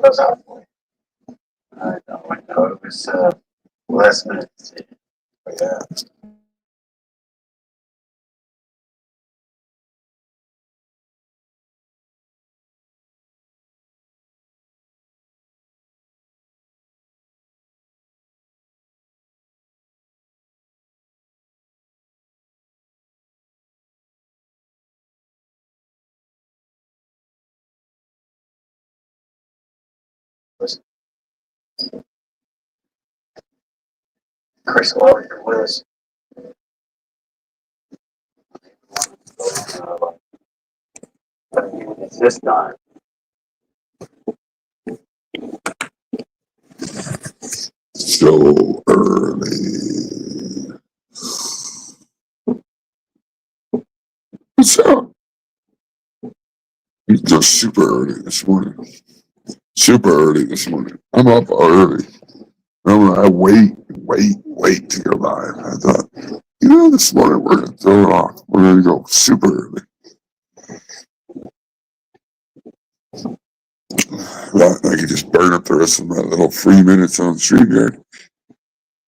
those out for you. I know it was last minute decision. But yeah. Chris Logan was it's this time. So early. What's up? It's just super early this morning. Super early this morning. I'm up early. I wait to go live. I thought, this morning we're going to throw it off. We're going to go super early. Well, I could just burn up the rest of my little 3 minutes on StreamYard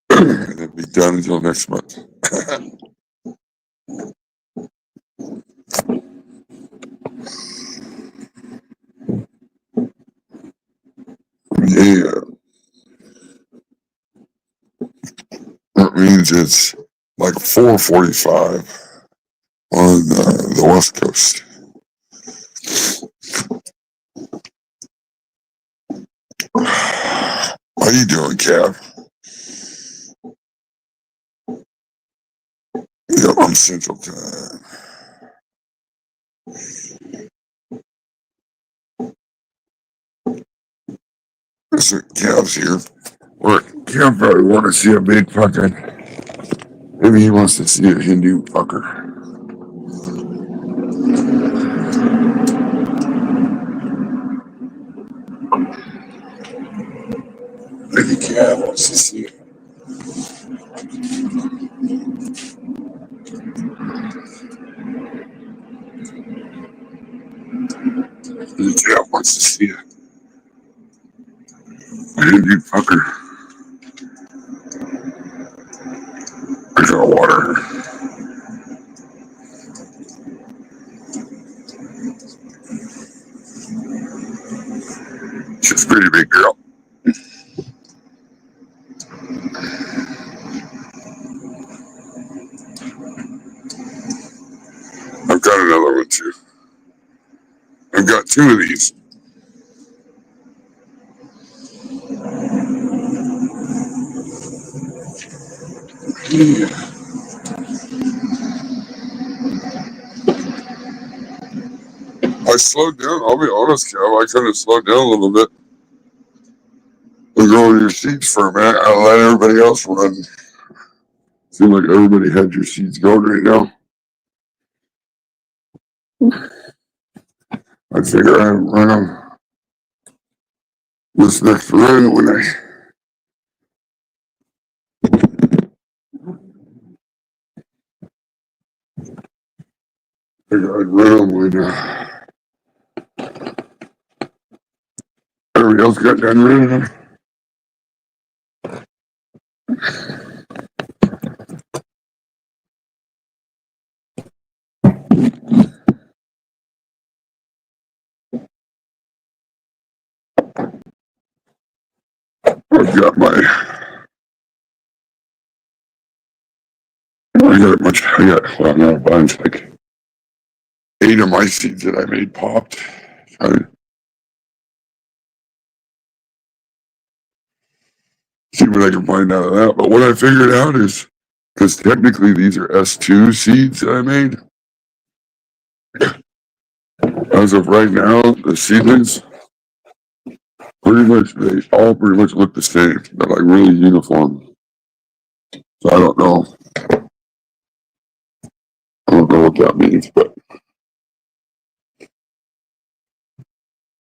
and then be done until next month. Yeah. That means it's like 4:45 on the West Coast. How you doing, Cav? Yeah, I'm Central Time. Listen, Cav's here. Cav probably want to see a big fucking. Maybe he wants to see a Hindu fucker. Maybe Cav wants to see it. Maybe Cav wants to see it. A Hindu fucker. I got water. She's a pretty big girl. I've got another one too. I've got two of these. I slowed down. I'll be honest, Cav. I kind of slowed down a little bit. We'll go on your seats for a minute. I'll let everybody else run. Seems like everybody had your seats going right now. I figure I'd run them this next run when I figure I'd run them when everybody else got done running them. I've got well, not a bunch, like 8 of my seeds that I made popped. See what I can find out of that. But what I figured out is, because technically these are S2 seeds that I made. As of right now, the seedlings, they all pretty much look the same. They're like really uniform. So I don't know. I don't know what that means, but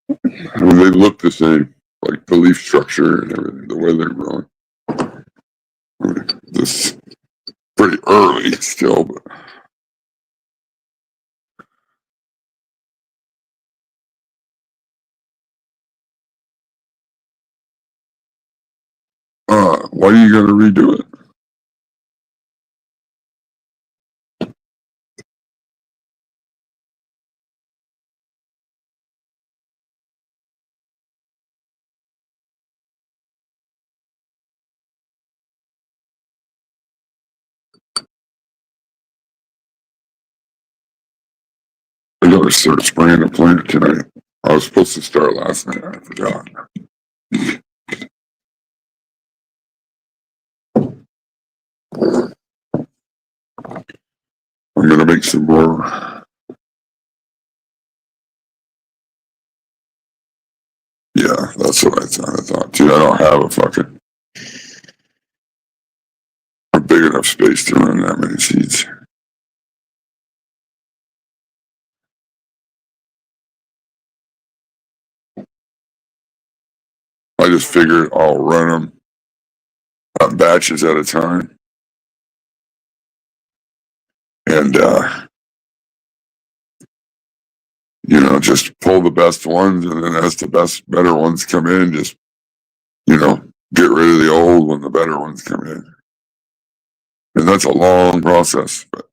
I mean, they look the same, like the leaf structure and everything, the way they're growing. I mean, this is pretty early still, but Why are you gonna redo it? I gotta start spraying the plant tonight. I was supposed to start last night. I forgot. I'm gonna make some more. Yeah, that's what I thought too. I don't have a big enough space to run that many seeds. I just figured I'll run them batches at a time, and just pull the best ones, and then as the better ones come in, just get rid of the old when the better ones come in. And that's a long process, but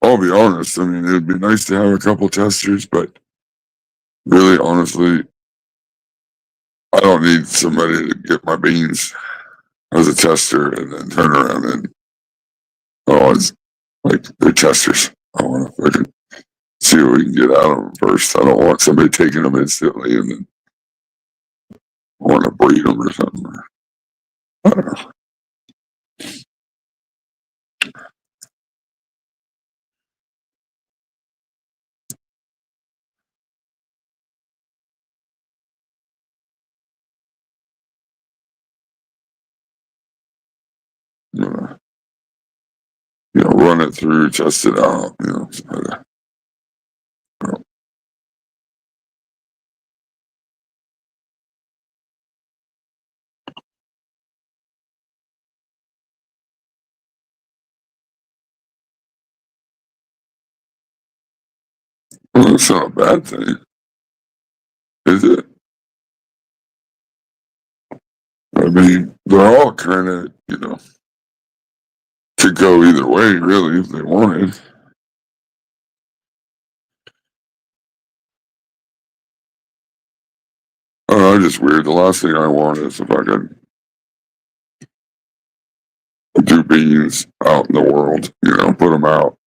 I'll be honest. I mean, it would be nice to have a couple testers, but really, honestly, I don't need somebody to get my beans as a tester and then turn around and, it's like they're testers. I want to fucking see what we can get out of them first. I don't want somebody taking them instantly and then want to breed them or something. I don't know. Uh, run it through, test it out. Well, it's not a bad thing, is it? I mean, they're all kind of, could go either way, really, if they wanted. Just weird. The last thing I want is if I could do beans out in the world, put them out.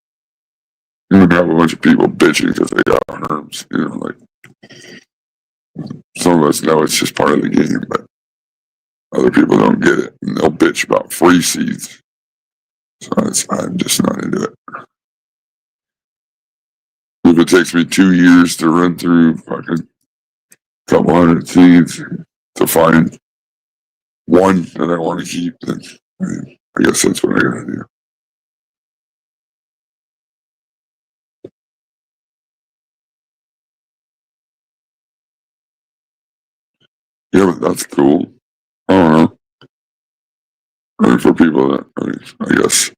You would have a bunch of people bitching because they got herms, like some of us know it's just part of the game, but other people don't get it. And they'll bitch about free seeds. So I'm just not into it. If it takes me 2 years to run through fucking couple hundred seeds to find one that I want to keep, then I guess that's what I gotta do. Yeah, but that's cool. I don't know. I mean, for people that, I guess,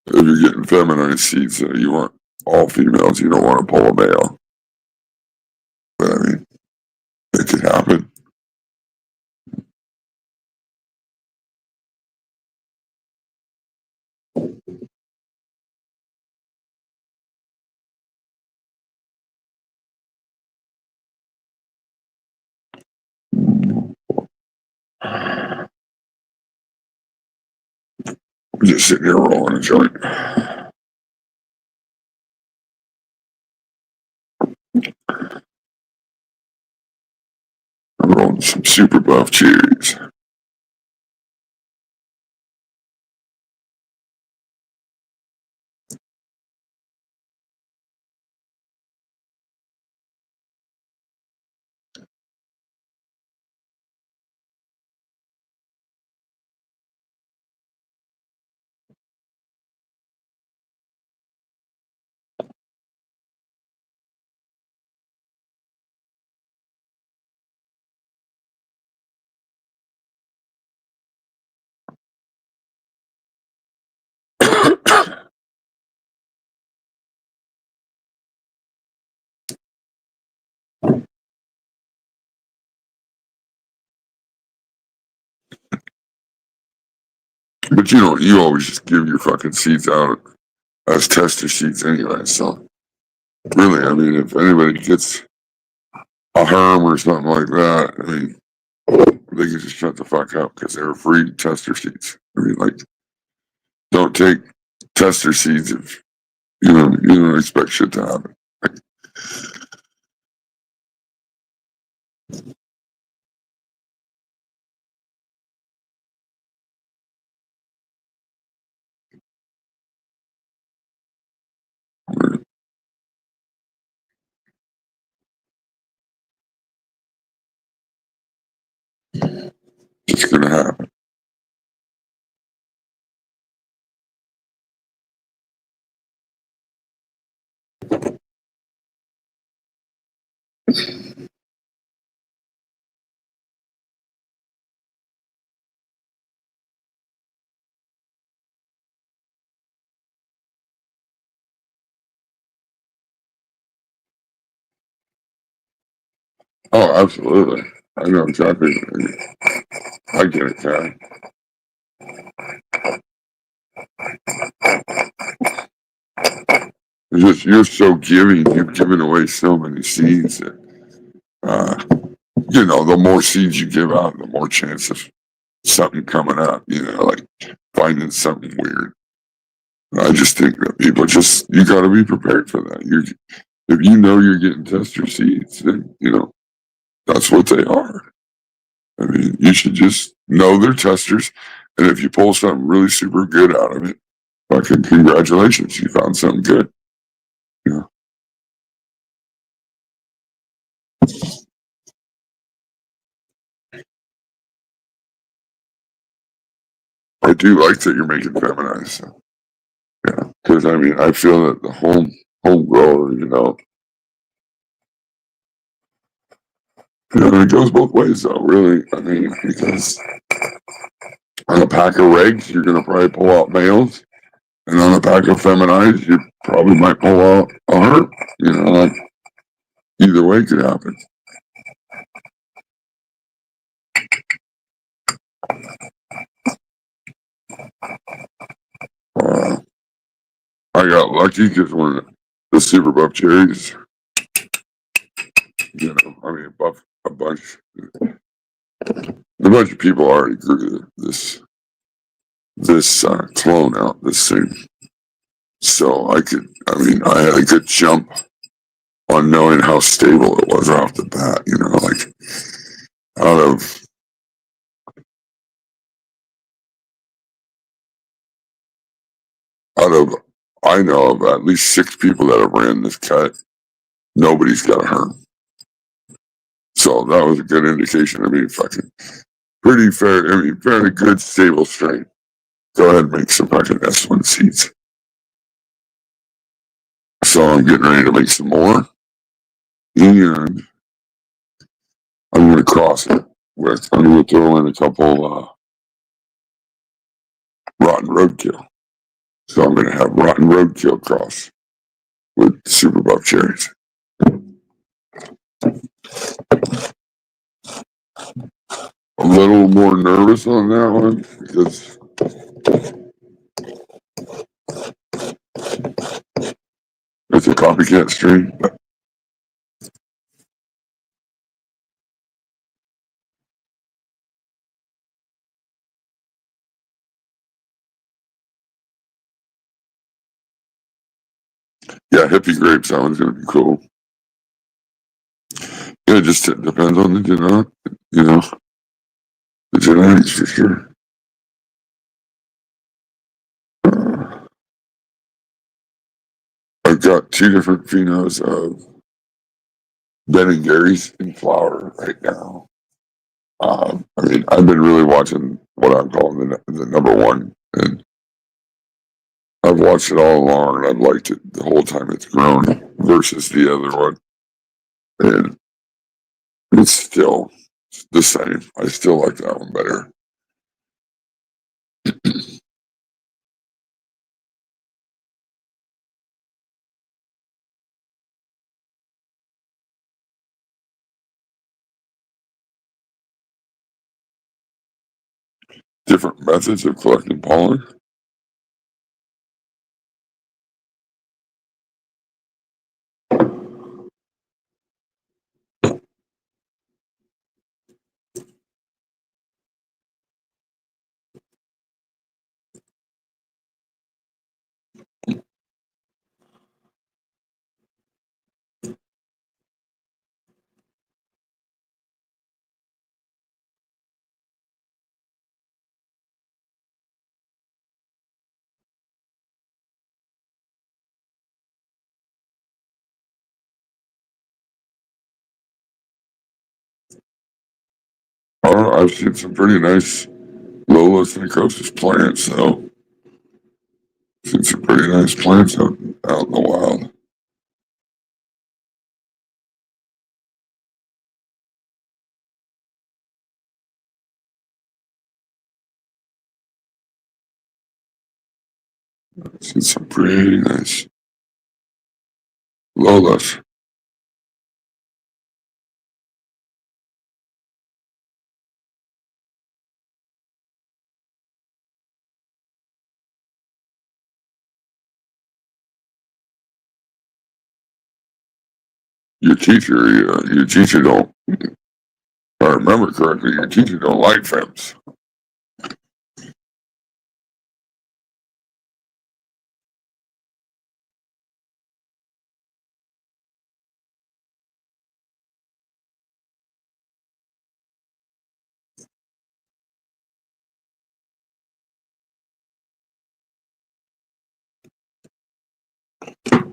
if you're getting feminine seeds, you want all females, you don't want to pull a male. But I mean, it could happen. I'm just sitting here rolling a joint. I'm rolling some super buff cherries. But you always just give your fucking seeds out as tester seeds anyway. So really, I mean, if anybody gets a herm or something like that, I mean, they can just shut the fuck up because they're free tester seeds. I mean, like, don't take tester seeds if you don't expect shit to happen. It's gonna happen. Oh, absolutely. I know exactly. I get it, Karen. It's just you're so giving. You've given away so many seeds that the more seeds you give out, the more chance of something coming up. Like finding something weird. I just think that people you got to be prepared for that. If you know you're getting tester seeds, then that's what they are. I mean, you should just know they're testers, and if you pull something really super good out of it, fucking congratulations, you found something good. Yeah, I do like that you're making feminized. So, yeah, because I mean, I feel that the home grower, it goes both ways though. Really, I mean, because on a pack of regs, you're gonna probably pull out males, and on a pack of feminized, you probably might pull out a herb. Like either way could happen. Uh, I got lucky because when the super buff cherries, I mean, a bunch of people already grew this clone out, this thing. So I had a good jump on knowing how stable it was off the bat. Like out of out of I know of at least 6 people that have ran this cut. Nobody's got a herm. So that was a good indication. I mean, fucking pretty fair. I mean, fairly good, stable strain. Go ahead and make some fucking S1 seeds. So I'm getting ready to make some more. And I'm going to cross it I'm going to throw in a couple rotten roadkill. So I'm going to have rotten roadkill cross with super buff cherries. A little more nervous on that one because it's a copycat strain. Yeah, hippie grapes, that one's going to be cool. Yeah, it just depends on the genetics for sure. I've got 2 different phenos of Ben and Gary's in flower right now. I mean, I've been really watching what I'm calling the number one, and I've watched it all along, and I've liked it the whole time it's grown versus the other one, and it's still the same. I still like that one better. different methods of collecting pollen. I've seen some pretty nice Lola psychosis plants, though. Seen some pretty nice plants out in the wild. Seen some pretty nice Lolas. Your teacher don't, if I remember correctly, your teacher don't like femmes.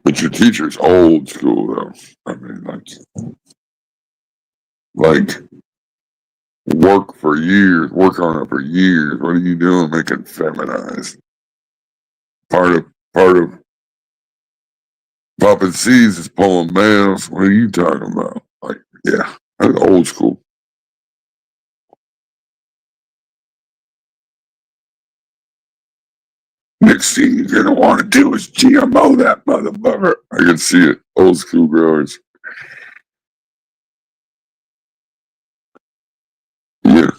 But your teacher's old school, though. I mean, like work for years, work on it for years. What are you doing making feminized? Part of popping seeds is pulling males. What are you talking about? Like, yeah, that's old school. Next thing you're gonna want to do is GMO that motherfucker. I can see it. Old school growers. Yeah,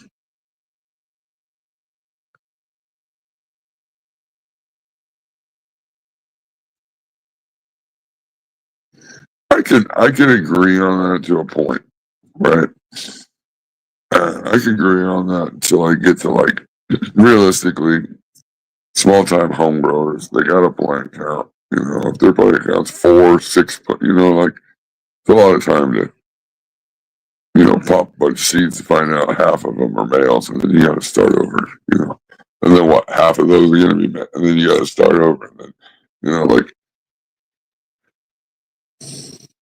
I can agree on that to a point, right? I can agree on that until I get to like realistically small time home growers. They got a plant count. You know, if their plant count's 4, 6, like it's a lot of time to pop a bunch of seeds to find out half of them are males, and then you got to start over. And then what? Half of those are gonna be men, and then you got to start over, and then like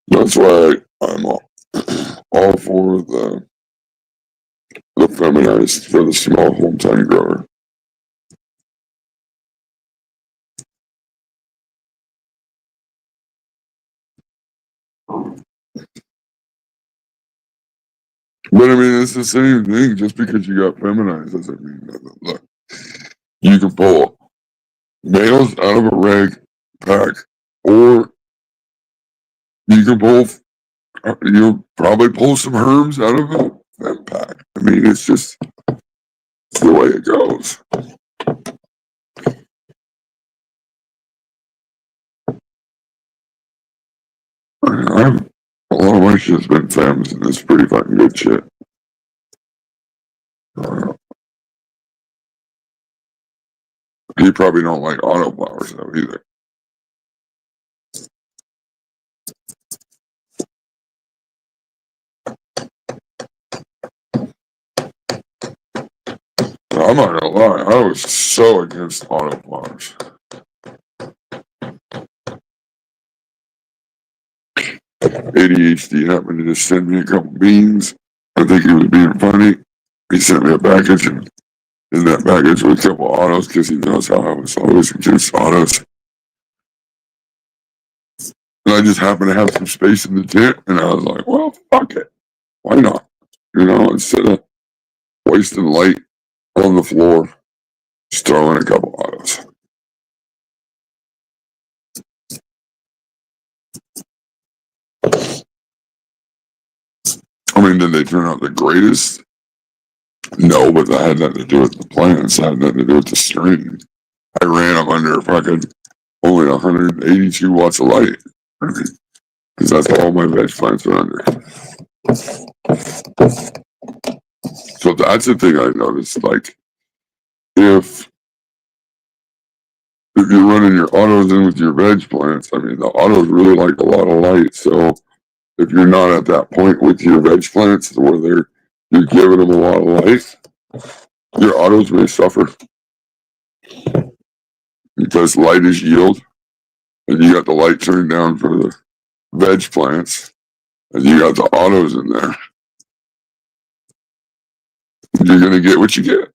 that's why I'm all for the feminized for the small home time grower. But I mean, it's the same thing. Just because you got feminized doesn't mean nothing. Look, you can pull males out of a reg pack, or you can pull. You'll probably pull some herms out of a fem pack. I mean, it's just the way it goes. I mean, a lot of my shit's been fems, and it's pretty fucking good shit. You probably don't like autoflowers though either. I'm not gonna lie, I was so against autoflowers. ADHD happened to just send me a couple beans. I think he was being funny. He sent me a package, and in that package was a couple autos because he knows how I was always against autos. And I just happened to have some space in the tent, and I was like, well, fuck it. Why not? Instead of wasting light on the floor, just throw in a couple autos. I mean, did they turn out the greatest? No, but that had nothing to do with the plants. It had nothing to do with the string. I ran them under fucking only 182 watts of light. Because that's all my veg plants are under. So that's the thing I noticed. Like, if you're running your autos in with your veg plants, I mean, the autos really like a lot of light. So if you're not at that point with your veg plants where you're giving them a lot of light, your autos may suffer because light is yield, and you got the light turned down for the veg plants, and you got the autos in there. You're gonna get what you get.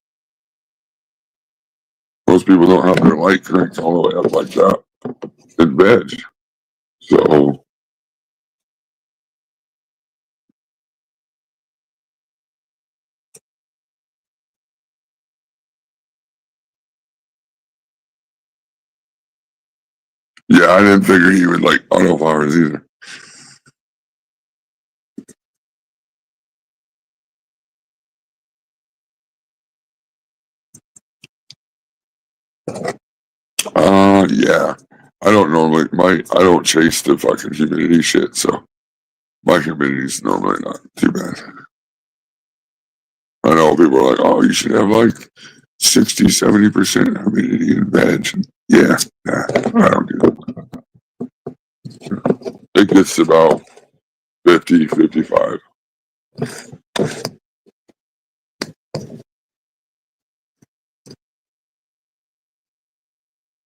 Most people don't have their light cranked all the way up like that in veg. So yeah, I didn't figure he would like Autoflowers either. Yeah. I don't normally I don't chase the fucking humidity shit, so my humidity's normally not too bad. I know people are like, oh, you should have like 60, 70% humidity in veg. Yeah, nah, I don't do that. It gets about 50, 55.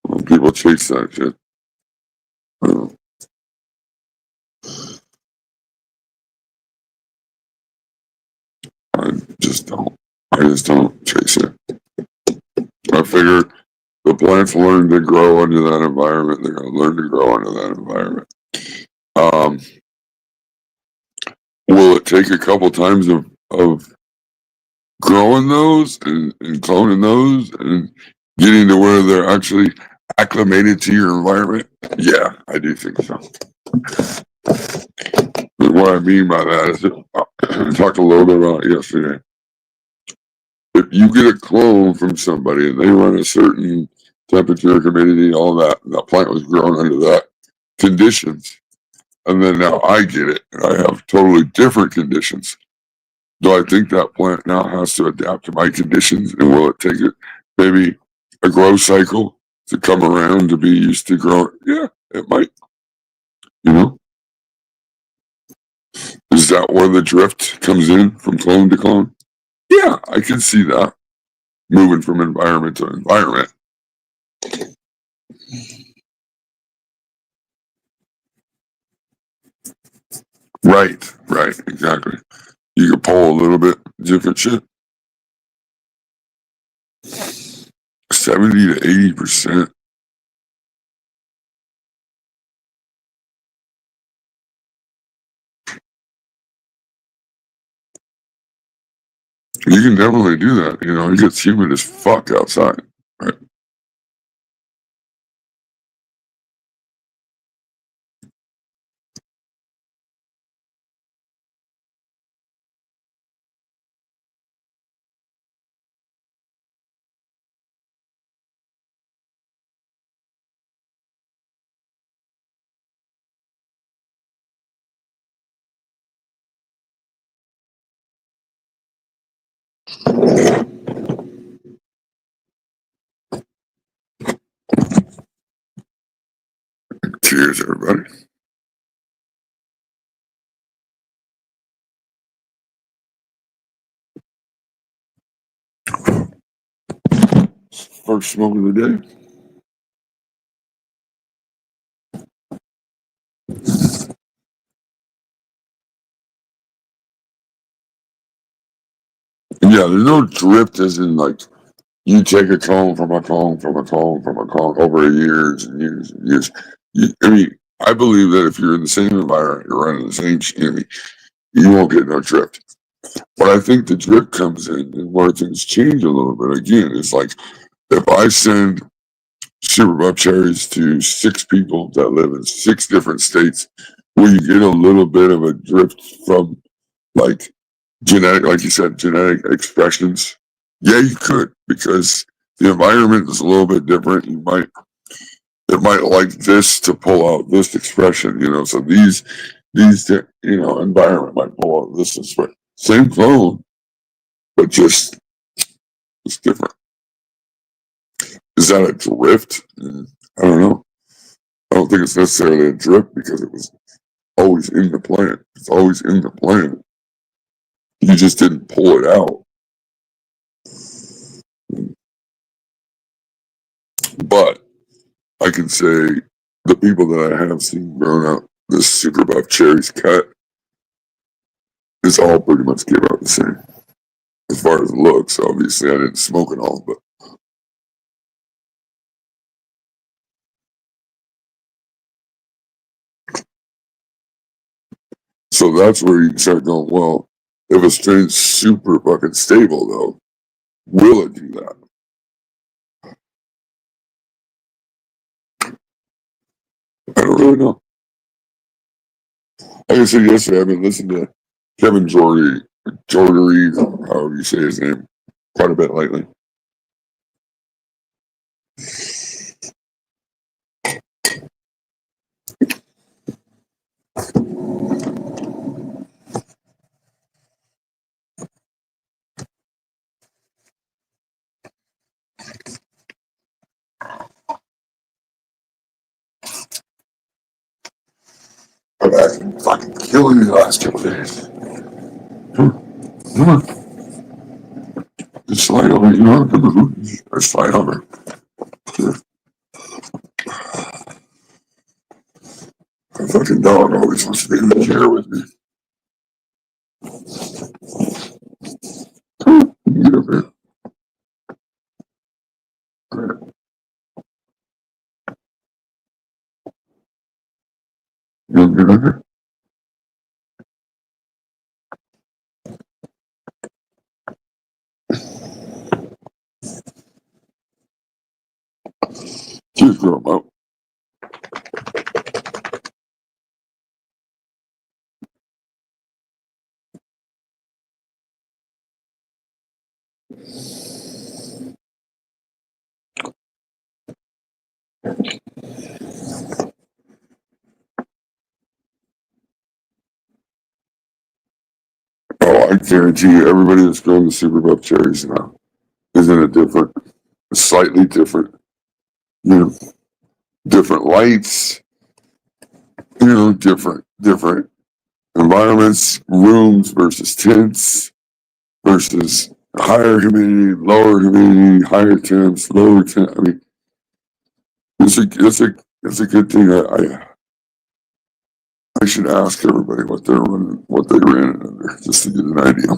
When people chase that shit. I just don't. I just don't chase it. I figure the plants learn to grow under that environment. They're going to learn to grow under that environment. Will it take a couple times of growing those and cloning those and getting to where they're actually acclimated to your environment? Yeah, I do think so. And what I mean by that is, I talked a little bit about it yesterday. If you get a clone from somebody and they run a certain temperature, humidity, all that, and that plant was grown under that conditions, and then now I get it and I have totally different conditions. Do I think that plant now has to adapt to my conditions, and will it take it maybe a grow cycle to come around to be used to growing? Yeah, it might. You know, is that where the drift comes in from clone to clone? Yeah, I can see that moving from environment to environment. Right, exactly. You can pull a little bit different shit. 70 to 80%. You can definitely do that. You know, it gets humid as fuck outside. Right. Cheers, everybody. First smoke of the day. Yeah, there's no drift as in like you take a clone from a clone from a clone from a clone over years and years and years. I mean, I believe that if you're in the same environment, you're running the same shit, you won't get no drift. But I think the drift comes in and where things change a little bit. Again, it's like if I send super buff cherries to 6 people that live in 6 different states, will you get a little bit of a drift from like genetic, like you said, genetic expressions. Yeah, you could, because the environment is a little bit different. It might like this to pull out this expression, so these, environment might pull out this expression. Same clone, but just it's different. Is that a drift? I don't know. I don't think it's necessarily a drift because it was always in the plant. It's always in the plant. You just didn't pull it out. But I can say the people that I have seen grown up this super buff cherries cut, it's all pretty much came out the same. As far as looks, obviously I didn't smoke it all, but so that's where you start going, well, if a strain's super fucking stable though, will it do that? I don't really know. Like I said yesterday, I've been listening to Kevin Jordy, however you say his name, quite a bit lately. I've been fucking killing me the last couple days. Come on. Just slide over, Just slide over. My fucking dog always wants to be in the chair with me. Come on, get up here. Alright. You want to get up here? Just throw him out. Oh, I guarantee you, everybody that's growing the super buff cherries now is in slightly different, you know, different lights, different environments, rooms versus tents versus higher humidity, lower humidity, higher temps, lower temps. I mean, it's a good thing. I should ask everybody what they're running, what they ran it under, just to get an idea.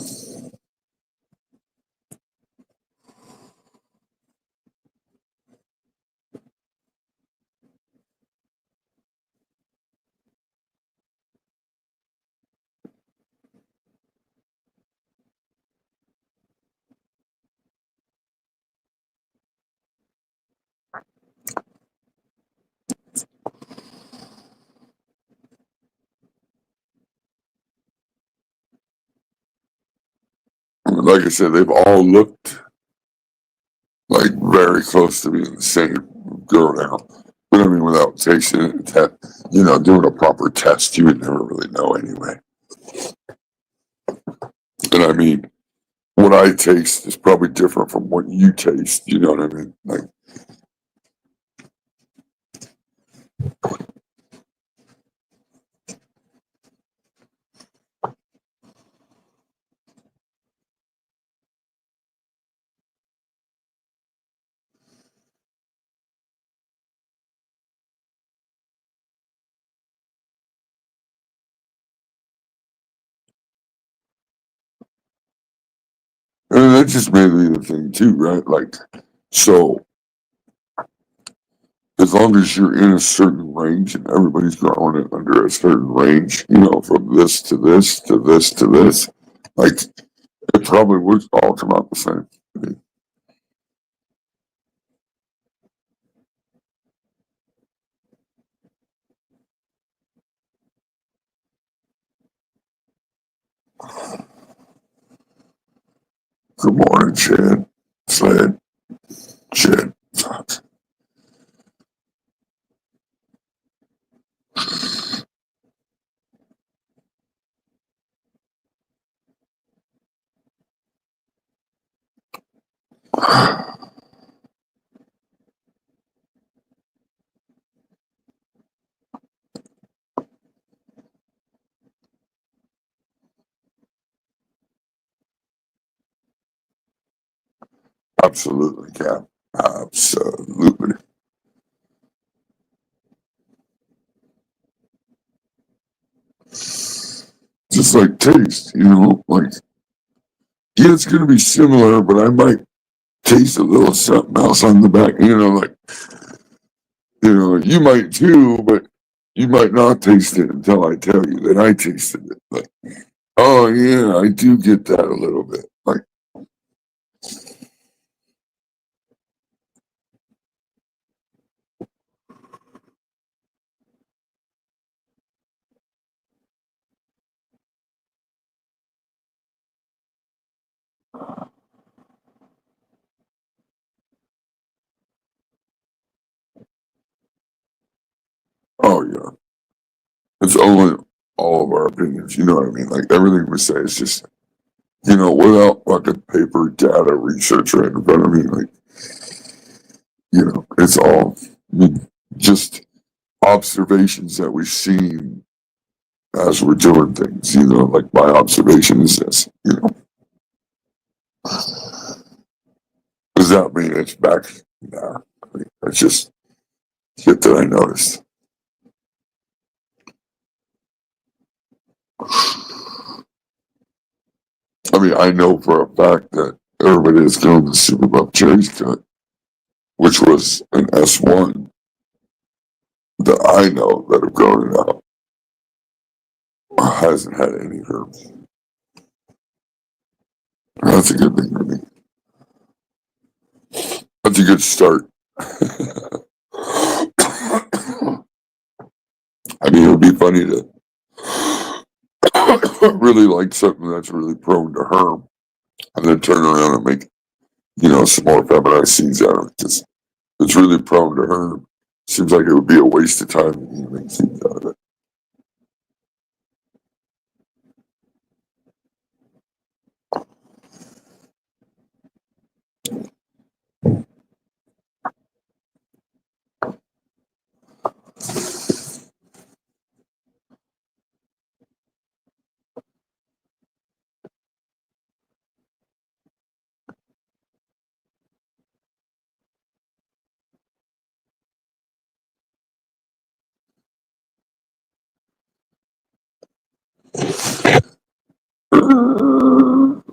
Like I said, they've all looked like very close to being the same girl now. But I mean, without tasting it, doing a proper test, you would never really know anyway. And I mean, what I taste is probably different from what you taste. You know what I mean? Like, and that just may be the thing too, right? Like, so as long as you're in a certain range and everybody's growing it under a certain range, from this to this to this to this, like it probably would all come out the same. Good morning, Chad. Sled. Chad. Fuck. Absolutely, Cap. Absolutely. Just like taste, like, yeah, it's going to be similar, but I might taste a little something else on the back, like, you might too, but you might not taste it until I tell you that I tasted it. Like, oh, yeah, I do get that a little bit. Like, oh, yeah, it's only all of our opinions. You know what I mean? Like, everything we say is just, without fucking paper, data, research right in front of me. Like, it's all just observations that we've seen as we're doing things, like my observation is this, Does that mean it's back? Nah. I mean, that's just shit that I noticed. I mean, I know for a fact that everybody is going to Super Buff Cherry's cut, which was an S1 that I know that have grown it out, hasn't had any herbs. That's a good thing for me. That's a good start. I mean, it would be funny to really like something that's really prone to herb and then turn around and make, some more feminized seeds out of it. Because it's really prone to herb. Seems like it would be a waste of time to make seeds out of it.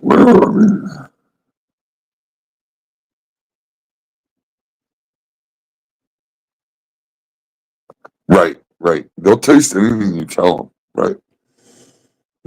Well, I mean, right. They'll taste anything you tell them, right?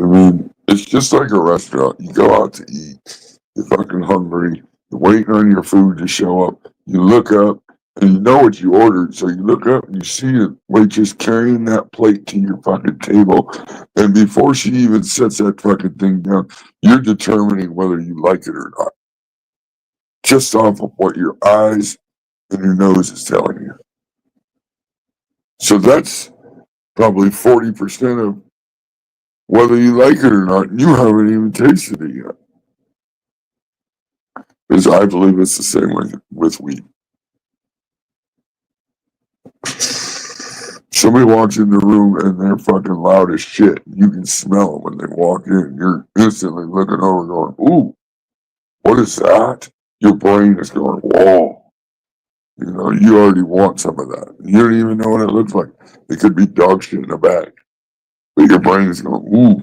I mean, it's just like a restaurant. You go out to eat, you're fucking hungry, you're waiting on your food to show up. You look up and you know what you ordered, so you look up and you see the waitress carrying that plate to your fucking table. And before she even sets that fucking thing down, you're determining whether you like it or not, just off of what your eyes and your nose is telling you. So that's probably 40% of whether you like it or not. You haven't even tasted it yet. Because I believe it's the same with weed. Somebody walks in the room and they're fucking loud as shit. You can smell them when they walk in. You're instantly looking over going, ooh, what is that? Your brain is going, whoa. You already want some of that. You don't even know what it looks like. It could be dog shit in a bag. But your brain is going, ooh.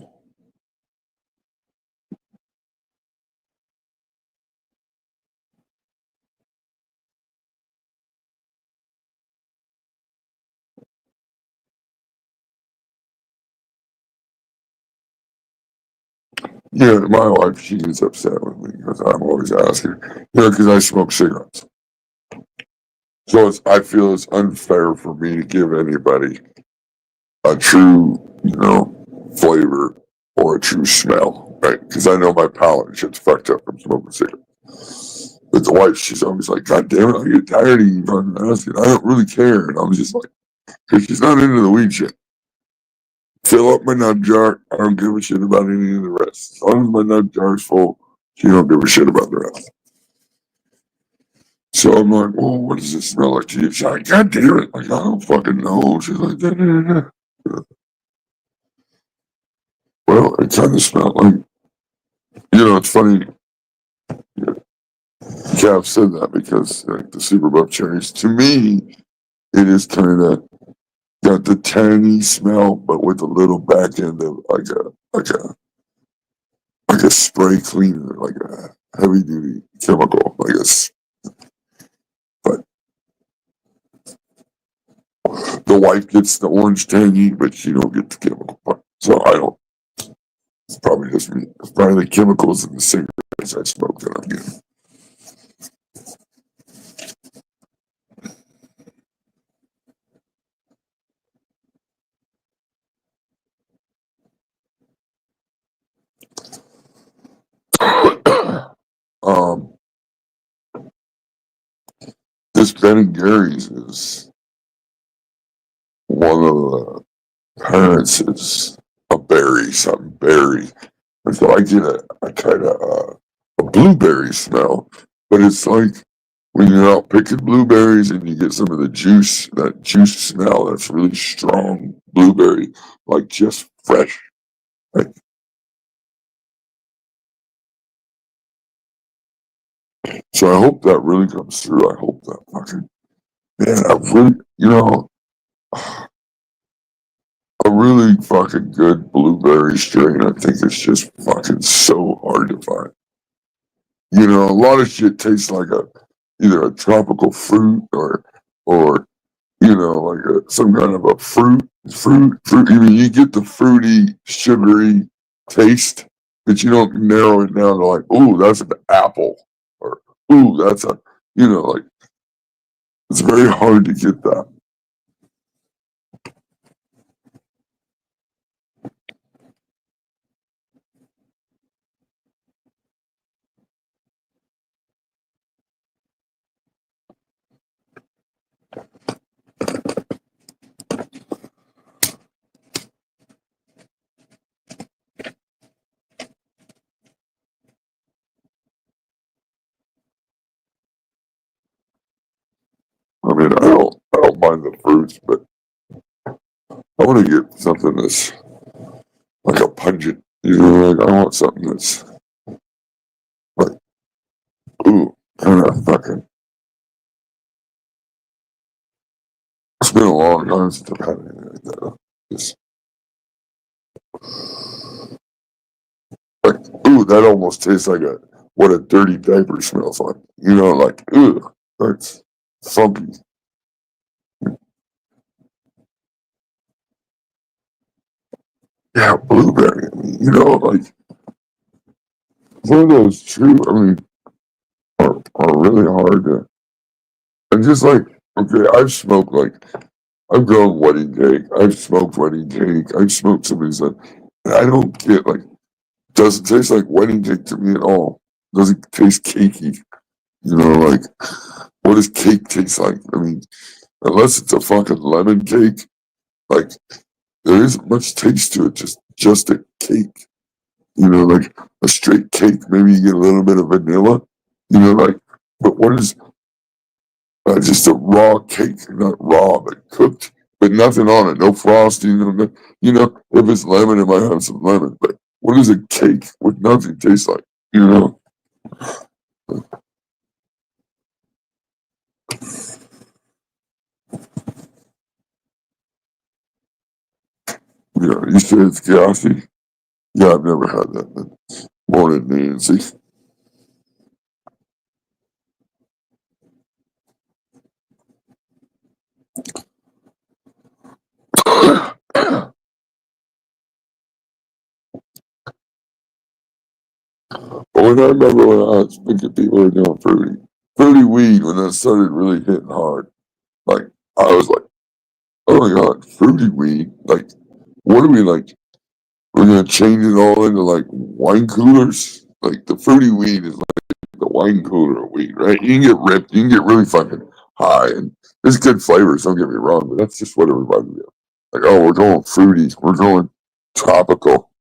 Yeah, my wife, she gets upset with me because I'm always asking, because I smoke cigarettes. So I feel it's unfair for me to give anybody a true, flavor or a true smell. right? Because I know my palate and shit's fucked up from smoking cigarettes. But the wife, she's always like, God damn it, I get tired of you fucking asking. I don't really care. And I'm just like, because she's not into the weed shit. Fill up my nut jar. I don't give a shit about any of the rest. As long as my nut jar's full, she don't give a shit about the rest. So I'm like, well, what does this smell like to you? She's like, God damn it. Like, I don't fucking know. She's like, da, da, da, da. Well, it kind of smelled like, it's funny. Cav said that because like, the super buff cherries, to me, it is kind of got the tangy smell, but with a little back end of like a spray cleaner, like a heavy duty chemical, I guess. But the wife gets the orange tangy, but she don't get the chemical part. So I don't. It's probably just me. It's probably the chemicals in the cigarettes I smoke that I'm getting. um, this Ben & Gary's is one of the parents is a berry, something berry. And so I get a kind of a blueberry smell, but it's like when you're out picking blueberries and you get some of the juice, that juice smell that's really strong blueberry, like just fresh. Like, so I hope that really comes through. I hope that fucking, man, I really, a really fucking good blueberry strain. I think it's just fucking so hard to find. A lot of shit tastes like either a tropical fruit or like some kind of a fruit. I mean, you get the fruity, sugary taste, but you don't narrow it down to like, ooh, that's an apple, or ooh, that's like it's very hard to get that. I mean, I don't mind the fruits, but I want to get something that's like a pungent. Like I want something that's like, ooh, kind of fucking. It's been a long time since I've had anything like that. Just like, ooh, that almost tastes like what a dirty diaper smells like. Like, ooh, that's funky. Yeah, blueberry. I mean, like one of those true. I mean, are really hard to. And just like, okay, I've grown wedding cake. I've smoked wedding cake. I've smoked some of these. And I don't get like, doesn't taste like wedding cake to me at all. Doesn't taste cakey. Like, what does cake taste like? I mean, unless it's a fucking lemon cake, like there isn't much taste to it. Just a cake. Like a straight cake. Maybe you get a little bit of vanilla. Like, but what is just a raw cake? Not raw, but cooked, but nothing on it. No frosting. If it's lemon, it might have some lemon. But what does a cake with nothing taste like? You know. Yeah, you said it's gassy. Yeah, I've never had that. Morning, Nancy. But when I remember when I was thinking people were doing fruity weed, when that started really hitting hard, like I was like, oh my god, fruity weed. Like, what are we like? We're gonna change it all into like wine coolers. Like the fruity weed is like the wine cooler weed, right? You can get ripped, you can get really fucking high, and there's good flavors. Don't get me wrong, but that's just what everybody do. Like, oh, we're going fruity, we're going tropical.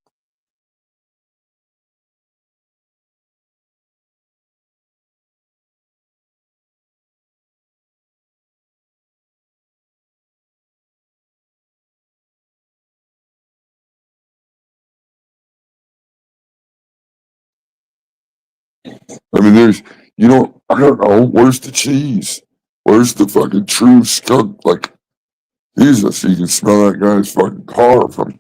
I mean, I don't know, where's the cheese? Where's the fucking true skunk? Like, Jesus, you can smell that guy's fucking car from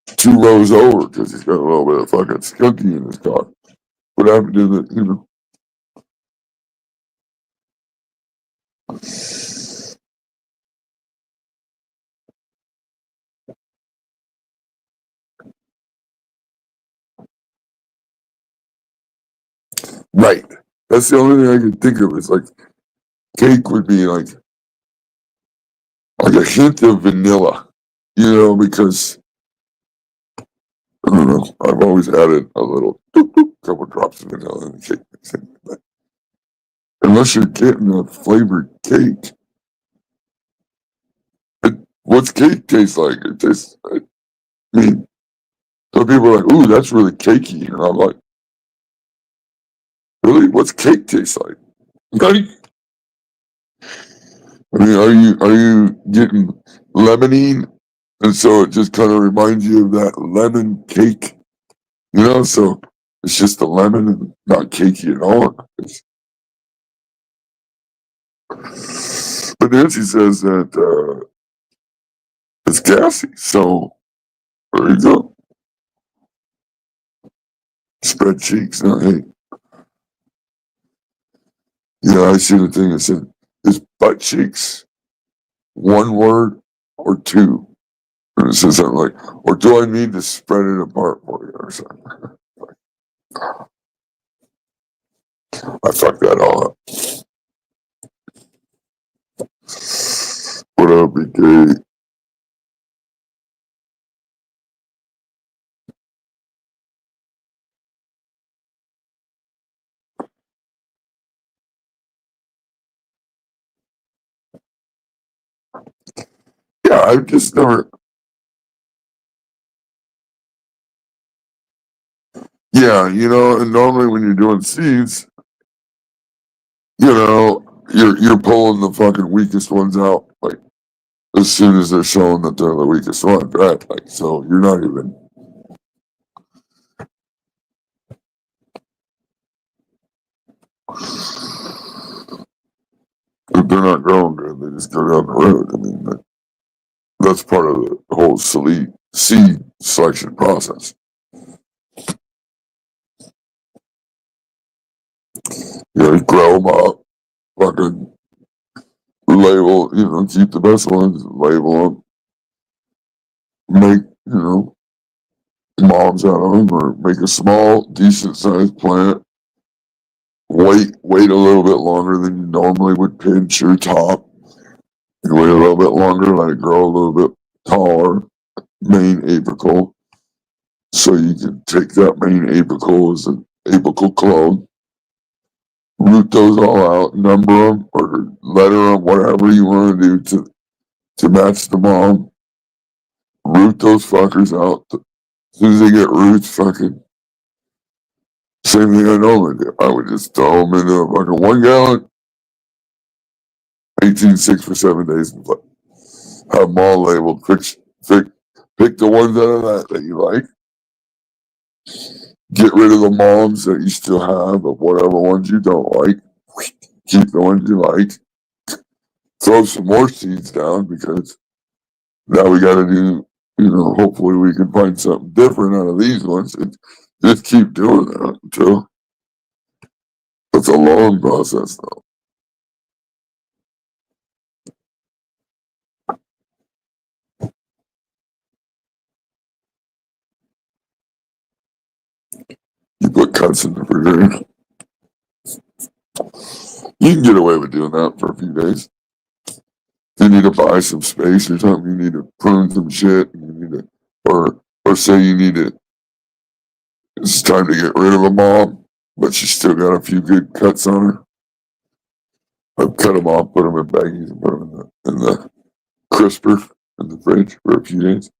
2 rows over because he's got a little bit of fucking skunky in his car. What happened to the. Right. That's the only thing I can think of. Is like cake would be like a hint of vanilla, because I don't know. I've always added a little couple drops of vanilla in the cake mix. But unless you're getting a flavored cake, what's cake taste like? It tastes. I mean, some people are like, "Ooh, that's really cakey," and I'm like, "Really? What's cake taste like?" Like, I mean, are you getting lemonine, and so it just kind of reminds you of that lemon cake, So it's just a lemon and not cakey at all. But Nancy says that it's gassy, so there you go. Spread cheeks. Now, hey, I see the thing that said, "Is butt cheeks one word or two?" And it says something like, "Or do I need to spread it apart for you?" or something. I fucked that all up. What up, BK? Yeah, I've just never. Yeah, and normally when you're doing seeds, you're pulling the fucking weakest ones out, like as soon as they're showing that they're the weakest ones, right? Like, so you're not even. If they're not growing good, they just go down the road. I mean, that's part of the whole seed selection process. You grow them up, fucking label, keep the best ones, label them, make, moms out of them, or make a small, decent sized plant. Wait a little bit longer than you normally would pinch your top. You wait a little bit longer, let it grow a little bit taller, main apical. So you can take that main apical as an apical clone, root those all out, number them or letter them, whatever you want to do to match the mom. Root those fuckers out. As soon as they get roots, fucking same thing I normally do. I would just throw them into a fucking 1 gallon, 18.6 for 7 days, and have them all labeled. Pick the ones out of that you like. Get rid of the moms that you still have, of whatever ones you don't like. Keep the ones you like. Throw some more seeds down because now we got to do, hopefully we can find something different out of these ones and just keep doing that until it's a long process though. You put cuts in the refrigerator. You can get away with doing that for a few days. You need to buy some space or something. You need to prune some shit. You need to, or or say you need it, it's time to get rid of a mom, but she's still got a few good cuts on her. I've cut them off, put them in baggies, and put them in the crisper in the fridge for a few days.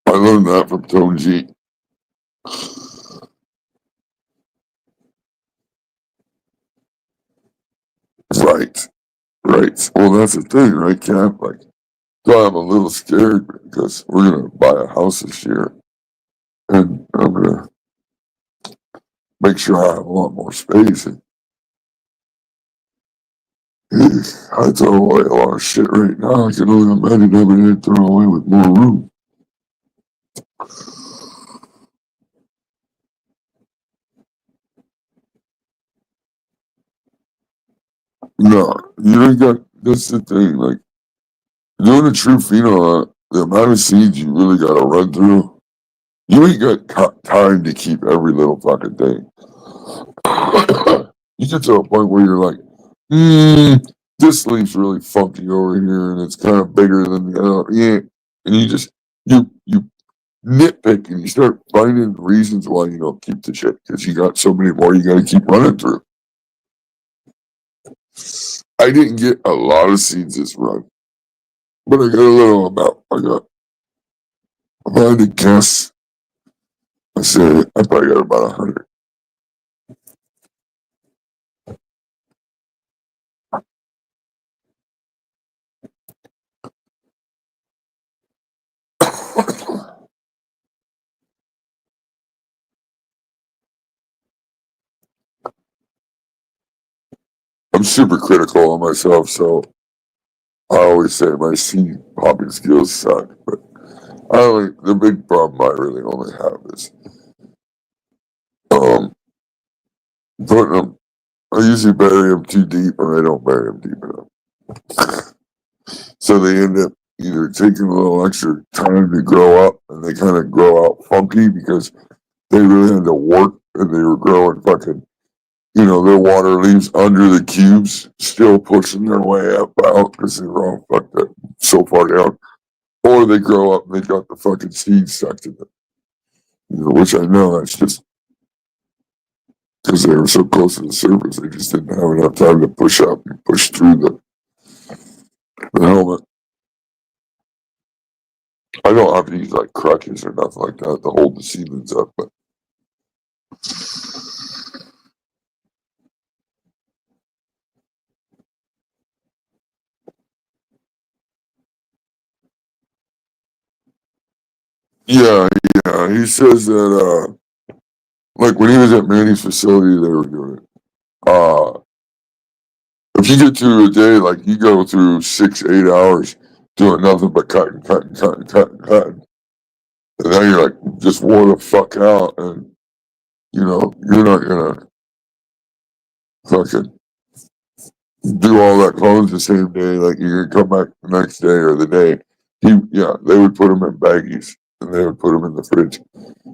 I learned that from Tone G. Right, right. Well, that's the thing, right, Cap? Like, so I'm a little scared because we're gonna buy a house this year, and I'm gonna make sure I have a lot more space. And I throw away a lot of shit right now. I can only imagine having it thrown away with more room. No, you ain't got. That's the thing. Like doing a true phenol, the amount of seeds you really got to run through. You ain't got time to keep every little fucking thing. You get to a point where you're like, this leaf's really funky over here, and it's kind of bigger than the other. Yeah, and you nitpick, and you start finding reasons why you don't keep the shit because you got so many more you got to keep running through. I didn't get a lot of seeds this run, but I got a little amount. If I had to guess, I say I probably got about 100. I'm super critical on myself, so I always say my seed popping skills suck. But the big problem I really only have is um, putting them. I usually bury them too deep, or I don't bury them deep enough. So they end up either taking a little extra time to grow up, and they kind of grow out funky because they really had to work, and they were growing fucking. Their water leaves under the cubes, still pushing their way up out because they were all fucked up so far down. Or they grow up and they got the fucking seed stuck in it. Which I know that's just because they were so close to the surface, they just didn't have enough time to push up and push through the helmet. I don't have to use like crutches or nothing like that to hold the seedlings up, but yeah, he says that like when he was at Manny's facility, they were doing it. If you get through a day, like you go through 6, 8 hours doing nothing but cutting, cutting, cutting, cutting, cutting, and then you're like just wore the fuck out, and you're not gonna fucking do all that clothes the same day. Like you're gonna come back the next day or the day. They would put them in baggies and they would put them in the fridge.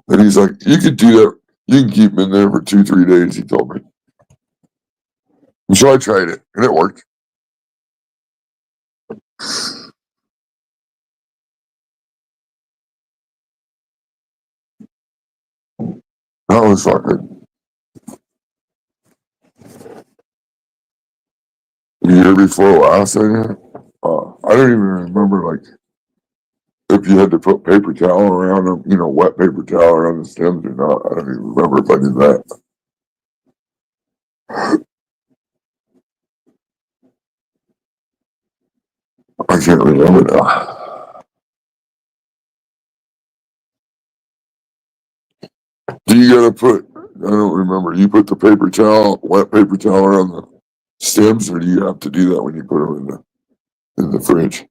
And he's like, you could do that. You can keep them in there for 2, 3 days. He told me. And so I tried it, and it worked. That was fucking the year before last. I don't even remember like if you had to put paper towel around them, wet paper towel around the stems or not. I don't even remember if I did that. I can't remember now. Do you gotta put? I don't remember. You put the wet paper towel around the stems, or do you have to do that when you put them in the fridge?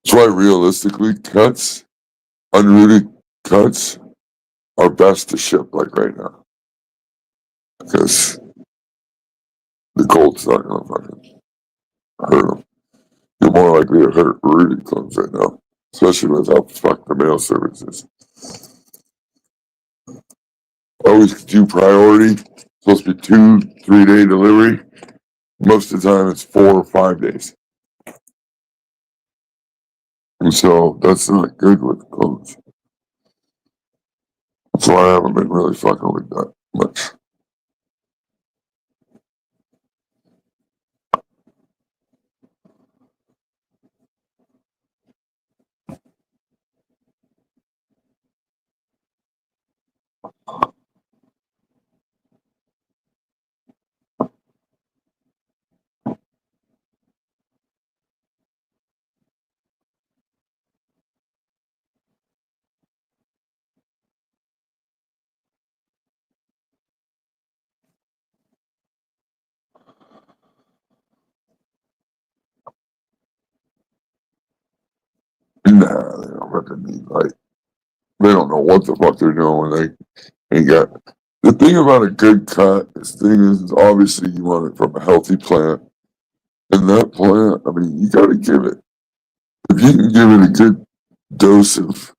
That's why realistically, unrooted cuts, are best to ship like right now because the cold's not gonna fucking hurt them. You're more likely to hurt rooted clones right now, especially with how fucked the mail service is. always do priority. Supposed to be 2-3 day delivery. Most of the time it's 4 or 5 days. And so that's not good with clothes. That's why I haven't been really fucking with that much. Nah, they don't fucking need like they don't know what the fuck they're doing when they ain't got. The thing about a good cut, is obviously you want it from a healthy plant. And that plant, I mean, you gotta give it. If you can give it a good dose of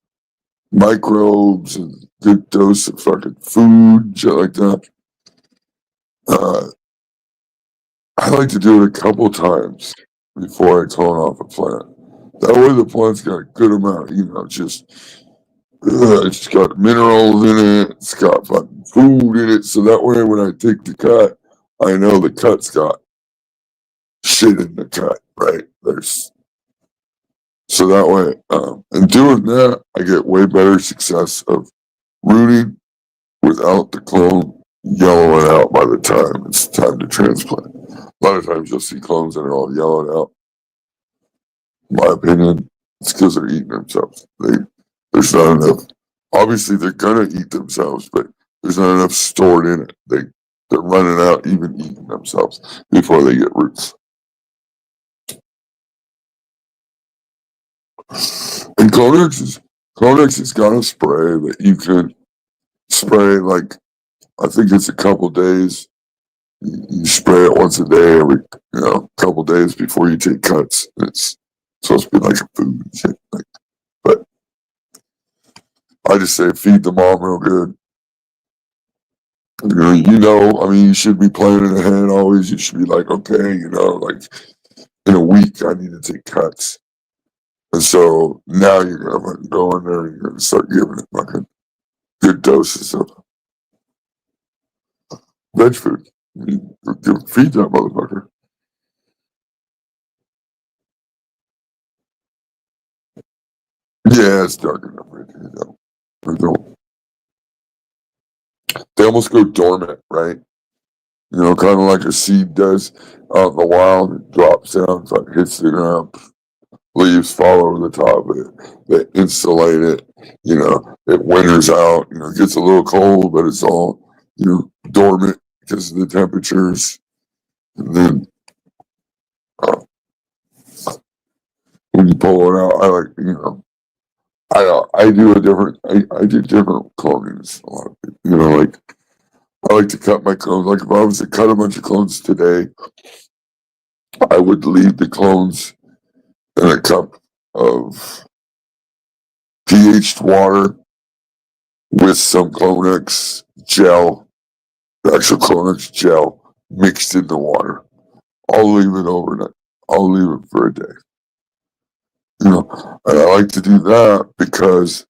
microbes and good dose of fucking food, shit like that. I like to do it a couple times before I clone off a plant. That way the plant's got a good amount, it's got minerals in it, it's got fucking food in it, so that way when I take the cut, I know the cut's got shit in the cut, right? So that way, in doing that, I get way better success of rooting without the clone yellowing out by the time it's time to transplant. A lot of times you'll see clones that are all yellowed out. In my opinion, it's because they're eating themselves. There's not enough. Obviously, they're gonna eat themselves, but there's not enough stored in it. They're running out, even eating themselves before they get roots. And Codex has got a spray that you can spray like I think it's a couple days. You spray it once a day every couple days before you take cuts. It's supposed to be like a food and shit. But I just say feed the mom real good. I mean, you should be planning ahead always. You should be like, okay, like in a week I need to take cuts. And so now you're gonna fucking go in there and you're gonna start giving it fucking good doses of veg food. I mean, feed that motherfucker. Yeah, it's dark enough right here. They almost go dormant, right? Kind of like a seed does out in the wild. It drops down, fucking hits the ground, leaves fall over the top of it. They insulate it. It winters out. It gets a little cold, but it's all dormant because of the temperatures. And then uh, when you pull it out, I like I do I do different clonings. A lot of people, like I like to cut my clones. Like if I was to cut a bunch of clones today, I would leave the clones in a cup of pH water with some Clonex gel, the actual Clonex gel mixed in the water. I'll leave it overnight. I'll leave it for a day. And I like to do that because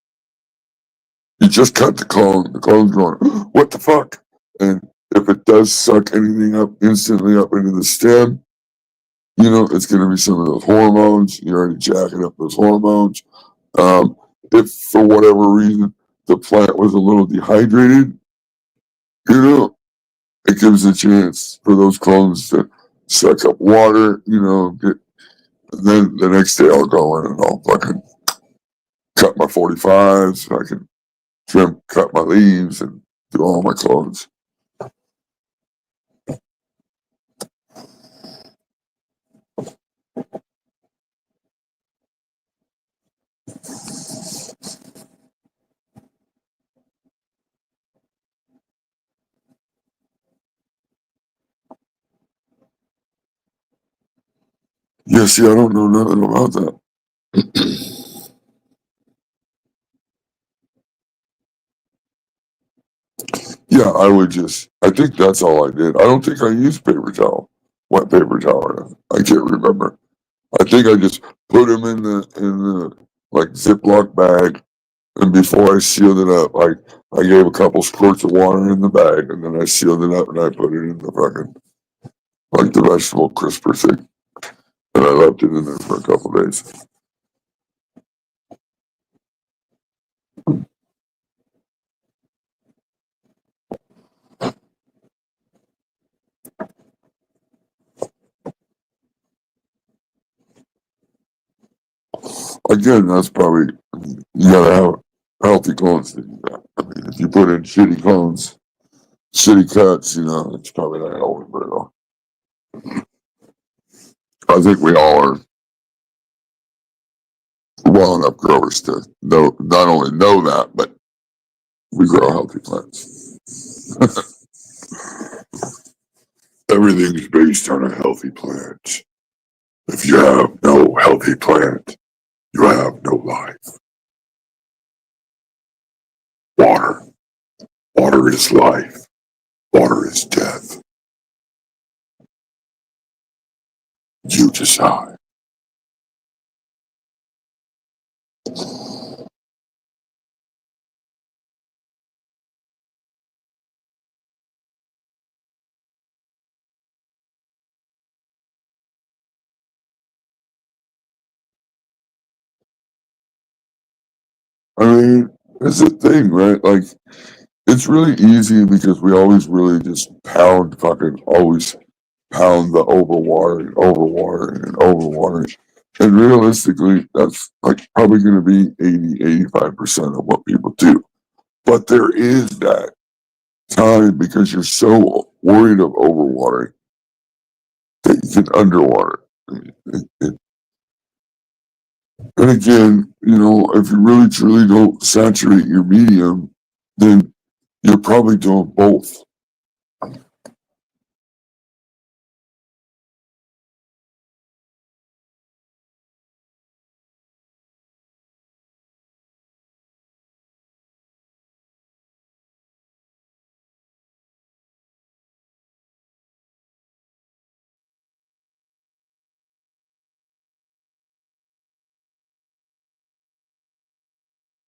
you just cut the clone. The clone's going, what the fuck? And if it does suck anything up instantly up into the stem, it's going to be some of those hormones. You're already jacking up those hormones. If for whatever reason the plant was a little dehydrated, it gives a chance for those clones to suck up water, and then the next day I'll go in and I'll fucking cut my 45s, I can cut my leaves and do all my clones. Yeah, see, I don't know nothing about that. yeah, I think that's all I did. I don't think I used paper towel, wet paper towel. I can't remember. I think I just put them in the like Ziploc bag, and before I sealed it up, I gave a couple squirts of water in the bag, and then I sealed it up and I put it in the fucking like the vegetable crisper thing, and I left it in there for a couple days. Again, that's probably you gotta have healthy clones to do that. I mean, if you put in shitty clones, shitty cuts, it's probably not gonna work very well. I think we all are well enough growers to know, not only know that, but we grow healthy plants. Everything's based on a healthy plant. If you have no healthy plant, you have no life. Water. Water is life. Water is death. You decide. I mean, it's a thing, right? Like, it's really easy because we always really just always pound the overwatering and overwatering. And realistically, that's like probably going to be 85% of what people do. But there is that time because you're so worried of overwatering that you can underwater. And again, if you really truly don't saturate your medium, then you're probably doing both.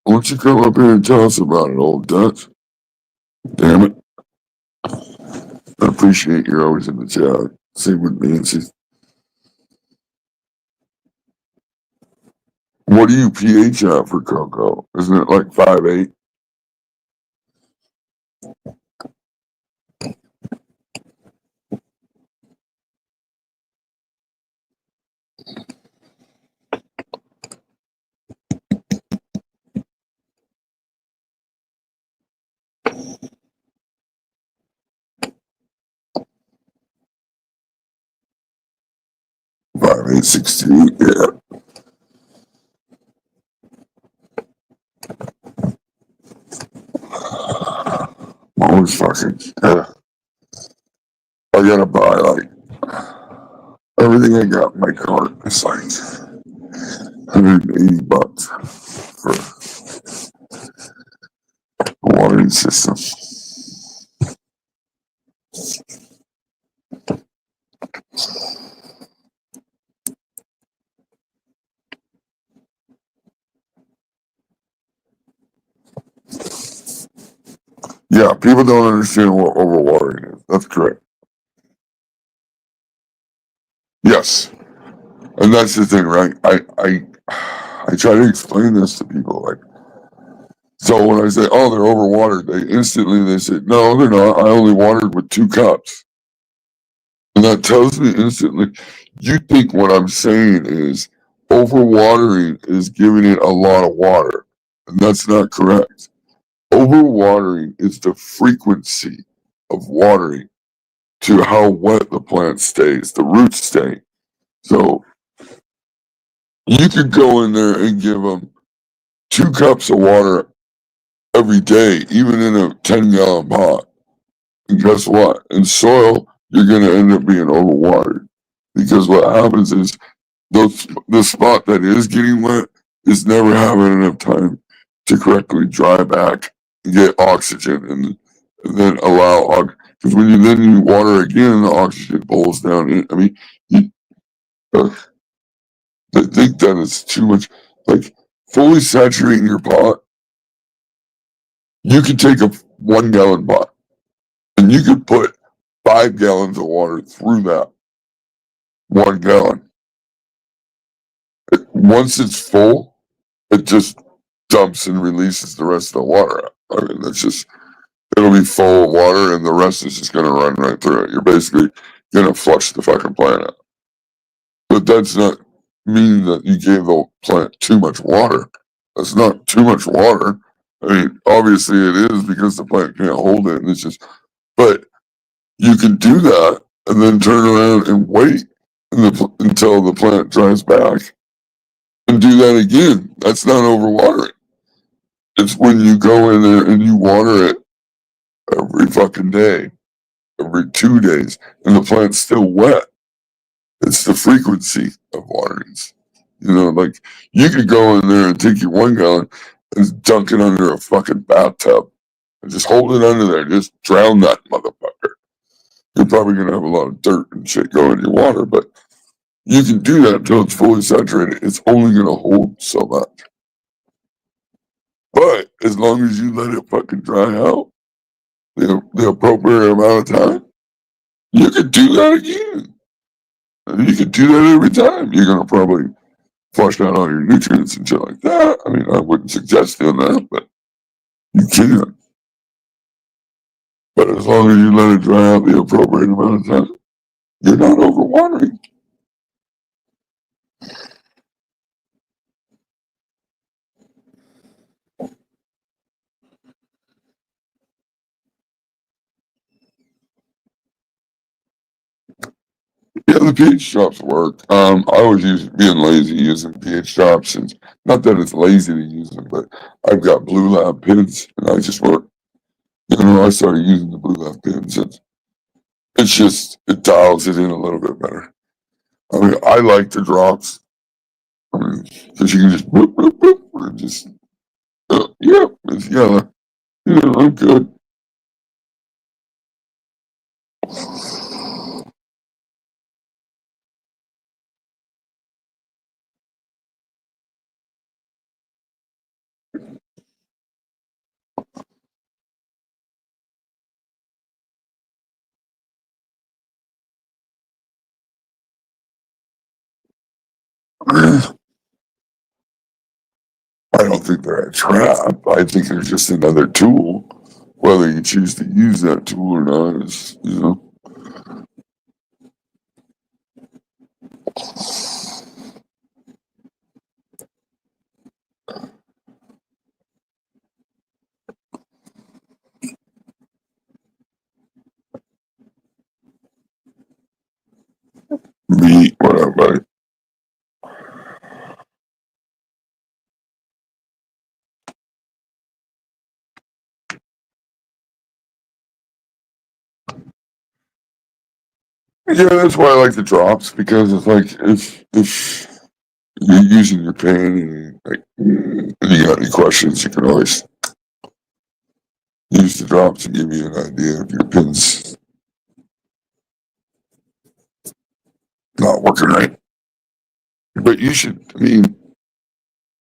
Why don't you come up here and tell us about it, old Dutch? Damn it. I appreciate you're always in the chat. Same with Nancy. What do you pH at for Coco? Isn't it like 5.8? Five eight 68, yeah. I'm always fucking, yeah. I gotta buy like everything I got in my cart. It's like $180 for a watering system. Yeah, people don't understand what overwatering is. That's correct. Yes. And that's the thing, right? I try to explain this to people. Like, so when I say, oh, they're overwatered, they say, no, they're not. I only watered with 2 cups. And that tells me instantly, you think what I'm saying is overwatering is giving it a lot of water. And that's not correct. Overwatering is the frequency of watering to how wet the plant stays, the roots stay. So you could go in there and give them 2 cups of water every day, even in a 10-gallon pot. And guess what? In soil, you're going to end up being overwatered. Because what happens is the spot that is getting wet is never having enough time to correctly dry back and get oxygen and then allow, because when you water again, the oxygen pulls down in. I mean, you, uh, I think that is too much. Like, fully saturating your pot, you could take a 1 gallon pot and you could put 5 gallons of water through that 1 gallon. Once it's full, it just dumps and releases the rest of the water out. I mean, that's just, it'll be full of water and the rest is just going to run right through it. You're basically going to flush the fucking plant out. But that's not mean that you gave the plant too much water. That's not too much water. I mean, obviously it is because the plant can't hold it. And it's just, but you can do that and then turn around and wait until the plant dries back and do that again. That's not overwatering. It's when you go in there and you water it every fucking day, every 2 days, and the plant's still wet. It's the frequency of waterings. You know, like you could go in there and take your 1 gallon and dunk it under a fucking bathtub and just hold it under there. Just drown that motherfucker. You're probably going to have a lot of dirt and shit going in your water, but you can do that until it's fully saturated. It's only going to hold so much. But as long as you let it fucking dry out the appropriate amount of time, you could do that again. And you could do that every time. You're going to probably flush out all your nutrients and shit like that. I mean, I wouldn't suggest doing that, but you can. But as long as you let it dry out the appropriate amount of time, you're not overwatering. Yeah, the pH drops work. I was being lazy using pH drops, and not that it's lazy to use them, but I've got Blue Lab pins, and I just work. I started using the Blue Lab pins, and it's just it dials it in a little bit better. I mean, I like the drops. I mean, because you can just whoop, whoop, whoop, and just yeah, it's yellow. I'm good. I don't think they're a trap. I think they're just another tool. Whether you choose to use that tool or not is, me, whatever. Yeah, that's why I like the drops because it's like if you're using your pen and you got any questions, you can always use the drops to give you an idea if your pen's not working right. But you should, I mean,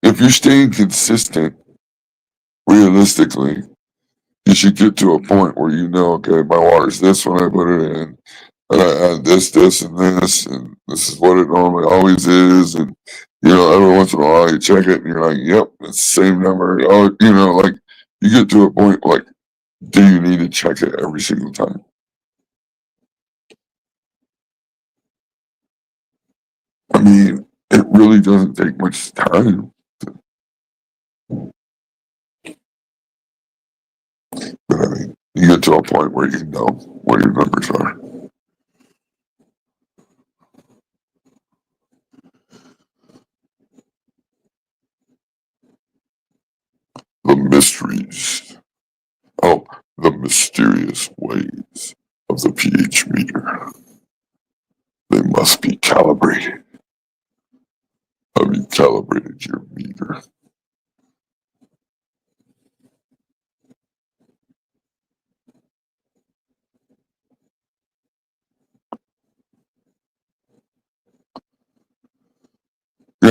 if you're staying consistent, realistically, you should get to a point where okay, my water's this when I put it in, and I add this, and this is what it normally always is, and every once in a while you check it, and you're like, yep, it's the same number. Oh, like you get to a point like, do you need to check it every single time? I mean, it really doesn't take much time, but I mean, you get to a point where you know what your numbers are. The mysteries. Oh, the mysterious ways of the pH meter. They must be calibrated. Have you calibrated your meter?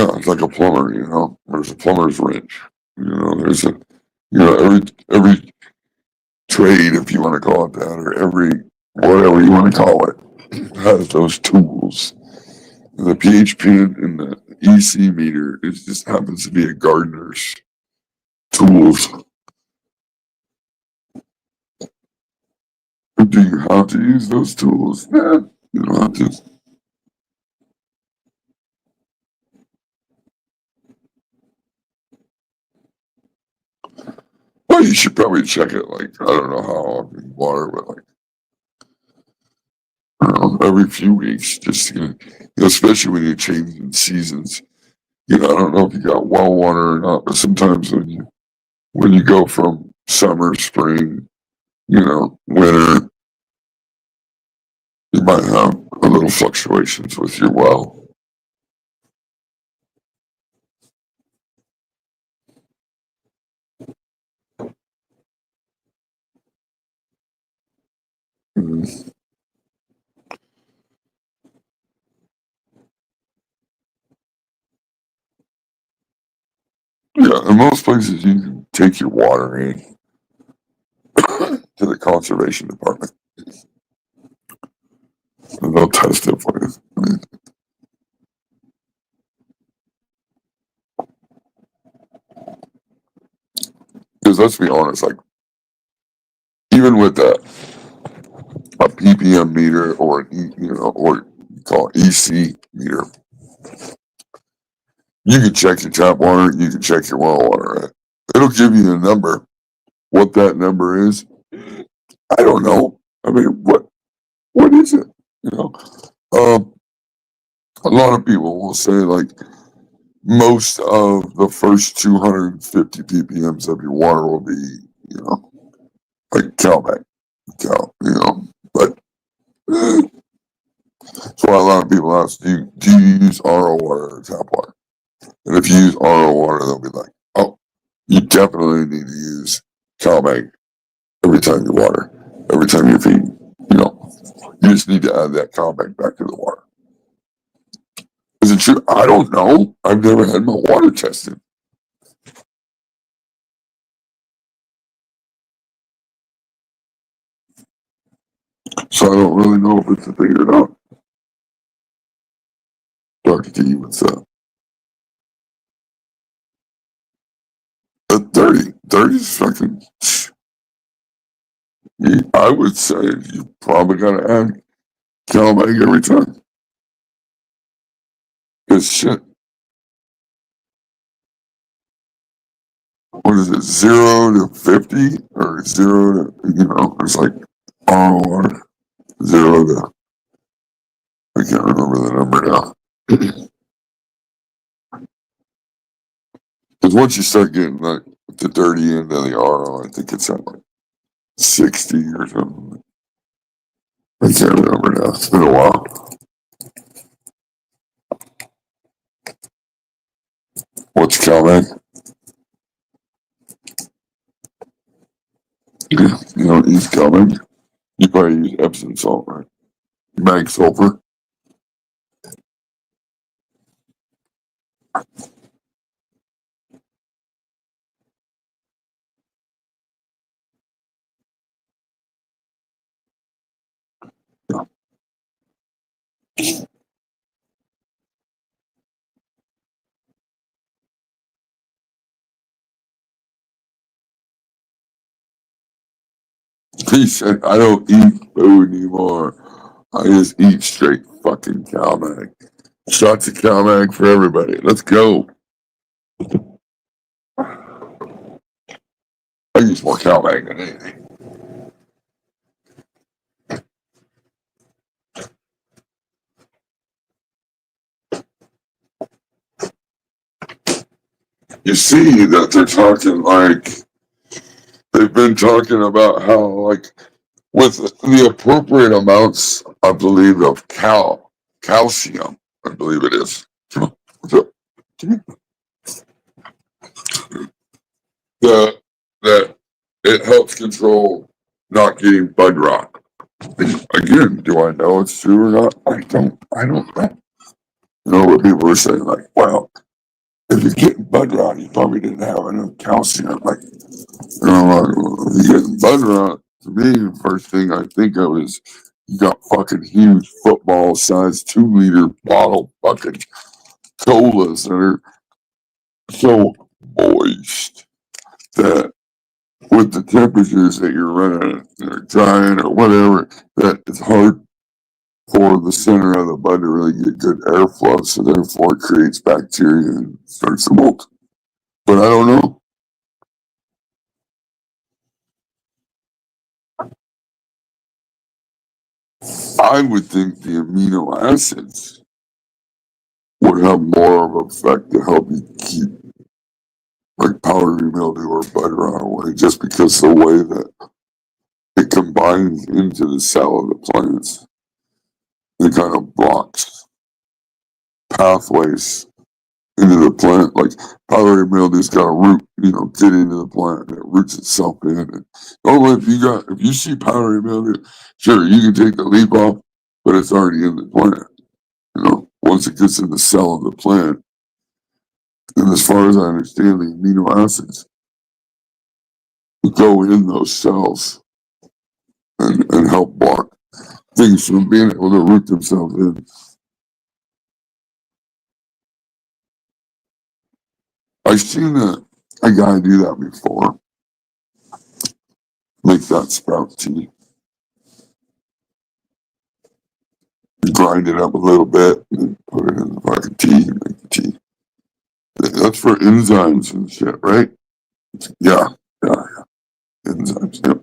Yeah, it's like a plumber, there's a plumber's wrench, there's every trade, if you want to call it that, or every whatever you want to call it, has those tools. The pH pin and the EC meter, it just happens to be a gardener's tools. Do you have to use those tools? Nah, you don't have to. Well, you should probably check it, like, I don't know how often you water, but like, I don't know, every few weeks, just, especially when you're changing seasons. I don't know if you got well water or not, but sometimes when you go from summer, spring, winter, you might have a little fluctuations with your well. Mhm. Yeah, in most places you can take your water in to the conservation department and they'll test it for you. Because let's be honest, like even with a ppm meter or or you call it EC meter, you can check your tap water, you can check your well water. Right? It'll give you a number. What that number is, I don't know. I mean, what is it? You know, um, a lot of people will say like most of the first 250 ppms of your water will be, like cow, but that's why a lot of people ask, do you use RO water or tap water? And if you use RO water, they'll be like, oh, you definitely need to use CalMag every time you water, every time you feed. You just need to add that CalMag back to the water. Is it true? I don't know. I've never had my water tested. So I don't really know if it's a thing or not. Dr. T, what's up? 30 is fucking. I would say you probably got to add CalMag every time. Because shit, what is it, 0 to 50 or 0 to, it's like ROR, 0 to, I can't remember the number now. Because once you start getting like the dirty end of the RO, I think it's at like 60 or something. I can't remember now. It's been a while. What's CalMag? You don't use CalMag? You probably use Epsom salt, right? Mag sulfur. He said, I don't eat food anymore. I just eat straight fucking CalMag. Shots of CalMag for everybody. Let's go. I use more CalMag than anything. You see that they're talking like, they've been talking about how, like, with the appropriate amounts, I believe, of calcium, I believe it is. The, that it helps control not getting bud rot. Again, do I know it's true or not? I don't know. What people are saying, like, well, if you're getting bud rot, you probably didn't have enough calcium. Like, if you're getting bud rot, to me, the first thing I think of is you got fucking huge football sized 2 liter bottle fucking colas that are so moist that with the temperatures that you're running or drying or whatever, that it's hard for the center of the bud to really get good airflow. So therefore it creates bacteria and starts to molt. But I don't know. I would think the amino acids would have more of an effect to help you keep like powdery mildew or bud rot away, just because the way that it combines into the cell of the plants. It kind of blocks pathways into the plant. Like powdery mildew's got a root, get into the plant and it roots itself in. And if you see powdery mildew, sure, you can take the leaf off, but it's already in the plant. Once it gets in the cell of the plant, and as far as I understand, the amino acids go in those cells and help block things from being able to root themselves in. I've seen a guy do that before. Make that sprout tea. Grind it up a little bit and put it in the fucking tea and make the tea. That's for enzymes and shit, right? Yeah. Enzymes, yep.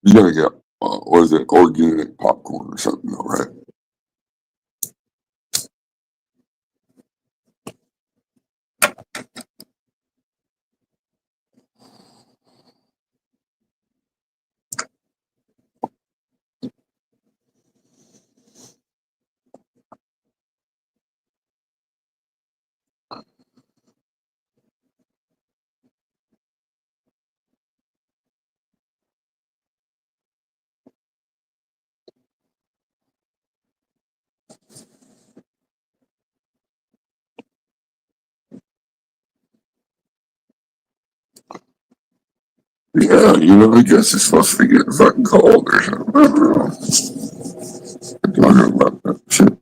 You gotta get, what is it, organic popcorn or something, though, right? Yeah, I guess it's supposed to be getting fucking cold or something. I don't know. I'm talking about that shit.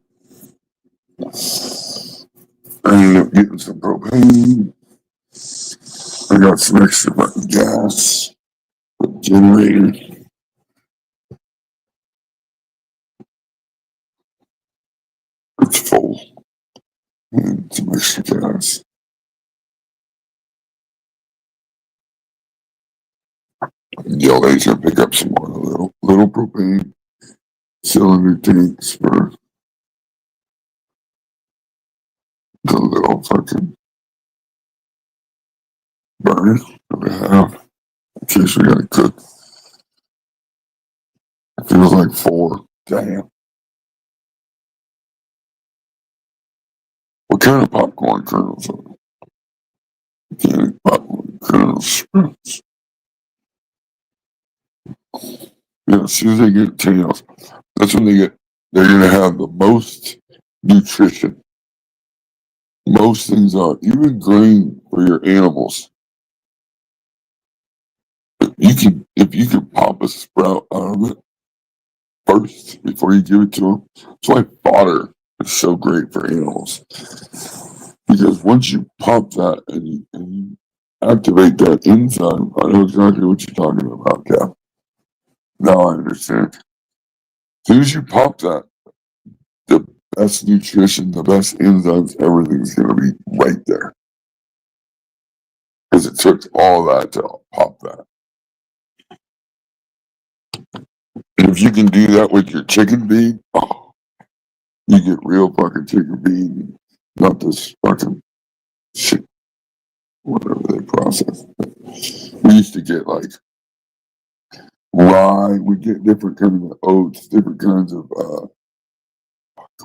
I ended up getting some propane. I got some extra fucking gas. Generator. It's full. And some extra gas. Yell later, pick up some more little propane cylinder tanks for the little fucking burner that we have in case we gotta cook. It feels like 4. Damn. What kind of popcorn kernels are there? Organic popcorn kernels. Yeah, as soon as they get tails, that's when they're gonna have the most nutrition. Most things are, even grain for your animals. If you can pop a sprout out of it first before you give it to them. That's why fodder is so great for animals. Because once you pop that and you activate that enzyme, I know exactly what you're talking about, Cap. Now I understand. As soon as you pop that, the best nutrition, the best enzymes, everything's going to be right there. Because it took all that to pop that. And if you can do that with your chicken bean, you get real fucking chicken bean, not this fucking shit, whatever they process. We used to get like rye, we get different kinds of oats, different kinds of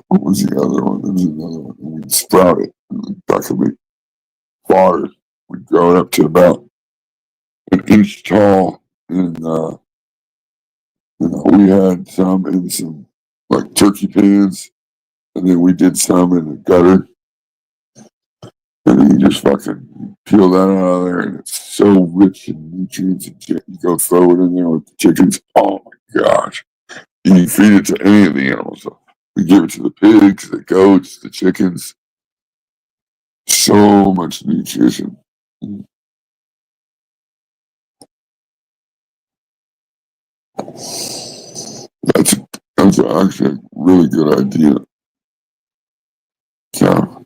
What was the other one? There was another one. We'd sprout it. That could be far. We'd grow it up to about an inch tall. And, we had some in some like turkey pans. And then we did some in the gutter. And then you just fucking peel that out of there. And it's so rich in nutrients and shit. You go throw it in there with the chickens. Oh my gosh. You can feed it to any of the animals. We give it to the pigs, the goats, the chickens. So much nutrition. That's that's actually a really good idea. Yeah,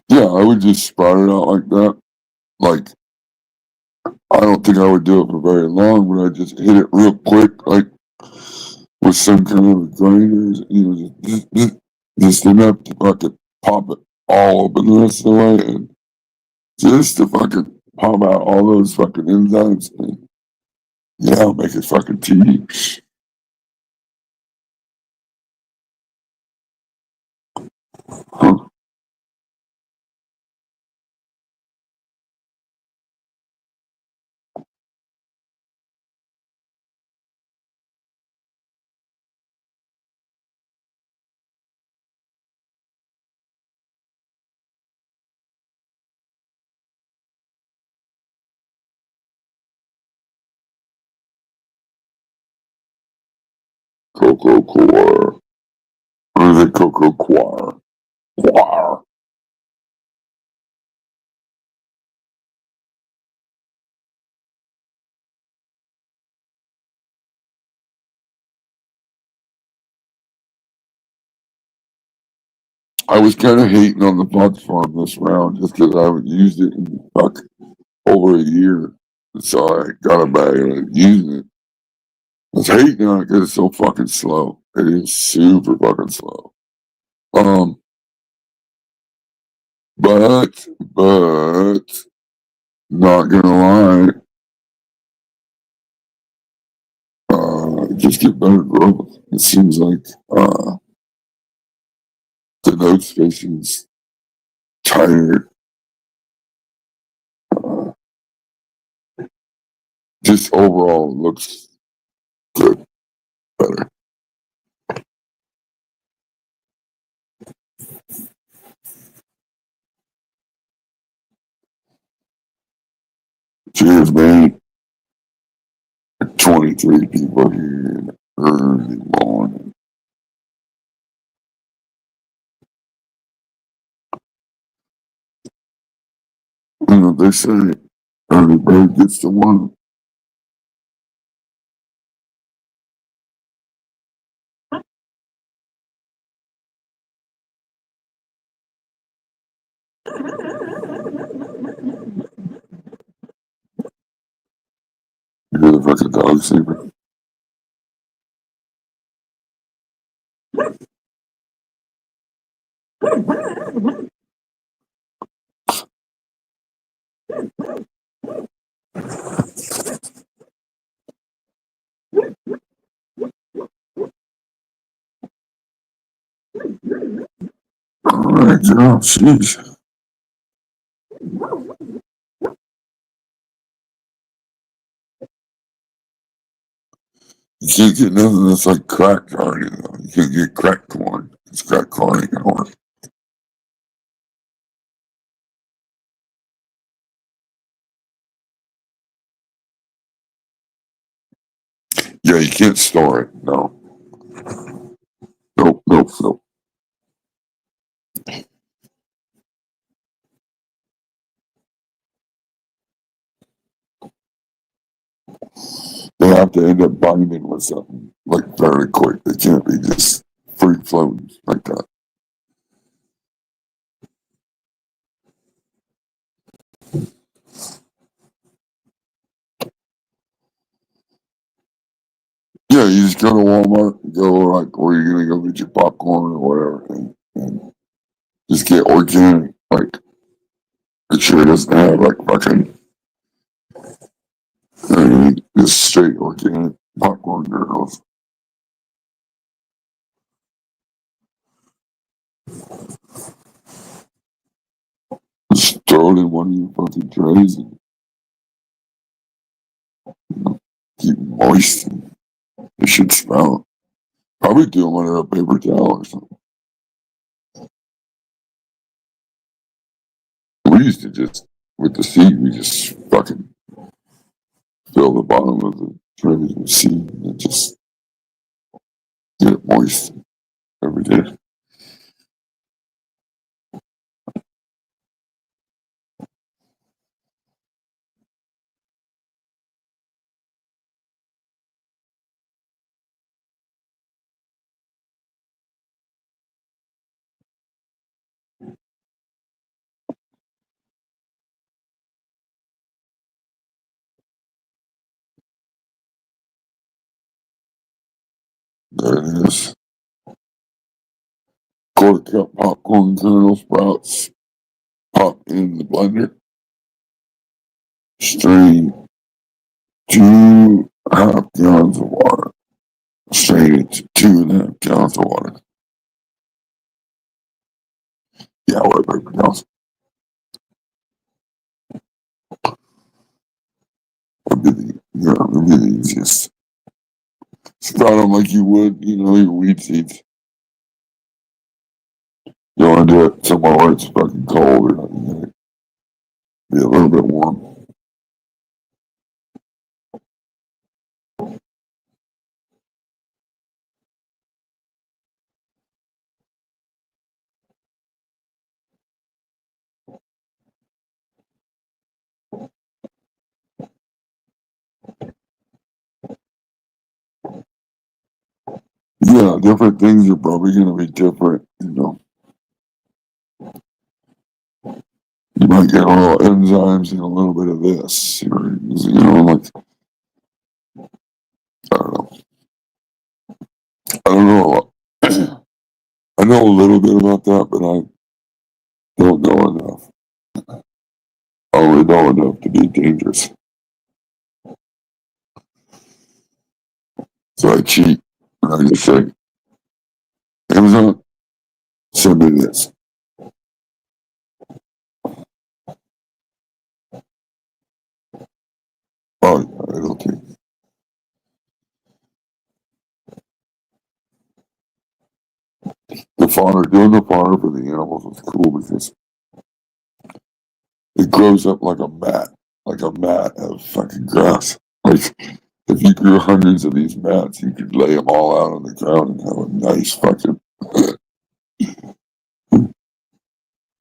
yeah, I would just sprout it out like that. Like I don't think I would do it for very long, but I just hit it real quick, like with some kind of grinders, just enough to fucking pop it all open the rest of the way, and just to fucking pop out all those fucking enzymes, and yeah, make it fucking tea. Huh. Coco core. Or is it Coco Quar? Quar. I was kind of hating on the Buck Farm this round just because I haven't used it in fuck over a year. So I got a bag and I'm using it. I was hating on it because it's so fucking slow. It is super fucking slow. Um, but, not gonna lie, just get better growth. It seems like, the node spacing's tighter. Uh, just overall looks good, better. Cheers, man. 23 people here in the early morning. They say early bird gets the worm. You're the fucking dog sleeper. Alright, girl, jeez. You can't get nothing that's like cracked already, though. You can't get cracked corn. It's cracked corn ain't gonna work. Yeah, you can't store it. No. Nope, nope, nope. They have to end up binding with something like very quick. They can't be just free floating like that. Yeah, you just go to Walmart, go like where you're gonna go get your popcorn or whatever, and just get organic. Like it sure doesn't have like fucking just straight organic popcorn kernels. Just throw it in one of your fucking trays and keep it moist. And it should smell. Probably do them under a paper towel or something. We used to just with the seed, we just fucking fill the bottom of the tray with seed and just get it moist every day. There it is. Quarter cup popcorn kernel sprouts. Pop in the blender. Strain 2.5 gallons of water. Strain it to 2.5 gallons of water. Yeah, what paper towels? That'd be the easiest. Sprout them like you would, your weed seeds. You want to do it somewhere where it's fucking cold or be a little bit warm. Yeah, different things are probably going to be different. You might get a little enzymes and a little bit of this. Like, I don't know. I don't know. I know a little bit about that, but I don't know enough. I only know enough to be dangerous. So I cheat. And I just say, Amazon, send me this. Oh, yeah, it'll take. Doing the fodder for the animals is cool because it grows up like a mat of fucking grass. Like, if you grew hundreds of these mats, you could lay them all out on the ground and have a nice fucking,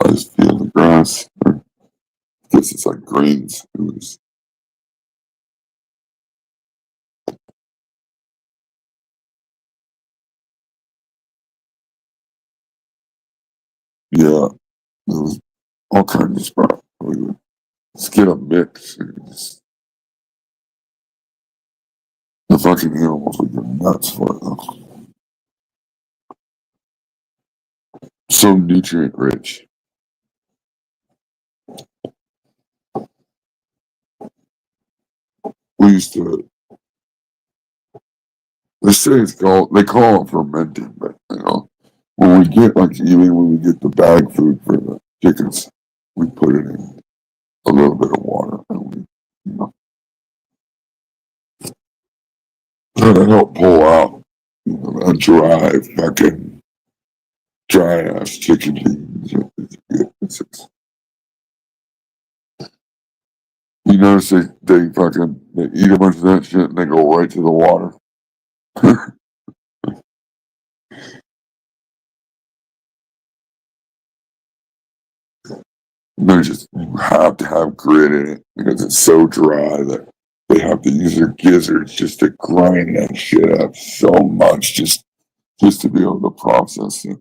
nice field of grass. I guess it's like greens. Yeah, there was all kinds of sprouts. We would just get a mix. The fucking animals would get nuts for it though. So nutrient rich. We used to, they call it fermenting, but when we get even when we get the bag food for the chickens, we put it in a little bit of water and we, you know, try to help pull out, that dry ass chicken feed. You notice they eat a bunch of that shit and they go right to the water. You have to have grit in it because it's so dry that they have to use their gizzards just to grind that shit up so much just to be able to process it.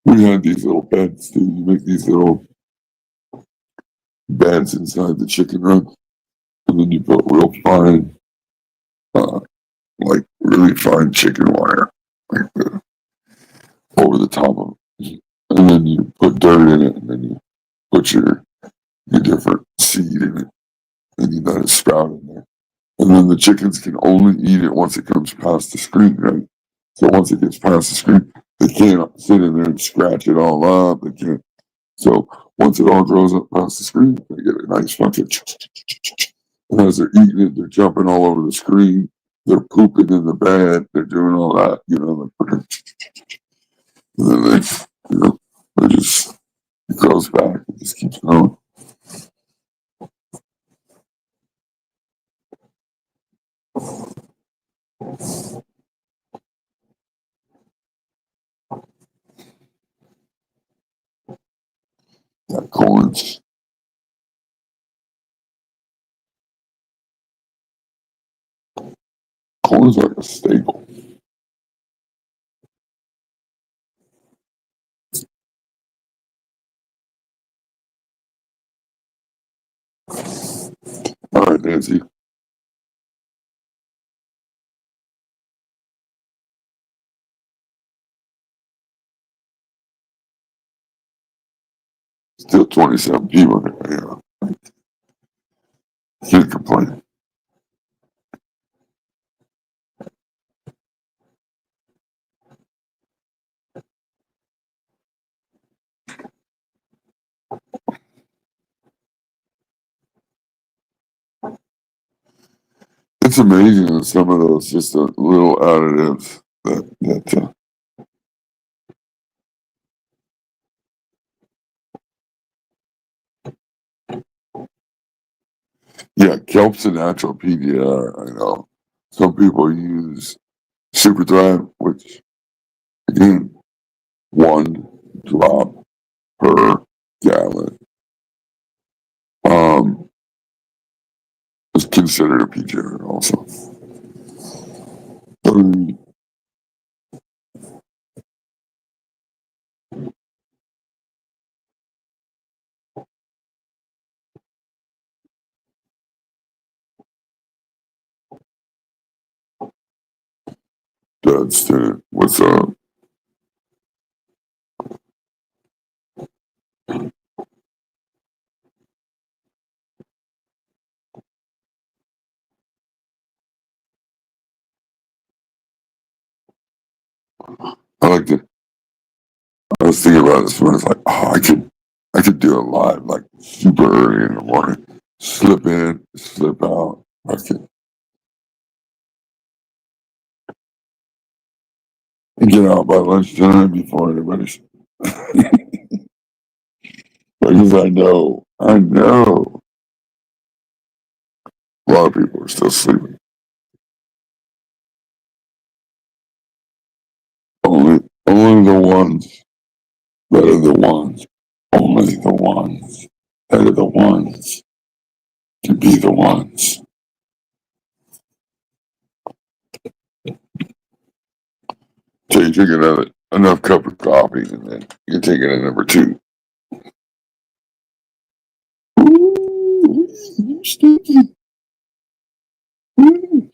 We had these little beds too. You make these little beds inside the chicken run, and then you put real fine, like really fine chicken wire, like over the top of it, and then you put dirt in it, and then you put your different seed in it, and you let it sprout in there. And then the chickens can only eat it once it comes past the screen, right? So once it gets past the screen, they can't sit in there and scratch it all up. They can't. So once it all grows up past the screen, they get a nice fucking. And as they're eating it, they're jumping all over the screen. They're pooping in the bed. They're doing all that, you know. And then they just, it goes back. It just keeps going. That corn's like a staple. All right, Nancy. Still 27 people in there. Yeah. Can't complain. It's amazing that some of those just little additives that yeah, kelp's a natural PDR. I know. Some people use Super Thrive, which again, 1 drop per gallon is considered a PDR also. That's what's up? I like to. I was thinking about this one. It's like, oh, I could do it live, like super early in the morning. Slip in, slip out. I can get out by lunchtime before everybody's. Because I know a lot of people are still sleeping. Only the ones that are the ones. Only the ones that are the ones to be the ones. So you drink enough cup of coffee, and then you take it at number 2. Ooh, you stinky. Ooh,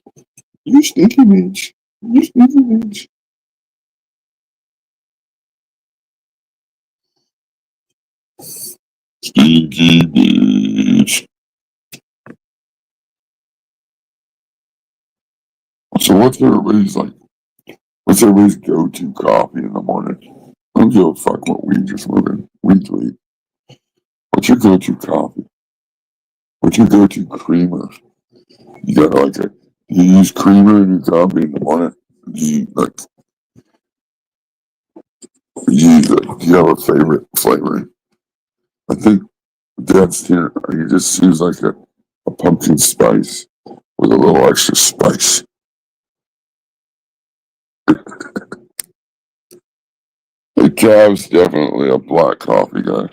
you stinky bitch. You stinky bitch. Stinky bitch. So what's everybody's go-to coffee in the morning? I don't give a fuck what weed you're smoking. Weed's weed. What's your go-to coffee? What's your go-to creamer? You got you use creamer in your coffee in the morning? Do you do you have a favorite flavoring? I think Dad's here. He just seems like a pumpkin spice with a little extra spice. The Cav's definitely a black coffee guy.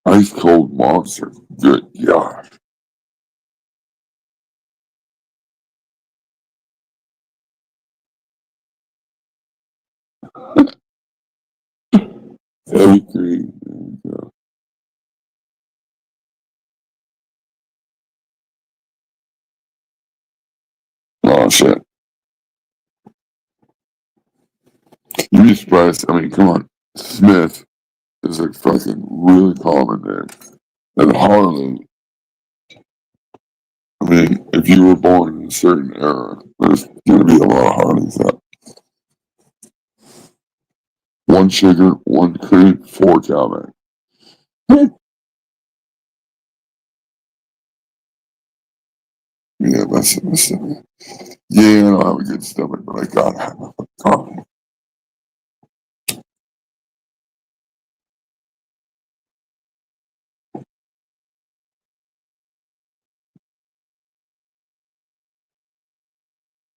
Ice cold monster. Good God. Heavy cream. There we go. Oh shit. You'd be surprised. I mean, come on. Smith is a fucking really common name. And Harley, I mean, if you were born in a certain era, there's gonna be a lot of Harleys out. One sugar, one cream, 4 calories. Yeah, that's it. Yeah, I don't have a good stomach, but I gotta have a coffee.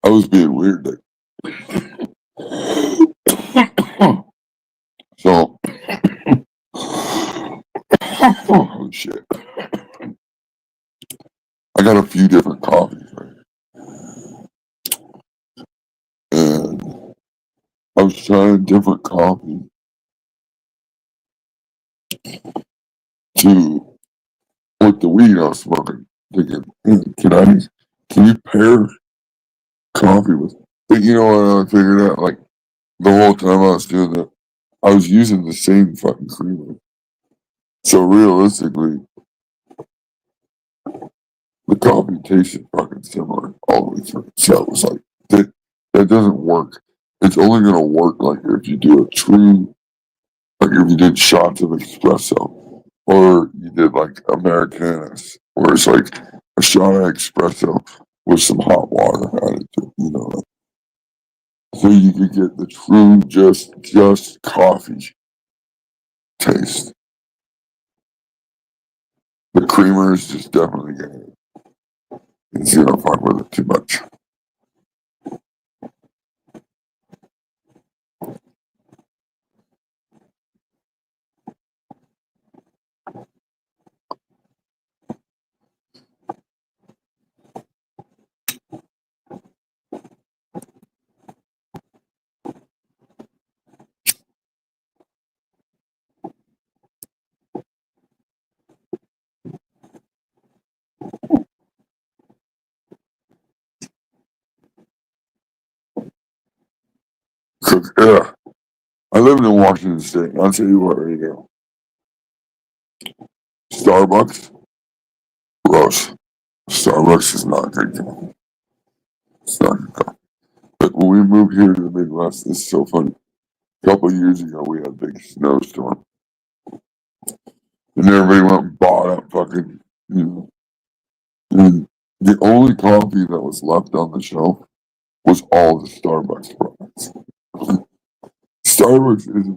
I was being weird there. So, oh shit. I got a few different coffees, right? And I was trying different coffee to, with the weed I was smoking, thinking, can you pair coffee with, but you know what I figured out? Like, the whole time I was doing that, I was using the same fucking creamer. So realistically, the coffee tasted fucking similar all the way through. So it was like, that doesn't work. It's only going to work like if you do a true, like if you did shots of espresso or you did like Americanas, where it's like a shot of espresso with some hot water added to it, you know. So you could get the true just coffee taste. The creamer is just definitely gonna, it's gonna fuck with it too much. Cause yeah, I lived in Washington State. I'll tell you what, right now. Starbucks, gross. Starbucks is not good. It's not good. But when we moved here to the Midwest, it's so funny. A couple of years ago, we had a big snowstorm, and everybody went and bought up fucking, you know. And the only coffee that was left on the shelf was all the Starbucks products. Starbucks is,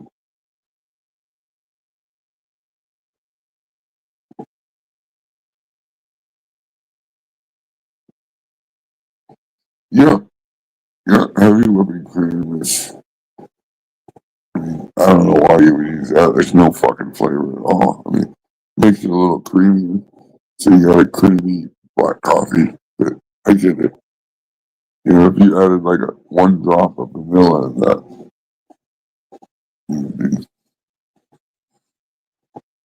yeah, yeah, heavy whipping cream is, I mean, I don't know why you would use that. There's no fucking flavor at all. I mean, it makes it a little creamy, so you got a creamy black coffee. But I get it. You know, if you added like 1 drop of vanilla in that, you'd be,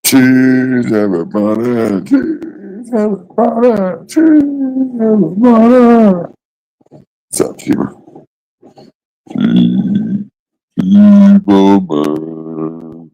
cheers, everybody, cheers, everybody, cheers, everybody. What's up, Cheever? People, man.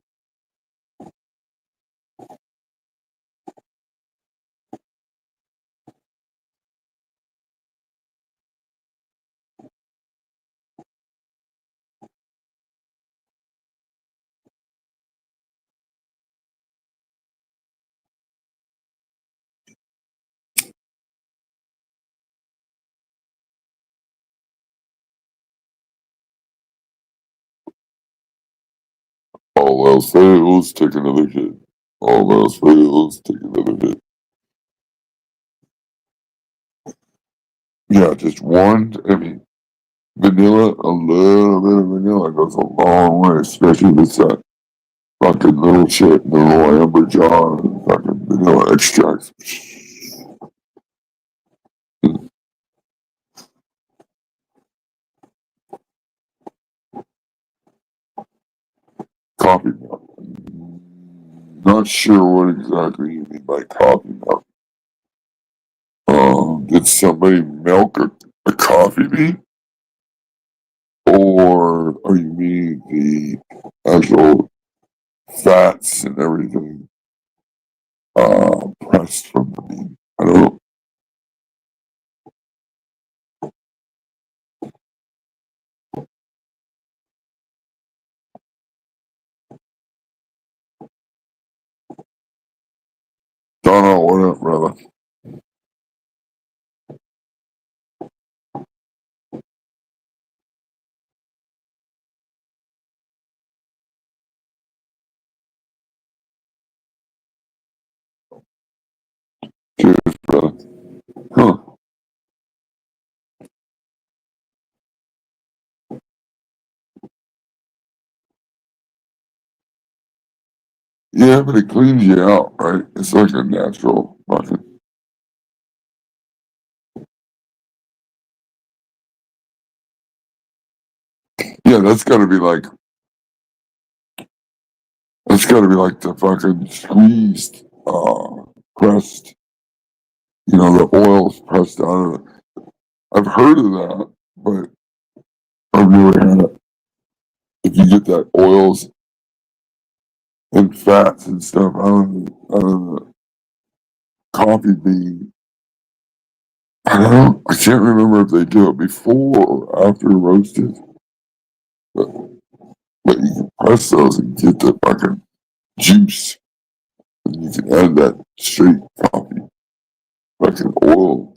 All else fails, take another hit. All else fails, take another hit. Yeah, just one. I mean, vanilla, a little bit of vanilla goes a long way, especially with that fucking little shit, the little amber jar, and fucking vanilla extract. coffee milk. Not sure what exactly you mean by coffee milk. Did somebody milk a coffee bean? Or are you meaning the actual fats and everything pressed from the bean? I don't know. Don't know what up, brother. Cheers, brother. Huh. Yeah, but it cleans you out, right? It's like a natural fucking. Yeah, that's gotta be like the fucking squeezed, pressed, the oil's pressed out of it. I've heard of that, but I've never had it. If you get that oils and fats and stuff out of the coffee bean, I don't know. I can't remember if they do it before or after roasted, but, but you can press those and get the fucking juice, and you can add that straight coffee, fucking oil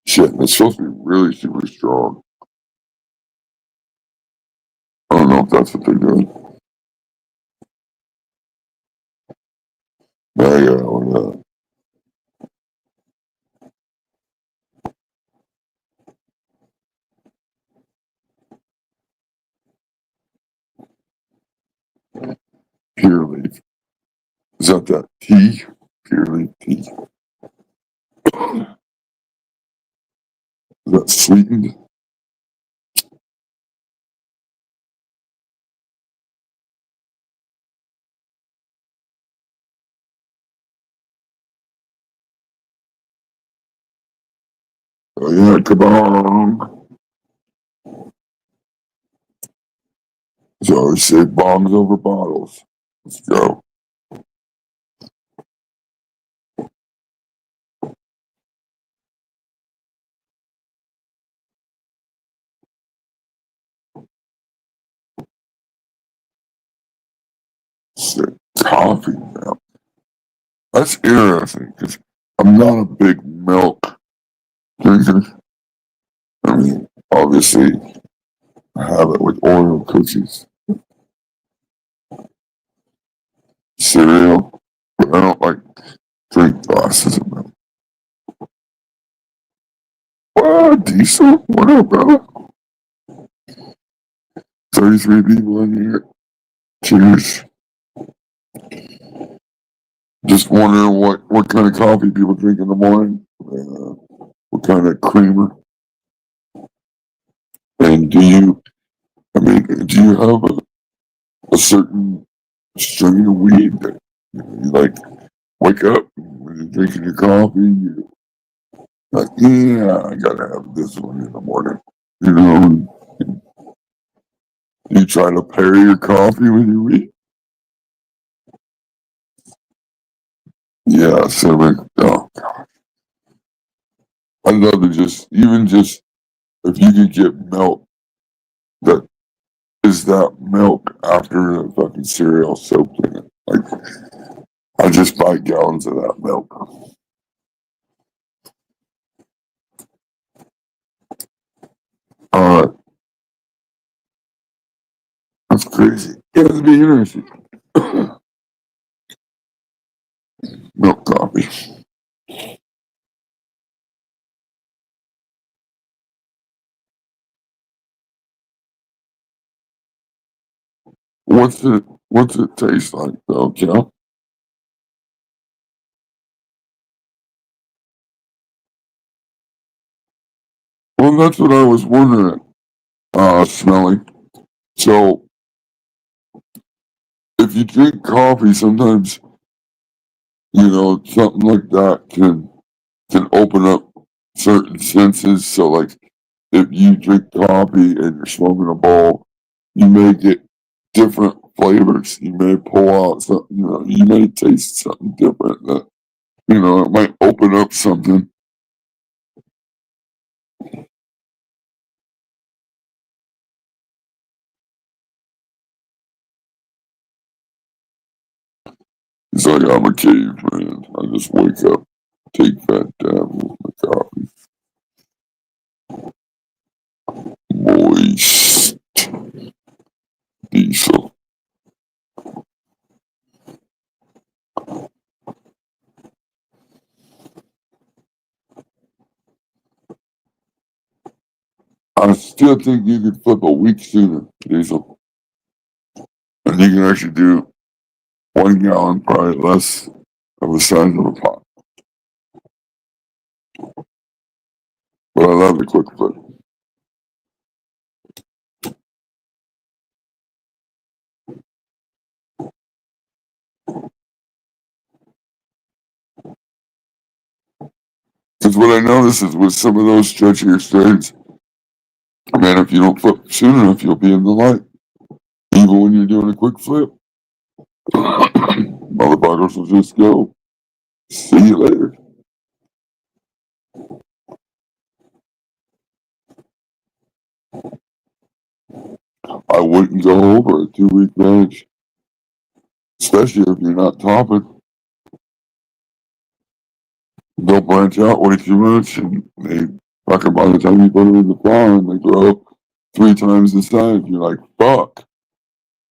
shit. And it's supposed to be really super strong. I don't know if that's what they're doing. Yeah, pure leaf. Is that tea? Pure leaf tea. Is that sweetened? Oh yeah, kabong. So I always say bombs over bottles. Let's go. Say coffee now. That's interesting because I'm not a big milk drinker. I mean, obviously, I have it with Oreo cookies, cereal, but I don't like drink glasses of milk. What? Diesel? What up, brother? 33 people in here. Cheers. Just wondering what kind of coffee people drink in the morning. What kind of creamer? And do you have a certain strain of weed that you like wake up when you're drinking your coffee, you're like, yeah, I gotta have this one in the morning. You know, you try to pair your coffee with your weed. Yeah, cinnamon. Oh, I'd love to just if you could get milk that is that milk after the fucking cereal soaked in it. Like, I just buy gallons of that milk. Uh, that's crazy. Yeah, it'd be interesting. Milk coffee. What's it taste like though, Cal? Well, that's what I was wondering. Smelling. So if you drink coffee, sometimes, you know, something like that can open up certain senses. So, like, if you drink coffee and you're smoking a bowl, you may get different flavors. You may pull out something, you know, you may taste something different that, you know, it might open up something. It's like I'm a caveman. I just wake up, take that dabs with my coffee. Moist diesel. I still think you could flip a week sooner, diesel. And you can actually do 1 gallon, probably less of the size of a pot. But I love the quick flip. Because what I notice is with some of those stretchier strains, man, if you don't flip soon enough, you'll be in the light. Even when you're doing a quick flip, motherfuckers will just go, see you later. I wouldn't go over a 2-week range, especially if you're not topping. They'll branch out way too much, and they fucking by the time you put them in the farm, they grow 3 times the size. You're like, fuck,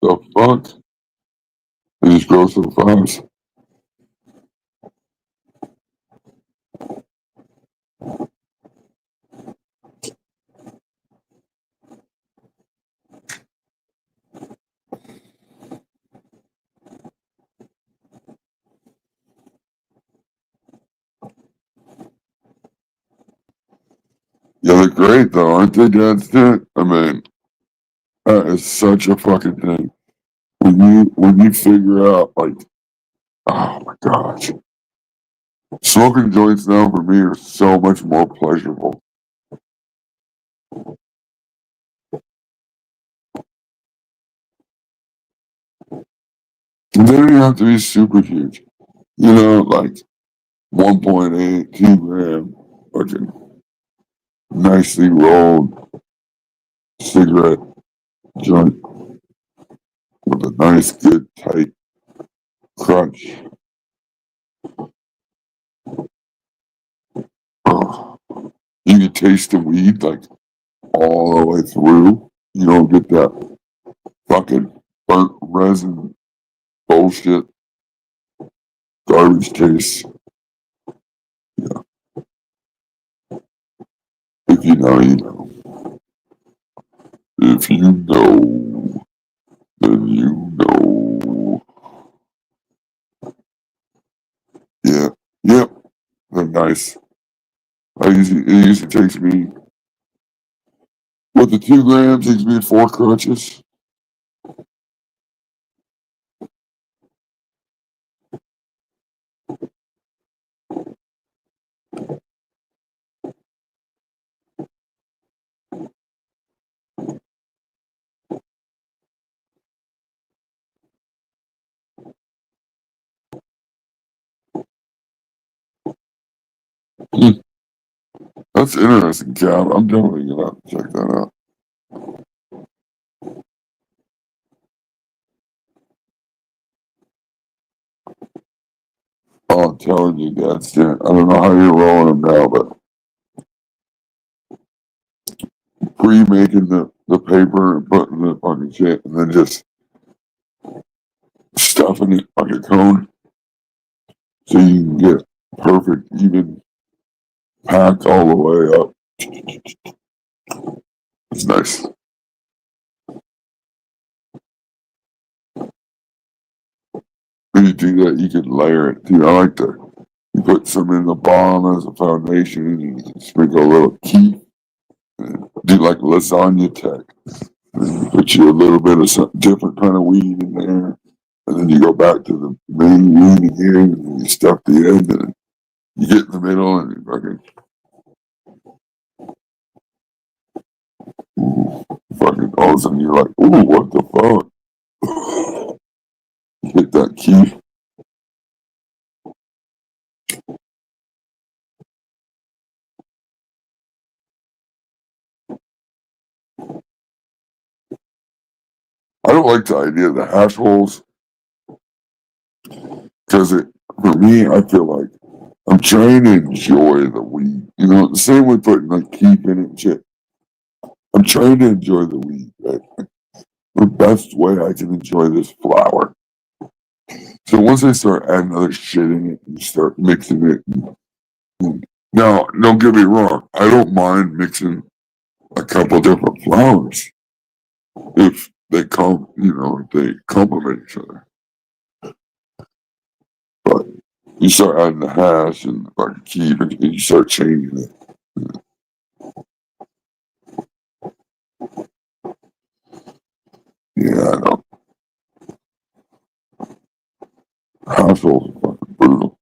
the fuck? They just grow so fast. Yeah, they're great though, aren't they, Dad? I mean, that is such a fucking thing. When you figure out, like, oh my gosh, smoking joints now for me are so much more pleasurable. And they don't even have to be super huge. You know, like 1.8, 2 gram, fucking nicely rolled cigarette joint with a nice, good, tight crunch. Oh, you can taste the weed like all the way through. You don't get that fucking burnt resin bullshit garbage taste. Yeah, if you know, you know. If you know, then you know. Yeah, yep, they're nice. It usually takes me, with the 2 grams, takes me 4 crunches. Hmm, that's interesting, Cap. I'm definitely gonna have to check that out. Oh, I'm telling you, Dad, I don't know how you're rolling them now, but pre-making the paper and putting the fucking shit and then just stuffing it like a cone so you can get perfect, even packed all the way up. It's nice. When you do that, you can layer it too. I like to, you put some in the bottom as a foundation and you can sprinkle a little key. Do like lasagna tech. Put you a little bit of some different kind of weed in there. and then you go back to the main weed again, and then you stuff the end, and you get in the middle, and you fucking all of a sudden you're like, ooh, what the fuck? You hit that key. I don't like the idea of the hash holes because for me, I feel like I'm trying to enjoy the weed. You know, the same with putting like keep in it and shit. I'm trying to enjoy the weed, right? The best way I can enjoy this flower. So once I start adding other shit in it and start mixing it, now don't get me wrong, I don't mind mixing a couple different flowers if they if they complement each other. But you start adding the hash and the fucking keep and you start changing it. Yeah, I know. Households are fucking brutal.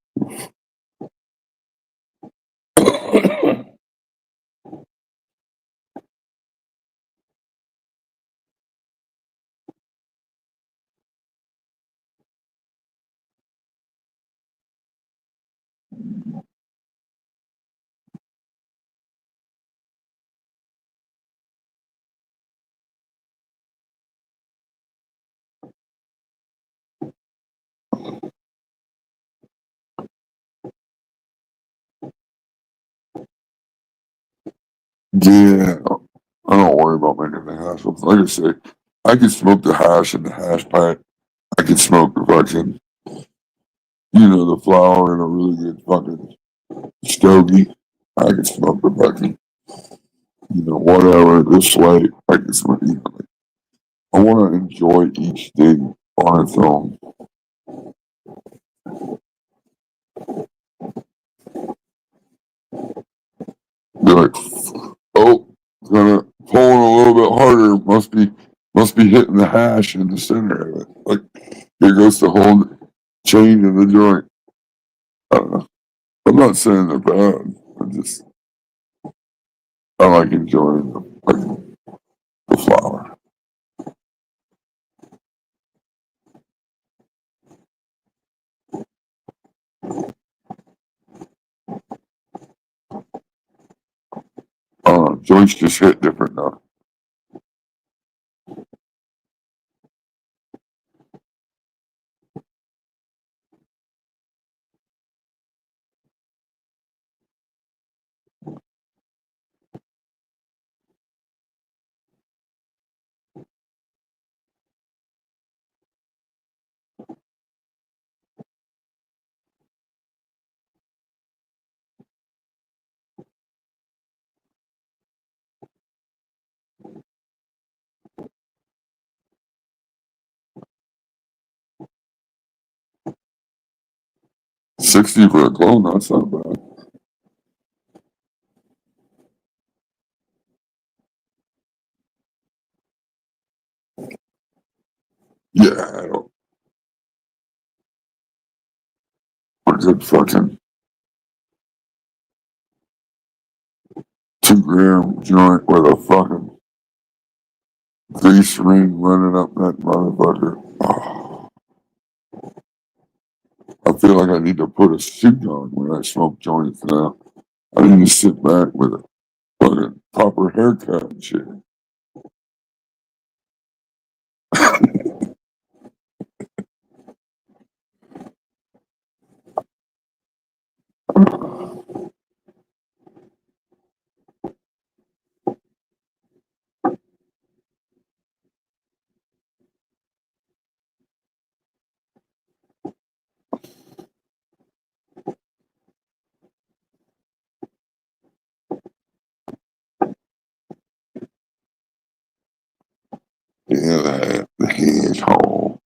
Yeah, I don't worry about making the hash. Like I say, I can smoke the hash in the hash pipe. I can smoke the fucking, the flower in a really good fucking stogie. I can smoke the fucking, whatever, this way. I can smoke, I want to enjoy each thing on its own. Be like, oh, it's gonna pulling a little bit harder. Must be hitting the hash in the center of it. Like here goes the whole chain in the joint. I don't know. I'm not saying they're bad. I like enjoying the flower. Joints just hit different now. $60 for a clone, that's not bad. Yeah, I don't. A good fucking 2 gram joint with a fucking grease ring running up that motherfucker. Oh, I feel like I need to put a suit on when I smoke joints now. I need to sit back with a fucking proper haircut and shit. Yeah, the hedgehog.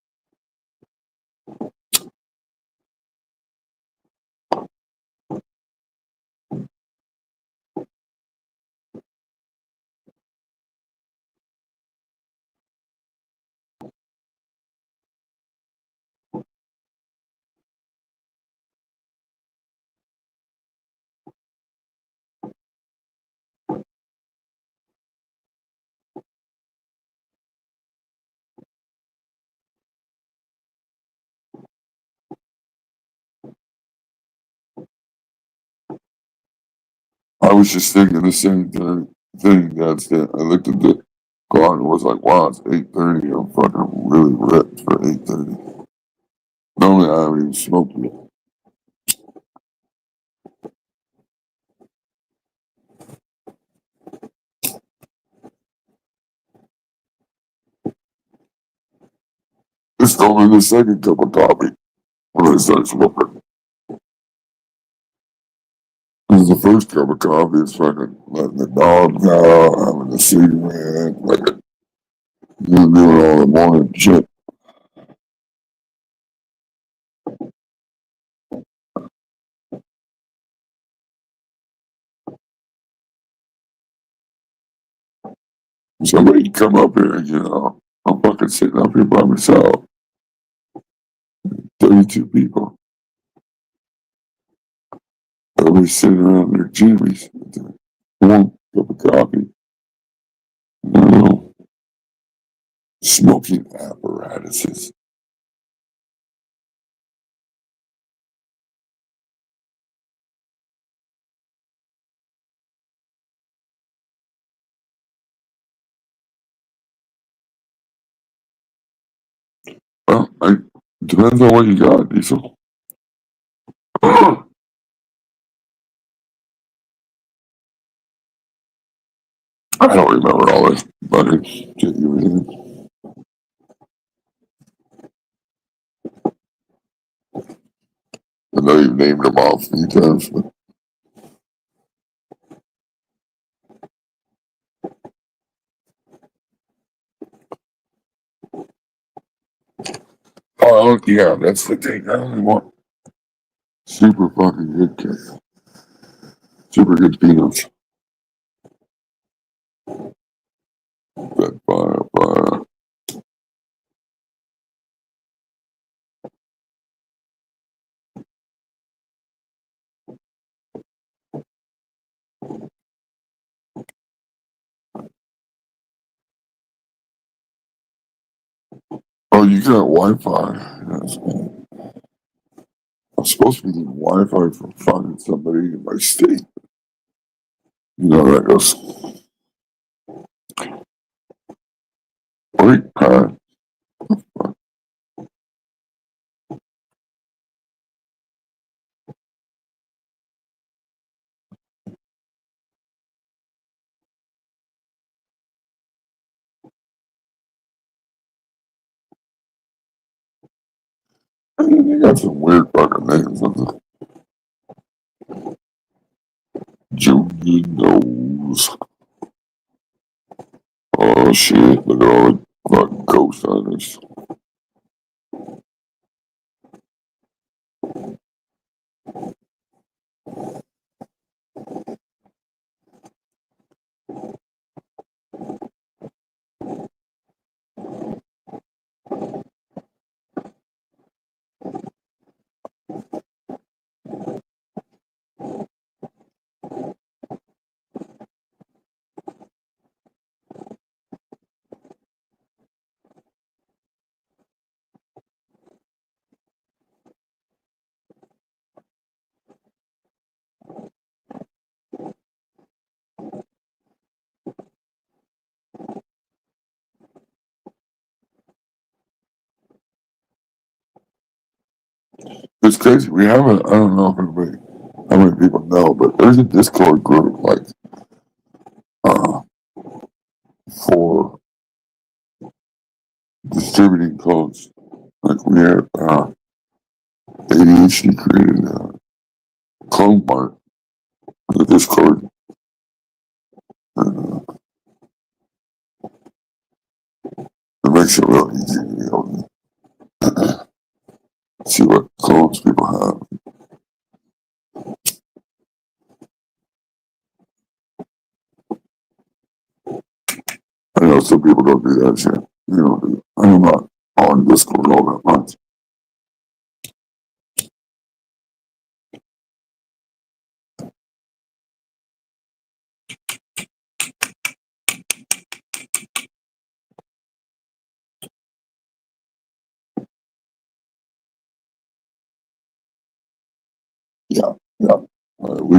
I was just thinking the same thing. That's it. I looked at the clock and was like, wow, it's 8:30. I'm fucking really ripped for 8:30. Normally I haven't even smoked yet. It's only the second cup of coffee when I start smoking. Because the first cup of coffee is fucking letting the dog out, having a cigarette, like you're doing all the morning shit. Somebody come up here, I'm fucking sitting up here by myself. 32 people. Everybody's sitting around their jammies. One cup of coffee. No. Smoking apparatuses. Well, depends on what you got, Diesel. I don't remember all this fucking shit you were in. I know you've named them off a few times, but oh yeah, that's the thing. I only want super fucking good cake. Super good peanuts. That fire. Oh, you got Wi-Fi. That's cool. I'm supposed to be getting Wi-Fi from fucking somebody in my state. You know how that goes. Wait, they got some weird fucking names. Judy knows. Oh shit, look at all the fucking co-signers. It's crazy. We have I don't know if how many people know, but there's a Discord group like uh, for distributing codes. Like we have ADHD created a clone mart on the Discord. And, it makes it real easy to be able to see what clones people have. I know some people don't do that shit. I'm not on Discord all that much. Yeah. We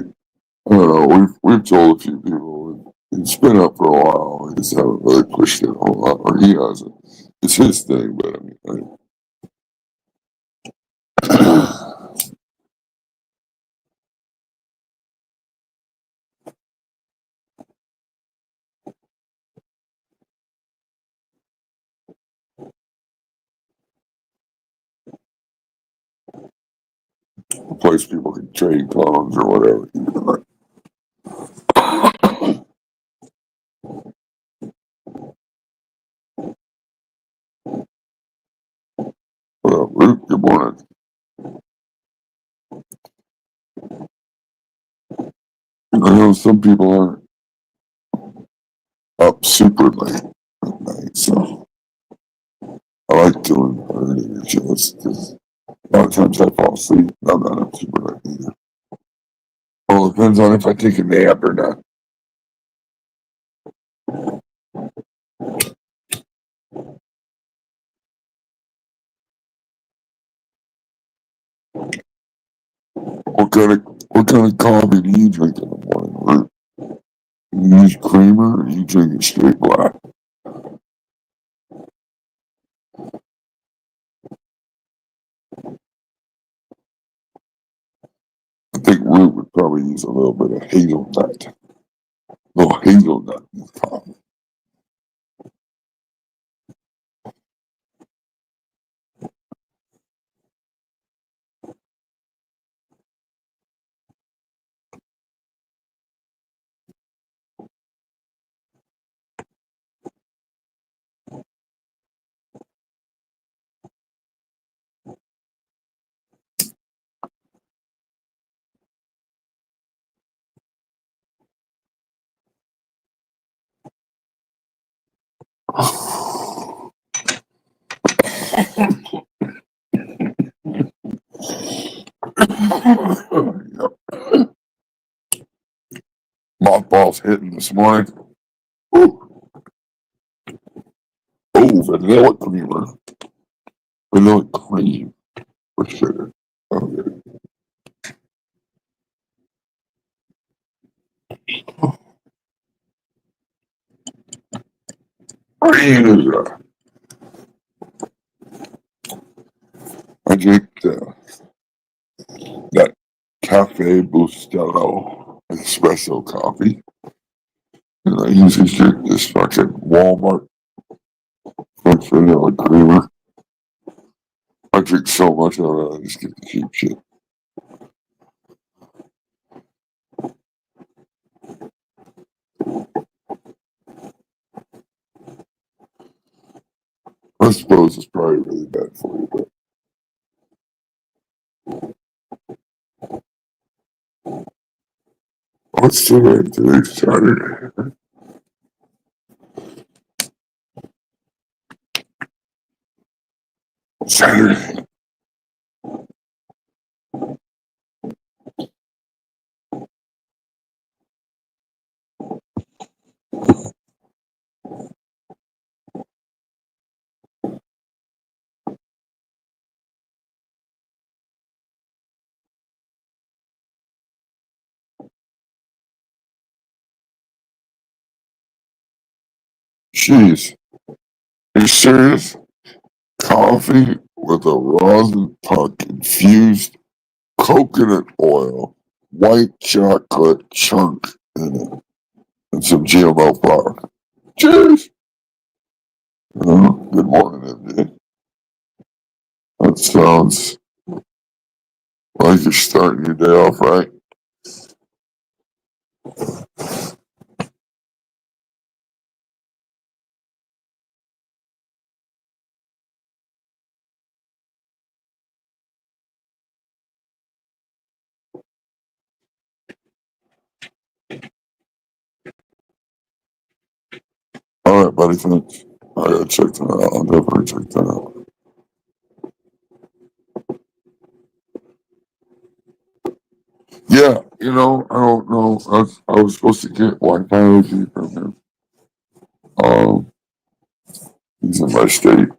don't know. We've told a few people it's been up for a while. We just haven't really pushed it a whole lot, or he hasn't. It's his thing, but I mean, a place people can trade clones or whatever. What up, Luke? Good morning. I know some people aren't up super late at night, so I like doing early just because a lot of times I fall asleep. I'm not up super late either. Well, it depends on if I take a nap or not. What kind of coffee do you drink in the morning? You use creamer or you drink it straight black? I think Root would probably use a little bit of hazelnut. A little hazelnut in the coffee. Yep. Mothballs hitting this morning. Ooh. Oh, vanilla creamer. Vanilla cream with sugar. Okay. Yeah. I drink that Cafe Bustelo espresso coffee. And I usually drink this fucking Walmart French vanilla creamer. I drink so much of it, I just get the cheap shit. I suppose it's probably really bad for you, but what's today? Today's Saturday. Saturday. Jeez. Are you serious? Coffee with a rosin puck infused coconut oil, white chocolate chunk in it, and some GMO flour. Cheers! Good morning, MD. That sounds like you're starting your day off right. All right, buddy, thanks. I gotta check that out. I'll definitely check that out. Yeah, I don't know. I was supposed to get Wi-Fi from him. Um, he's in my state.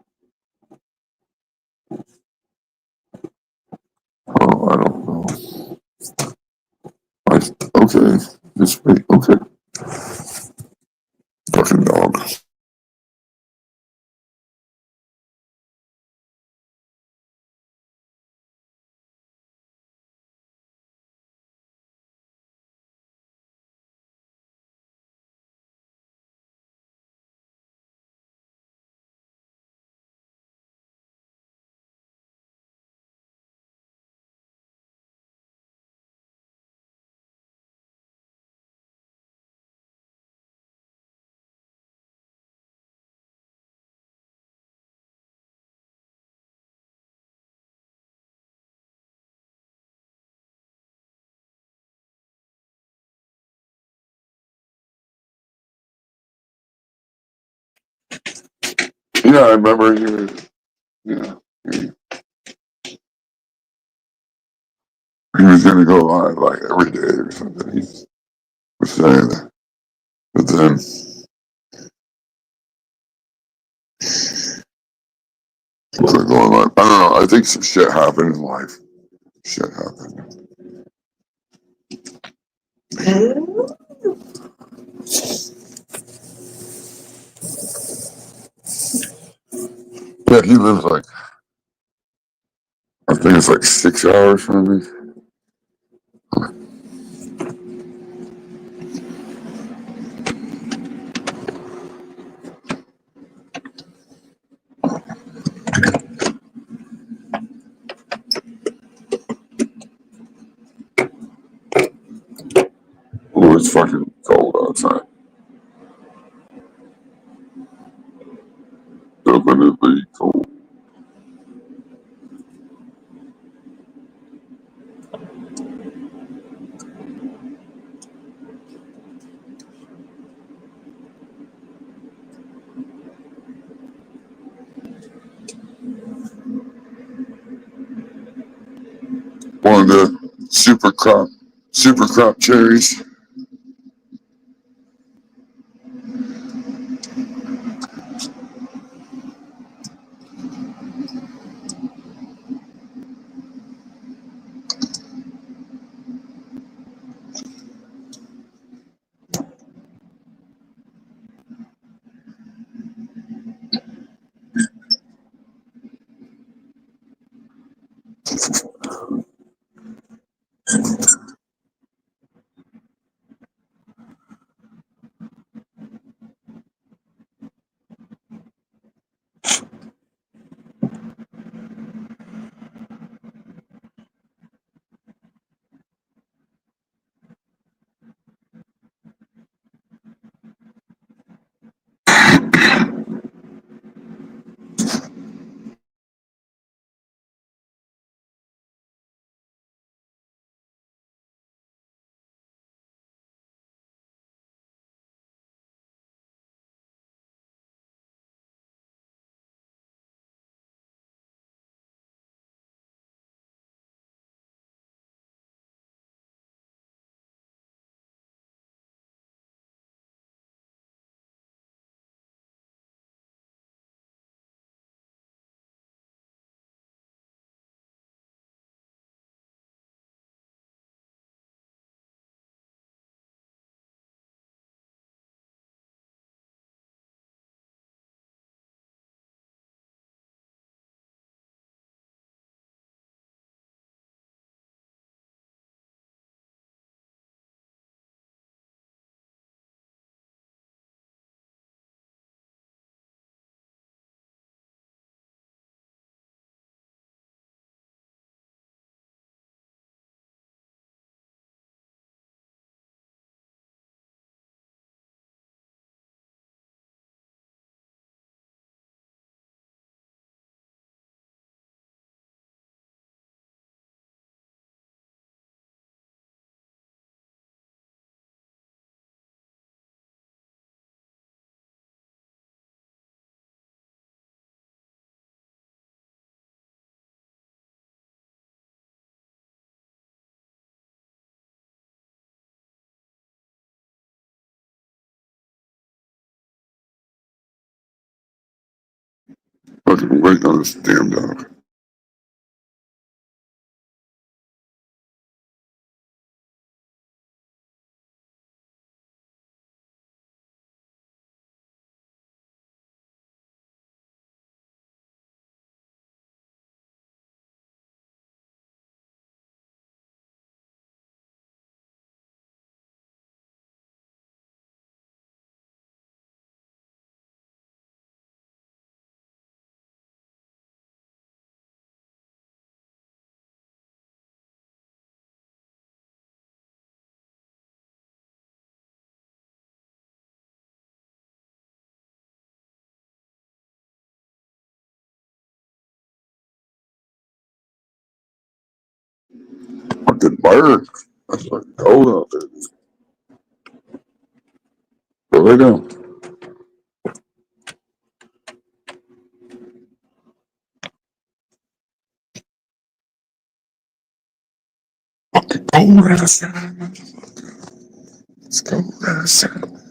Oh, I don't know. Okay. Yeah, I remember you. Yeah. He was gonna go live like every day or something. He was saying that. But then quit going live. I don't know. I think some shit happened in life. Shit happened. Yeah, he lives like, I think it's like 6 hours from me. Oh, it's fucking cold outside. Definitely cold. One of the super crop cherries. Fucking waiting on this damn dog. Fucking bird. That's fucking cold out there. Go lay down. cold as a It's cold as a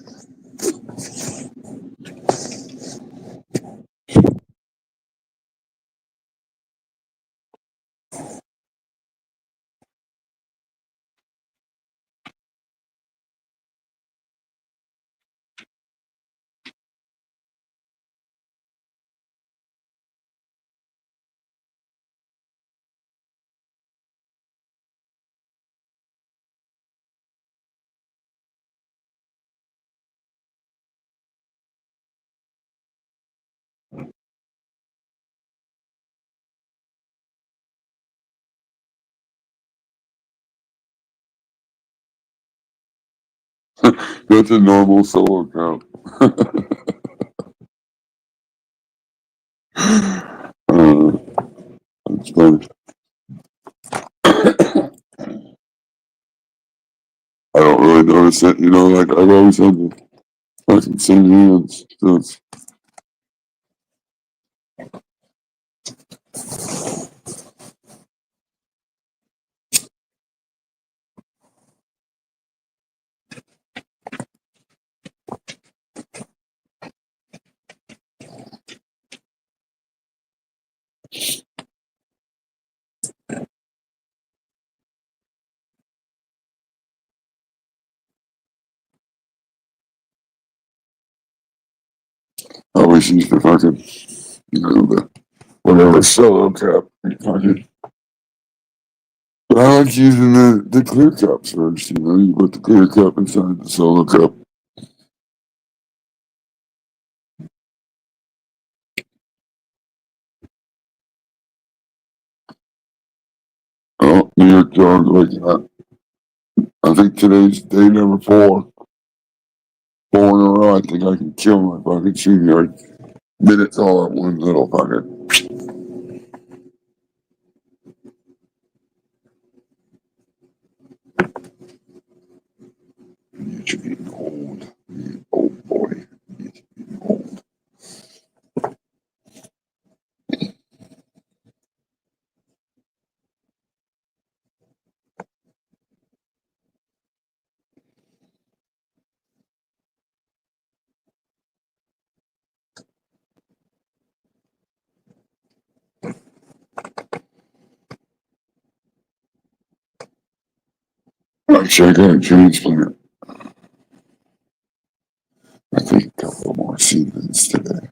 That's a normal solo count. That's funny. I don't really notice it, like I've always had the fucking same hands. So it's I always used the fucking, the whatever solo cup. Fucking. But I like using the clear cups first, you put the clear cup inside the solo cup. Oh, New York dog waking up. I think today's day number 4. 4 in a row. I think I can kill my fucking shooting minutes all at one little fucking. You're getting old. Old boy. Old. Actually, I got a transplant. I think a couple more seasons today.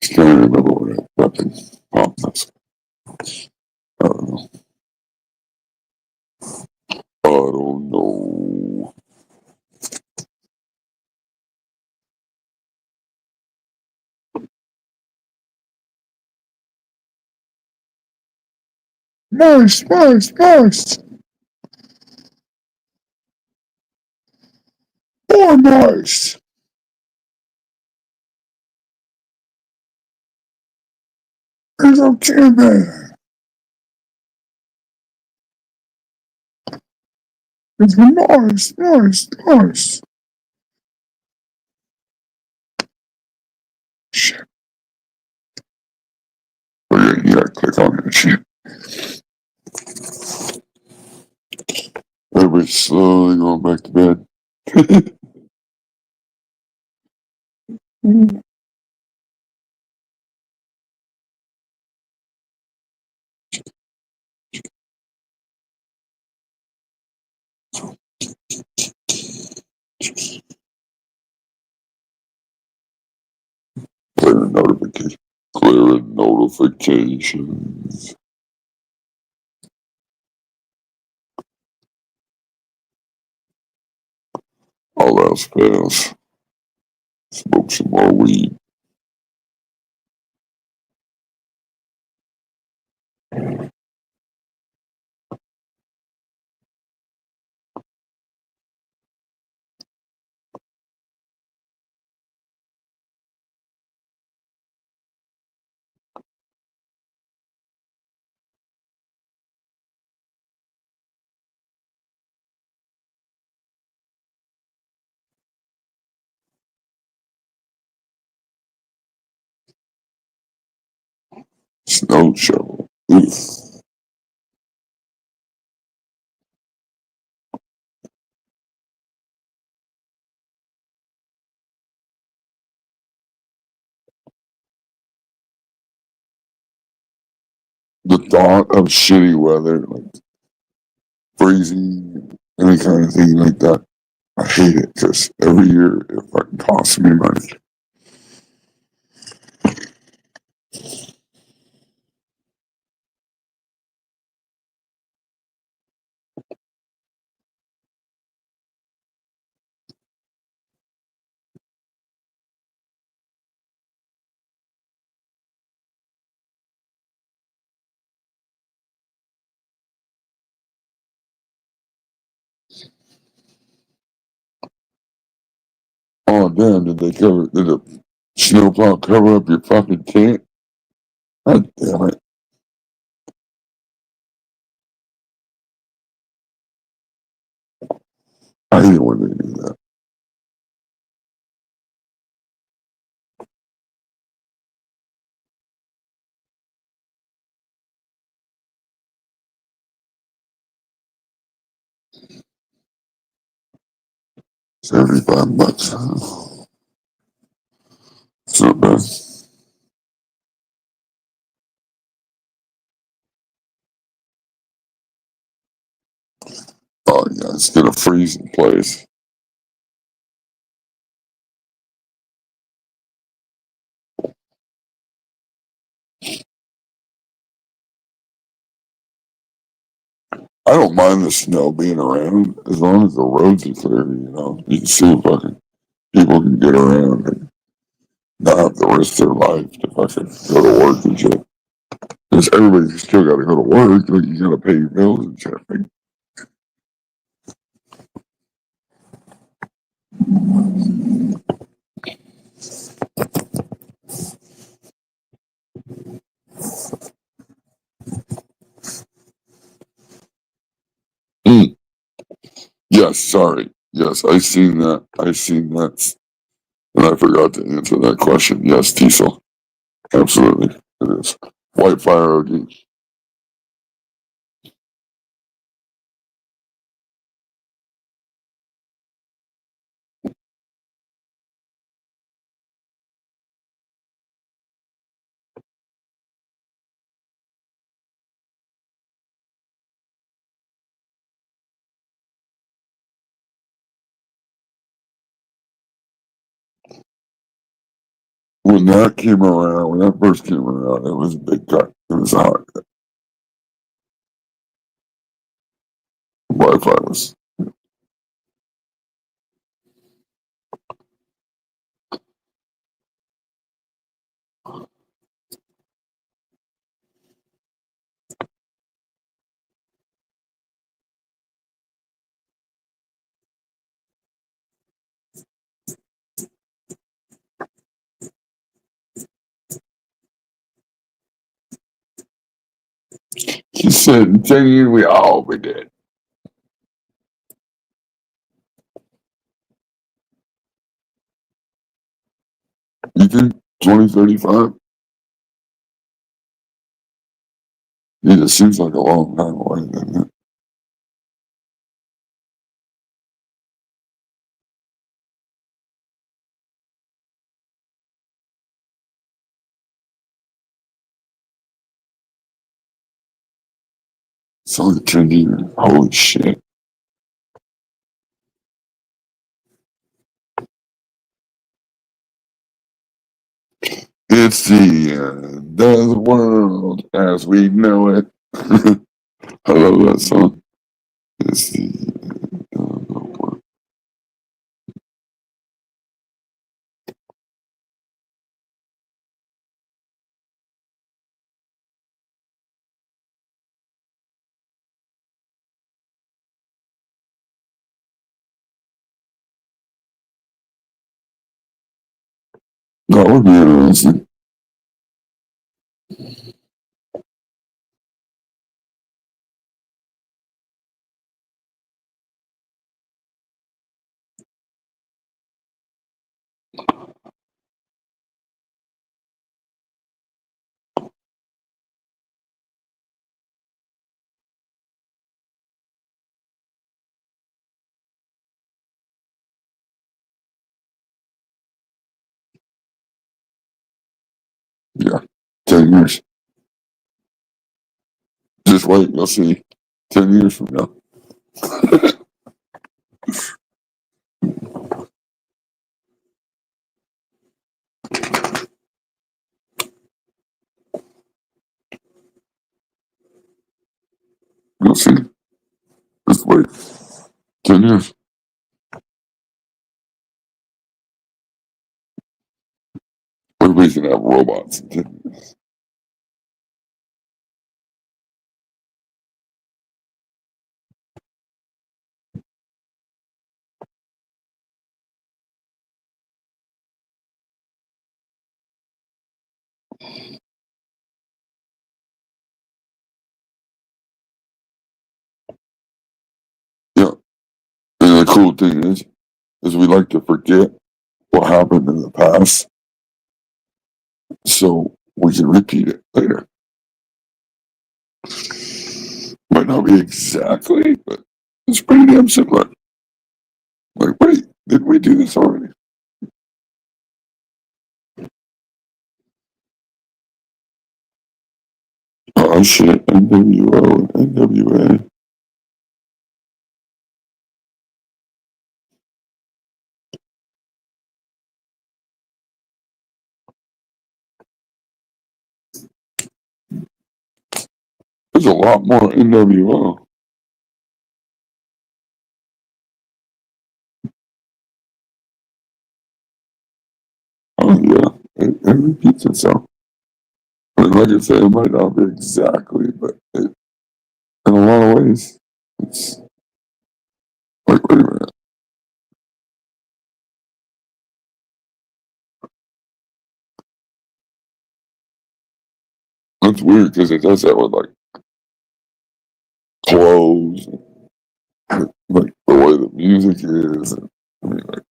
Just trying to remember what I fucking popped this. I don't know. I don't know. Nice, nice, nice. More nice. It's okay, man. It's nice, nice, nice. Shit. Oh, yeah, you gotta click on that shit. Everybody's slowly going back to bed. Clear notification. Clear notifications. All else fails. Smoke some more weed. Snow shovel. Oof. The thought of shitty weather, like freezing, any kind of thing like that, I hate it because every year it fucking costs me money. Oh damn! Did the snowplow cover up your fucking tent? God damn it! I hate it when they do that. 75 bucks. It's not bad. Oh yeah, it's gonna freeze in place. I don't mind the snow being around as long as the roads are clear. You know, you can see fucking people can get around and not have to risk their life to fucking go to work and shit. Because everybody's still got to go to work. Like you got to pay your bills and shit. Like, mm, yes, sorry. Yes, I seen that. I seen that. And I forgot to answer that question. Yes, diesel. Absolutely. It is. White fire OD. When that came around, when that first came around, it was a big cut. It was hot. Wi-Fi was. She said, in 10 years, we all be dead. You think 2035? It just seems like a long time away, doesn't it? It's only 10 years. Holy shit. It's the end of the world as we know it. I love that song. It's the end of the world. That would be interesting. Yeah, 10 years. Just wait, you'll see. 10 years from now. You'll see. Just wait. 10 years. Everybody's gonna have robots in 10 years. Yeah. And the cool thing is we like to forget what happened in the past so we can repeat it later. Might not be exactly, but it's pretty damn similar. Like, wait, did we do this already? Oh shit, NWO and NWA. There's a lot more NWO. Oh yeah, it repeats itself. I mean, like I say, it might not be exactly, but in a lot of ways, it's like, wait a minute. That's weird because it does that with like clothes, and, like the way the music is. And, I mean, like,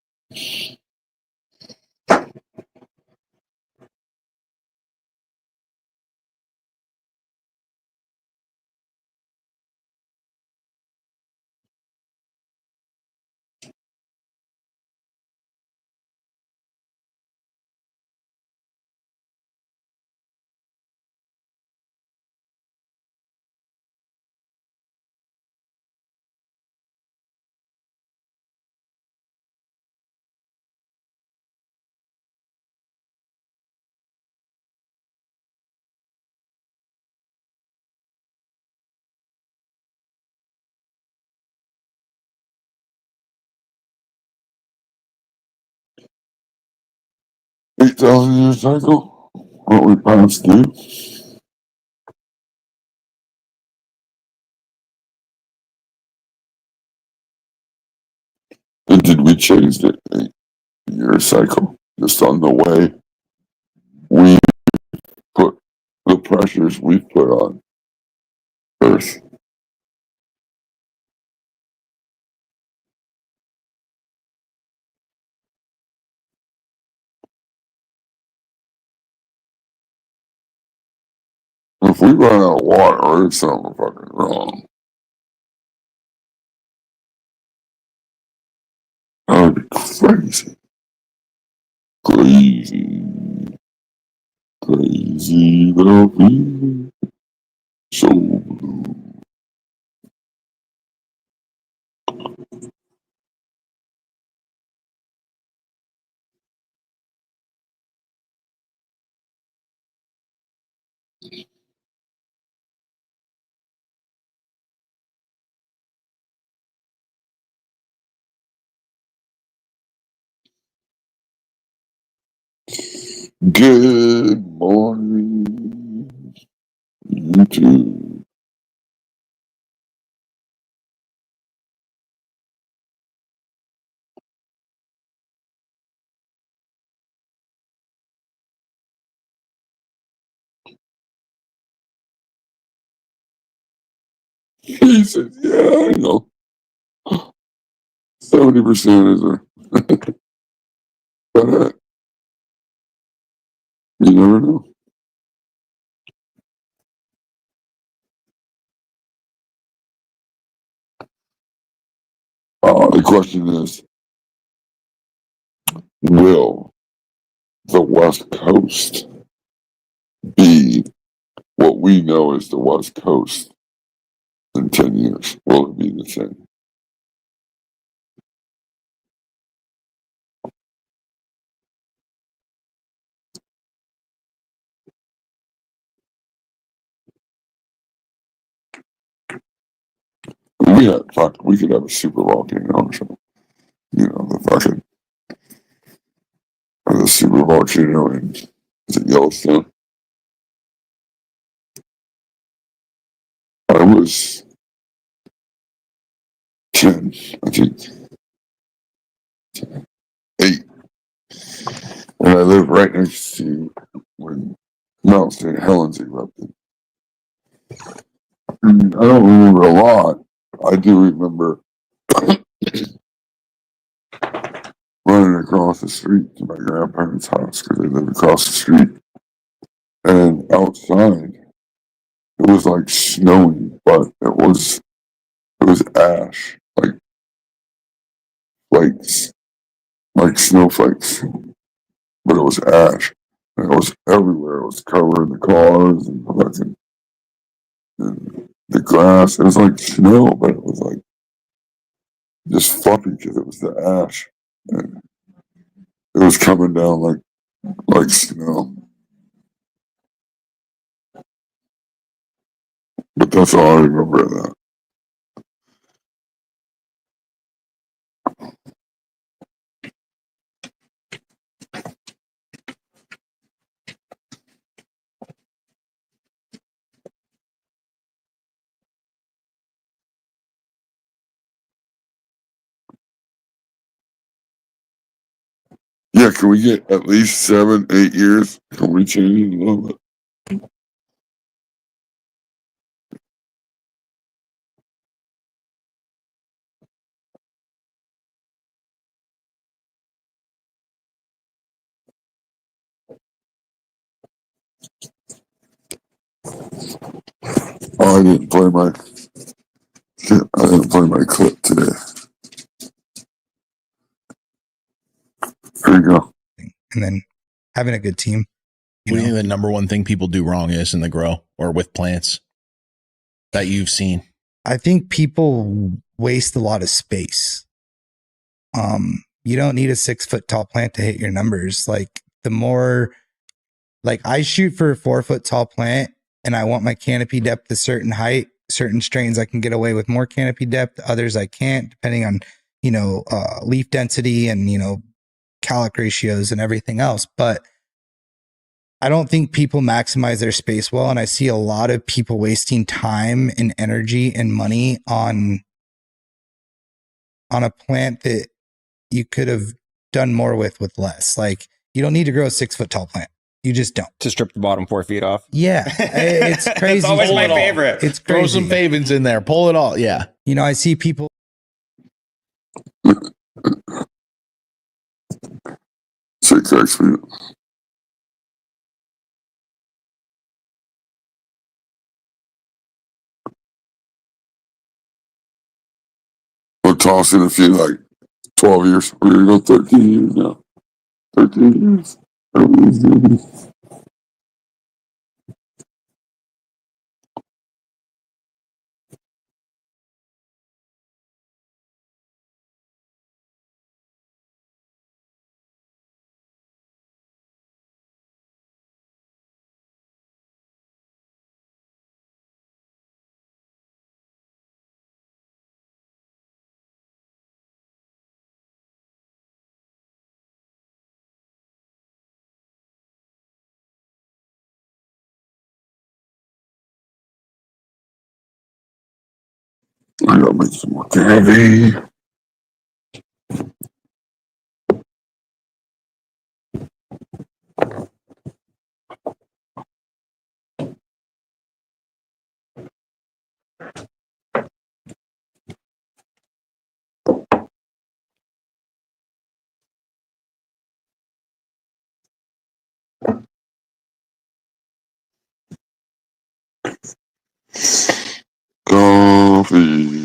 $8,000 cycle, what we passed through. And did we change the 8-year cycle just on the way we put the pressures we put on Earth? If we run out of water, it's something fucking wrong. That would be crazy. Crazy. Crazy love me. So blue. Good morning, YouTube. He said, yeah, I know. 70% is a but you never know. The question is, will the West Coast be what we know as the West Coast in 10 years? Will it be the same? We could have a super volcano or something. You know, the super volcano in, is it Yellowstone? I was 10, I think, 8. And I lived right next to when Mount St. Helens erupted. And I don't remember a lot. I do remember running across the street to my grandparents' house because they lived across the street. And outside, it was like snowing, but it was ash, like flakes, like snowflakes, but it was ash. And it was everywhere. It was covering the cars and the grass. It was like snow, but it was like just fluffy because it was the ash. And it was coming down like snow. But that's all I remember of that. Yeah, can we get at least 7, 8 years? Can we change it a little bit? Oh, I didn't play my clip today. There you go. And then having a good team. What do you think the number one thing people do wrong is in the grow or with plants that you've seen? I think people waste a lot of space. You don't need a 6-foot tall plant to hit your numbers. Like the more, like I shoot for a 4-foot tall plant and I want my canopy depth a certain height. Certain strains I can get away with more canopy depth. Others I can't, depending on, leaf density and, calic ratios and everything else. But I don't think people maximize their space well. And I see a lot of people wasting time and energy and money on a plant that you could have done more with less. Like you don't need to grow a 6-foot tall plant. You just don't. To strip the bottom 4 feet off. Yeah. It's crazy. It's always my favorite. It's Throw crazy. some pavings in there. Pull it all. Yeah. I see people. Six actually. We'll toss in a few like 12 years. We're gonna go 13 years now. 13 years. Everybody's doing this. I gotta make some more candy. Coffee.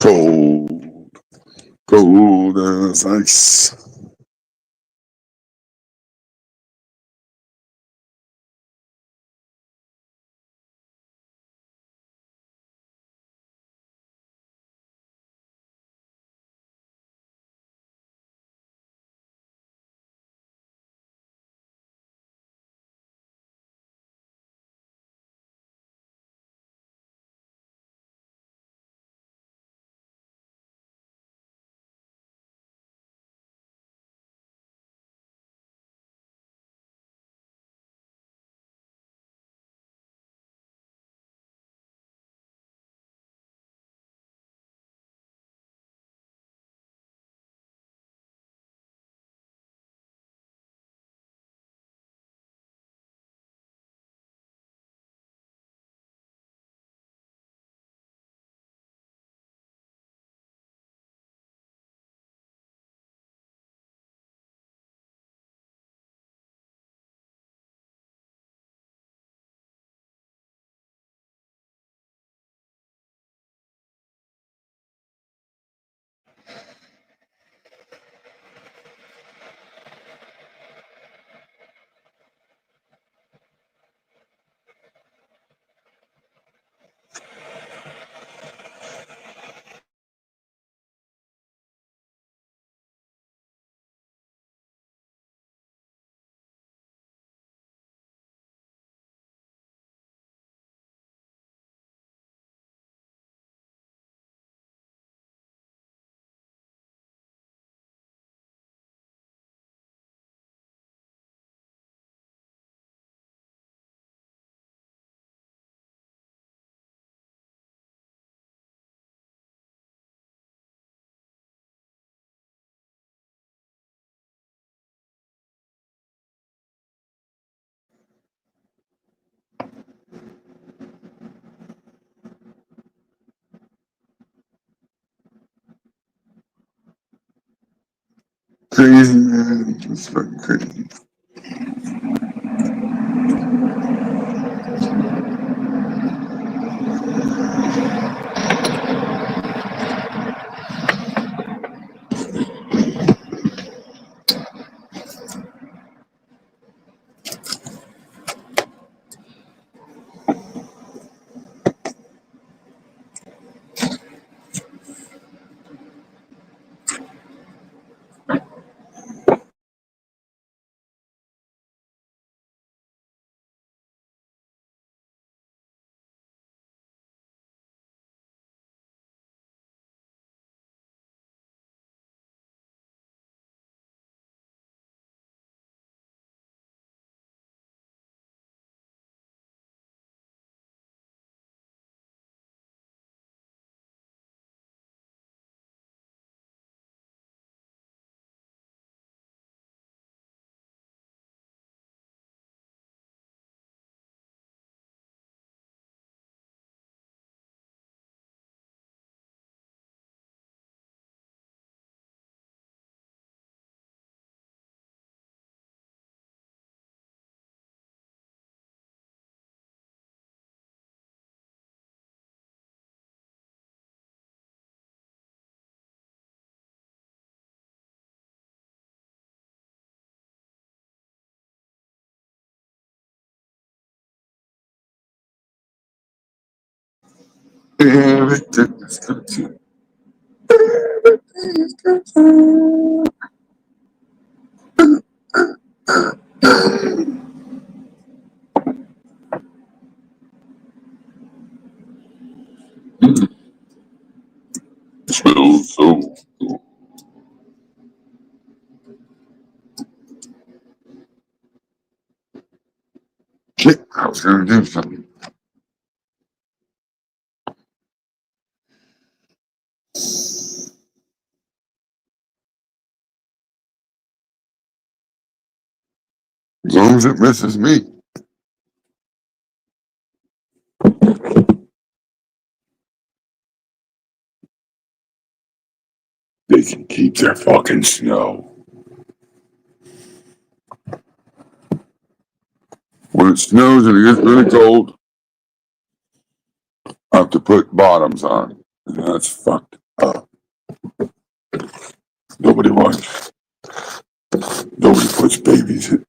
Cold. Cold as ice. Crazy, man. Just fucking crazy. Everything is good to smells so good. Shit, I was gonna do something. As long as it misses me. They can keep their fucking snow. When it snows and it gets really cold, I have to put bottoms on. And that's fucked. Nobody wants. Nobody puts babies in.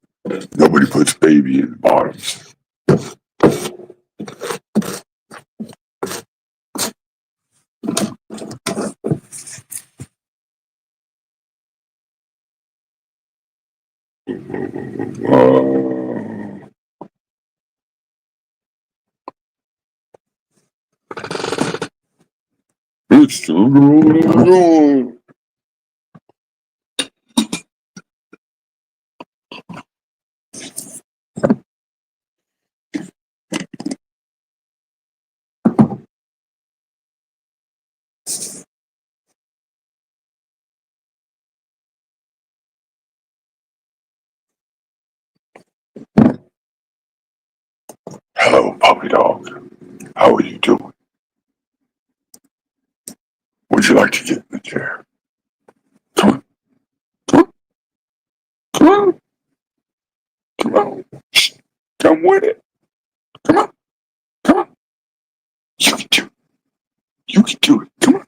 Nobody puts baby in bottoms. It's time to roll. Hello, puppy dog. How are you doing? Would you like to get in the chair? Come on. Come on. Come on. Come on. Shh. Come with it. Come on. Come on. You can do it. You can do it. Come on.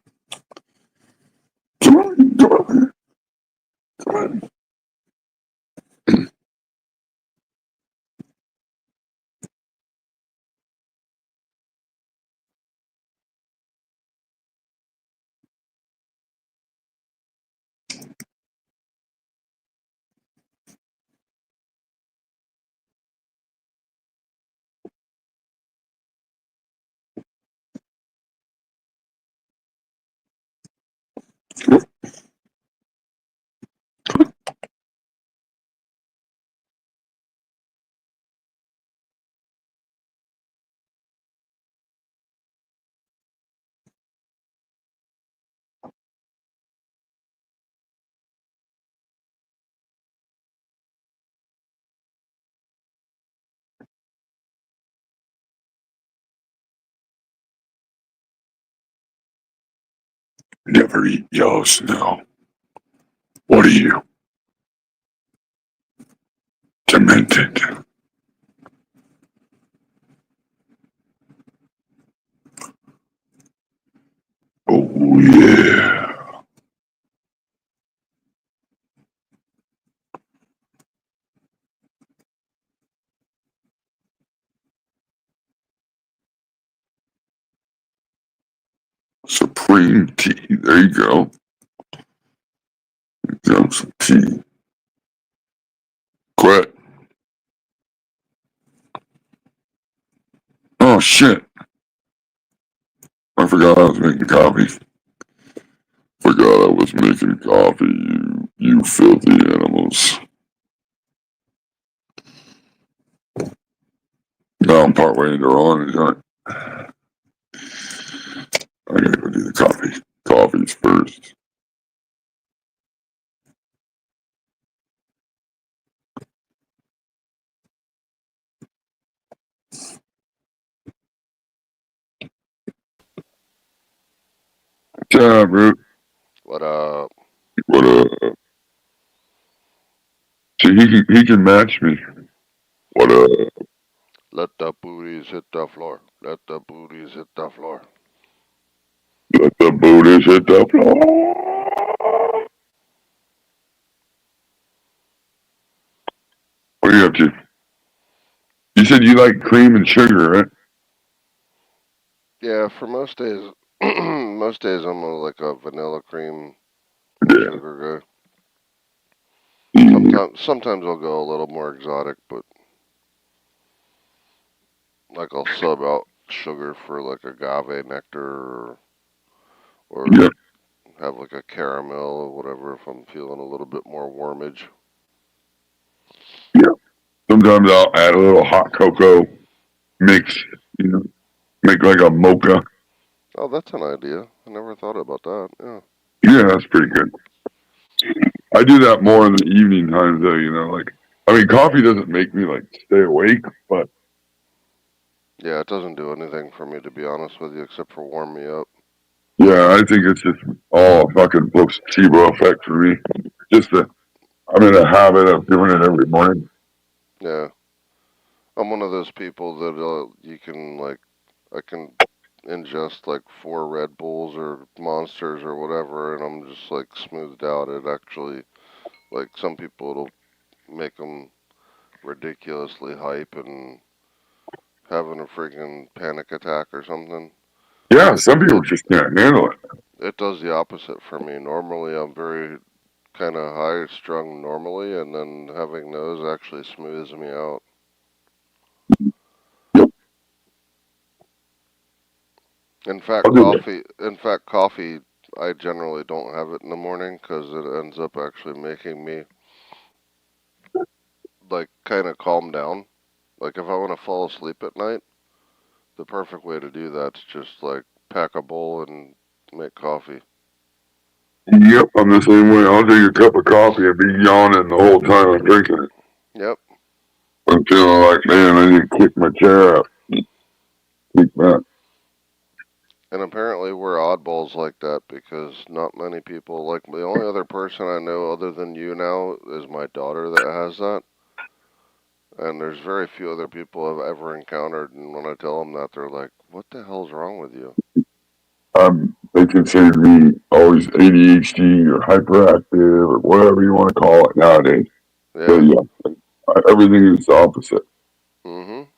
Come on. Come on. Come on. Never eat yellow snow. What are you? Demented. Oh yeah. Supreme tea. There you go. Drink some tea. Quit. Oh shit. I forgot I was making coffee. Forgot I was making coffee, you filthy animals. Now I'm partway into rolling. I gotta go do the coffee. Coffee's first. What's up, Root? What up? What up? See, he can match me. What up? Let the booties hit the floor. Let the booties hit the floor. Let the booties hit the floor. What are you up to? You said you like cream and sugar, right? Yeah, for most days, most days I'm like a vanilla cream Yeah. sugar guy. Sometimes I'll go a little more exotic, but like I'll sub out sugar for like agave nectar or Yeah. have like a caramel or whatever if I'm feeling a little bit more warmage. Yeah. Sometimes I'll add a little hot cocoa mix, you know, make like a mocha. Oh, that's an idea. I never thought about that. Yeah. Yeah, that's pretty good. I do that more in the evening times though, you know, like, I mean, coffee doesn't make me like stay awake, but Yeah, it doesn't do anything for me to be honest with you except for warm me up. yeah, I think it's just all a fucking placebo effect for me. Just that I'm in a habit of doing it every morning. Yeah. I'm one of those people that you can like, I can ingest like 4 Red Bulls or Monsters or whatever, and I'm just like smoothed out. It actually, like some people, it'll make them ridiculously hype and having a freaking panic attack or something. Yeah, some people just can't handle it. It does the opposite for me. Normally, I'm very kind of high strung normally, and then having those actually smooths me out. In fact, I'll do that. coffee, I generally don't have it in the morning because it ends up actually making me like kind of calm down. Like if I want to fall asleep at night, the perfect way to do that's just like pack a bowl and make coffee. Yep, I'm the same way. I'll drink a cup of coffee and be yawning the whole time I'm drinking it. Yep. I'm feeling like, man, I need to kick my chair out. Kick back. And apparently we're oddballs like that because not many people, like the only other person I know other than you now is my daughter that has that. And there's very few other people I've ever encountered, and when I tell them that, they're like, "What the hell's wrong with you?" They consider me always ADHD or hyperactive or whatever you want to call it nowadays. But Yeah. yeah, everything is the opposite. Mhm.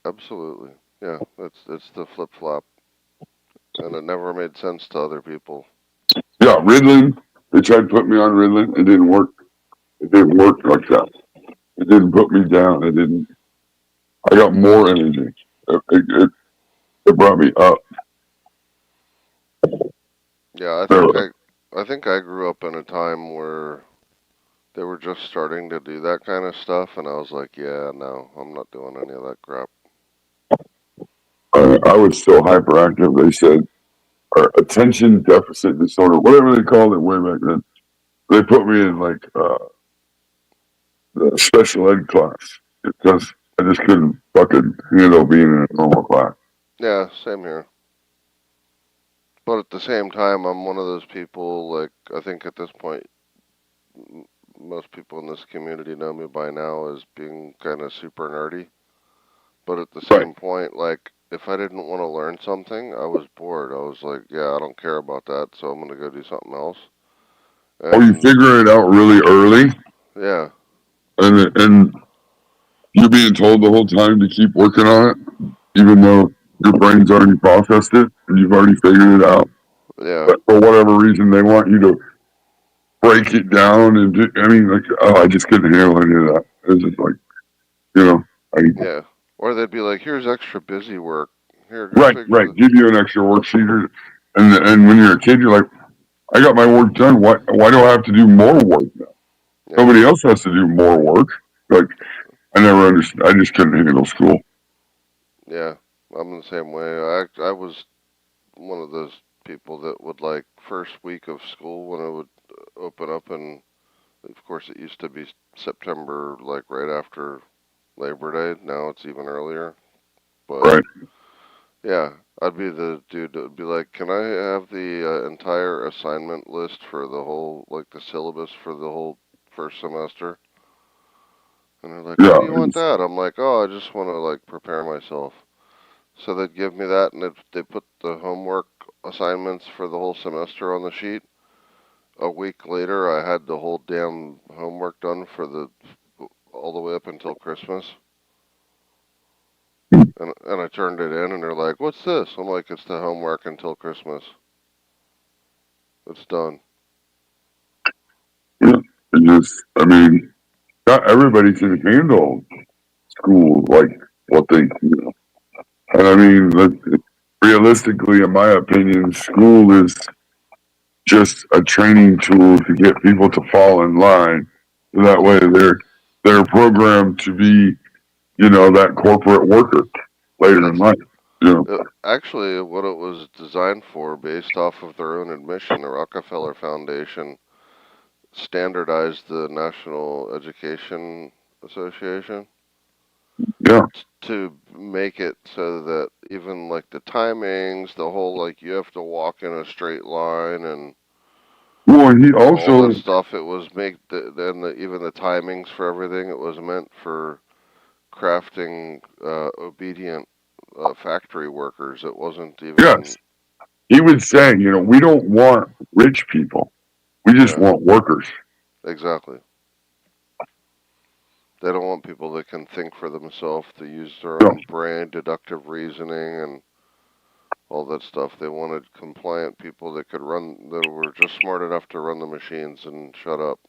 Absolutely. Yeah. It's the flip flop, and it never made sense to other people. Yeah, Ritalin. They tried to put me on Ritalin. It didn't work. It didn't work like that. It didn't put me down. It didn't. I got more energy. It brought me up. Yeah. There. I think I grew up in a time where they were just starting to do that kind of stuff, and I was like, "Yeah, no, I'm not doing any of that crap." I was so hyperactive. They said, or attention deficit disorder, whatever they called it way back then. They put me in like the special ed class because I just couldn't fucking handle being in a normal class. Yeah. Same here. But at the same time, I'm one of those people. Like I think at this point, most people in this community know me by now as being kind of super nerdy. But at the Right. same point, like, if I didn't want to learn something, I was bored. I was like, yeah, I don't care about that, so I'm going to go do something else. Or you And figure it out really early, yeah, and you're being told the whole time to keep working on it, even though your brain's already processed it and you've already figured it out. yeah, But for whatever reason, they want you to break it down and I mean, like, oh, I just couldn't handle any of that. It was just like, you know, I yeah. Or they'd be like, here's extra busy work. Here, go right, figure right. the. Give you an extra worksheet, and when you're a kid, you're like, I got my work done. Why do I have to do more work now? Yeah, Somebody else has to do more work. Like I never understood. I just couldn't handle school. yeah. I'm the same way. I was one of those people that would like first week of school when it would open up, and of course it used to be September, like right after Labor Day. Now it's even earlier, but Right. yeah, I'd be the dude that would be like, "Can I have the entire assignment list for the whole, like the syllabus for the whole first semester?" And they're like, "Why Yeah. do you want that?" I'm like, "Oh, I just want to like prepare myself." So they'd give me that, and they put the homework assignments for the whole semester on the sheet. A week later, I had the whole damn homework done for the all the way up until Christmas. And I turned it in, and they're like, "What's this?" I'm like, "It's the homework until Christmas. It's done." Yeah. It just. I mean, not everybody can handle school like what they. And I mean, realistically, in my opinion, school is just a training tool to get people to fall in line. So that way, they're programmed to be, that corporate worker later in That's life. You know. actually what it was designed for, based off of their own admission. The Rockefeller Foundation standardized the National Education Association Yeah. to make it so that even like the timings, the whole like you have to walk in a straight line and Well, and he all that also. stuff, it was make even the timings for everything, it was meant for crafting obedient factory workers. It wasn't even. Yes. He would say, we don't want rich people. We just Yeah. want workers. Exactly. They don't want people that can think for themselves, to use their Yeah. own brain, deductive reasoning, and all that stuff. They wanted compliant people that were just smart enough to run the machines and shut up.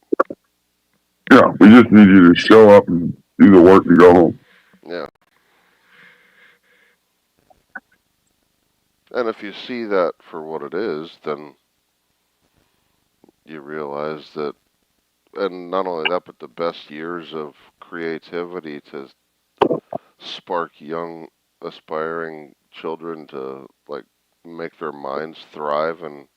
Yeah, we just need you to show up and do the work and go home. Yeah. And if you see that for what it is, then you realize that, and not only that, but the best years of creativity to spark young, aspiring children to, like, make their minds thrive and,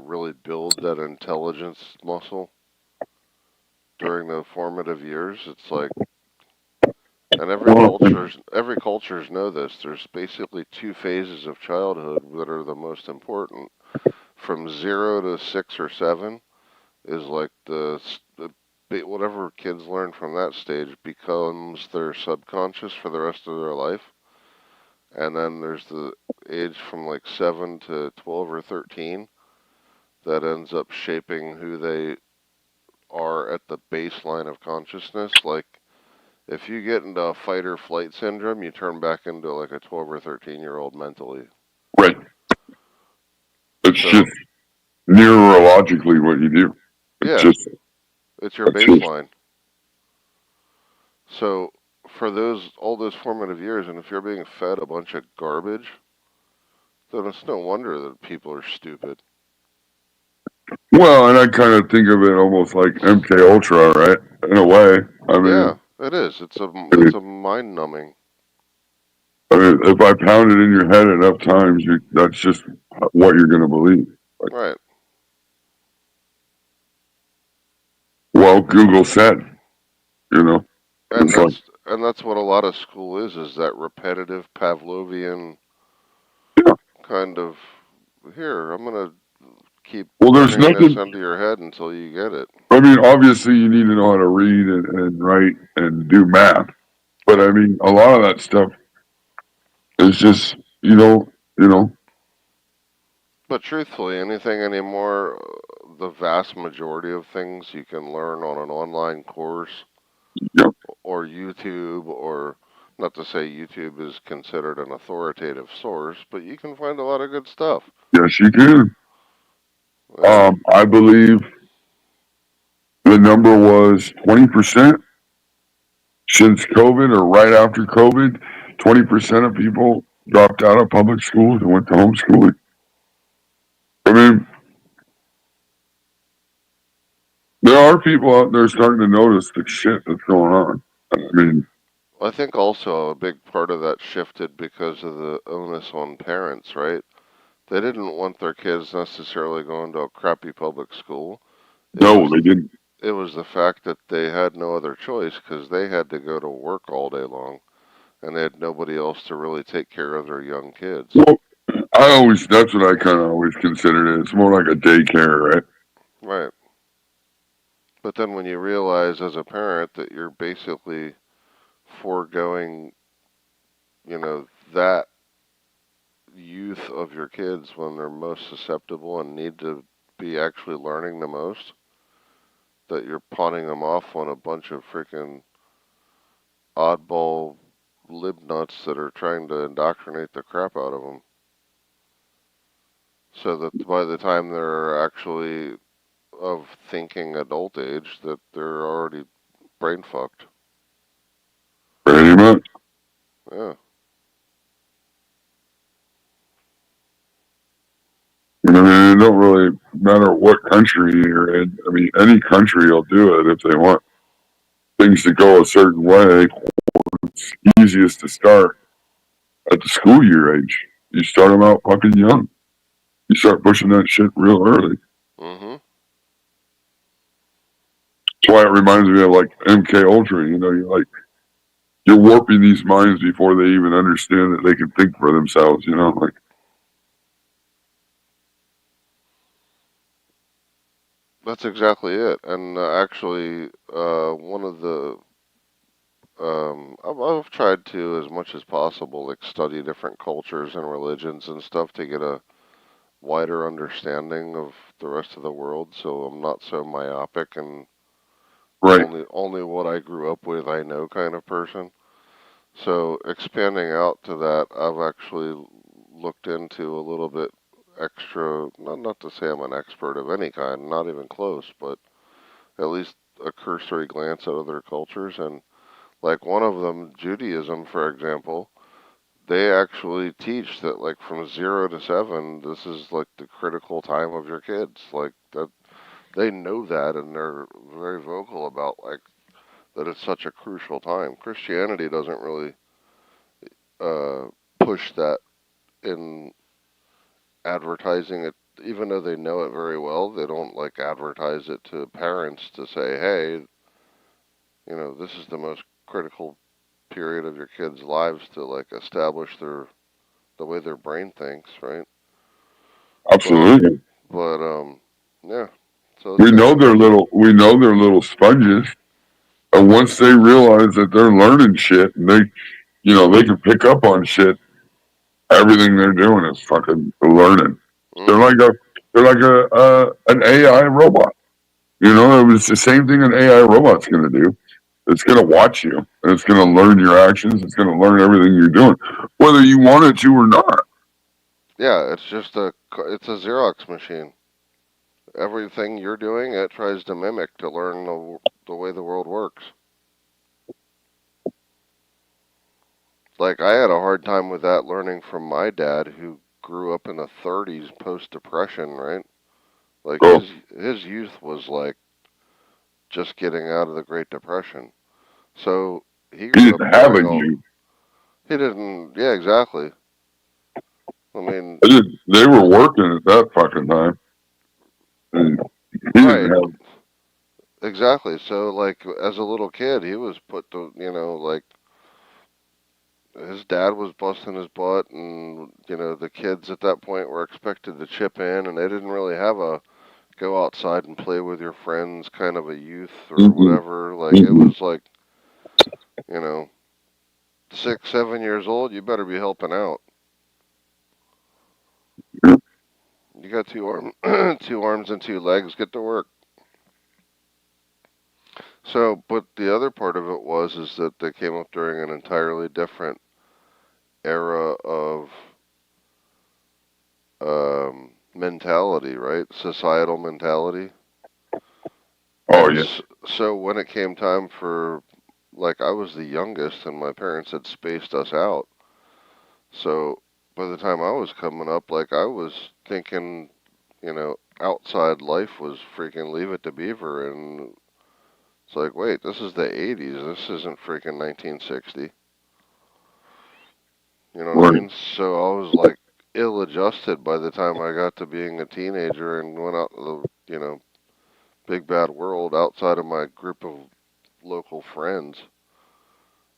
really build that intelligence muscle during the formative years. It's like, and every cultures know this. There's basically two phases of childhood that are the most important. From 0 to 6 or 7 is like whatever kids learn from that stage becomes their subconscious for the rest of their life. And then there's the age from like 7 to 12 or 13 that ends up shaping who they are at the baseline of consciousness. Like, if you get into a fight or flight syndrome, you turn back into like a 12 or 13-year-old mentally. Right. It's So, just neurologically what you do. It's yeah, just, it's your baseline. So, for all those formative years, and if you're being fed a bunch of garbage, then it's no wonder that people are stupid. well, and I kind of think of it almost like MK Ultra, right? In a way. Yeah, it is. It's a mind numbing. If I pound it in your head enough times, that's just what you're going to believe. Like, Right. well, Google said, And it's like, that's what a lot of school is that repetitive Pavlovian yeah. kind of, here, I'm gonna keep Well, there's running this nothing. into your head until you get it. I mean, obviously, you need to know how to read and write and do math. But I mean, a lot of that stuff is just, But truthfully, anything anymore, the vast majority of things you can learn on an online course Yep. or YouTube, or not to say YouTube is considered an authoritative source, but you can find a lot of good stuff. Yes, you can. Yeah. I believe the number was 20% since COVID or right after COVID. 20% of people dropped out of public schools and went to homeschooling. I mean, there are people out there starting to notice the shit that's going on. I mean, I think also a big part of that shifted because of the onus on parents, right? They didn't want their kids necessarily going to a crappy public school. no, they didn't. It was the fact that they had no other choice because they had to go to work all day long, and they had nobody else to really take care of their young kids. Well, that's what I kind of always considered it. It's more like a daycare, right? Right. But then when you realize as a parent that you're basically foregoing, that youth of your kids when they're most susceptible and need to be actually learning the most, that you're pawning them off on a bunch of freaking oddball lib nuts that are trying to indoctrinate the crap out of them. So that by the time they're actually of thinking adult age, that they're already brain fucked. Pretty much. Yeah. I mean, it don't really matter what country you're in. I mean, any country will do it if they want things to go a certain way. It's easiest to start at the school year age. You start them out fucking young. You start pushing that shit real early. Mm-hmm. That's why it reminds me of like MK Ultra. You're warping these minds before they even understand that they can think for themselves. Like That's exactly it. And actually, one of the I've tried to, as much as possible, like study different cultures and religions and stuff to get a wider understanding of the rest of the world, so I'm not so myopic and Right. only what I grew up with I know kind of person. So expanding out to that, I've actually looked into a little bit extra. Not to say I'm an expert of any kind, not even close, but at least a cursory glance at other cultures. And like one of them, Judaism, for example, they actually teach that like from 0 to 7, this is like the critical time of your kids. Like that, they know that, and they're very vocal about like that it's such a crucial time. Christianity doesn't really uh, push that in advertising it, even though they know it very well. They don't like advertise it to parents to say, "Hey, this is the most critical period of your kids' lives to like establish the way their brain thinks," right? But Absolutely. but yeah. So it's We know interesting. they're little sponges. And once they realize that they're learning shit and they can pick up on shit, everything they're doing is fucking learning. They're Mhm. like an AI robot. It was the same thing an AI robot's gonna do. It's gonna watch you and it's gonna learn your actions. It's gonna learn everything you're doing, whether you want it to or not. Yeah, it's a Xerox machine. Everything you're doing, it tries to mimic to learn the way the world works. Like I had a hard time with that learning from my dad, who grew up in the 30s post depression, right? Like So his youth was like just getting out of the Great Depression. So he he grew up didn't have knowing a all. you. He didn't. Yeah, exactly. I mean, They were working at that fucking time. And he didn't right. have. Exactly. So like as a little kid, he was put to, like his dad was busting his butt, and the kids at that point were expected to chip in, and they didn't really have a go outside and play with your friends kind of a youth or Mm-mm, whatever. Like it mm-mm. was like, you know, 6, 7 years old, you better be helping out. You got two arms and two legs, get to work. So, but the other part of it is that they came up during an entirely different era of mentality, right? Societal mentality. Oh And yeah. so when it came time for, like, I was the youngest and my parents had spaced us out. So by the time I was coming up, like, I was thinking, outside life was freaking Leave It to Beaver. And it's like, wait, this is the 80s. This isn't freaking 1960. You know what I Right. mean? So I was like ill adjusted by the time I got to being a teenager and went out to the, big bad world outside of my group of local friends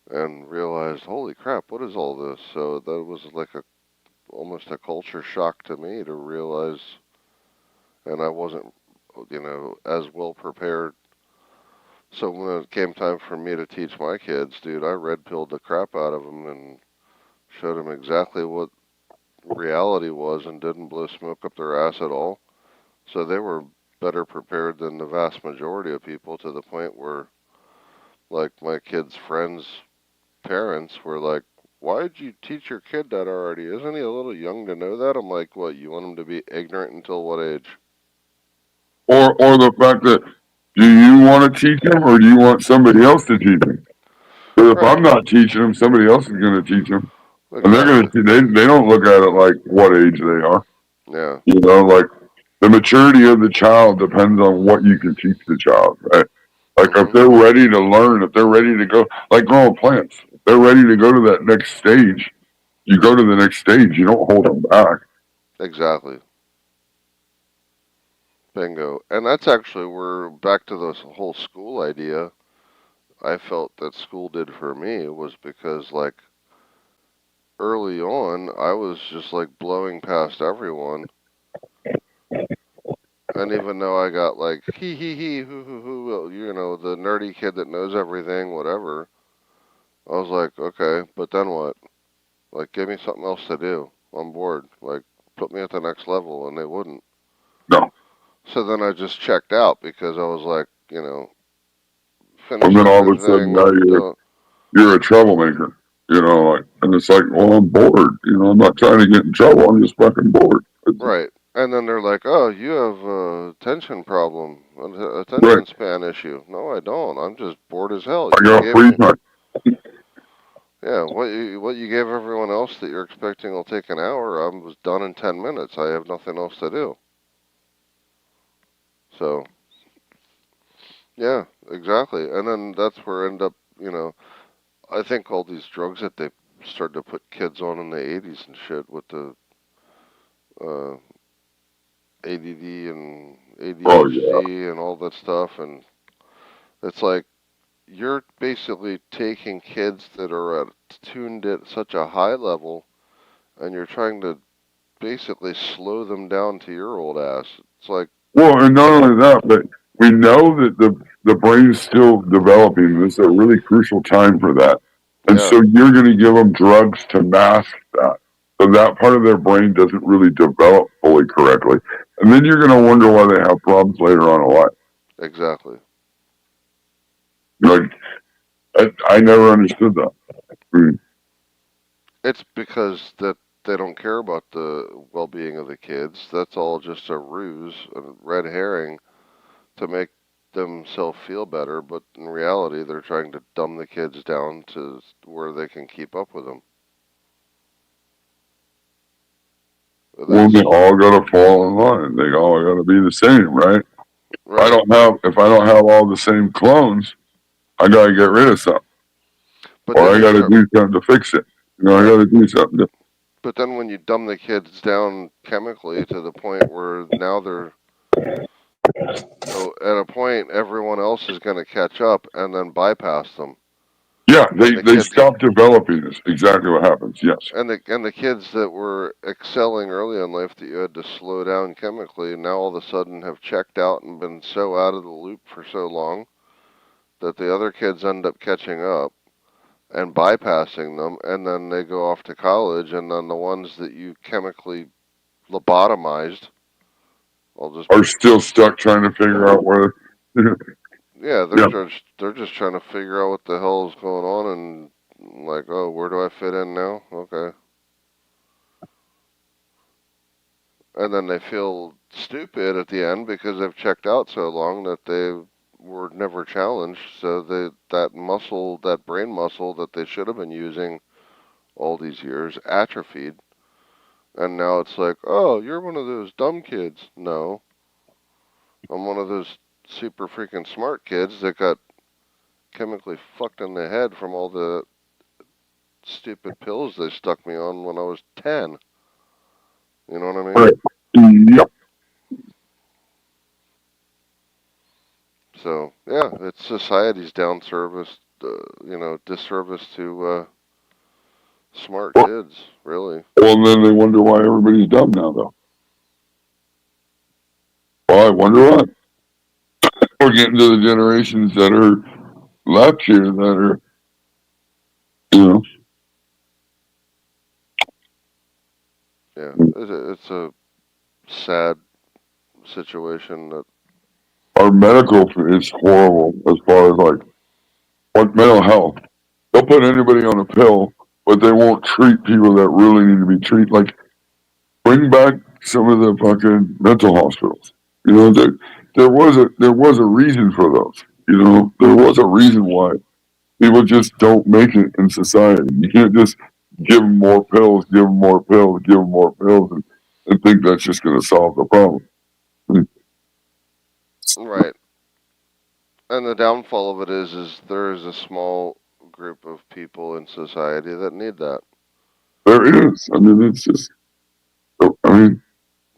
and realized, holy crap, what is all this? So that was like almost a culture shock to me to realize, and I wasn't, as well prepared. So when it came time for me to teach my kids, dude, I red pilled the crap out of them and showed them exactly what reality was and didn't blow smoke up their ass at all. So they were better prepared than the vast majority of people, to the point where, like, my kids' friends' parents were like, "Why'd you teach your kid that already? Isn't he a little young to know that?" I'm like, "What, you want him to be ignorant until what age?" Or the fact that, do you want to teach him or do you want somebody else to teach him? Because if I'm Right. not teaching him, somebody else is going to teach him, and they're going Exactly. to. They don't look at it like what age they are. Yeah. Like the maturity of the child depends on what you can teach the child, right? Like if Mhm. they're ready to learn, if they're ready to go, like growing plants, if they're ready to go to that next stage, you go to the next stage. You don't hold them back. Exactly. Bingo. And that's actually where, back to this whole school idea, I felt that school did for me, was because, like, early on, I was just like blowing past everyone. And even though I got like hee hee hee hoo hoo hoo, well, the nerdy kid that knows everything, whatever, I was like, okay, but then what? Like, give me something else to do. I'm bored. Like, put me at the next level, and they wouldn't. No. So then I just checked out because I was like, And finish then all of a sudden now everything. you're a troublemaker. Like, and it's like, well, I'm bored. I'm not trying to get in trouble. I'm just fucking bored. Right. And then they're like, oh, you have a attention problem, an attention Right. span issue. No, I don't. I'm just bored as hell. I got free time. Yeah, what you gave everyone else that you're expecting will take an hour, I was done in 10 minutes. I have nothing else to do. So, yeah, exactly. And then that's where end up, I think all these drugs that they started to put kids on in the 80s and shit with the uh, ADD and ADHD and all that stuff, and it's like you're basically taking kids that are tuned at such a high level, and you're trying to basically slow them down to your old ass. It's like, well, and not only that, but we know that the brain is still developing. This is a really crucial time for that, and yeah, so you're going to give them drugs to mask that, so that part of their brain doesn't really develop fully correctly, and then you're going to wonder why they have problems later on in life. exactly. Like, I never understood that. It's because that they don't care about the well-being of the kids. That's all just a ruse, a red herring to make themselves feel better, but in reality, they're trying to dumb the kids down to where they can keep up with them. Well, they all got to fall in line. They all got to be the same, right? Right. If I don't have all the same clones, I got to get rid of some, But or then I you got to start, do something to fix it. I got to do something. but then when you dumb the kids down chemically to the point where now they're at a point everyone else is going to catch up and then bypass them. Yeah, And the they kids stop developing. Is exactly what happens. Yes. and the kids that were excelling early in life that you had to slow down chemically now all of a sudden have checked out and been so out of the loop for so long that the other kids end up catching up and bypassing them, and then they go off to college, and then the ones that you chemically lobotomized are still stuck trying to figure out where. Yeah, they're just trying to figure out what the hell is going on, and like, oh, where do I fit in now? Okay. And then they feel stupid at the end because they've checked out so long that they were never challenged. So that brain muscle that they should have been using all these years atrophied. And now it's like, oh, you're one of those dumb kids. No, I'm one of those super freaking smart kids that got chemically fucked in the head from all the stupid pills they stuck me on when I was 10. You know what I mean? Right. Yep. So, yeah, it's society's disservice to smart kids, really. Well, then they wonder why everybody's dumb now, though. Well, I wonder why. We're getting to the generations that are left here that are, Yeah, it's a sad situation that. Our medical is horrible as far as like mental health. They'll put anybody on a pill, but they won't treat people that really need to be treated. Like, bring back some of the fucking mental hospitals. There was a reason for those. There was a reason why people just don't make it in society. You can't just give them more pills, give them more pills, give them more pills, and think that's just going to solve the problem. Right. And the downfall of it is there is a small group of people in society that need that. There is. I mean, it's just. I mean,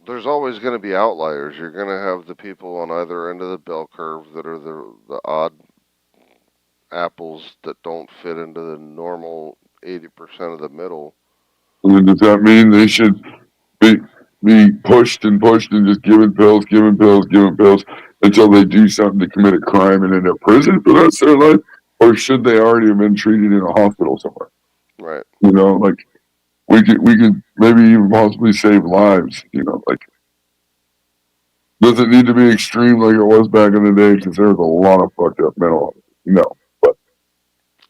there's always going to be outliers. You're going to have the people on either end of the bell curve that are the odd apples that don't fit into the normal 80% of the middle. I mean, does that mean they should be pushed and just given pills until they do something to commit a crime and end up in prison for the rest of their life? or should they already have been treated in a hospital somewhere? Right. You know, like we could maybe even possibly save lives. You know, like does it need to be extreme like it was back in the day? Because there was a lot of fucked up mental. No, but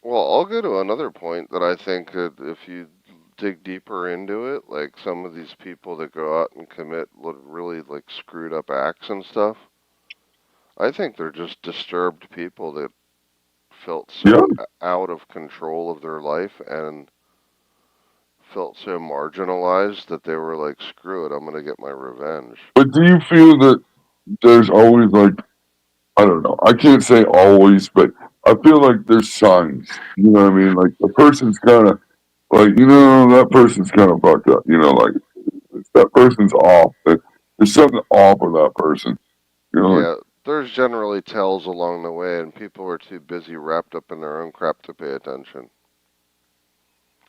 Well, I'll go to another point that I think that if you dig deeper into it, like some of these people that go out and commit really like screwed up acts and stuff, I think they're just disturbed people that felt yeah. so out of control of their life and felt so marginalized that they were like, screw it, I'm gonna get my revenge. But do you feel that there's always like I don't know. I can't say always, but I feel like there's signs. You know what I mean? Like the person's kind of like that person's kind of fucked up. You know, like that person's off. There's something off with that person. You know, like Yeah, there's generally tells along the way, and people are too busy wrapped up in their own crap to pay attention.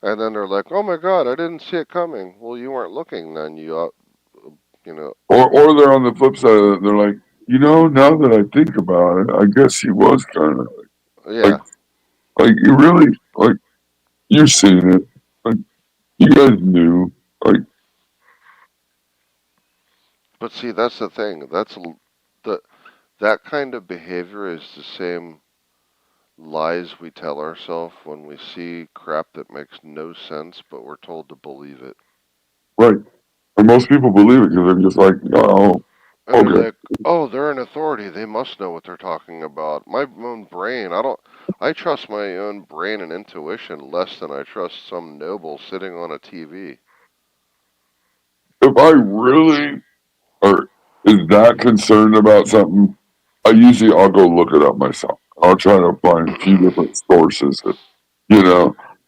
And then they're like, "Oh my God, I didn't see it coming." Well, you weren't looking then. You know. or they're on the flip side of it. They're like, now that I think about it, I guess he was kind of like Yeah, you really like you've seen it. Like you guys knew. Like but see, that's the thing. The that kind of behavior is the same lies we tell ourselves when we see crap that makes no sense, but we're told to believe it. right. And most people believe it because they're just like, oh, And they're okay. like, "Oh, they're an authority. They must know what they're talking about." My own brain, I trust my own brain and intuition less than I trust some noble sitting on a TV. If I really or is that concerned about something, I'll go look it up myself. I'll try to find a few different sources that,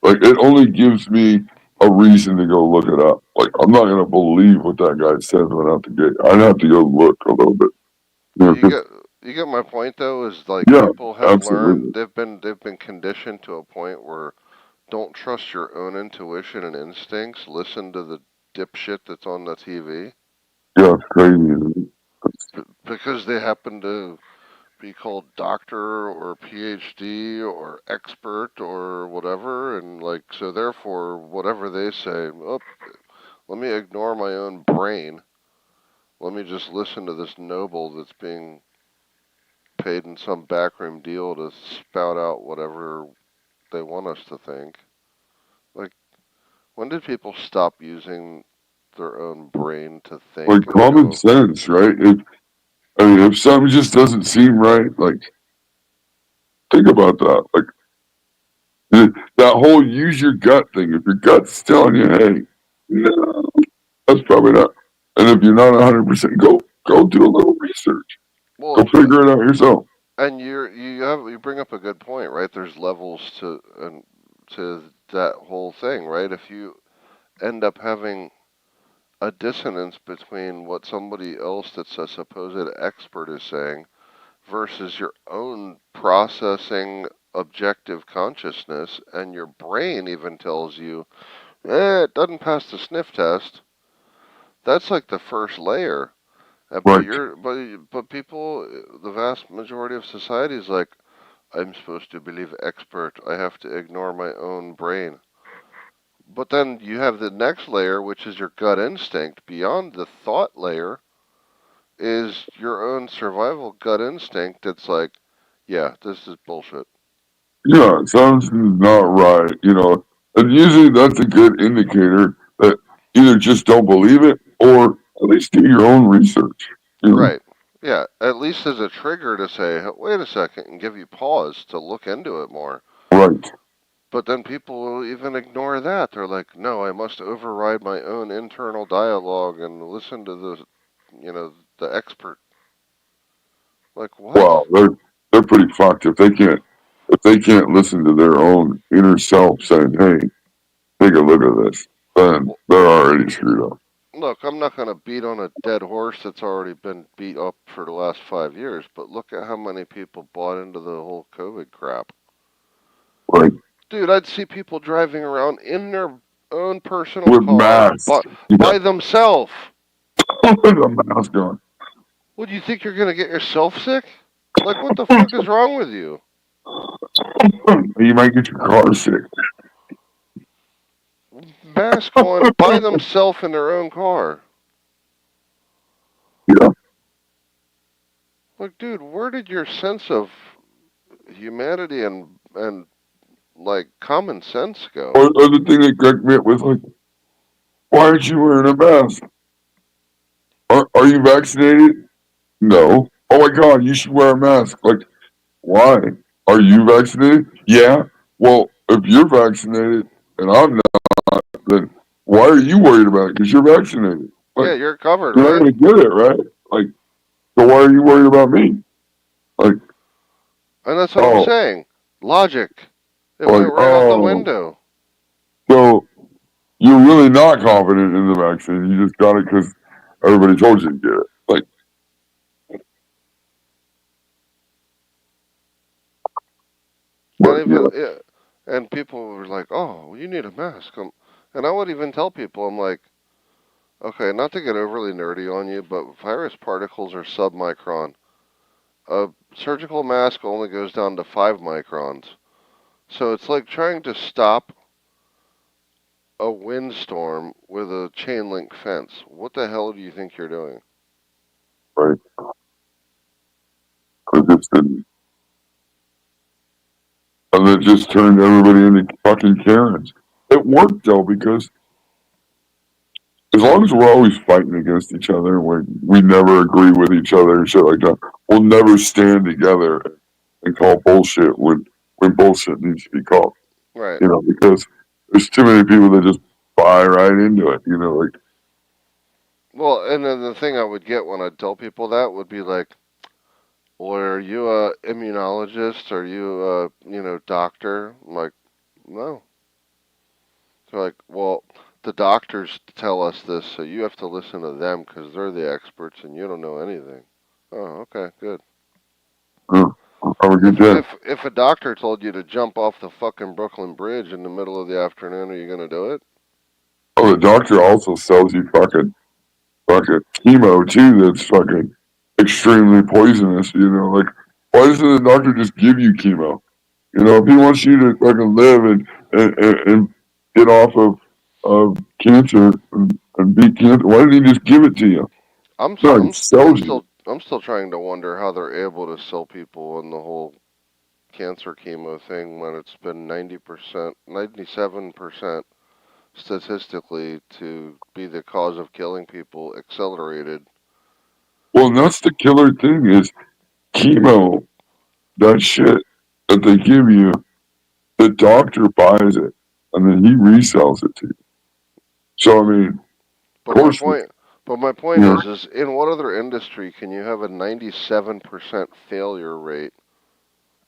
like it only gives me a reason to go look it up. Like I'm not gonna believe what that guy says right out the gate. I'd have to go look a little bit. You 'Cause, get my point though, is like yeah, people have learned absolutely. they've been conditioned to a point where don't trust your own intuition and instincts. Listen to the dipshit that's on the TV Yeah, it's crazy. because they happen to be called doctor or PhD or expert or whatever, and like so therefore whatever they say, oh, let me ignore my own brain. Let me just listen to this noble that's being paid in some backroom deal to spout out whatever they want us to think. Like, when did people stop using their own brain to Like think and common go, sense, right? If something just doesn't seem right, like think about that. Like that whole use your gut thing. If your gut's telling you, hey, no, that's probably not. And if you're not 100%, go do a little research. Go well, figure it out yourself. and you bring up a good point, right? There's levels to that whole thing, right? If you end up having a dissonance between what somebody else that's a supposed expert is saying versus your own processing objective consciousness, and your brain even tells you, it doesn't pass the sniff test. That's like the first layer. But Right. but people, the vast majority of society is like, I'm supposed to believe expert. I have to ignore my own brain. But then you have the next layer, which is your gut instinct. Beyond the thought layer is your own survival gut instinct that's like, yeah, this is bullshit. Yeah, it sounds not right. And usually that's a good indicator that either just don't believe it or at least do your own research. Right. Yeah, at least as a trigger to say, wait a second, and give you pause to look into it more. Right. But then people will even ignore that. They're like, no, I must override my own internal dialogue and listen to the expert. Like, what? Wow, they're pretty fucked if they can't listen to their own inner self saying, "Hey, take a look at this," then Well, they're already screwed up. look, I'm not going to beat on a dead horse that's already been beat up for the last 5 years, but look at how many people bought into the whole COVID crap. Right. Dude, I'd see people driving around in their own personal With car masks. by themselves. With a mask on. What, do you think you're going to get yourself sick? Like, what the fuck is wrong with you? You might get your car sick. Mask on by themselves in their own car. Yeah. Like, dude, where did your sense of humanity and like common sense go? Or the thing that Greg met was like, why aren't you wearing a mask? Are you vaccinated? No. Oh my God, you should wear a mask. Like, why? Are you vaccinated? Yeah. Well, if you're vaccinated and I'm not, then why are you worried about it? Because you're vaccinated. Like, Yeah, you're covered, you're not right? going to get it, right? Like, so why are you worried about me? Like, And that's what I'm saying. Logic. It went right out the window. So you're really not confident in the vaccine. You just got it because everybody told you to get it. Like, but, And even yeah, and people were like, "Oh, you need a mask." And I would even tell people, I'm like, okay, not to get overly nerdy on you, but virus particles are submicron. A surgical mask only goes down to 5 microns. So it's like trying to stop a windstorm with a chain link fence. What the hell do you think you're doing? right. Because it's been, and it just turned everybody into fucking Karens. It worked though, because as long as we're always fighting against each other, we never agree with each other and shit like that, we'll never stand together and call bullshit when bullshit needs to be called. Right. You know, because there's too many people that just buy right into it. You know, like, Well, and then the thing I would get when I tell people that would be like, well, are you a immunologist? Are you a, doctor? I'm like, no. They're like, well, the doctors tell us this, so you have to listen to them because they're the experts and you don't know anything. Oh, okay, good. have a good day. If a doctor told you to jump off the fucking Brooklyn Bridge in the middle of the afternoon, are you gonna do it? Oh, the doctor also sells you fucking chemo too. That's fucking extremely poisonous. You know, like, why doesn't the doctor just give you chemo? You know, if he wants you to fucking live and get off of cancer and beat cancer, why didn't he just give it to you? No, he sells you. I'm still trying to wonder how they're able to sell people in the whole cancer chemo thing when it's been 90%, 97% statistically to be the cause of killing people accelerated. Well, and that's the killer thing is chemo. That shit that they give you, the doctor buys it and then he resells it to you. So I mean, But of course, my point is in what other industry can you have a 97% failure rate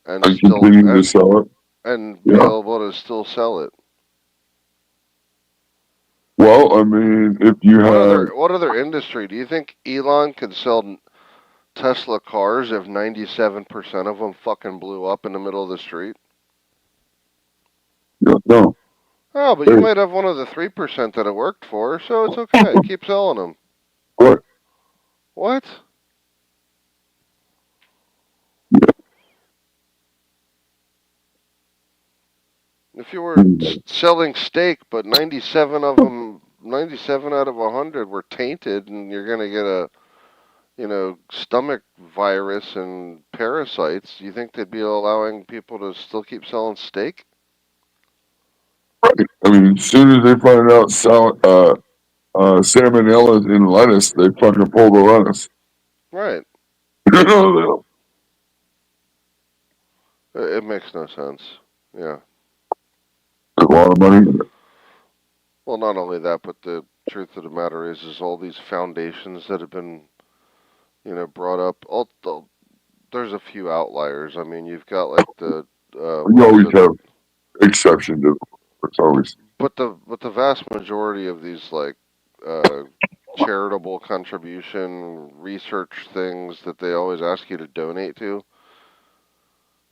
and still continue to sell it. and be able to still sell it? Well, I mean, if you have, What other industry do you think Elon could sell Tesla cars if 97% of them fucking blew up in the middle of the street? no, Oh, but you might have one of the 3% that it worked for, so it's okay. Keep selling them. what? What? If you were selling steak, but 97 of them, 97 out of 100 were tainted, and you're gonna get a, stomach virus and parasites, you think they'd be allowing people to still keep selling steak? Right. I mean, as soon as they find out salmonella in lettuce, they fucking pull the lettuce. Right. You know, It makes no sense. Yeah. there's a lot of money in it. Well, not only that, but the truth of the matter is all these foundations that have been, brought up. There's a few outliers. I mean, you've got like the. You always have exceptions. It's always. But the vast majority of these like charitable contribution research things that they always ask you to donate to.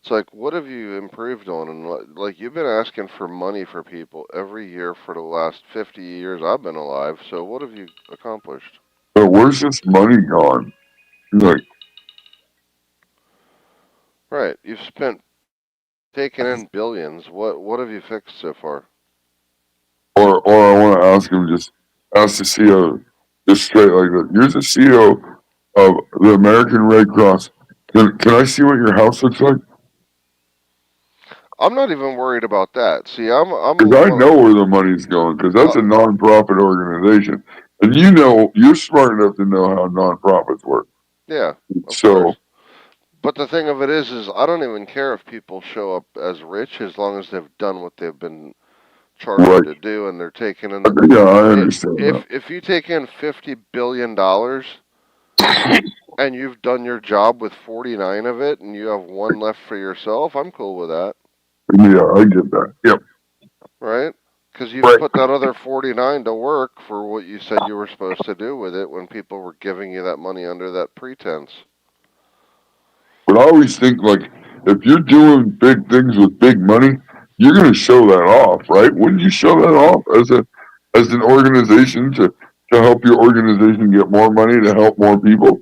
It's like, what have you improved on? And like, you've been asking for money for people every year for the last 50 years I've been alive. So what have you accomplished? But where's this money gone? Like, Right. You've spent taking in billions. What have you fixed so far? Or I want to ask him, just ask the CEO just straight like that. You're the CEO of the American Red Cross. Can I see what your house looks like? I'm not even worried about that. See, I'm Because I one. know where the money's going. Because that's a nonprofit organization, and you're smart enough to know how nonprofits work. Yeah, of course. So But the thing of it is I don't even care if people show up as rich as long as they've done what they've been charged right, to do and they're taking in. yeah, I understand that. If you take in $50 billion and you've done your job with 49 of it and you have one left for yourself, I'm cool with that, Yeah, I get that. Yep. right? Because you've Right. put that other 49 to work for what you said you were supposed to do with it when people were giving you that money under that pretense. But I always think, like, if you're doing big things with big money, you're going to show that off, right? Wouldn't you show that off as an organization to help your organization get more money to help more people?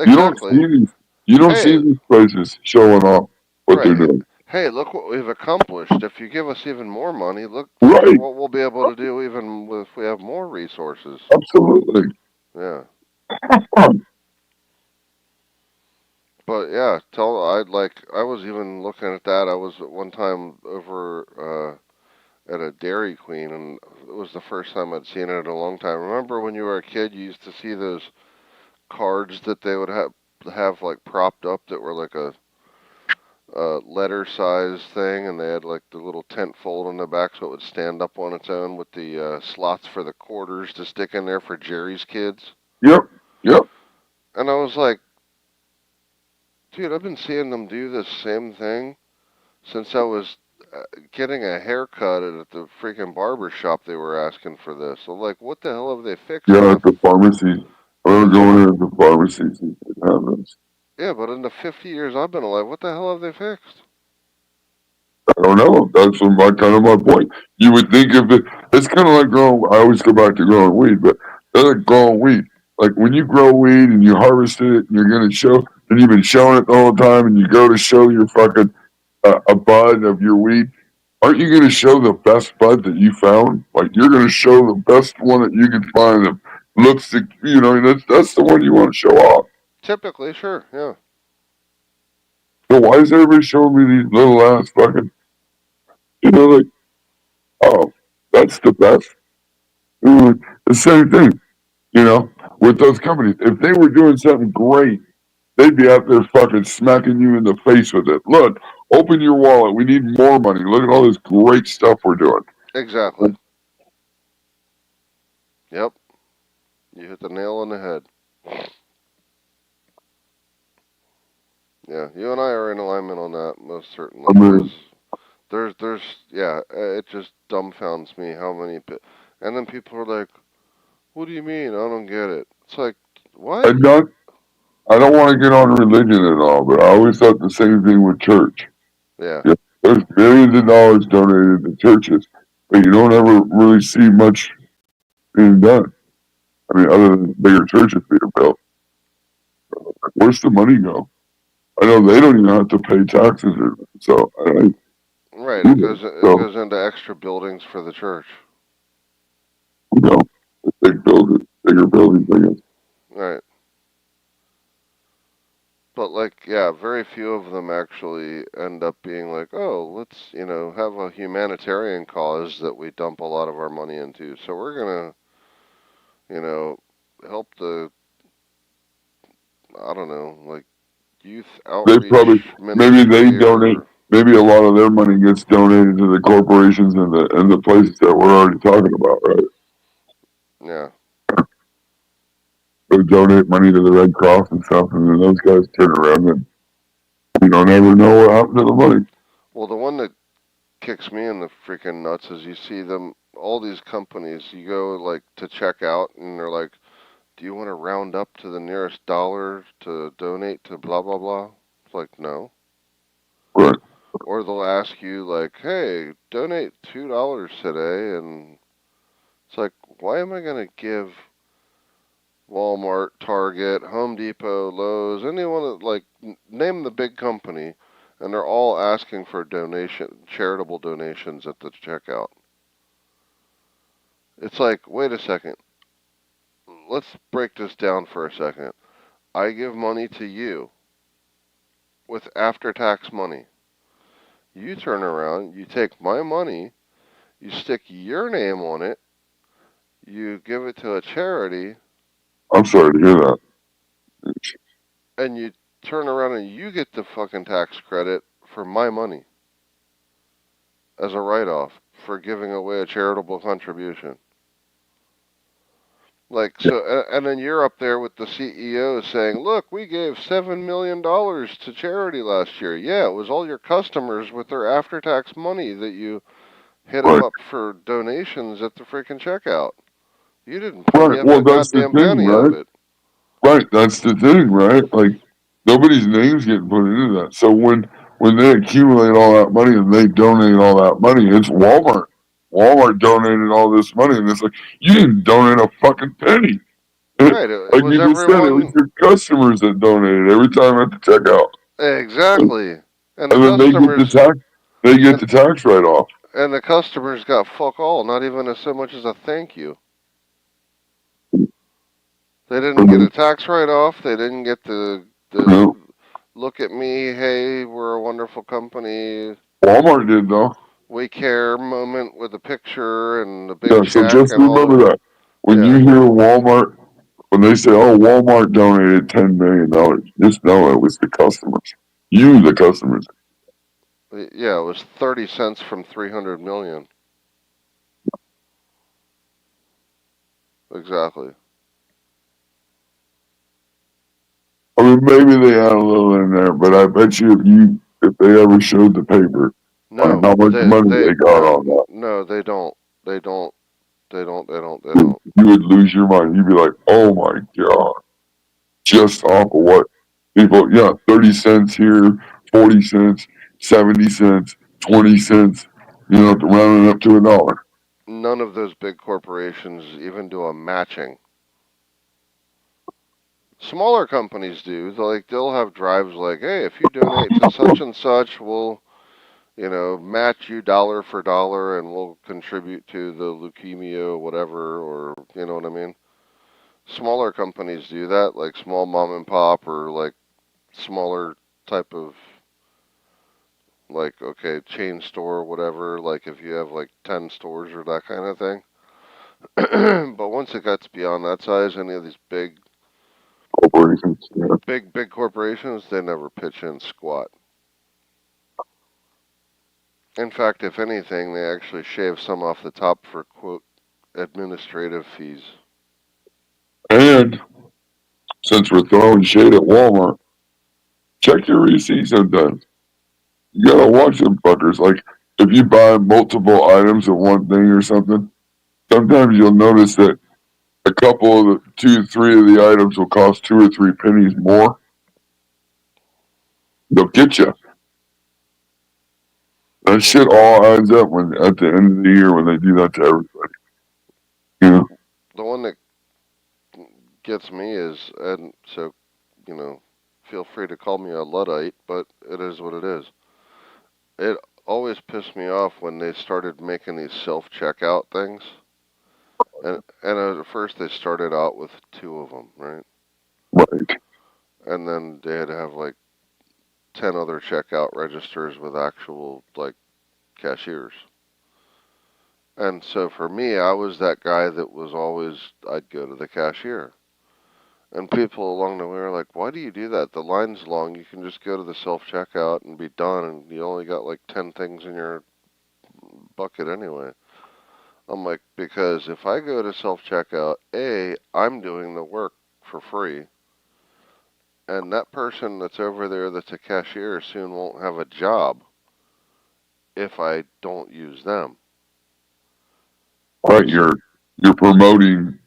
You don't Exactly. see these you don't see Hey, these places showing off what they're right. doing. Hey, look what we've accomplished. If you give us even more money, look at Right. what we'll be able to do even if we have more resources. Absolutely. Yeah. Huh. But yeah, I was even looking at that. I was at one time over at a Dairy Queen, and it was the first time I'd seen it in a long time. Remember when you were a kid, you used to see those cards that they would have like propped up that were like a letter size thing, and they had like the little tent fold on the back so it would stand up on its own with the slots for the quarters to stick in there for Jerry's kids. Yep. Yep. And I was like, dude, I've been seeing them do this same thing since I was getting a haircut at the freaking barber shop. They were asking for this. So like, what the hell have they fixed in Yeah, the at the pharmacy. I in the was going in at the pharmacies and it happens. yeah, but in the 50 years I've been alive, what the hell have they fixed? I don't know. That's kind of my point. You would think if it's kind of like growing. I always go back to growing weed, but that's like growing weed. Like when you grow weed and you harvest it, and you're gonna show, and you've been showing it the whole time, and you go to show your fucking a bud of your weed. Aren't you gonna show the best bud that you found? Like you're gonna show the best one that you can find that looks, that's the one you want to show off. Typically, sure, yeah. So why is everybody showing me these little ass fucking, like, oh, that's the best. The same thing, with those companies. If they were doing something great, they'd be out there fucking smacking you in the face with it. Look, open your wallet. We need more money. Look at all this great stuff we're doing. Exactly. Yep. You hit the nail on the head. Yeah, you and I are in alignment on that, most certainly, I because mean, yeah, it just dumbfounds me how many, and then people are like, what do you mean? I don't get it. It's like, what? I'm not, I don't want to get on religion at all, but I always thought the same thing with church. Yeah, Yeah, there's billions of dollars donated to churches, but you don't ever really see much being done. I mean, other than bigger churches being built. Where's the money go? I know they don't even have to pay taxes, so right. It so goes into extra buildings for the church. you know, big buildings, bigger buildings, I guess. Right. But like, yeah, very few of them actually end up being like, oh, let's, have a humanitarian cause that we dump a lot of our money into. So we're gonna, you know, help the, I don't know, like youth They probably outreach maybe they ministry donate. or Maybe a lot of their money gets donated to the corporations and the places that we're already talking about, right? yeah. They donate money to the Red Cross and stuff, and then those guys turn around and you don't ever know what happened to the money. Well, the one that kicks me in the freaking nuts is you see them, all these companies, you go like to check out and they're like, do you want to round up to the nearest dollar to donate to blah, blah, blah? It's like, no. Right. Or they'll ask you like, hey, donate $2 today. And it's like, why am I going to give Walmart, Target, Home Depot, Lowe's, anyone that like, name the big company. and they're all asking for charitable donations at the checkout. It's like, wait a second. Let's break this down for a second. I give money to you with after-tax money. You turn around, you take my money, you stick your name on it, you give it to a charity, I'm sorry to hear that. and you turn around and you get the fucking tax credit for my money as a write-off for giving away a charitable contribution. Like, so, and then you're up there with the CEO saying, look, we gave $7 million to charity last year. Yeah, it was all your customers with their after-tax money that you hit them Right. up for donations at the freaking checkout. You didn't pay me Right. up Well, a that's the goddamn thing, penny of right? it. Right. That's the thing, right? Like nobody's name's getting put into that. So when they accumulate all that money and they donate all that money, it's Walmart. Walmart donated all this money, and it's like you didn't donate a fucking penny. Right, it Like was you just said, it was everyone. your customers that donated every time at the checkout, Exactly. And the and then they get the customers, tax. They get and, the tax write off. and the customers got fuck all, not even so much as a thank you. They didn't get a tax write-off. They didn't get the look at me, hey, we're a wonderful company, Walmart did though. we care moment with a picture and a big Yeah. So check just and all remember that. that when you Yeah, hear Walmart, when they say, "Oh, Walmart donated $10 million," just know it was the customers. You, the customers. yeah, it was 30 cents from 300 million. Exactly. I mean, maybe they had a little in there, but I bet you if they ever showed the paper on No, how much money they got on that, no, they don't. They don't. They don't. They don't. They don't. you would lose your mind. You'd be like, "Oh my god!" Just off of what people, yeah, 30 cents here, 40 cents, 70 cents, 20 cents. You know, rounding up to $1. None of those big corporations even do a matching. Smaller companies do. They'll have drives like, hey, if you donate to such and such, we'll match you dollar for dollar, and we'll contribute to the leukemia or whatever, or you know what I mean. Smaller companies do that, like small mom and pop, or like smaller type of like chain store or whatever. Like if you have like 10 stores or that kind of thing. But once it gets beyond that size, any of these Corporations, yeah. big corporations, they never pitch in squat. In fact, if anything, they actually shave some off the top for quote administrative fees. And since we're throwing shade at Walmart, check your receipts sometimes. You gotta watch them fuckers. Like if you buy multiple items of one thing or something, sometimes you'll notice that a couple of the 2, 3 of the items will cost 2 or 3 pennies more. They'll get you. That shit all adds up when at the end of the year when they do that to everybody. You know? The one that gets me is, and so, feel free to call me a Luddite, but it is what it is. It always pissed me off when they started making these self-checkout things. And at first they started out with 2 of them, right? Right. And then they had to have like 10 other checkout registers with actual like cashiers. And so for me, I was that guy that was always, I'd go to the cashier. And people along the way are like, why do you do that? The line's long. You can just go to the self-checkout and be done, and you only got like 10 things in your bucket anyway. I'm like, because if I go to self-checkout, A, I'm doing the work for free. And that person that's over there that's a cashier soon won't have a job if I don't use them. Right. You're promoting,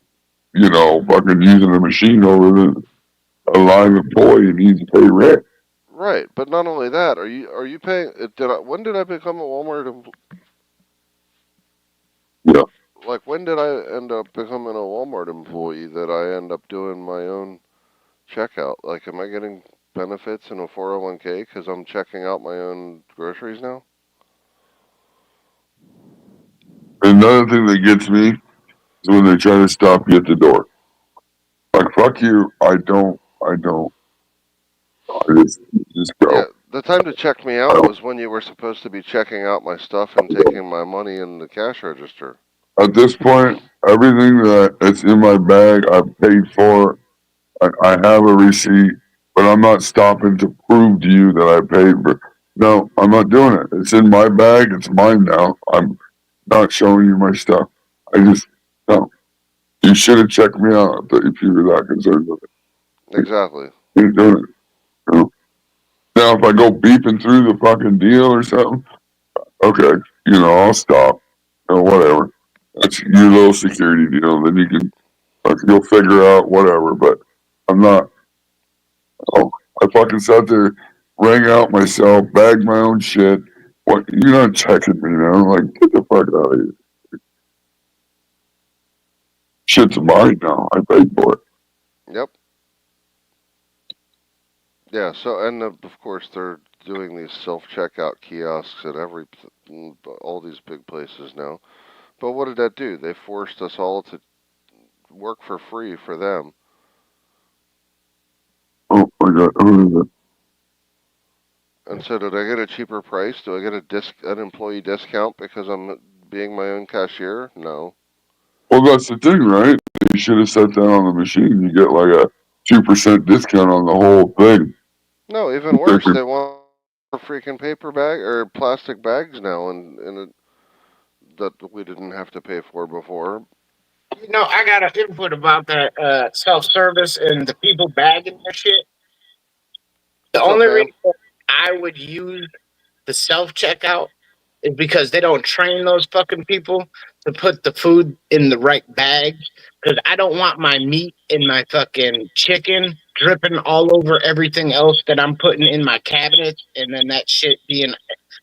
fucking using a machine over a live employee who needs to pay rent. Right, but not only that, are you paying? When did I become a Walmart employee? Yeah. Like when did I end up becoming a Walmart employee that I end up doing my own checkout? Like, am I getting benefits in a 401k because I'm checking out my own groceries now? Another thing that gets me is when they try to stop you at the door. Like, fuck you. I just go. Yeah, the time to check me out was when you were supposed to be checking out my stuff and taking my money in the cash register. At this point, everything that's in my bag, I've paid for. I have a receipt, but I'm not stopping to prove to you that I paid for. No, I'm not doing it. It's in my bag. It's mine now. I'm not showing you my stuff. No. You should have checked me out if you were that concerned with it. Exactly. You ain't doing it. You know? Now, if I go beeping through the fucking deal or something, okay, I'll stop. Whatever. That's your little security deal. Then you can, you'll figure out whatever. But I'm not. Oh, I fucking sat there, rang out myself, bagged my own shit. What? You're not checking me now. Like, get the fuck out of here. Shit's mine now. I paid for it. Yep. Yeah. So, and of course, they're doing these self-checkout kiosks at all these big places now. But what did that do? They forced us all to work for free for them. Oh my god, who is it? And so, did I get a cheaper price? Do I get an employee discount because I'm being my own cashier? No. Well, that's the thing, right? You should have set that on the machine. You get like a 2% discount on the whole thing. No, even worse, they want freaking paper bag or plastic bags now, and that we didn't have to pay for before. I got an input about that self-service and the people bagging their shit. The What's up, only Pam? reason I would use the self-checkout is because they don't train those fucking people to put the food in the right bags. Because I don't want my meat and my fucking chicken dripping all over everything else that I'm putting in my cabinet, and then that shit being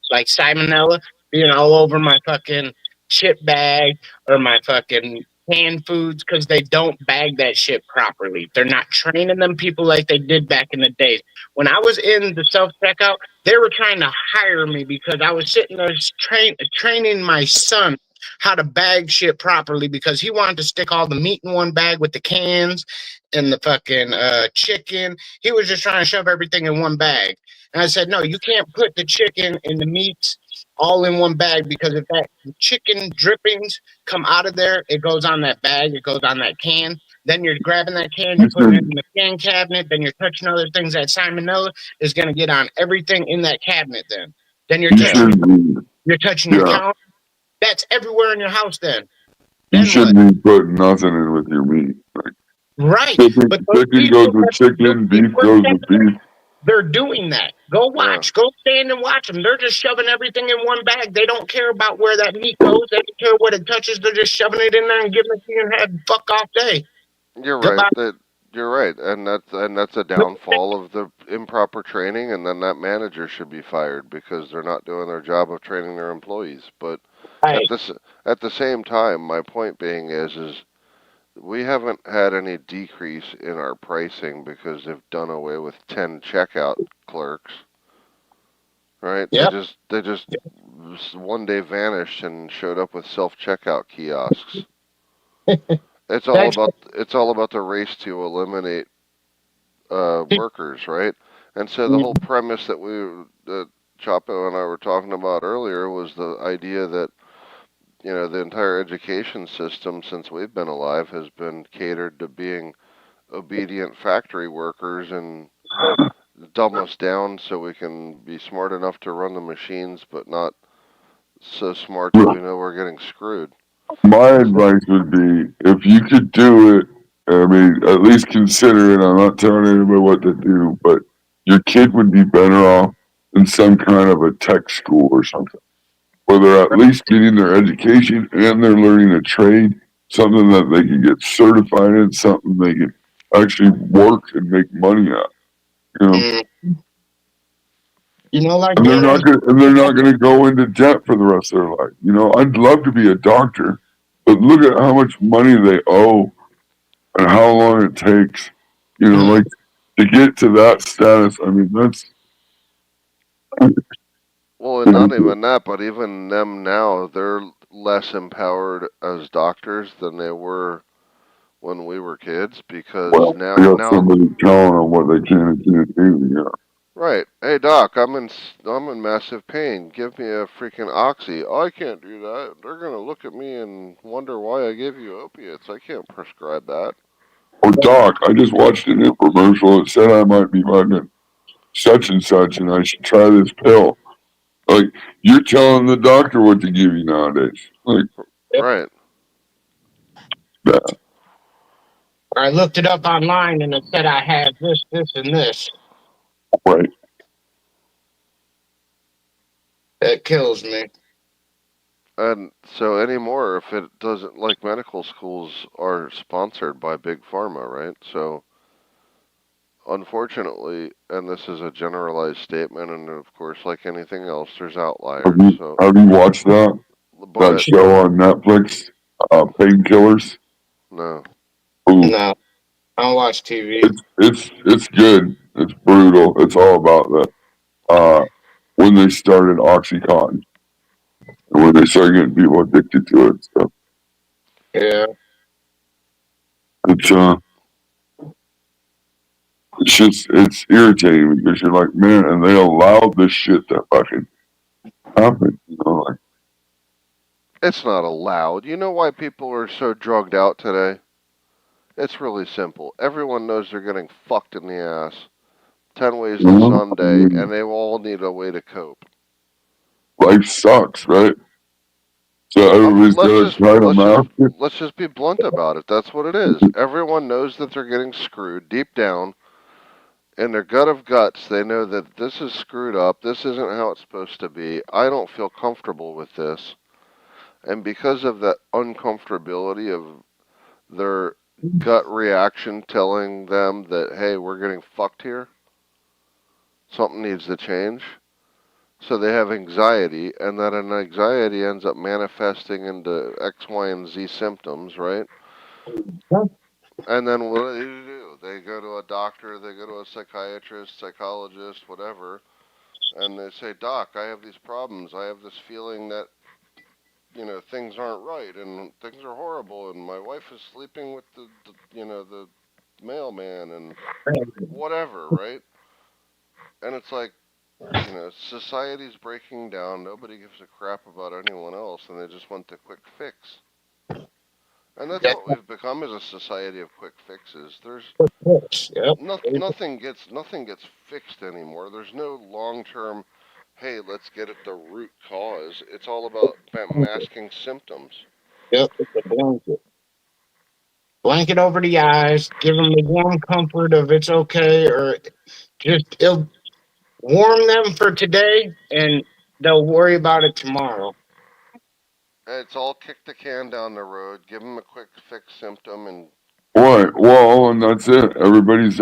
like salmonella being all over my fucking chip bag or my fucking canned foods because they don't bag that shit properly. They're not training them people like they did back in the days. When I was in the self checkout, they were trying to hire me because I was sitting there training my son how to bag shit properly because he wanted to stick all the meat in one bag with the cans and the fucking chicken. He was just trying to shove everything in one bag. And I said, no, you can't put the chicken and the meats all in one bag because if that chicken drippings come out of there, it goes on that bag, it goes on that can. Then you're grabbing that can, you're putting it in the can cabinet, then you're touching other things. That salmonella is going to get on everything in that cabinet then you're touching your counter. That's everywhere in your house then. You shouldn't be putting nothing in with your meat. Right. But chicken goes with chicken, beef goes with beef. They're doing that. Go watch. Go stand and watch them. They're just shoving everything in one bag. They don't care about where that meat goes. They don't care what it touches. They're just shoving it in there and giving it to you and have fuck off day. You're right. You're right, and that's a downfall of the improper training. And then that manager should be fired because they're not doing their job of training their employees. But at the same time, my point being is we haven't had any decrease in our pricing because they've done away with 10 checkout clerks. Right? Yep. They just one day vanished and showed up with self-checkout kiosks. It's all about the race to eliminate workers, right? And so the whole premise that Chapo and I were talking about earlier was the idea that the entire education system since we've been alive has been catered to being obedient factory workers and dumb us down so we can be smart enough to run the machines, but not so smart that we know we're getting screwed. My advice would be, if you could do it, I mean, at least consider it. I'm not telling anybody what to do, but your kid would be better off in some kind of a tech school or something, where they're at least getting their education and they're learning a trade, something that they can get certified in, something they can actually work and make money at. And they're not going to go into debt for the rest of their life. I'd love to be a doctor, but look at how much money they owe and how long it takes. Like to get to that status, I mean, that's. Well, and not even that, but even them now, they're less empowered as doctors than they were when we were kids because Well, now, they got somebody telling them what they can and can't do. Yeah. right? Hey doc, I'm in massive pain. Give me a freaking oxy. Oh, I can't do that. They're gonna look at me and wonder why I gave you opiates. I can't prescribe that. Or doc, I just watched an infomercial. It said I might be fucking such and such, and I should try this pill. Like, you're telling the doctor what to give you nowadays. Like, Right. that. I looked it up online and it said I had this, and this. Right. That kills me. And so anymore, if it doesn't, like medical schools are sponsored by Big Pharma, right? So unfortunately, and this is a generalized statement, and of course, like anything else, there's outliers. Have you watched that? But That show on Netflix, Painkillers? no. Ooh, No, I don't watch TV. it's good. It's brutal. It's all about that. When they started OxyContin, and when they started getting people addicted to it. So Yeah. it's irritating because you're like, man, and they allowed this shit to fucking happen. You know, like, It's not allowed. You know why people are so drugged out today? It's really simple. Everyone knows they're getting fucked in the ass 10 ways to Sunday, and they all need a way to cope. Life sucks, right? So everybody's got to try to mask it. Let's just be blunt about it. That's what it is. Everyone knows that they're getting screwed deep down. In their gut of guts, they know that this is screwed up. This isn't how it's supposed to be. I don't feel comfortable with this. And because of that uncomfortability of their gut reaction telling them that, hey, we're getting fucked here, something needs to change. So they have anxiety, and that anxiety ends up manifesting into X, Y, and Z symptoms, right? And then what do? They go to a doctor, they go to a psychiatrist, psychologist, whatever, and they say, Doc, I have these problems. I have this feeling that, things aren't right, and things are horrible, and my wife is sleeping with the mailman, and whatever, right? And it's like, society's breaking down. Nobody gives a crap about anyone else, and they just want the quick fix. And that's what we've become as a society of quick fixes. There's nothing gets fixed anymore. There's no long-term, hey, let's get at the root cause. It's all about masking symptoms. Yep, it's a blanket. Blanket over the eyes, give them the warm comfort of it's okay, or just it'll warm them for today, and they'll worry about it tomorrow. It's all kick the can down the road, give them a quick fix symptom, and right. Well, and that's it. Everybody's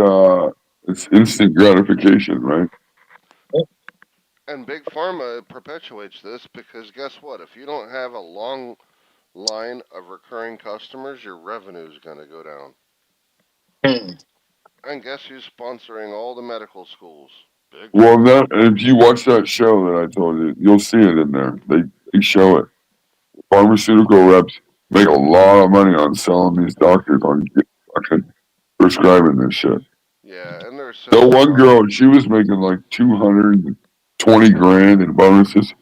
it's instant gratification, right? And Big Pharma perpetuates this because guess what? If you don't have a long line of recurring customers, your revenue is going to go down. And guess who's sponsoring all the medical schools? Well, if you watch that show that I told you, you'll see it in there. They show it. Pharmaceutical reps make a lot of money on selling these doctors on fucking prescribing this shit. Yeah, and there's the one girl, she was making like 220 grand in bonuses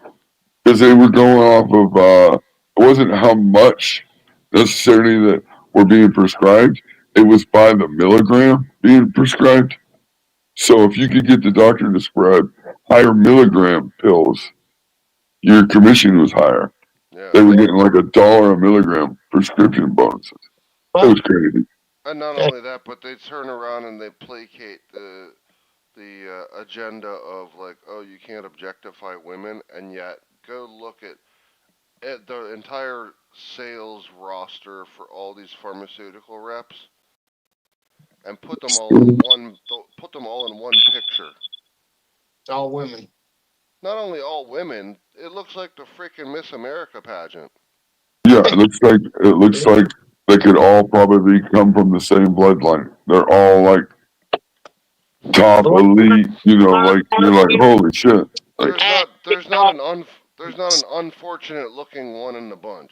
because they were going off of it wasn't how much necessarily that were being prescribed, it was by the milligram being prescribed. So if you could get the doctor to prescribe higher milligram pills, your commission was higher. Yeah. They were getting like $1 a milligram prescription bonuses. It was crazy. And not only that, but they turn around and they placate the agenda of like, oh, you can't objectify women, and yet go look at the entire sales roster for all these pharmaceutical reps and put them all in one picture. It's all women. Not only all women, it looks like the freaking Miss America pageant. Yeah, it looks like they could all probably come from the same bloodline. They're all like top elite, like you're like, holy shit. Like, There's not an unfortunate looking one in the bunch.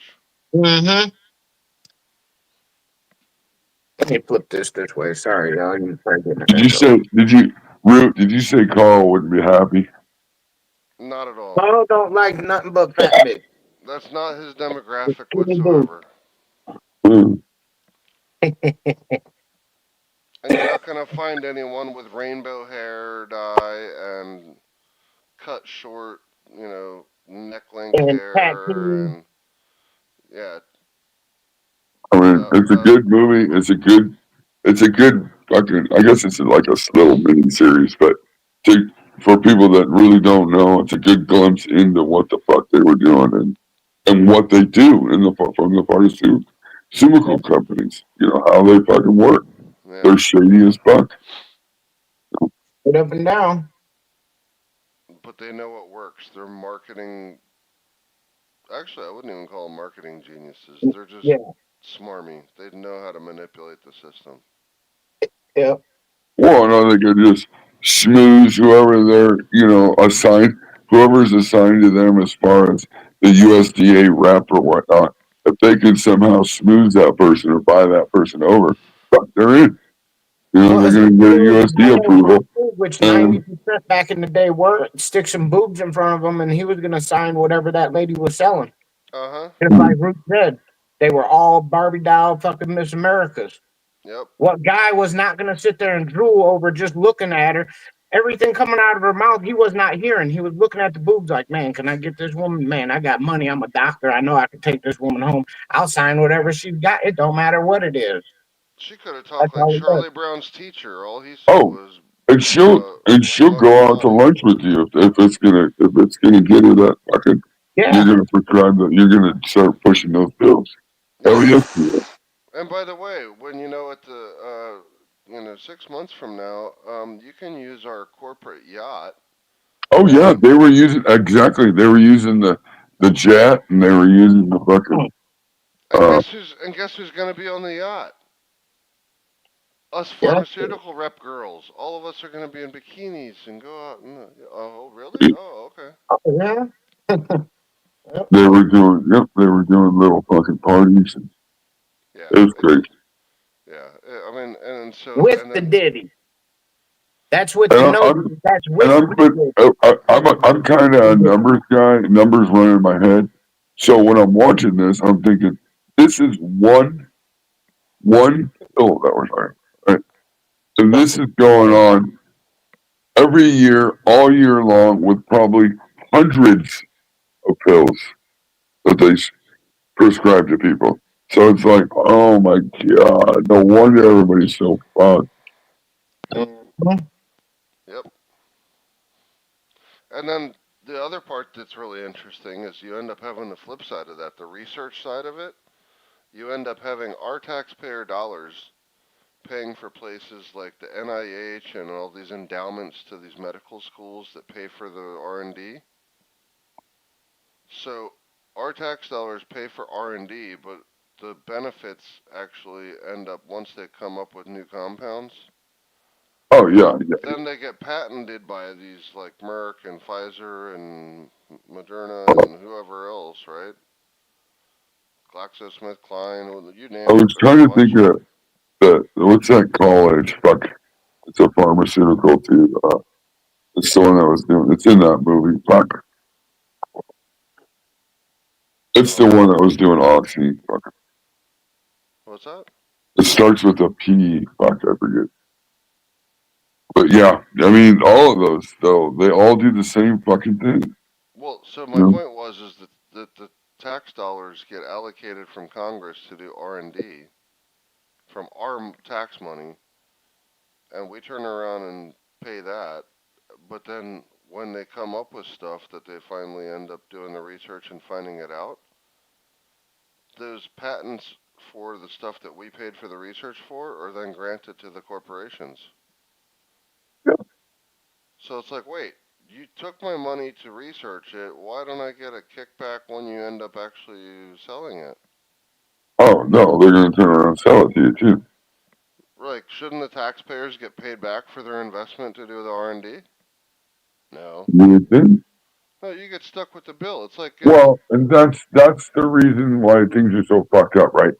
Mm-hmm. Let me flip this way. Sorry, y'all. did you say Carl wouldn't be happy? Not at all. Paul don't like nothing but fat bitch. That's not his demographic whatsoever. Mm. And you're not gonna find anyone with rainbow hair dye and cut short, neck length And hair, tattoos. and yeah, I mean, no, it's a no, good movie. It's a good fucking, I guess it's like a little mini series, but for people that really don't know, it's a good glimpse into what the fuck they were doing and what they do from the pharmaceutical companies. How they fucking work. yeah. They're shady as fuck. Put up and down. But they know what works. They're marketing. Actually, I wouldn't even call them marketing geniuses. They're just Yeah. smarmy. They know how to manipulate the system. Yeah. Well, no, they could just schmooze whoever whoever's assigned to them as far as the USDA rep or whatnot. If they can somehow smooth that person or buy that person over, fuck, they're in. Well, They're it's going to get a USD approval. which And 90% back in the day were stick some boobs in front of him, and he was going to sign whatever that lady was selling. Uh huh. Just like Ruth said, they were all Barbie doll fucking Miss Americas. Yep. What guy was not going to sit there and drool over just looking at her? Everything coming out of her mouth, he was not hearing. He was looking at the boobs like, man, can I get this woman? Man, I got money. I'm a doctor. I know I can take this woman home. I'll sign whatever she got. It don't matter what it is. She could have That's talked like all it does. Charlie Brown's teacher. All he said oh, was and she'll money, go out to money. lunch with you if it's gonna get her that fucking. You're Yeah. gonna prescribe that. You're gonna start pushing those pills. Hell Yeah. yes, you will. And by the way, when at the 6 months from now, you can use our corporate yacht. Oh yeah, And they were using exactly. They were using the jet, and they were using the fucking. and guess who's gonna be on the yacht? Us Yeah. pharmaceutical rep girls. All of us are gonna be in bikinis and go out and. Oh really? Oh okay. Yeah. They were doing. Yep, they were doing little fucking parties. And Yeah. it was great. Yeah. I mean, and so With and the then. Diddy. That's with And the I, no. I'm That's and with I'm but the I'm kind of a numbers guy. Numbers run in my head. So when I'm watching this, I'm thinking this is one pill that we're talking. Right? And this is going on every year, all year long, with probably hundreds of pills that they prescribe to people. So it's like, oh my god, no wonder everybody's so fucked. Yep. And then the other part that's really interesting is you end up having the flip side of that, the research side of it. You end up having our taxpayer dollars paying for places like the NIH and all these endowments to these medical schools that pay for the R&D. So our tax dollars pay for R&D, but the benefits actually end up once they come up with new compounds. Oh yeah, yeah. Then they get patented by these like Merck and Pfizer and Moderna and whoever else, right? GlaxoSmithKline, you I name it. was There's a trying to think bunch of of them. what's that college? Fuck, it's a pharmaceutical too. It's the one that was doing. It's in that movie. Fuck, it's the one that was doing Oxy. Fuck, What's that? it starts with a P. Fuck, I forget. But yeah, I mean, all of those though, they all do the same fucking thing. Well, so You my know? point was is that the tax dollars get allocated from Congress to do R&D from our tax money, and we turn around and pay that. But then when they come up with stuff that they finally end up doing the research and finding it out, those patents for the stuff that we paid for the research for are then granted to the corporations. Yeah. So it's like, wait, you took my money to research it. Why don't I get a kickback when you end up actually selling it? Oh no, they're gonna turn around and sell it to you too. Like, shouldn't the taxpayers get paid back for their investment to do the R&D? No. You would think. No, you get stuck with the bill. It's like Well, and that's the reason why things are so fucked up, right?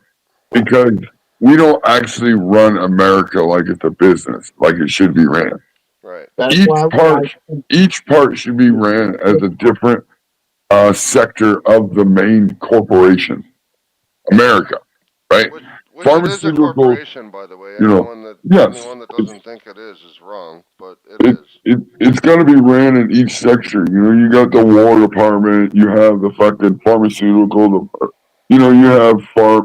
Because we don't actually run America like it's a business, like it should be ran. right. That's Each why part should be ran as a different sector of the main corporation, America, right? Which it is a Pharmaceutical, corporation, by the way. you know, yes, Anyone that it's doesn't think it is wrong, but it is. it's going to be ran in each sector. You know, you got the war department, you have the fucking pharmaceutical, you have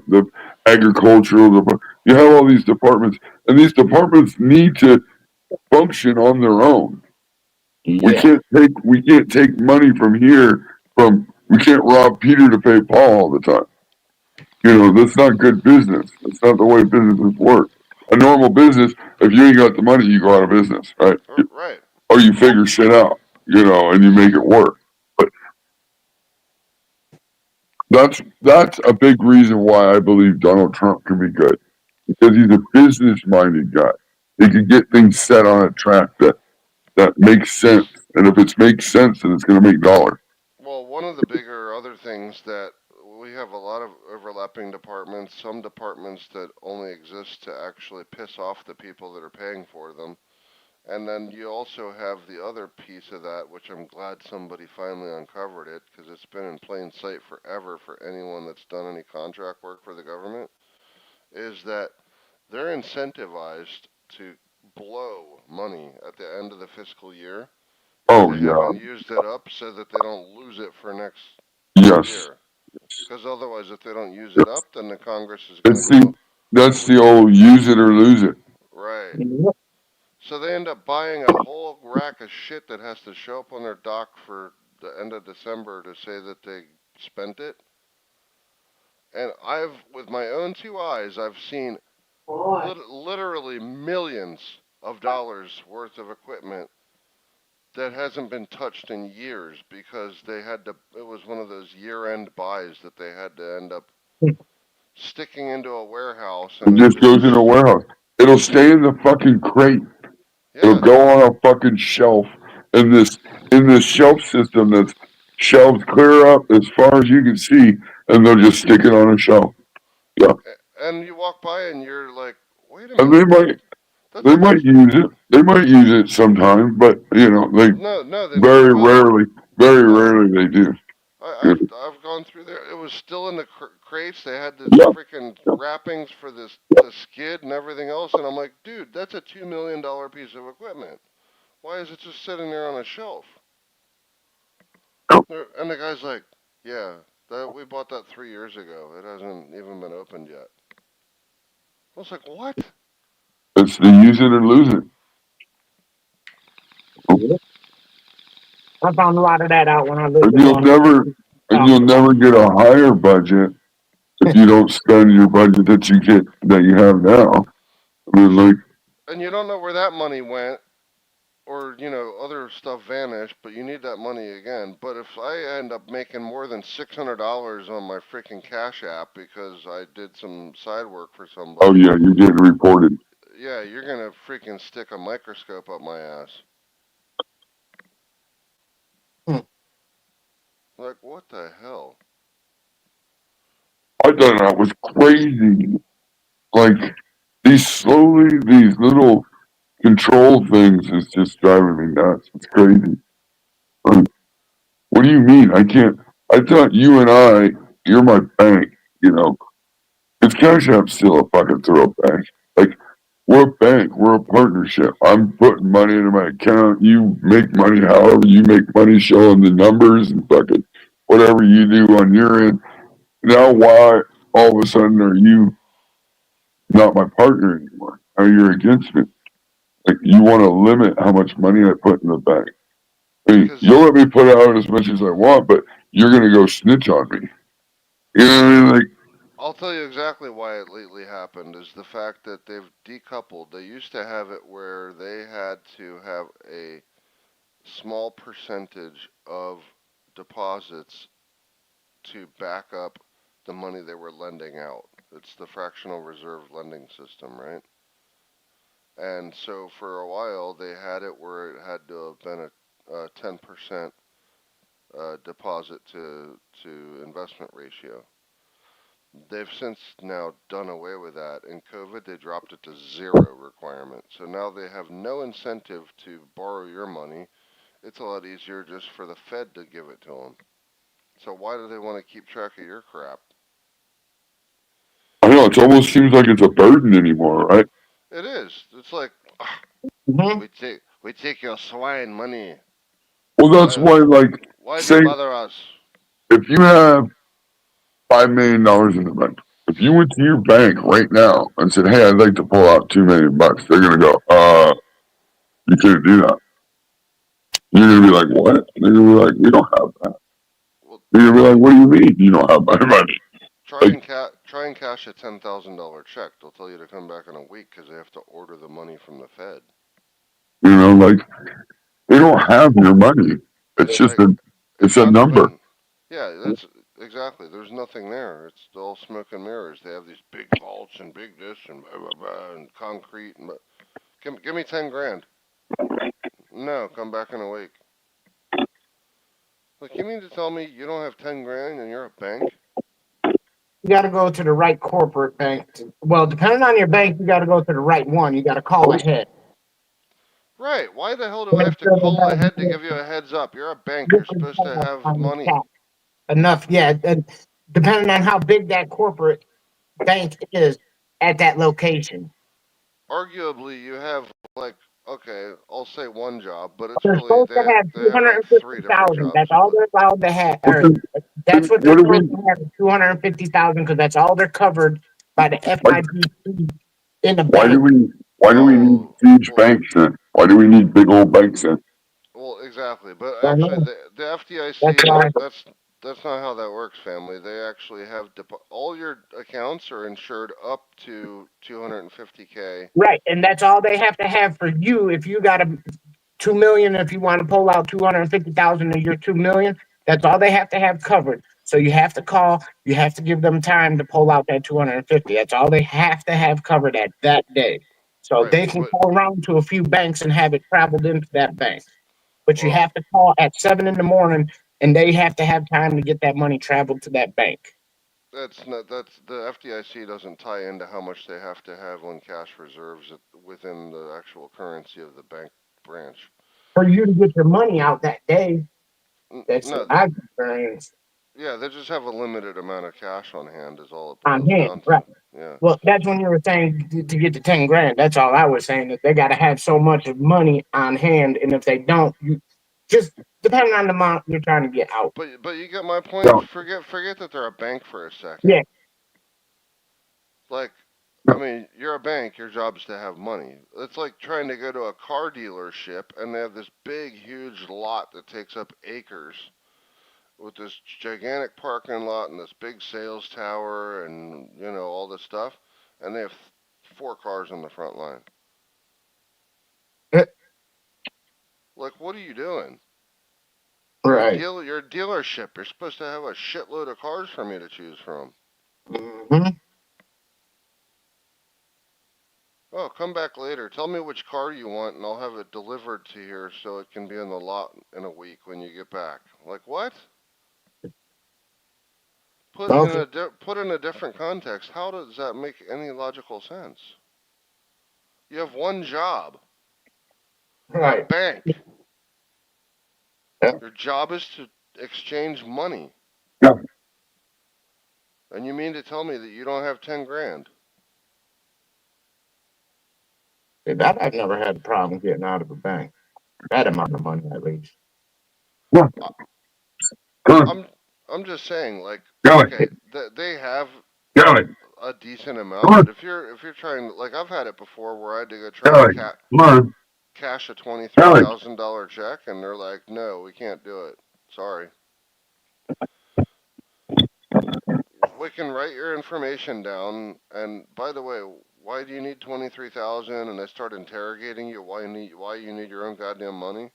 the agricultural, you have all these departments, and these departments need to function on their own. We can't take money from here. We can't rob Peter to pay Paul all the time. You know, that's not good business. That's not the way businesses work. A normal business, if you ain't got the money, you go out of business, right? Right. Or you figure shit out, and you make it work. But that's a big reason why I believe Donald Trump can be good. Because he's a business minded guy. He can get things set on a track that makes sense. And if it makes sense, then it's gonna make dollars. Well, one of the bigger other things that we have a lot of overlapping departments, some departments that only exist to actually piss off the people that are paying for them. And then you also have the other piece of that, which I'm glad somebody finally uncovered it, because it's been in plain sight forever for anyone that's done any contract work for the government, is that they're incentivized to blow money at the end of the fiscal year if Oh they yeah. haven't used it up so that they don't lose it for next Yes. year. Because otherwise, if they don't use it up, then the Congress is going It's to go, that's the old use it or lose it. right. So they end up buying a whole rack of shit that has to show up on their dock for the end of December to say that they spent it. And with my own two eyes, I've seen literally millions of dollars worth of equipment that hasn't been touched in years because it was one of those year-end buys that they had to end up sticking into a warehouse, It and just goes in a warehouse. It'll stay in the fucking crate. It'll yeah. go on a fucking shelf in this shelf system that's shelves clear up as far as you can see, and they'll just stick it on a shelf. Yeah. And you walk by and you're like, wait a And minute, that's they like a might use it. They might use it sometime, but no, they never very will. rarely, very No, rarely they do. I've gone through there. It was still in the crates. They had the Yeah. freaking wrappings for the skid and everything else, and I'm like, dude, that's a $2 million piece of equipment. Why is it just sitting there on a shelf? And the guy's like, yeah, we bought that 3 years ago. It hasn't even been opened yet. I was like, what? It's the use it or lose it. I found a lot of that out when I lived And in you'll Long never and you'll never get a higher budget if you don't spend your budget that you have now. I mean, like, And you don't know where that money went, or other stuff vanished, but you need that money again. But if I end up making more than $600 on my freaking Cash App because I did some side work for oh somebody, yeah, you're getting reported. yeah, you're gonna freaking stick a microscope up my ass. Like, what the hell? I thought that was crazy. Like these little control things is just driving me nuts. It's crazy. Like, what do you mean? I can't. I thought you're my bank. You know, it's Cash App still a fucking throw bank. Like, we're a bank. We're a partnership. I'm putting money into my account. You make money however you make money, showing the numbers and fucking whatever you do on your end. Now, why all of a sudden are you not my partner anymore? Now you're against me. Like, you want to limit how much money I put in the bank. I mean, Because you'll let me put out as much as I want, but you're gonna go snitch on me. You know what I mean? Like, I'll tell you exactly why it lately happened is the fact that they've decoupled. They used to have it where they had to have a small percentage of deposits to back up the money they were lending out. It's the fractional reserve lending system, right? And so for a while they had it where it had to have been a 10% deposit to investment ratio. They've since now done away with that. In COVID, they dropped it to 0 requirement. So now they have no incentive to borrow your money. It's a lot easier just for the Fed to give it to them. So why do they want to keep track of your crap? I know, it almost seems like it's a burden anymore, right? It is. It's like Mhm. we take your swine money. Well, that's why, like, Why'd you say bother us? if you have $5 million in the bank, if you went to your bank right now and said, "Hey, I'd like to pull out $2 million," they're gonna go, you can't do that." You're gonna be like, "What?" They're gonna be like, "We don't have that." Well, You're gonna be like, "What do you mean you don't have my money?" try Like, and cash a $10,000 check. They'll tell you to come back in a week because they have to order the money from the Fed. like they don't have your money. It's just Like it's it's a not number. even. Yeah, that's exactly. There's nothing there. It's all smoke and mirrors. They have these big vaults and big this and blah blah blah and concrete and. Give me 10 grand. No, come back in a week. Look, you mean to tell me you don't have 10 grand and you're a bank? You got to go to the right corporate bank. Well, depending on your bank, you got to go to the right one. You got to call ahead. Right. Why the hell do I Make have to sure call they ahead to have give you a heads up? You're a bank. You're different supposed to tabs have on the money. cap. Enough, yeah. And depending on how big that corporate bank is at that location. Arguably, you have like okay, I'll say one job, but it's They're really supposed to have they two have hundred like and fifty 3 different thousand. jobs. That's all But they're allowed to have. But Or then that's what they're what do supposed we to have, 250,000, because that's all they're covered by the like? FIBC in the Why do bank. we need oh huge well, banks then? Why do we need big old banks then? well exactly. But Don't actually, know. the That's FDIC why. that's not how that works, family. They actually have all your accounts are insured up to 250K. Right, and that's all they have to have for you. If you got a 2 million, if you want to pull out 250,000 of your 2 million, that's all they have to have covered. So you have to call. You have to give them time to pull out that 250. That's all they have to have covered at that day. So Right. they can But call around to a few banks and have it traveled into that bank. But you well, have to call at 7 in the morning, and they have to have time to get that money traveled to that bank. that's the FDIC doesn't tie into how much they have to have on cash reserves within the actual currency of the bank branch. For you to get your money out that day, that's what No, I've experienced yeah, they just have a limited amount of cash on hand is all it on boils hand. down Right. to. Yeah. Well, that's when you were saying to get to 10 grand. That's all I was saying, that they got to have so much of money on hand, and if they don't, you just depending on the amount you're trying to get out. But you get my point. No, Forget that they're a bank for a second. Yeah, Like, I no. mean, you're a bank. Your job is to have money. It's like trying to go to a car dealership and they have this big, huge lot that takes up acres with this gigantic parking lot and this big sales tower and all this stuff, and they have 4 cars on the front line. eh, Like, what are you doing? right. You're a dealership. You're supposed to have a shitload of cars for me to choose from. Hmm. Oh, come back later. Tell me which car you want, and I'll have it delivered to here so it can be in the lot in a week when you get back. Like what? Okay. Put in a different context. How does that make any logical sense? You have one job. You're a Right. bank. Yeah. Your job is to exchange money. Yeah. And you mean to tell me that you don't have 10 grand? That I've never had a problem getting out of a bank. That amount of money, at least. Yeah. I- Good. I'm I'm just saying, like, Got okay, it. they have Got it. a decent Come amount, on. but if you're trying, like, I've had it before where I had to go try and Got it. Come on. cash a Got it. $23,000 check, and they're like, no, we can't do it. Sorry. We can write your information down, and by the way, why do you need 23,000? And they start interrogating you why you need your own goddamn money.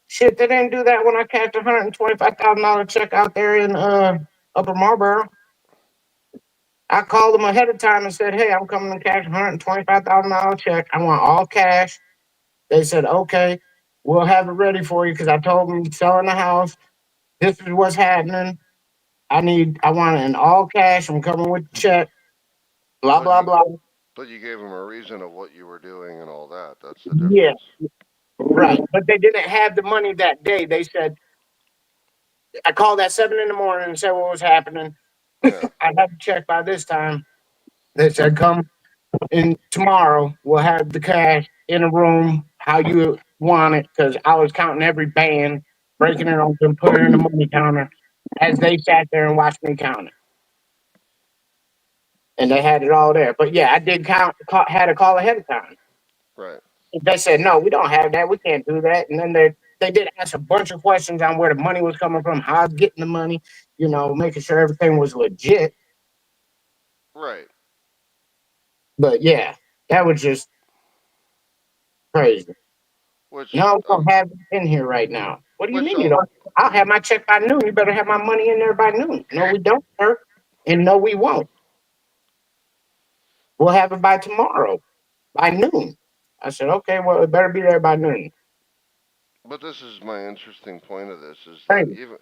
Shit, they didn't do that when I cashed $125,000 check out there in Upper Marlboro. I called them ahead of time and said, hey, I'm coming to cash $125,000 check. I want all cash. They said, okay, we'll have it ready for you because I told them selling the house. This is what's happening. I want it in all cash. I'm coming with the check. Blah, But blah, you blah. but you gave them a reason of what you were doing and all that. That's the Yeah, difference. right. But they didn't have the money that day. They said, I called at 7 in the morning and said what was happening. Yeah. I had to check by this time. They said, come in tomorrow. We'll have the cash in a room how you want it. Because I was counting every band, breaking it open, putting it in the money counter as they sat there and watched me count it. And they had it all there. But yeah, I did had a call ahead of time. Right. They said, no, we don't have that. We can't do that. And then they did ask a bunch of questions on where the money was coming from, how I was getting the money, making sure everything was legit. Right. But yeah, that was just crazy. Which No, we don't have it in here right now. What do you which mean you don't? I'll have my check by noon. You better have my money in there by noon. No, we don't, sir. And no, we won't. We'll have it by tomorrow, by noon. I said, okay, well, it better be there by noon. But this is my interesting point of this is that Crazy. even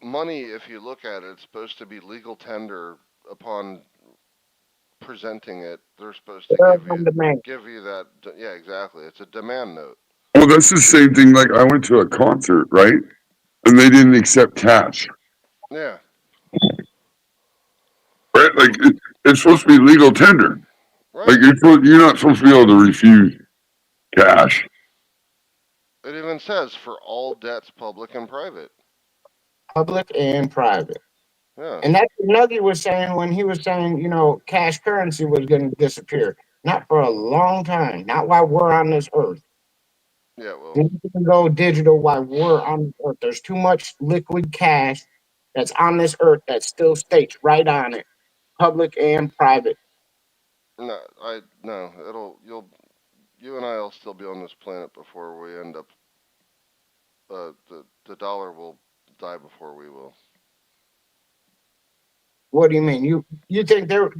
money, if you look at it, it's supposed to be legal tender upon presenting it. They're supposed to Serve on demand. give you that. Yeah, exactly. It's a demand note. Well, that's the same thing. Like I went to a concert, right? And they didn't accept cash, Yeah. right? Like it's supposed to be legal tender. Like Right. you're not supposed to be able to refuse cash. It even says for all debts, public and private. Public and private. Yeah. And that's what Nuggy was saying when he was saying, cash currency was going to disappear. Not for a long time. Not while we're on this earth. Yeah. Well. We can go digital while we're on this earth. There's too much liquid cash that's on this earth that still states right on it, public and private. No. No. You and I'll still be on this planet before we end up. The dollar will die before we will. What do you mean? You think they're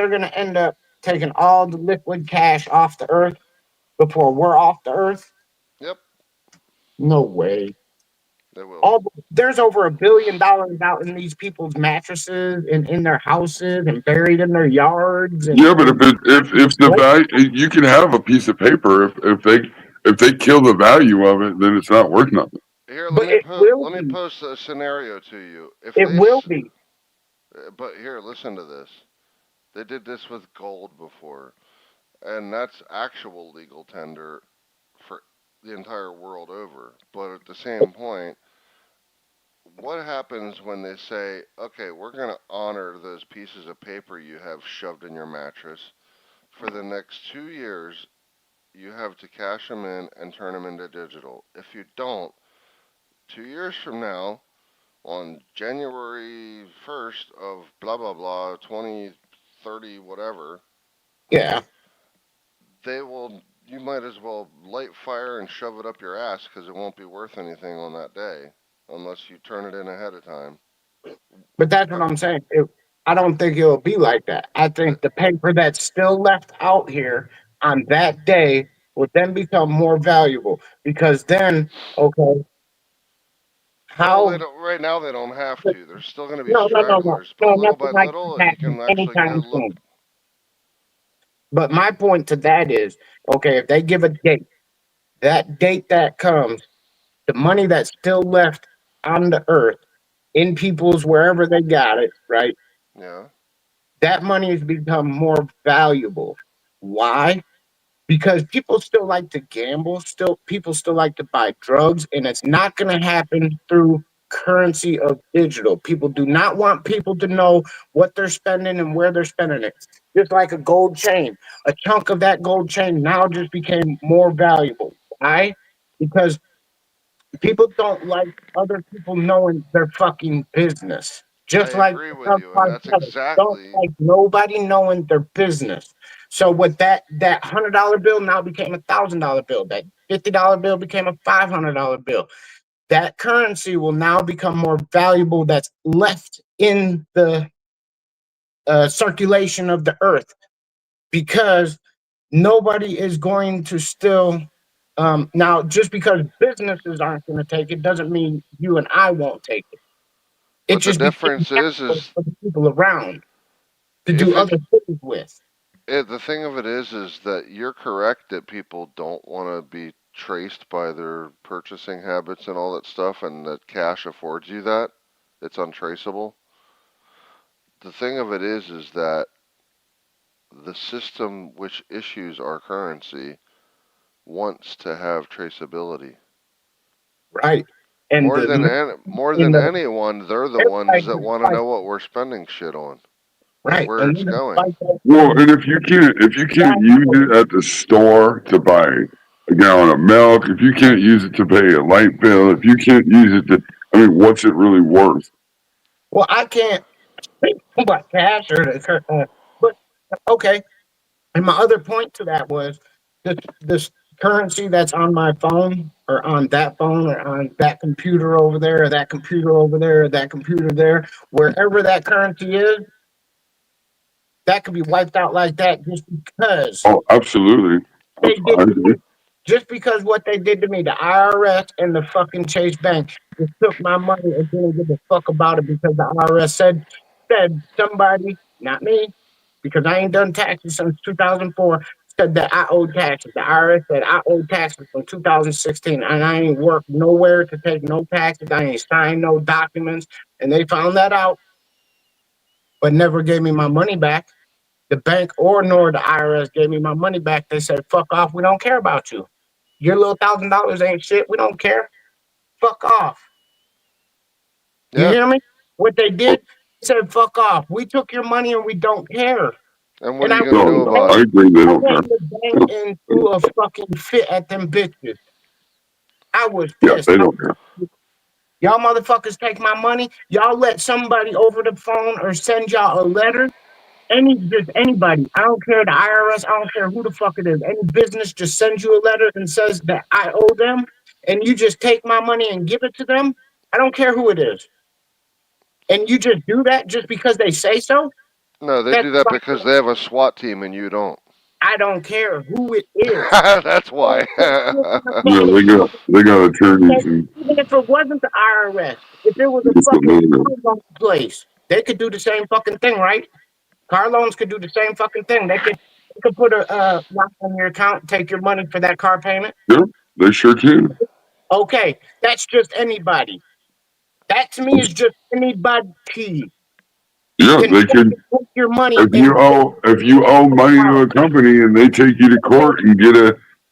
going to end up taking all the liquid cash off the earth before we're off the earth? Yep. No way. They will. There's over $1 billion out in these people's mattresses and in their houses and buried in their yards. And Yeah, but if the value, you can have a piece of paper if they kill the value of it, then it's not worth nothing. Here, but it will let me be. post a scenario to you. It will be. But here, listen to this. They did this with gold before, and that's actual legal tender for the entire world over. But at the same point, what happens when they say, okay, we're going to honor those pieces of paper you have shoved in your mattress for the next 2 years? You have to cash them in and turn them into digital. If you don't, 2 years from now, on January 1st of blah blah blah 2030 whatever, Yeah. they will. You might as well light fire and shove it up your ass because it won't be worth anything on that day unless you turn it in ahead of time. But that's what I'm saying. I don't think it'll be like that. I think the paper that's still left out here on that day would then become more valuable because then, okay, Well, how? they don't. Right now, they don't have to. There's still going to be No, no, no, no, stragglers, but no, little nothing by like little, that you can happening actually anytime look. soon. But my point to that is, okay, if they give a date, that date that comes, the money that's still left on the earth in people's wherever they got it, right? Yeah. That money has become more valuable. Why? Because people still like to gamble, people still like to buy drugs, and it's not going to happen through currency of digital. People do not want people to know what they're spending and where they're spending it. Just like a gold chain, a chunk of that gold chain now just became more valuable. Why? Because people don't like other people knowing their fucking business. I Just like agree with some you, and that's cartels don't exactly. like nobody knowing their business. So with that $100 bill now became $1,000 bill. That $50 bill became a $500 bill. That currency will now become more valuable. That's left in the circulation of the earth, because nobody is going to still now, just because businesses aren't going to take it doesn't mean you and I won't take it. It But the just becomes difference is for the people around to if do it, other things with. the thing of it is that you're correct that people don't want to be traced by their purchasing habits and all that stuff, and that cash affords you that. It's untraceable. The thing of it is that the system which issues our currency wants to have traceability. Right. And More the than anyone, they're the ones that want to like, know what we're spending shit on, right, where and it's going. like Well, and if you can't use it at the store to buy a gallon of milk, if you can't use it to pay a light bill, if you can't use it to, I mean, what's it really worth? well, I can't think about cash or but okay. And my other point to that was this currency that's on my phone or on that phone or on that computer over there or that computer over there or that computer there, wherever that currency is, that could be wiped out like that just because Oh, absolutely. they I did agree. just because what they did to me, the IRS and the fucking Chase Bank just took my money and didn't give a fuck about it because the IRS said somebody, not me, because I ain't done taxes since 2004, said that I owed taxes. The IRS said I owed taxes from 2016, and I ain't worked nowhere to take no taxes. I ain't signed no documents, and they found that out, but never gave me my money back. The bank nor the IRS gave me my money back. They said, fuck off. We don't care about you. Your little $1,000 ain't shit. We don't care. Fuck off. You Yeah. hear me? What they did said, fuck off. We took your money and we don't care. And what And are I you gonna do No, about I it? agree. They don't went care. in the bank and threw a fucking fit at them bitches. I was Yeah, pissed. they don't care. Y'all motherfuckers take my money. Y'all let somebody over the phone or send y'all a letter. Just anybody. I don't care the IRS. I don't care who the fuck it is. Any business just sends you a letter and says that I owe them, and you just take my money and give it to them. I don't care who it is, and you just do that just because they say so. No, they That's do that fine. because they have a SWAT team and you don't. I don't care who it is. That's why. Yeah, they got attorneys and Even if it wasn't the IRS, if it was a just don't fucking know them. car loan place, they could do the same fucking thing, right? Car loans could do the same fucking thing. They could put a lock on your account, take your money for that car payment. Yeah, they sure can. Okay, that's just anybody. That to me is just anybody Yeah, can they can. take your money If and you owe money to a company and they take you to court and get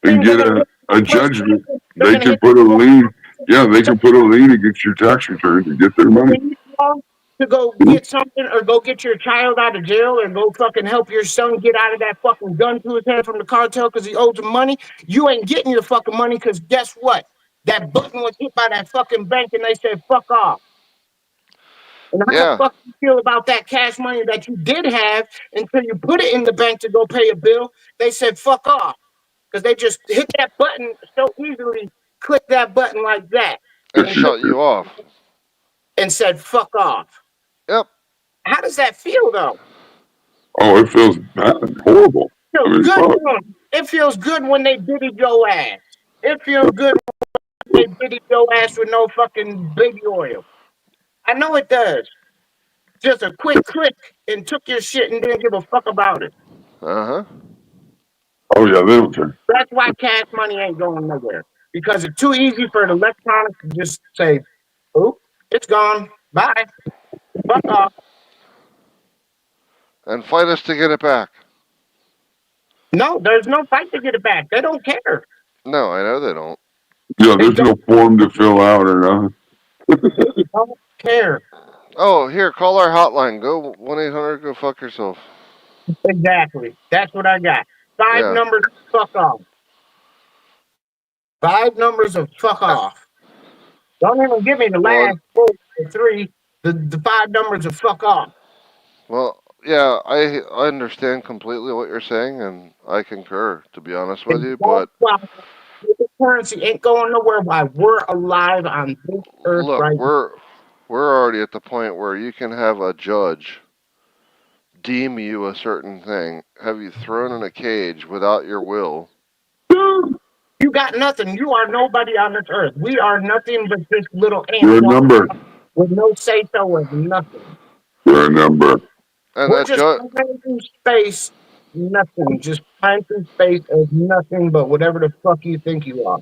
then they're gonna hit a judgment, they're they gonna can hit put a lien. Yeah, they can put a lien against your tax return to get their money. when you call to go get something or go get your child out of jail or go fucking help your son get out of that fucking gun to his head from the cartel because he owes him money. You ain't getting your fucking money because guess what? That button was hit by that fucking bank and they said fuck off. And how the Yeah. fuck you feel about that cash money that you did have until you put it in the bank to go pay a bill? They said fuck off because they just hit that button so easily, click that button like that, And and shut you off. said fuck off. Yep. How does that feel though? Oh, it feels bad, horrible. It I feels mean, good. fuck. It feels good when they diddy your ass. It feels good when they diddy your ass with no fucking baby oil. I know it does. Just a quick click and took your shit and didn't give a fuck about it. Uh huh. Oh yeah, they don't care. That's why cash money ain't going nowhere. Because it's too easy for the electronics to just say, oop, it's gone. Bye. Fuck off. And fight us to get it back. No, there's no fight to get it back. They don't care. No, I know they don't. Yeah, They there's no form to fill out or nothing. don't care. Oh, here, call our hotline. Go 1-800. Go fuck yourself. Exactly. That's what I got. Five Yeah. numbers, fuck off. 5 numbers of fuck off. Don't even give me the Well, last 4 or 3. The 5 numbers of fuck off. well, yeah. I understand completely what you're saying, and I concur. To be honest with And you, that's but why the currency ain't going nowhere while we're alive on this earth look, right now. we're already at the point where you can have a judge deem you a certain thing, have you thrown in a cage without your will? Dude, you got nothing. You are nobody on this earth. We are nothing but this little ant You're a number. with no say-so of nothing. You're a number. And We're that just flying through space, nothing. Just flying through space as nothing but whatever the fuck you think you are.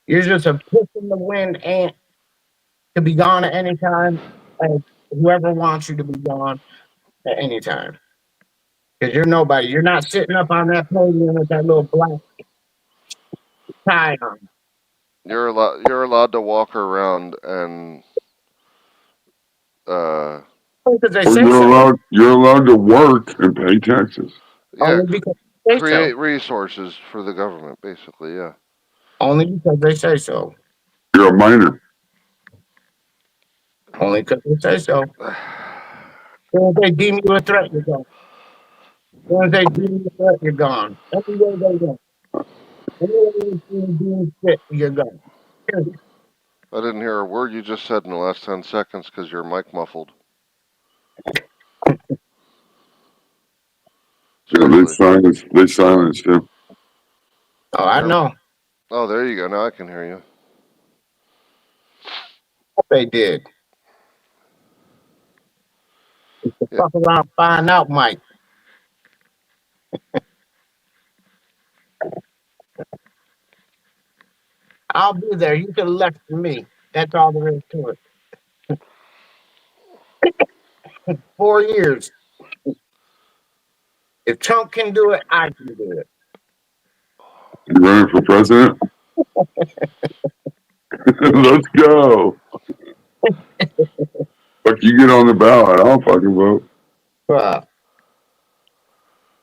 You're just a push in the wind ant to be gone at any time, and whoever wants you to be gone at any time. Because you're nobody. You're not sitting up on that podium with that little black tie on. you're allowed to walk around and Because they Or say so. you're allowed to work and pay taxes. Only because they say create so. resources for the government, basically. Yeah. Only because they say so. You're a minor. Only because they say so. When they deem you a threat, you're gone. When they deem you a threat, you're gone. Everywhere they go. Anywhere you see deemed fit, you're gone. Period. I didn't hear a word you just said in the last 10 seconds because your mic muffled. Yeah, they Seriously. silenced him. Oh, I know. Oh, there you go. Now I can hear you. They did. Yeah. Fuck around, find out, Mike. I'll be there. You can elect me. That's all there is to it. 4 years. If Trump can do it, I can do it. You running for president? Let's go. Fuck, you get on the ballot. I'll fucking vote.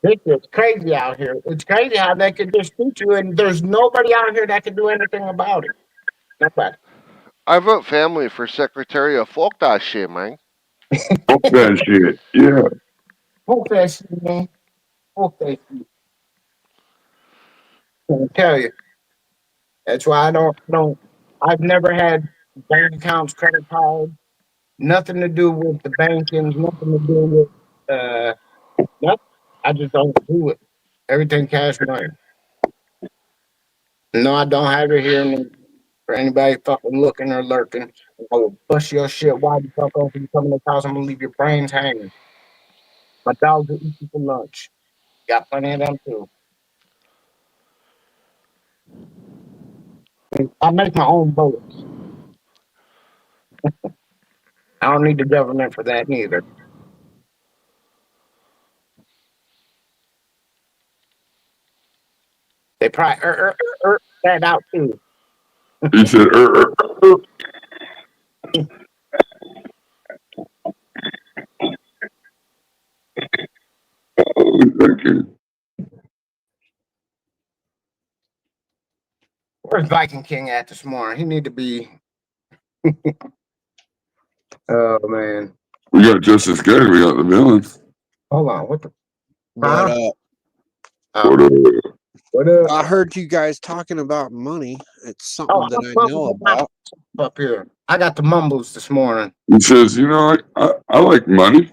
This is crazy out here. It's crazy how they can just shoot you, and there's nobody out here that can do anything about it. Nobody. I vote family for secretary of fuck that shit, man. Fuck that shit. Yeah. Fuck that shit, man. Fuck that shit. I tell you. That's why I've never had bank accounts, credit cards, nothing to do with the banking, nothing to do with nothing. I just don't do it. Everything cash money. No, I don't have it here for anybody fucking looking or lurking. I will bust your shit wide the fuck open. You come in the house, I'm gonna leave your brains hanging. My dogs will eat you for lunch. Got plenty of them too. I make my own bullets. I don't need the government for that neither. They probably that out too. He said, Oh, thank you. Where's Viking King at this morning? He need to be. Oh man. We got just as good. We got the villain. Hold on. What the? But What up? I heard you guys talking about money. It's something that I know about. Up here. I got the mumbles this morning. He says, you know, I like money.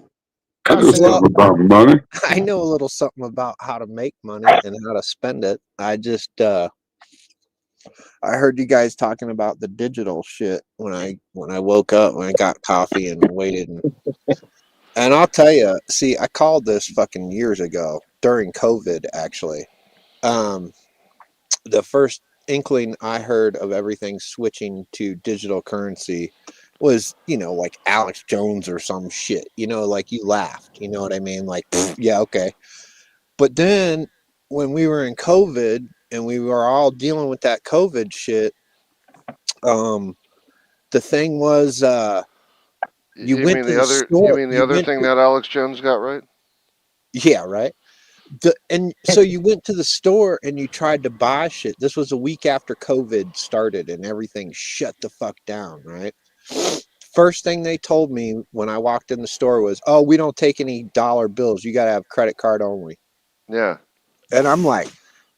I know something about money. I know a little something about how to make money and how to spend it. I just I heard you guys talking about the digital shit when I woke up, when I got coffee and waited and I'll tell you, see, I called this fucking years ago during COVID actually. The first inkling I heard of everything switching to digital currency was, you know, like Alex Jones or some shit, you know, like you laughed, you know what I mean? Like, yeah, okay. But then when we were in COVID and we were all dealing with that COVID shit, the thing was, you went to the store. You mean the other thing that Alex Jones got right? Yeah, right. And so you went to the store and you tried to buy shit. This was a week after COVID started and everything shut the fuck down, right? First thing they told me when I walked in the store was, "Oh, we don't take any dollar bills. You got to have credit card only." Yeah. And I'm like,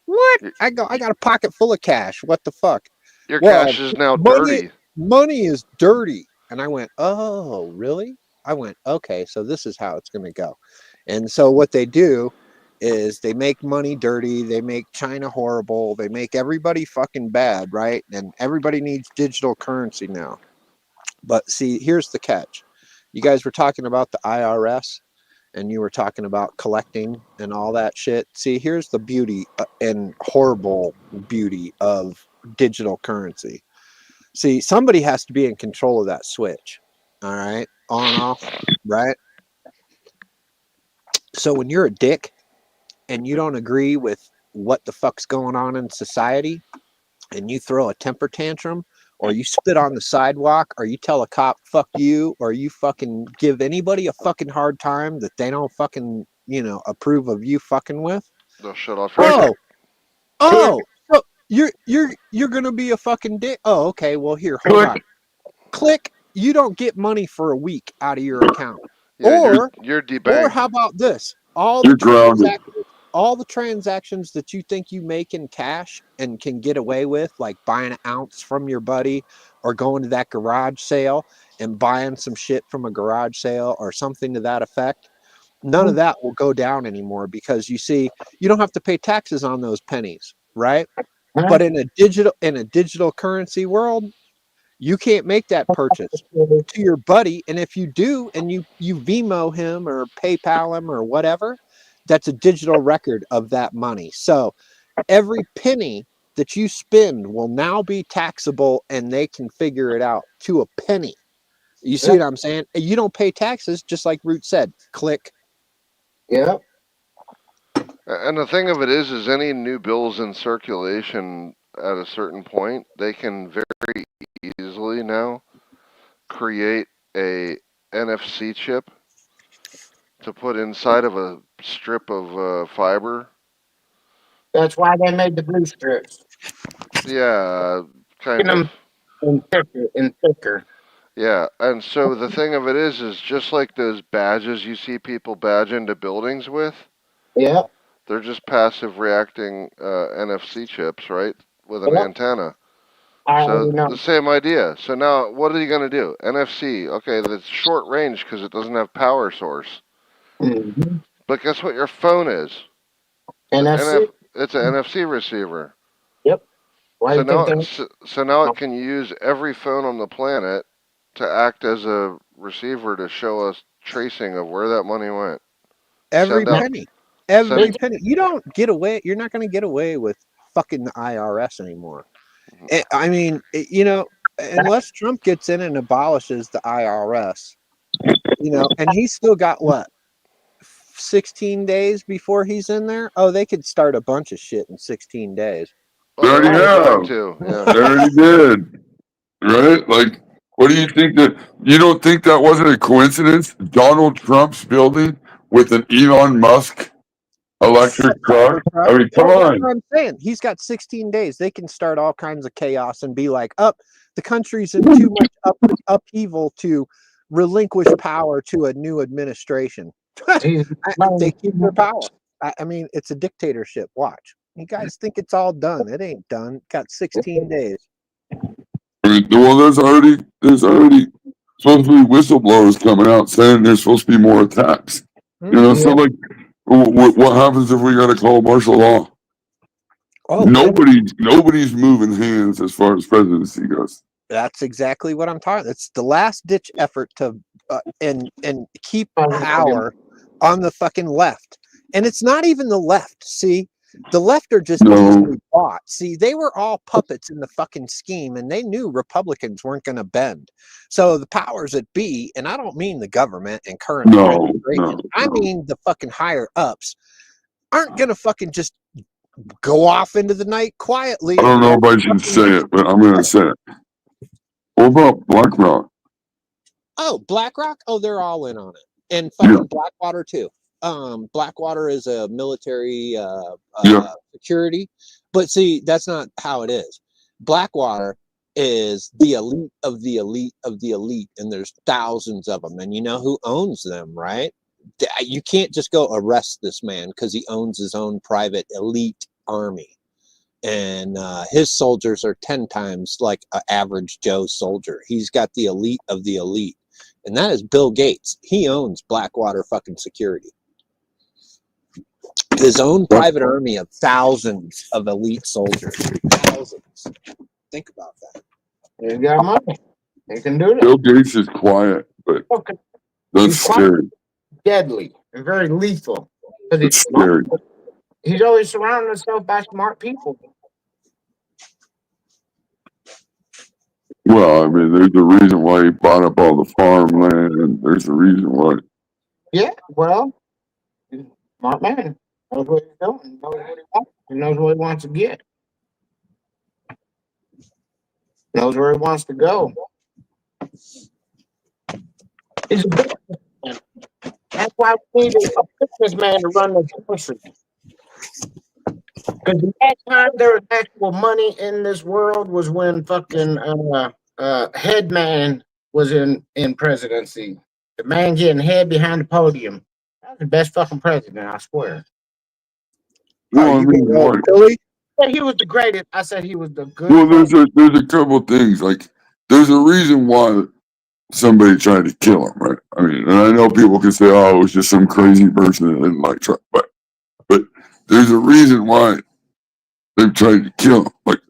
"What? I got a pocket full of cash. What the fuck? Your cash is now dirty. Money is dirty." And I went, "Oh, really?" I went, okay, so this is how it's going to go. And so what they do is they make money dirty, they make China horrible, they make everybody fucking bad, right? And everybody needs digital currency now. But see, here's the catch. You guys were talking about the IRS and you were talking about collecting and all that shit. See, here's the beauty and horrible beauty of digital currency. See, somebody has to be in control of that switch. All right. On, off, right? So when you're a dick and you don't agree with what the fuck's going on in society and you throw a temper tantrum or you spit on the sidewalk or you tell a cop fuck you or you fucking give anybody a fucking hard time that they don't fucking, approve of you fucking with. They'll shut off your shit. Oh, so you're gonna be a fucking dick. Oh, okay. Well, here, hold Click. on. Click. You don't get money for a week out of your account. Yeah, you're Or debanked. how about this? All You're the grounded. transactions that you think you make in cash and can get away with, like buying an ounce from your buddy or going to that garage sale and buying some shit from a garage sale or something to that effect. None of that will go down anymore because you see, you don't have to pay taxes on those pennies, right? But in a digital currency world, you can't make that purchase to your buddy. And if you do, and you Venmo him or PayPal him or whatever, that's a digital record of that money. So every penny that you spend will now be taxable and they can figure it out to a penny. You see what I'm saying? You don't pay taxes, just like Root said. Click. Yeah. And the thing of it is any new bills in circulation at a certain point, they can very easily now create a NFC chip to put inside of a strip of fiber. That's why they made the blue strips. Yeah, kind Making of. them thicker and thicker. Yeah, and so the thing of it is just like those badges you see people badge into buildings with. Yeah. They're just passive reacting NFC chips, right, with an Yep. antenna. I So already know. the same idea. So now, what are you going to do? NFC. Okay, that's short range because it doesn't have power source. Mm-hmm. But guess what your phone is? NFC. It's an NFC receiver. Yep. Why So do you think now, so now it can use every phone on the planet to act as a receiver to show us tracing of where that money went. Every Send out, penny. Every send. penny. You don't get away. You're not going to get away with fucking the IRS anymore. I mean, unless Trump gets in and abolishes the IRS, and he's still got what, 16 days before he's in there? Oh, they could start a bunch of shit in 16 days. Oh, They they're already already trying have. to. They Yeah. already did. Right? Like, what do you think that you don't think that wasn't a coincidence? Donald Trump's building with an Elon Musk electric car. I mean, come Well, that's on. what I'm saying. He's got 16 days. They can start all kinds of chaos and be like, the country's in too much upheaval to relinquish power to a new administration. They keep their power. I mean, it's a dictatorship. Watch. You guys think it's all done. It ain't done. Got 16 days. I mean, well, there's already supposed to be whistleblowers coming out saying there's supposed to be more attacks. So like, what happens if we got to call martial law? Oh, Nobody's moving hands as far as presidency goes. that's exactly what I'm talking. It's the last ditch effort to and keep power on the fucking left. And it's not even the left. See, the left are just easily bought. See, they were all puppets in the fucking scheme, and they knew Republicans weren't going to bend. So the powers that be, and I don't mean the government and current administration, I mean the fucking higher ups, aren't going to fucking just go off into the night quietly. I don't know if I should say it, but I'm going to say it. What about BlackRock? Oh, BlackRock? Oh, they're all in on it. And fucking Blackwater too. Blackwater is a military security. But see, that's not how it is. Blackwater is the elite of the elite of the elite, and there's thousands of them. And you know who owns them, right? You can't just go arrest this man because he owns his own private elite army. And his soldiers are 10 times like an average Joe soldier. He's got the elite of the elite. and that is Bill Gates. He owns Blackwater fucking Security. His own private army of thousands of elite soldiers. Thousands. Think about that. They got money. They can do that. Bill Gates is quiet, but Okay. that's He's quite scary. deadly and very lethal. Because It's scary. he's always surrounding himself by smart people. Well, I mean, there's a reason why he bought up all the farmland, and there's a reason why. Yeah, well, he's a smart man. Knows what he's doing. Knows what he wants. He knows what he wants to get. Knows where he wants to go. He's a businessman. That's why we need a businessman to run the country. Because the last time there was actual money in this world was when fucking Headman was in presidency. The man getting head behind the podium. That was the best fucking president, I swear. Well, I mean, what? Billy? Yeah, he was the greatest. I said he was the good. Well, there's a couple of things. Like, there's a reason why somebody tried to kill him, right? I mean, and I know people can say, "Oh, it was just some crazy person that didn't like Trump," but there's a reason why they tried to kill him. Like,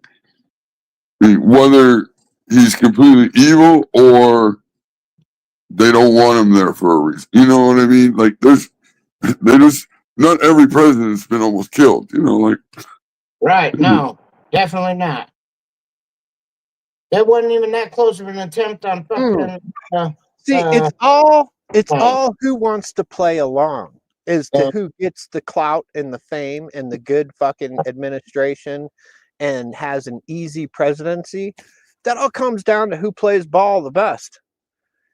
I mean, whether he's completely evil or they don't want him there for a reason. You know what I mean? Like, not every president's been almost killed. You know, like. Right? No, definitely not. That wasn't even that close of an attempt on fucking. See, it's all who wants to play along as to who gets the clout and the fame and the good fucking administration and has an easy presidency. That all comes down to who plays ball the best.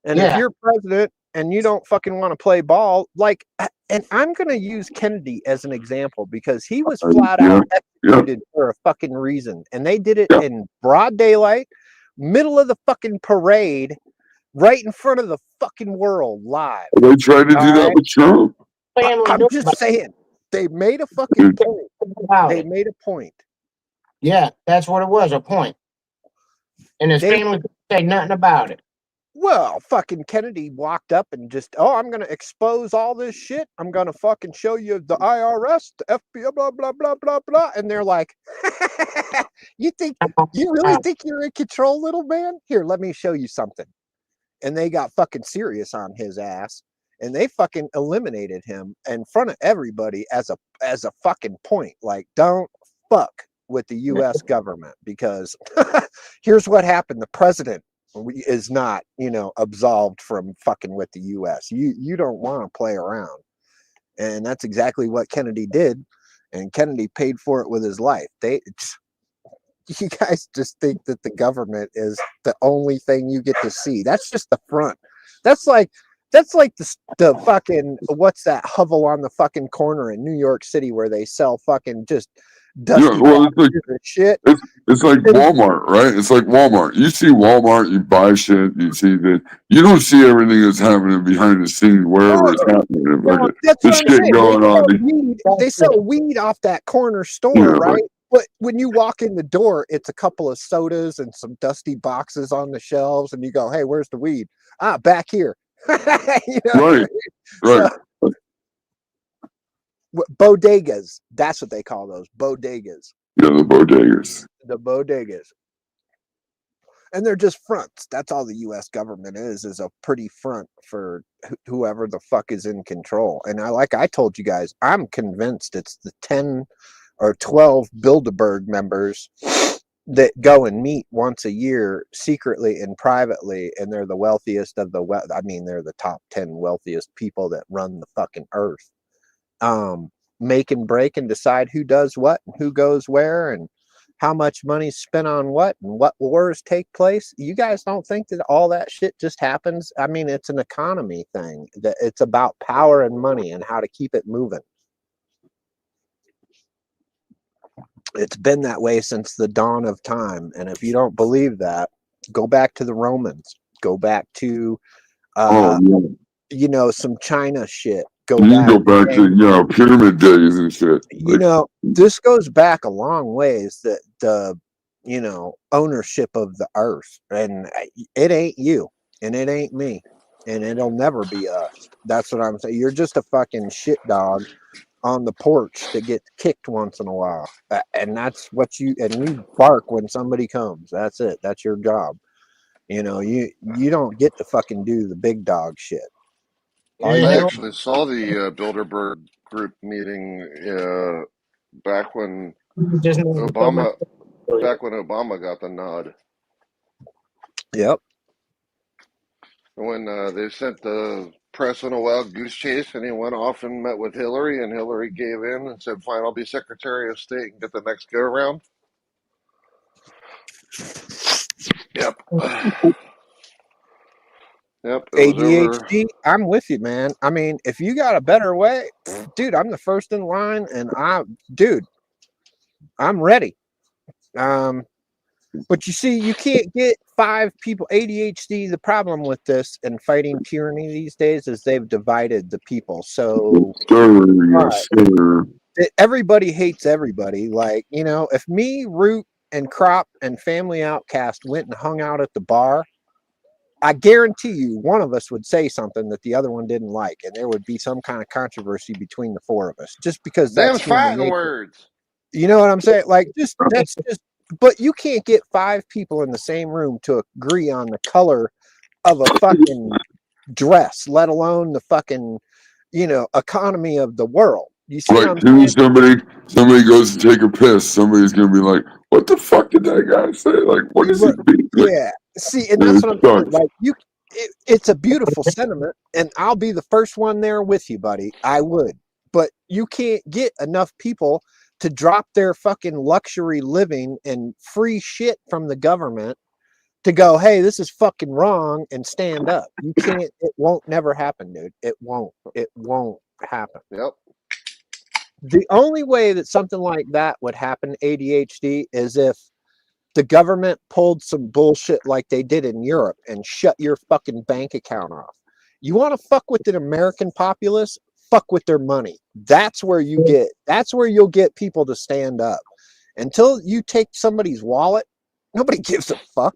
And if you're president and you don't fucking want to play ball, like, and I'm going to use Kennedy as an example because he was flat out executed for a fucking reason. And they did it in broad daylight, middle of the fucking parade, right in front of the fucking world live. They tried to do that with Trump. I'm just saying, they made a fucking point. They made a point. Yeah, that's what it was, a point. And his family couldn't say nothing about it. Well, fucking Kennedy walked up and just, I'm going to expose all this shit. I'm going to fucking show you the IRS, the FBI, blah, blah, blah, blah, blah. And they're like, you really think you're in control, little man? Here, let me show you something. And they got fucking serious on his ass. And they fucking eliminated him in front of everybody as a fucking point. Like, don't fuck with the U.S. government because here's what happened. The president is not, absolved from fucking with the U.S. You don't want to play around. And that's exactly what Kennedy did. And Kennedy paid for it with his life. You guys just think that the government is the only thing you get to see. That's just the front. That's like the fucking, what's that hovel on the fucking corner in New York City where they sell fucking just dusty shit. It's like Walmart, right? It's like Walmart. You see Walmart, you buy shit, you see that. You don't see everything that's happening behind the scenes wherever it's happening. Well, that's what I'm saying. They sell weed off that corner store, right? But when you walk in the door, it's a couple of sodas and some dusty boxes on the shelves, and you go, "Hey, where's the weed?" Back here. Right. So, bodegas. That's what they call those, bodegas. Yeah, the bodegas. The bodegas. And they're just fronts. That's all the U.S. government is a pretty front for whoever the fuck is in control. And I told you guys, I'm convinced it's the 10 or 12 Bilderberg members that go and meet once a year secretly and privately, and they're the wealthiest of they're the top 10 wealthiest people that run the fucking earth. Make and break and decide who does what and who goes where and how much money's spent on what and what wars take place. You guys don't think that all that shit just happens? I mean, it's an economy thing. That it's about power and money and how to keep it moving. It's been that way since the dawn of time. And if you don't believe that, go back to the Romans. Go back to, some China shit. Go back to pyramid days and shit. This goes back a long ways. That the ownership of the earth, and it ain't you, and it ain't me. and it'll never be us. That's what I'm saying. You're just a fucking shit dog on the porch that gets kicked once in a while, and that's what you bark when somebody comes. That's it. That's your job. You know, you don't get to fucking do the big dog shit. I actually saw the Bilderberg group meeting back when Obama got the nod. Yep. When they sent the press on a wild goose chase, and he went off and met with Hillary, and Hillary gave in and said, "Fine, I'll be Secretary of State and get the next go around." Yep. Yep. It was over. ADHD, I'm with you, man. I mean, if you got a better way, dude, I'm the first in line, and I'm ready. But you see, you can't get 5 people. ADHD, the problem with this and fighting tyranny these days is they've divided the people. So everybody hates everybody. Like, you know, if me, Root, and Crop and Family Outcast went and hung out at the bar, I guarantee you one of us would say something that the other one didn't like, and there would be some kind of controversy between the 4 of us, just because that's human nature. Words. You know what I'm saying? Like, but you can't get 5 people in the same room to agree on the color of a fucking dress, let alone the fucking, you know, economy of the world. You see what I'm saying? Somebody goes to take a piss, somebody's gonna be like, "What the fuck did that guy say? Like, what does he mean?" Like, yeah. See, and that's what I'm saying. Like, it's a beautiful sentiment, and I'll be the first one there with you, buddy. I would, but you can't get enough people to drop their fucking luxury living and free shit from the government to go, hey, this is fucking wrong, and stand up. You can't. It won't never happen, dude. It won't happen. Yep. The only way that something like that would happen, ADHD, is if the government pulled some bullshit like they did in Europe and shut your fucking bank account off. You want to fuck with an American populace? Fuck with their money. That's where you'll get people to stand up. Until you take somebody's wallet, nobody gives a fuck.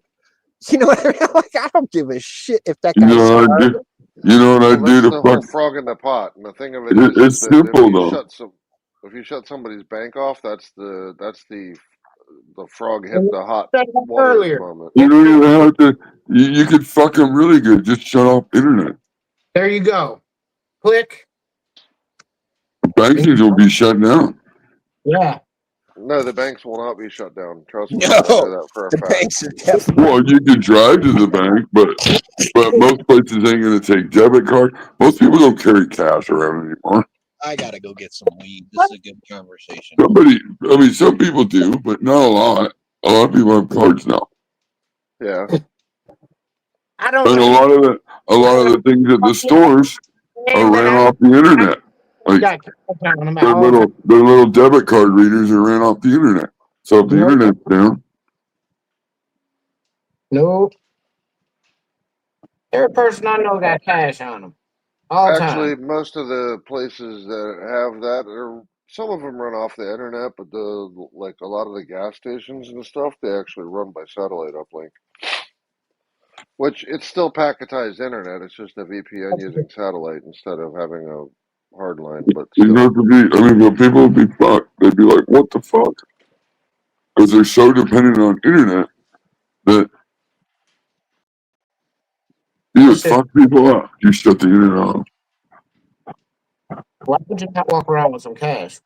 You know what I mean? Like, I don't give a shit if that guy's starving. You know what I do to the whole frog in the pot. And the thing of it is, it's simple though. If you shut somebody's bank off, that's the frog hit the hot water moment. You don't even have to. You could fuck them really good. Just shut off internet. There you go. Click. Banking will be shut down. Yeah. No, the banks will not be shut down. Trust me. I know that for a fact. Banks are definitely. Well, you can drive to the bank, but most places ain't going to take debit card. Most people don't carry cash around anymore. I gotta go get some weed. This is a good conversation. Some people do, but not a lot. A lot of people have cards now. Yeah. I don't and know. a lot of the things at the stores are ran off the internet. Like their little debit card readers are ran off the internet. So if the internet's down. Nope. Every person I know got cash on them. Actually, most of the places that have that some of them run off the internet, but like a lot of the gas stations and stuff, they actually run by satellite uplink. Which it's still packetized internet. It's just a VPN using satellite instead of having a hard line. But still. The people would be fucked. They'd be like, "What the fuck?" Because they're so dependent on internet that you would fuck people up. You shut the internet off. Why would you not walk around with some cash?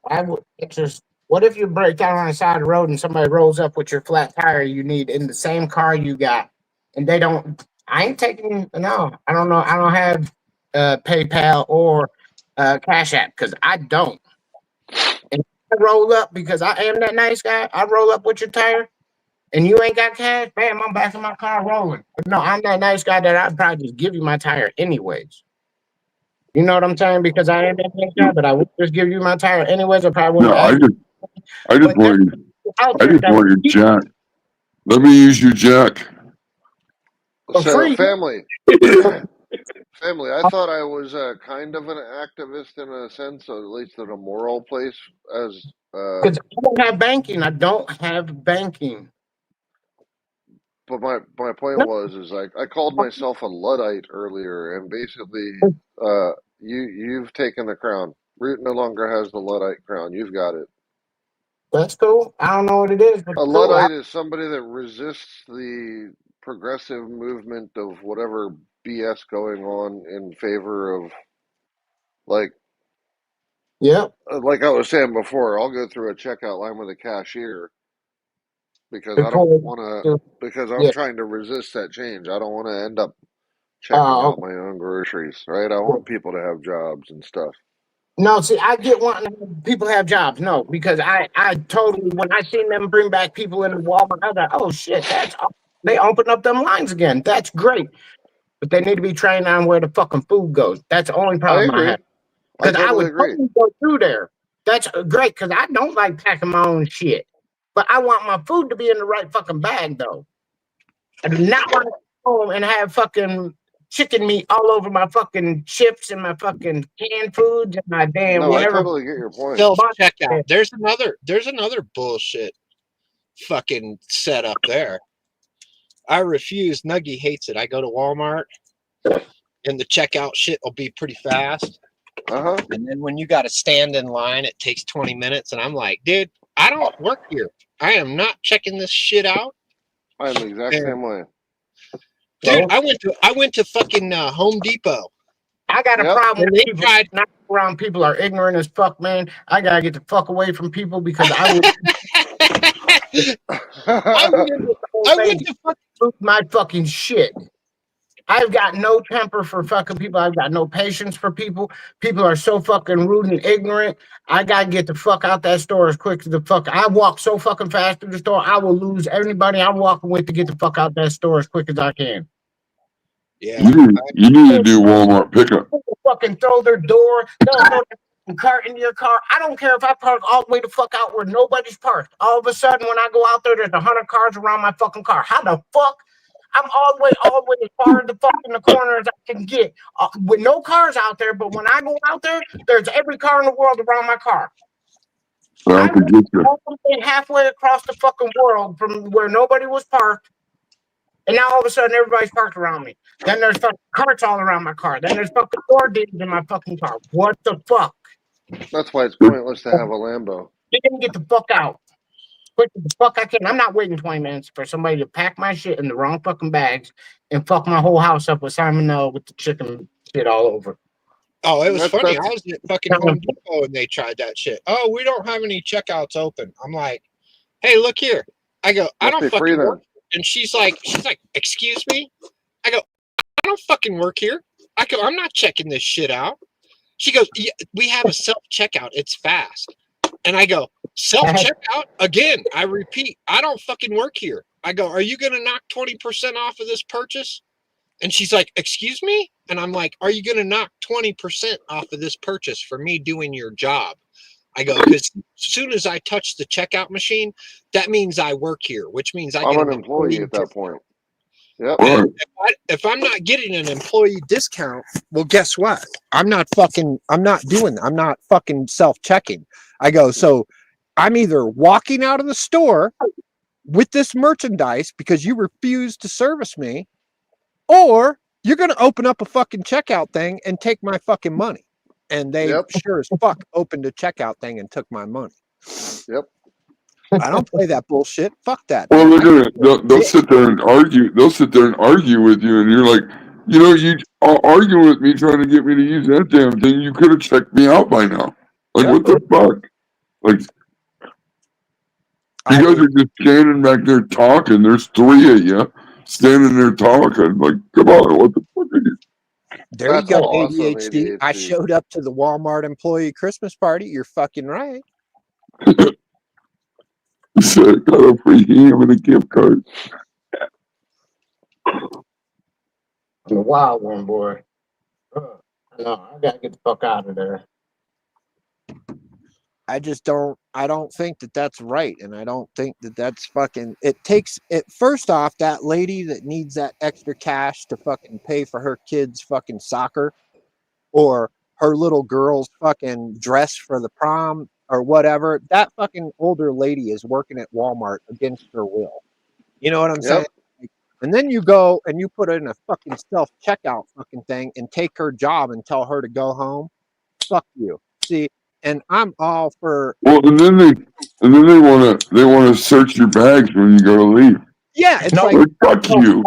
What if you break down on the side of the road and somebody rolls up with your flat tire you need in the same car you got, and they don't? I ain't taking. No, I don't know. I don't have PayPal or Cash App because I don't. And I roll up because I am that nice guy. I roll up with your tire, and you ain't got cash. Bam, I'm back in my car rolling. But no, I'm that nice guy that I'd probably just give you my tire anyways. You know what I'm saying? Because I am that nice guy, but I would just give you my tire anyways. I probably wouldn't. I just want your jack. Let me use your jack. So family. I thought I was kind of an activist in a sense, or at least in a moral place. Because I don't have banking. I don't have banking. but my point is I called myself a Luddite earlier, and basically, you've taken the crown. Root no longer has the Luddite crown. You've got it. That's cool. I don't know what it is, but A it's cool. Luddite is somebody that resists the progressive movement of whatever BS going on in favor of, like, Yep. like I was saying before, I'll go through a checkout line with a cashier because I don't Before, want to, because I'm yeah. trying to resist that change. I don't want to end up checking out Okay. my own groceries, right? I want people to have jobs and stuff. No, see, I get wanting people to have jobs. No, because I totally, when I seen them bring back people in the Walmart, I was like, oh shit, they open up them lines again. That's great. But they need to be trained on where the fucking food goes. That's the only I problem I agree. have. I Because I totally would agree. totally go through there. That's great because I don't like packing my own shit. But I want my food to be in the right fucking bag though. I do not want to go home and have fucking chicken meat all over my fucking chips and my fucking canned foods and my damn No, I whatever. totally get your point. Self checkout. There's another bullshit fucking setup there. I refuse. Nuggy hates it. I go to Walmart and the checkout shit will be pretty fast. Uh-huh. And then when you got to stand in line, it takes 20 minutes. And I'm like, dude, I don't work here. I am not checking this shit out. I am the exact same way. Dude, I went to fucking Home Depot. I got a Yep. problem And with they people tried. not around people are ignorant as fuck, man. I gotta get the fuck away from people because I would I went to fucking. lose my fucking shit. I've got no temper for fucking people. I've got no patience for people. People are so fucking rude and ignorant. I gotta get the fuck out that store as quick as the fuck. I walk so fucking fast through the store. I will lose anybody I'm walking with to get the fuck out that store as quick as I can. Yeah. You need to do Walmart pickup. Fucking throw their door. They'll throw their cart into your car. I don't care if I park all the way the fuck out where nobody's parked. All of a sudden, when I go out there, there's 100 cars around my fucking car. How the fuck? I'm all the way as far as the fuck in the corner as I can get, with no cars out there. But when I go out there, there's every car in the world around my car. I could get you. All the way halfway across the fucking world from where nobody was parked. And now all of a sudden everybody's parked around me. Then there's fucking carts all around my car. Then there's fucking door dings in my fucking car. What the fuck? That's why it's pointless to have a Lambo. You can get the fuck out. Quick as the fuck I can. I'm not waiting 20 minutes for somebody to pack my shit in the wrong fucking bags and fuck my whole house up with salmonella with the chicken shit all over. Oh, it was funny. I was at fucking Home Depot and they tried that shit. Oh, we don't have any checkouts open. I'm like, hey, look here. I go, I don't fucking work. And she's like, excuse me? I go, I don't fucking work here. I go, I'm not checking this shit out. She goes, yeah, we have a self-checkout. It's fast. And I go, self-checkout? Again, I repeat, I don't fucking work here. I go, are you going to knock 20% off of this purchase? And she's like, excuse me? And I'm like, are you going to knock 20% off of this purchase for me doing your job? I go, because as soon as I touch the checkout machine, that means I work here, which means I'm an employee at that point. Yep. If I'm not getting an employee discount, well, guess what? I'm not fucking self-checking. I go, so I'm either walking out of the store with this merchandise because you refuse to service me, or you're going to open up a fucking checkout thing and take my fucking money. And they sure as fuck opened a checkout thing and took my money. Yep. I don't play that bullshit. Fuck that. Well, they'll sit there and argue. They'll sit there and argue with you, and you're like, you are arguing with me, trying to get me to use that damn thing. You could have checked me out by now. Like, what the fuck? Like, you guys are just standing back there talking. There's three of you standing there talking. Like, come on, what the fuck are you? There you go, awesome, ADHD. I showed up to the Walmart employee Christmas party. You're fucking right. So got a free ham and a gift card. I'm a wild one, boy. No, I gotta get the fuck out of there. I don't think that that's right. And I don't think that that's fucking, it takes it. First off, that lady that needs that extra cash to fucking pay for her kids' fucking soccer or her little girl's fucking dress for the prom or whatever, that fucking older lady is working at Walmart against her will. You know what I'm saying? And then you go and you put in a fucking self-checkout fucking thing and take her job and tell her to go home. Fuck you. See, and I'm all for. Well, and then they wanna search your bags when you go to leave. Yeah, it's like fuck you.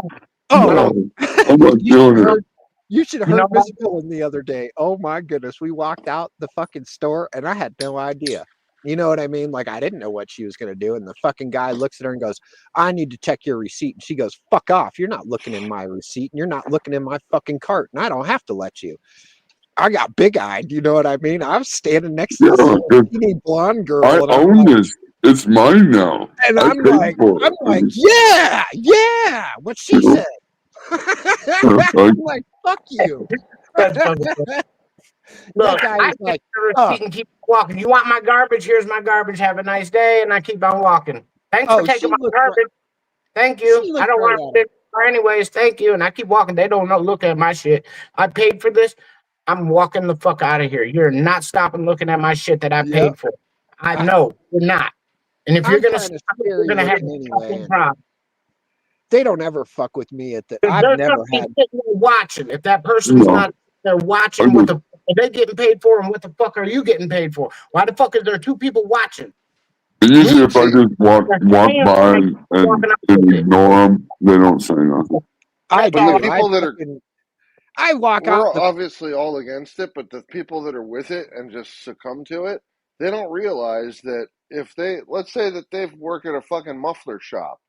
Oh, No, I'm not doing it. You should have heard Miss Villain the other day. Oh my goodness, we walked out the fucking store and I had no idea. You know what I mean? Like I didn't know what she was gonna do, and the fucking guy looks at her and goes, "I need to check your receipt." And she goes, "Fuck off! You're not looking in my receipt, and you're not looking in my fucking cart, and I don't have to let you." I got big-eyed. You know what I mean? I was standing next to this teeny blonde girl. I and own this. It's mine now. And I I'm paid for it. like, yeah, what she said. I'm like, fuck you. Look, guy I was take like, the receipt and keep walking. You want my garbage? Here's my garbage. Have a nice day, and I keep on walking. Thanks for taking my garbage. Thank you. I don't want it anyways. Thank you, and I keep walking. They don't look at my shit. I paid for this. I'm walking the fuck out of here. You're not stopping looking at my shit that I paid for. I know you're not. And if you're gonna stop, you're gonna have a fucking problem. They don't ever fuck with me at the. I've never had watching. If that person's not there watching, what the fuck are they getting paid for, and what the fuck are you getting paid for? Why the fuck is there two people watching? And usually, if I just walk by and ignore them, they don't say nothing. I do. The people that are. I walk out. We're obviously all against it, but the people that are with it and just succumb to it, they don't realize that if they, let's say that they've worked at a fucking muffler shop,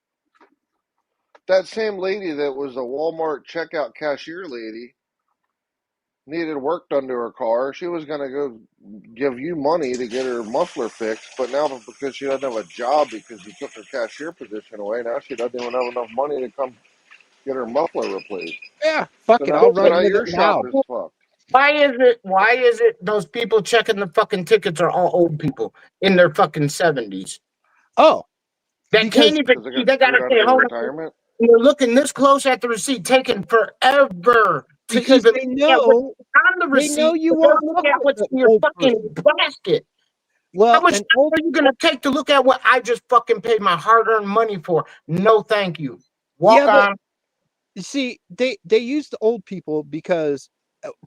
that same lady that was a Walmart checkout cashier lady needed work done to her car. She was going to go give you money to get her muffler fixed, but now because she doesn't have a job because you took her cashier position away, now she doesn't even have enough money to come get her muffler replaced. Yeah, fuck it. I'll run with it now. Why is it those people checking the fucking tickets are all old people in their fucking 70s? Oh. They can't even see. They gotta stay home. Retirement. You're looking this close at the receipt, taking forever because they know on the receipt. They know you won't look at what's in your fucking basket. Well, how much time are you gonna take to look at what I just fucking paid my hard-earned money for? No, thank you. Walk on. You see, they use the old people because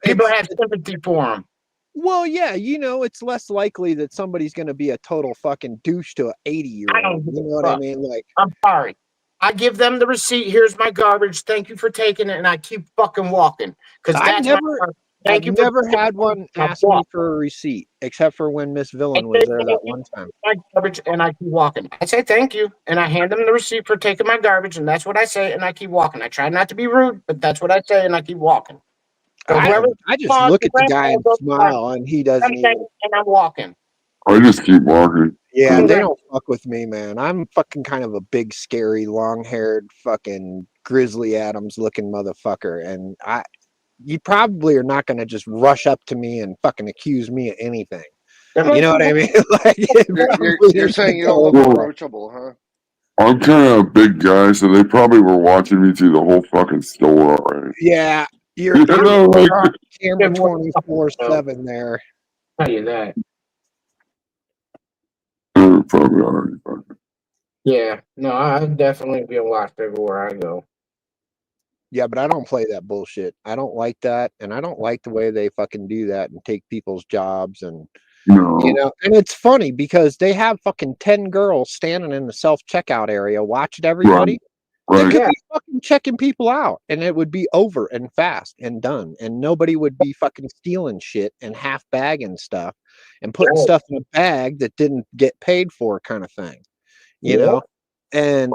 people have sympathy for them. Well, yeah, you know, it's less likely that somebody's going to be a total fucking douche to an 80-year-old. You know what I mean? Like, I'm sorry. I give them the receipt. Here's my garbage. Thank you for taking it, and I keep fucking walking. Because I've never had one ask me for a receipt, except for when Miss Villain was there that one time. My garbage, and I keep walking. I say thank you, and I hand them the receipt for taking my garbage, and that's what I say, and I keep walking. I try not to be rude, but that's what I say, and I keep walking. So I just look at the guy and smile, and he doesn't even. And I'm walking. I just keep walking. Yeah, they don't fuck with me, man. I'm fucking kind of a big, scary, long-haired, fucking Grizzly Adams looking motherfucker, and you probably are not going to just rush up to me and fucking accuse me of anything. You know what I mean? Like, you're saying you don't look approachable, huh? I'm kind of a big guy, so they probably were watching me through the whole fucking store already. Yeah, you're on camera 24/7 there. Tell you that. Probably already fucking. Yeah, no, I definitely being watched everywhere I go. Yeah, but I don't play that bullshit. I don't like that, and I don't like the way they fucking do that and take people's jobs and you know. And it's funny because they have fucking 10 girls standing in the self-checkout area watching everybody. They could be fucking checking people out, and it would be over and fast and done, and nobody would be fucking stealing shit and half bagging stuff and putting stuff in a bag that didn't get paid for, kind of thing, you know. And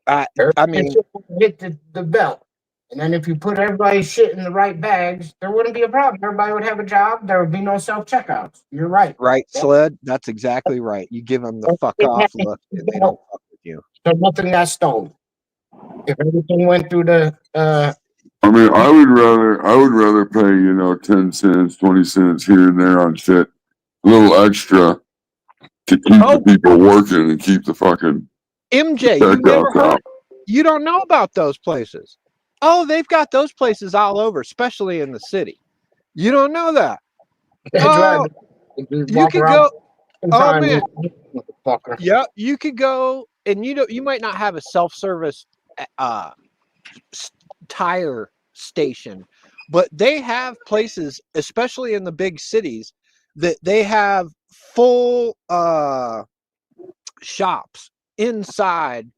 I mean, get the belt, and then if you put everybody's shit in the right bags, there wouldn't be a problem. Everybody would have a job. There would be no self-checkouts. You're right. Right, Sled. That's exactly right. You give them the fuck off look, and they don't fuck with you. So nothing got stolen. If everything went through the. I mean, I would rather pay 10 cents, 20 cents here and there on shit, a little extra to keep the people working and keep the fucking. MJ, you don't know about those places. Oh, they've got those places all over, especially in the city. You don't know that. You could go. Oh man. Yeah, you could go and you might not have a self-service tire station, but they have places, especially in the big cities, that they have full shops inside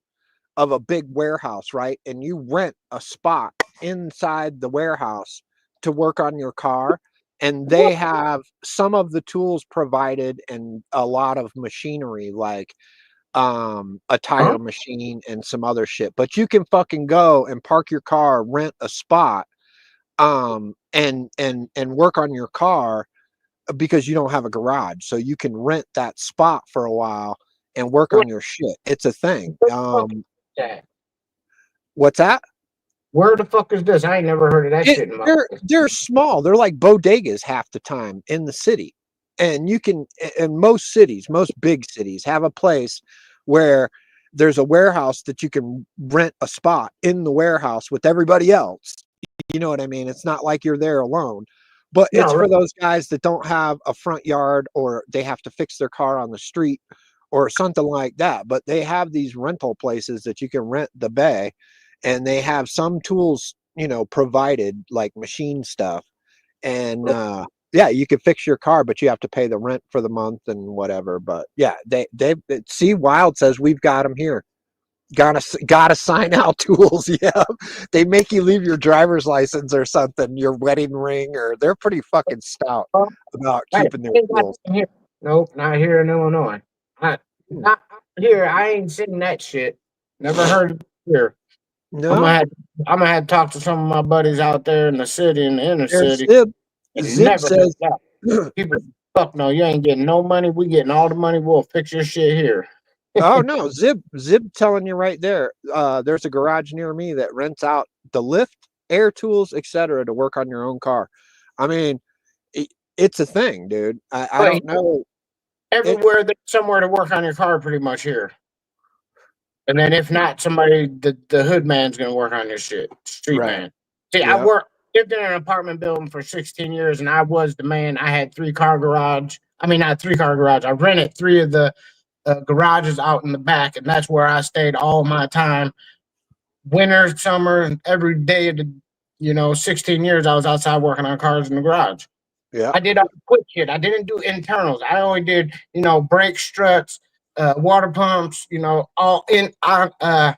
of a big warehouse, right? And you rent a spot inside the warehouse to work on your car, and they have some of the tools provided and a lot of machinery, like a tire machine and some other shit. But you can fucking go and park your car, rent a spot, and work on your car because you don't have a garage. So you can rent that spot for a while and work on your shit. It's a thing. What's that? Where the fuck is this? I ain't never heard of that shit in my life. They're small. They're like bodegas half the time in the city. And you can, in most cities, most big cities, have a place where there's a warehouse that you can rent a spot in the warehouse with everybody else. You know what I mean? It's not like you're there alone, but it's for those guys that don't have a front yard, or they have to fix their car on the street or something like that. But they have these rental places that you can rent the bay, and they have some tools, you know, provided, like machine stuff. And yeah, you can fix your car, but you have to pay the rent for the month and whatever. But yeah, they see, Wild says we've got them here. Gotta sign out tools. Yeah, they make you leave your driver's license or something, your wedding ring, or they're pretty fucking stout about keeping their tools. Nope, not here in Illinois. Not here. I ain't seen that shit. Never heard of it here. No, I'm gonna have to talk to some of my buddies out there in the city, in the inner there's city. Zib says, people, fuck no, you ain't getting no money. We getting all the money. We'll fix your shit here. oh no, Zib telling you right there. There's a garage near me that rents out the lift, air tools, etc. to work on your own car. I mean, it's a thing, dude. I don't know. Everywhere there's somewhere to work on your car, pretty much here. And then if not, somebody, the hood man's gonna work on your shit. Street man. See, I lived in an apartment building for 16 years, and I was the man. I had 3-car garage. I mean, not 3-car garage. I rented 3 of the garages out in the back, and that's where I stayed all my time. Winter, summer, and every day of the 16 years I was outside working on cars in the garage. Yeah. I did all the quick shit. I didn't do internals. I only did, brake struts, water pumps, all in outer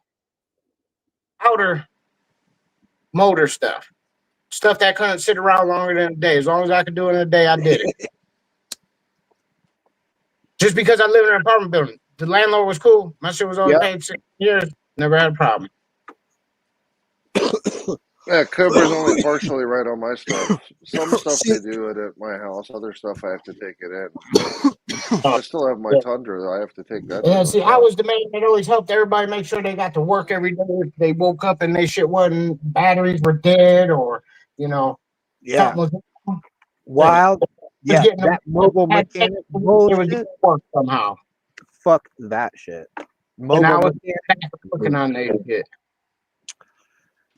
motor stuff. Stuff that couldn't sit around longer than a day. As long as I could do it in a day, I did it. Just because I live in an apartment building. The landlord was cool. My shit was only paid 6 years. Never had a problem. Yeah, Cobra's only partially right on my stuff. Some stuff they do it at my house. Other stuff I have to take it in. I still have my Tundra. I have to take that. Yeah, see, I was the man that always helped everybody make sure they got to work every day. If they woke up and they shit wasn't, batteries were dead, or yeah, was Wild. Yeah, that mobile mechanic bullshit. Work somehow. Fuck that shit. And I was working on that shit.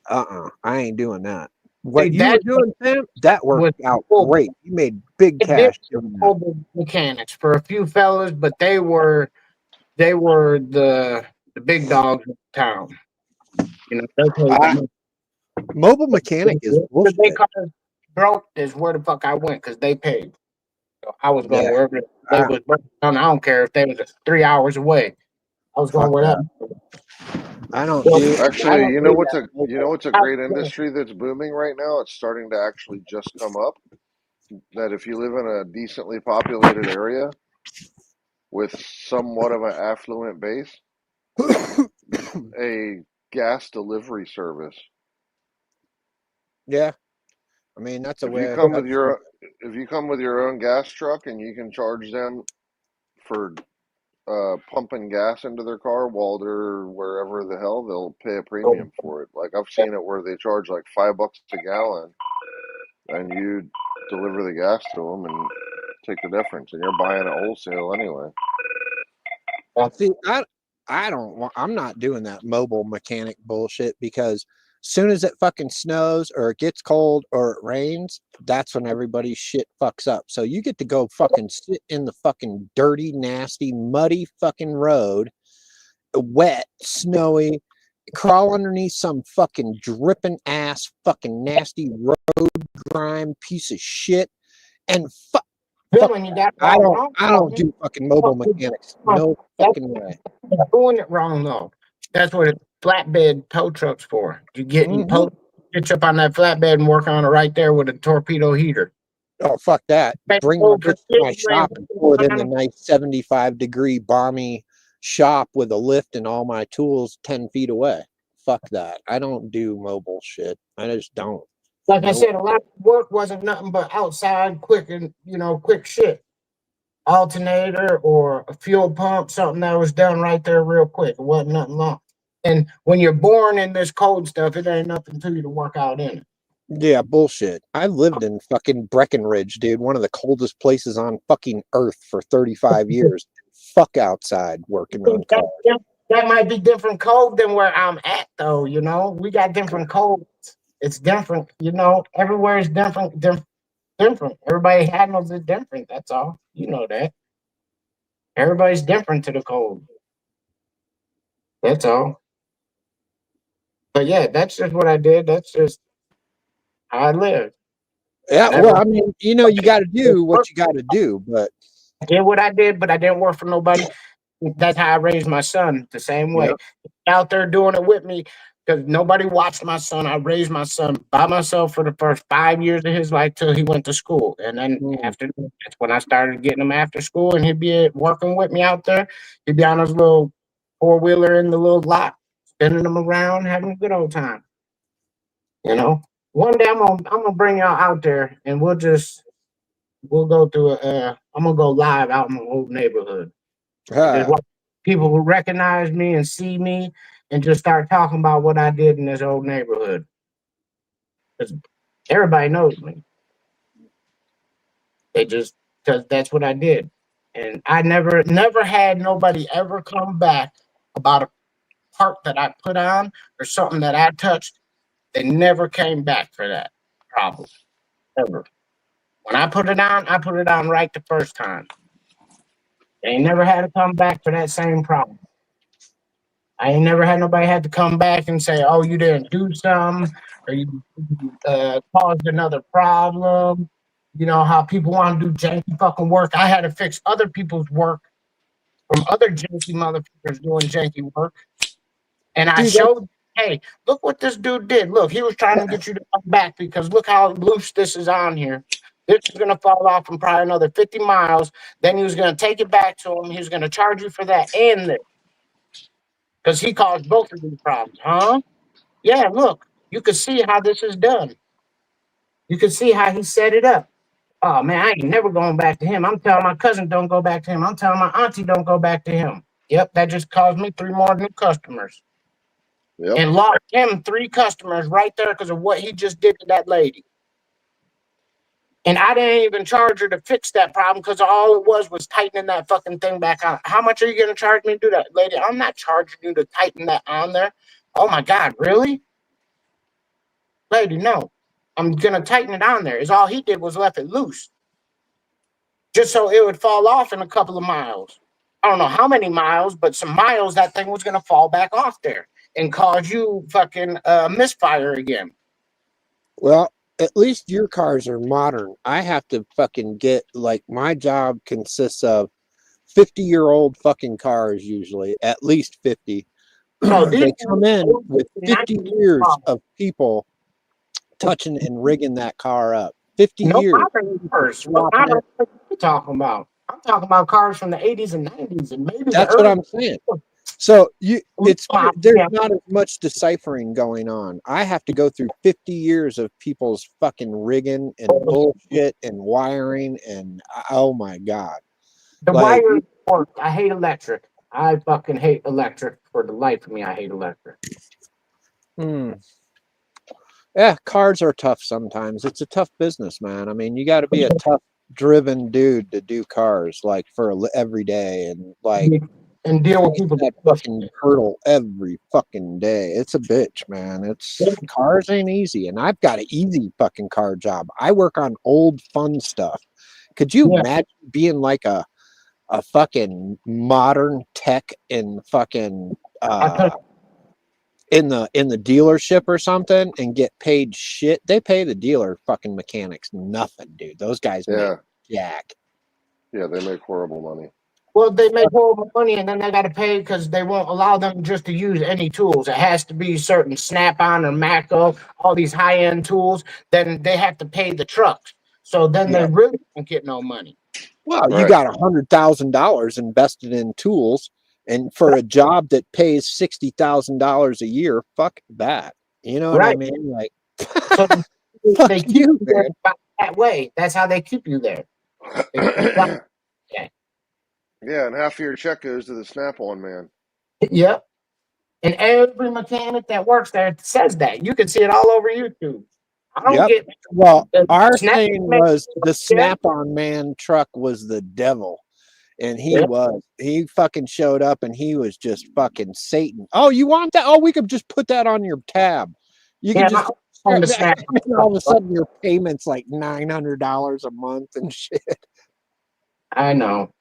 I ain't doing that. What you were doing, Sam, that worked out great. You made big cash. Mobile mechanics for a few fellas, but they were the big dogs in town. Mobile mechanic is bullshit. They cars broke is where the fuck I went because they paid. So I was going wherever they was broken down. I don't care if they was 3 hours away. I was going with them. I don't actually. You know what's a great industry that's booming right now? It's starting to actually just come up. That if you live in a decently populated area with somewhat of an affluent base, a gas delivery service. Yeah, I mean that's a way. If you come with your own gas truck and you can charge them for pumping gas into their car while they're wherever the hell, they'll pay a premium for it. Like I've seen it where they charge like $5 a gallon, and you deliver the gas to them and take the difference, and you're buying it wholesale anyway. See, I'm not doing that mobile mechanic bullshit, because soon as it fucking snows or it gets cold or it rains, that's when everybody's shit fucks up. So you get to go fucking sit in the fucking dirty, nasty, muddy fucking road wet, snowy, crawl underneath some fucking dripping ass, fucking nasty road grime piece of shit, and fuck. Dylan, you got it I all don't. wrong. I don't do fucking mobile mechanics. No fucking way. You're doing it wrong though. That's what a flatbed tow truck's for. You get you up on that flatbed and work on it right there with a torpedo heater. Oh fuck that! Bring my bitch to my shop and pull it in the nice 75-degree balmy shop with a lift and all my tools 10 feet away. Fuck that! I don't do mobile shit. I just don't. Like I said, a lot of work wasn't nothing but outside, quick and quick shit. Alternator or a fuel pump, something that was done right there real quick. It wasn't nothing long. And when you're born in this cold stuff, it ain't nothing to you to work out in it. Yeah, bullshit. I lived in fucking Breckenridge, dude, one of the coldest places on fucking earth for 35 years. Fuck outside working on cars. That might be different cold than where I'm at, though. We got different colds. It's different. Everywhere is different. Different. Everybody handles it different. That's all. You know that. Everybody's different to the cold. That's all. But yeah, that's just what I did. That's just how I lived. Yeah, well, I mean, you got to do what you got to do, but I did what I did, but I didn't work for nobody. That's how I raised my son, the same way. Yep. Out there doing it with me because nobody watched my son. I raised my son by myself for the first 5 years of his life till he went to school. And then after that's when I started getting him after school, and he'd be working with me out there. He'd be on his little four-wheeler in the little lot, spinning them around, having a good old time. One day I'm gonna bring y'all out there, and we'll go through I'm gonna go live out in the old neighborhood. People who recognize me and see me and just start talking about what I did in this old neighborhood. Because everybody knows me. Because that's what I did. And I never had nobody ever come back about a part that I put on or something that I touched. They never came back for that problem. Ever. When I put it on right the first time. They ain't never had to come back for that same problem. I ain't never had nobody had to come back and say, "Oh, you didn't do something, or you caused another problem." You know how people want to do janky fucking work. I had to fix other people's work from other janky motherfuckers doing janky work, and I showed, "Hey, look what this dude did. Look, he was trying to get you to come back because look how loose this is on here. This is gonna fall off in probably another 50 miles. Then he was gonna take it back to him. He was gonna charge you for that and this." Because he caused both of these problems, huh? Yeah, look, you can see how this is done. You can see how he set it up. Oh man, I ain't never going back to him. I'm telling my cousin don't go back to him. I'm telling my auntie don't go back to him. Yep, that just caused me 3 more new customers. Yep. And lost him 3 customers right there because of what he just did to that lady. And I didn't even charge her to fix that problem because all it was tightening that fucking thing back on. How much are you going to charge me to do that, lady? I'm not charging you to tighten that on there. Oh my God, really? Lady, no. I'm going to tighten it on there. Is all he did was left it loose. Just so it would fall off in a couple of miles. I don't know how many miles, but some miles that thing was going to fall back off there and cause you fucking misfire again. Well, at least your cars are modern. I have to fucking get, like, my job consists of 50-year-old fucking cars usually, at least 50. They come in with 50 years of people touching and rigging that car up. 50 years. What are you talking about? I'm talking about cars from the 80s and 90s and maybe that's what I'm saying. So there's not as much deciphering going on. I have to go through 50 years of people's fucking rigging and bullshit and wiring and oh my God. The wiring works. I hate electric. I fucking hate electric. For the life of me, I hate electric. Yeah, cars are tough sometimes. It's a tough business, man. I mean, you got to be a tough, driven dude to do cars like for every day and like and deal with people that fucking hurdle every fucking day. It's a bitch, man. Cars ain't easy, and I've got an easy fucking car job. I work on old fun stuff. Could you imagine being like a fucking modern tech in fucking in the dealership or something and get paid shit. They pay the dealer fucking mechanics nothing, dude. Those guys make jack. Yeah, they make horrible money. Well, they make horrible money, and then they got to pay because they won't allow them just to use any tools. It has to be certain Snap-on or Mako, all these high-end tools. Then they have to pay the trucks. So then they really don't get no money. Well, you got $100,000 invested in tools, and for a job that pays $60,000 a year, fuck that. You know what I mean? Like, so fuck you, man. That way. That's how they keep you there. Yeah, and half of your check goes to the Snap-on man. Yep. And every mechanic that works there says that. You can see it all over YouTube. I don't get. Well, our thing was the Snap-on man truck was the devil. And he fucking showed up and he was just fucking Satan. Oh, you want that? Oh, we could just put that on your tab. You can just on the Snap. All of a sudden your payment's like $900 a month and shit. I know.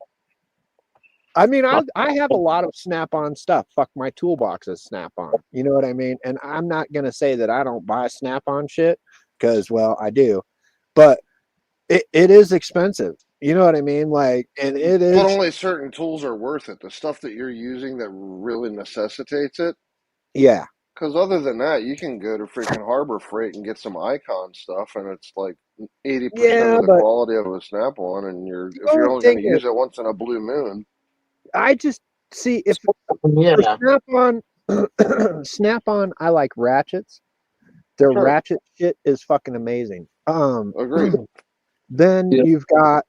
I mean, I have a lot of Snap-on stuff. Fuck, my toolbox is Snap-on. You know what I mean? And I'm not gonna say that I don't buy Snap-on shit because, well, I do, but it is expensive. You know what I mean? Like, and it is. But only certain tools are worth it. The stuff that you're using that really necessitates it. Yeah. Because other than that, you can go to freaking Harbor Freight and get some Icon stuff, and it's like 80% of the quality of a Snap-on, and if you're only going to use it once in a blue moon. I just see if Snap-on, Snap-on, I like ratchets. Their ratchet shit is fucking amazing. Agreed. Then you've got,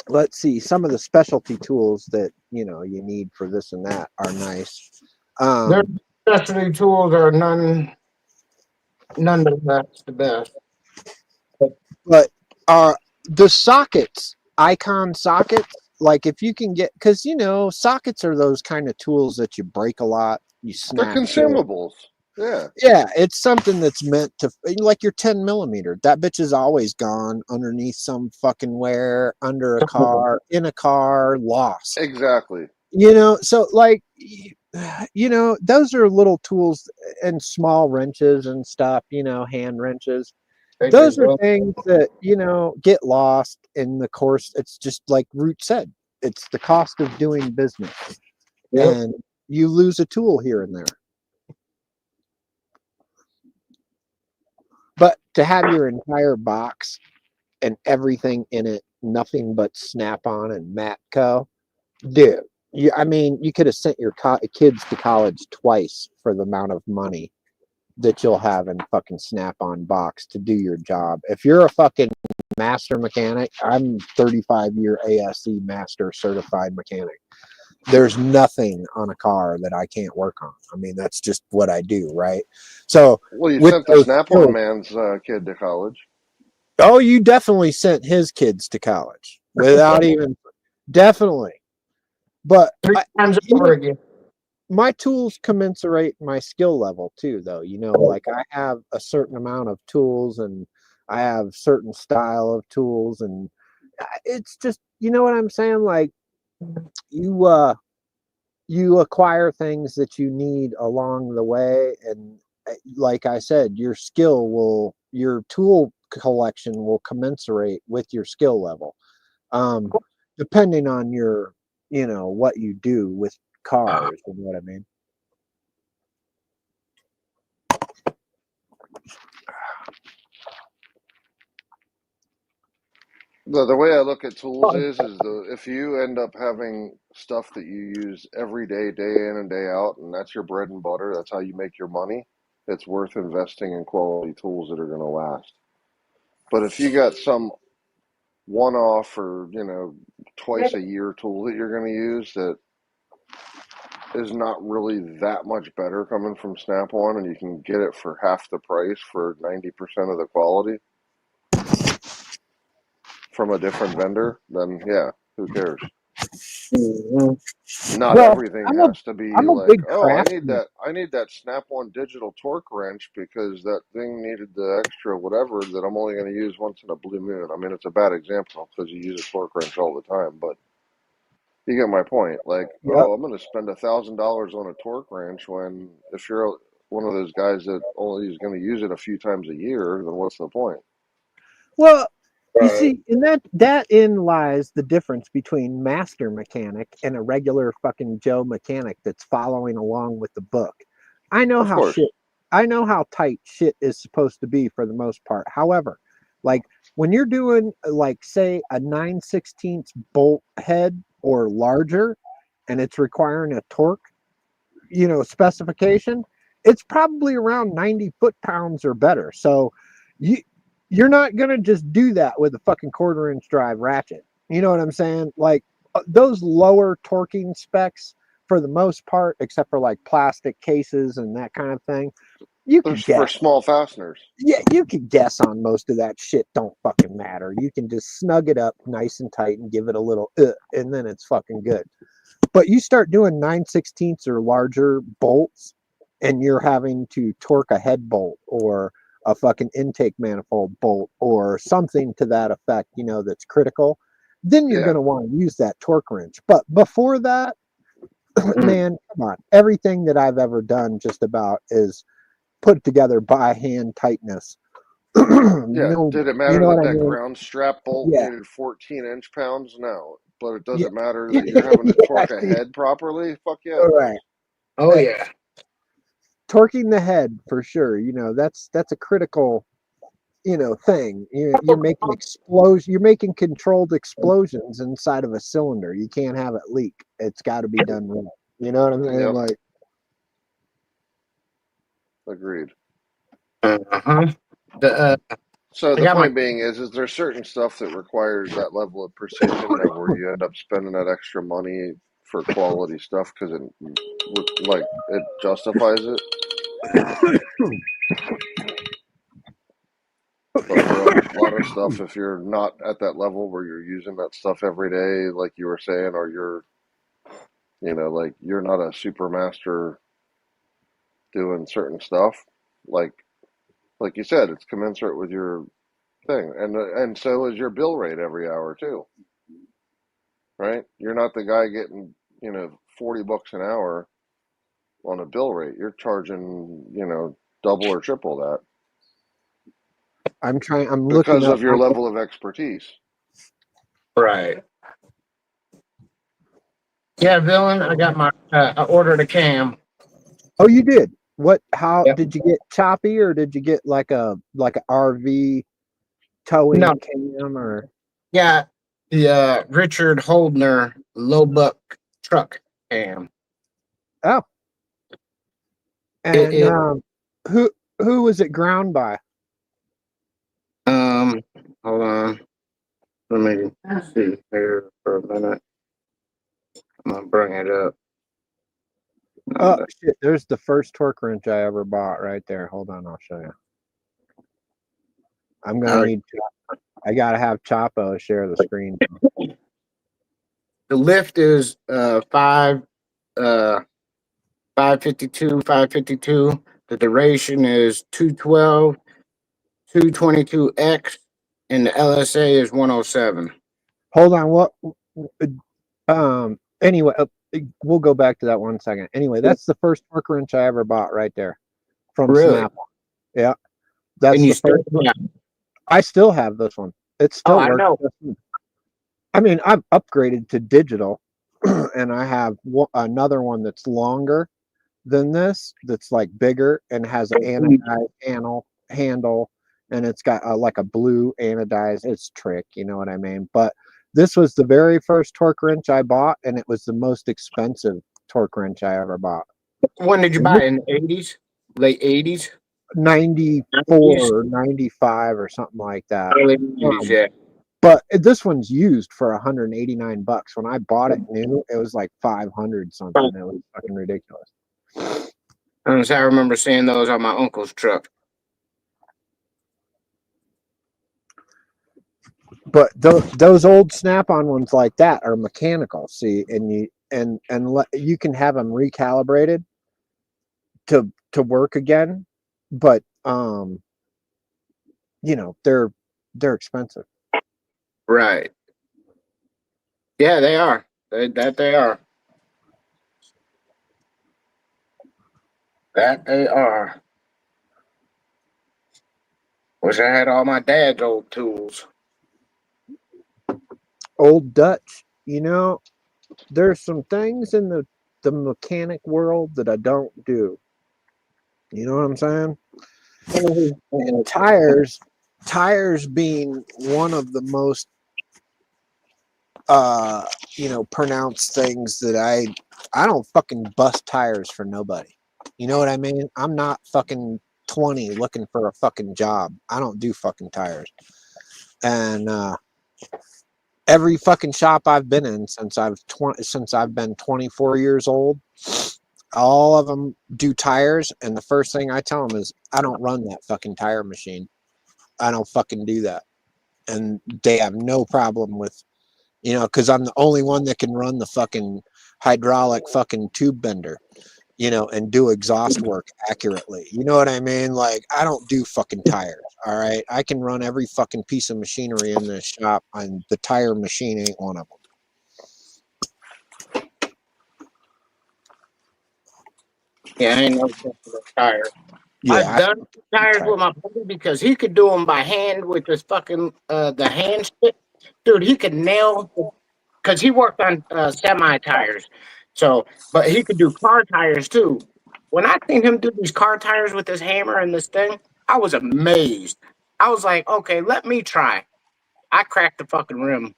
let's see, some of the specialty tools that you need for this and that are nice. Their specialty tools are none of that's the best. But the sockets, Icon sockets, like if you can get, because sockets are those kind of tools that you break a lot. You snap. They're consumables. Yeah. Yeah, it's something that's meant to, like your 10 millimeter. That bitch is always gone underneath some fucking wear, under a car, in a car, lost. Exactly. So like, those are little tools and small wrenches and stuff, hand wrenches. Those are things that, get lost in the course. It's just like Root said, it's the cost of doing business. Yep. And you lose a tool here and there. But to have your entire box and everything in it, nothing but Snap-on and Matco, dude, you could have sent your kids to college twice for the amount of money that you'll have in fucking Snap-on box to do your job. If you're a fucking master mechanic, I'm 35-year ASE master certified mechanic. There's nothing on a car that I can't work on. I mean, that's just what I do, right? So, well, you sent the Snap-on man's kid to college. Oh, you definitely sent his kids to college without even, definitely. But 3 times over again. My tools commensurate my skill level too, though. Like I have a certain amount of tools and I have certain style of tools, and it's just, you know what I'm saying? Like you acquire things that you need along the way, and like I said, your tool collection will commensurate with your skill level, depending on your what you do with cars. You know what I mean? The way I look at tools is if you end up having stuff that you use every day, day in and day out, and that's your bread and butter, that's how you make your money, it's worth investing in quality tools that are going to last. But if you got some one-off or, twice a year tool that you're going to use that is not really that much better coming from Snap-on, and you can get it for half the price for 90% of the quality from a different vendor, then yeah, who cares? Not everything has to be like, oh, I need that Snap-on digital torque wrench because that thing needed the extra whatever that I'm only going to use once in a blue moon. I mean, it's a bad example because you use a torque wrench all the time, but You get my point. Like, Yep. oh, I'm going to spend $1,000 on a torque wrench when if you're one of those guys that only is going to use it a few times a year, then what's the point? Well, you see, and that in lies the difference between master mechanic and a regular fucking Joe mechanic that's following along with the book. I know how tight shit is supposed to be for the most part. However, like when you're doing like say a 9/16 bolt head or larger and it's requiring a torque, specification, it's probably around 90 foot-pounds or better. So you're not gonna just do that with a fucking 1/4-inch drive ratchet. You know what I'm saying? Like those lower torquing specs, for the most part, except for like plastic cases and that kind of thing, you can There's guess. for small fasteners. Yeah, you can guess on most of that shit. Don't fucking matter. You can just snug it up nice and tight and give it a little, and then it's fucking good. But you start doing 9/16 or larger bolts, and you're having to torque a head bolt or a fucking intake manifold bolt or something to that effect, that's critical, then you're going to want to use that torque wrench. But before that, man, come on. Everything that I've ever done just about is put together by hand tightness. Did it matter that ground strap bolt needed 14 inch-pounds? No. But it doesn't matter that you're having to torque a head properly? Fuck yeah. Right. Oh yeah. Torquing the head for sure. That's a critical, thing. You're making you're making controlled explosions inside of a cylinder. You can't have it leak. It's got to be done right. You know what I'm saying? Yep. Like, agreed. Uh-huh. So the point being is there certain stuff that requires that level of precision that where you end up spending that extra money for quality stuff because it justifies it. But for a lot of stuff, if you're not at that level where you're using that stuff every day, like you were saying, or you're not a super master doing certain stuff, like you said, it's commensurate with your thing, and so is your bill rate every hour too, right? You're not the guy getting $40 an hour on a bill rate. You're charging double or triple that. I'm looking because of your level of expertise. Right. Yeah, villain. I got my. I ordered a cam. Oh, you did? What? How did you get choppy, or did you get like a RV towing cam, or? Yeah, the Richard Holdner low buck truck cam. Oh. And who was it ground by? Hold on. Let me see here for a minute. I'm gonna bring it up. Oh shit! There's the first torque wrench I ever bought right there. Hold on, I'll show you. I'm gonna need. I gotta have Chapo share the screen. The lift is 552, 552. The duration is 212, 222X, and the LSA is 107. Hold on, what? Anyway, we'll go back to that 1 second. Anyway, that's the first torque wrench I ever bought right there from Snap. Yeah, that's the first one. I still have this one. It still works. I know. I mean, I've upgraded to digital, and I have another one that's longer than this, that's like bigger and has an anodized handle, and it's got like a blue anodized. It's trick, you know what I mean? But this was the very first torque wrench I bought, and it was the most expensive torque wrench I ever bought. When did you buy it? In the 80s? Late 80s? 94 or 95 or something like that. Early 80s, yeah. But this one's used for $189. When I bought it new, it was like 500 something. It was fucking ridiculous. I remember seeing those on my uncle's truck. But those old Snap-on ones like that are mechanical. See, and you can have them recalibrated to work again, but they're expensive. Right. Yeah, they are. That they are. That they are. Wish I had all my dad's old tools. Old Dutch, you know, there's some things in the mechanic world that I don't do. You know what I'm saying? And tires being one of the most pronounced things that I don't fucking bust tires for nobody. You know what I mean? I'm not fucking 20 looking for a fucking job. I don't do fucking tires. And every fucking shop I've been in since I've been 24 years old, all of them do tires, and the first thing I tell them is I don't run that fucking tire machine. I don't fucking do that. And they have no problem with, because I'm the only one that can run the fucking hydraulic fucking tube bender, and do exhaust work accurately. You know what I mean? Like, I don't do fucking tires. All right. I can run every fucking piece of machinery in this shop, and the tire machine ain't one of them. Yeah, I ain't no sense for the tires. Yeah, I've done tires with my brother because he could do them by hand with this fucking the hand shit. Dude, he could nail because he worked on semi tires. So, but he could do car tires too. When I seen him do these car tires with this hammer and this thing, I was amazed. I was like, okay, let me try. I cracked the fucking rim.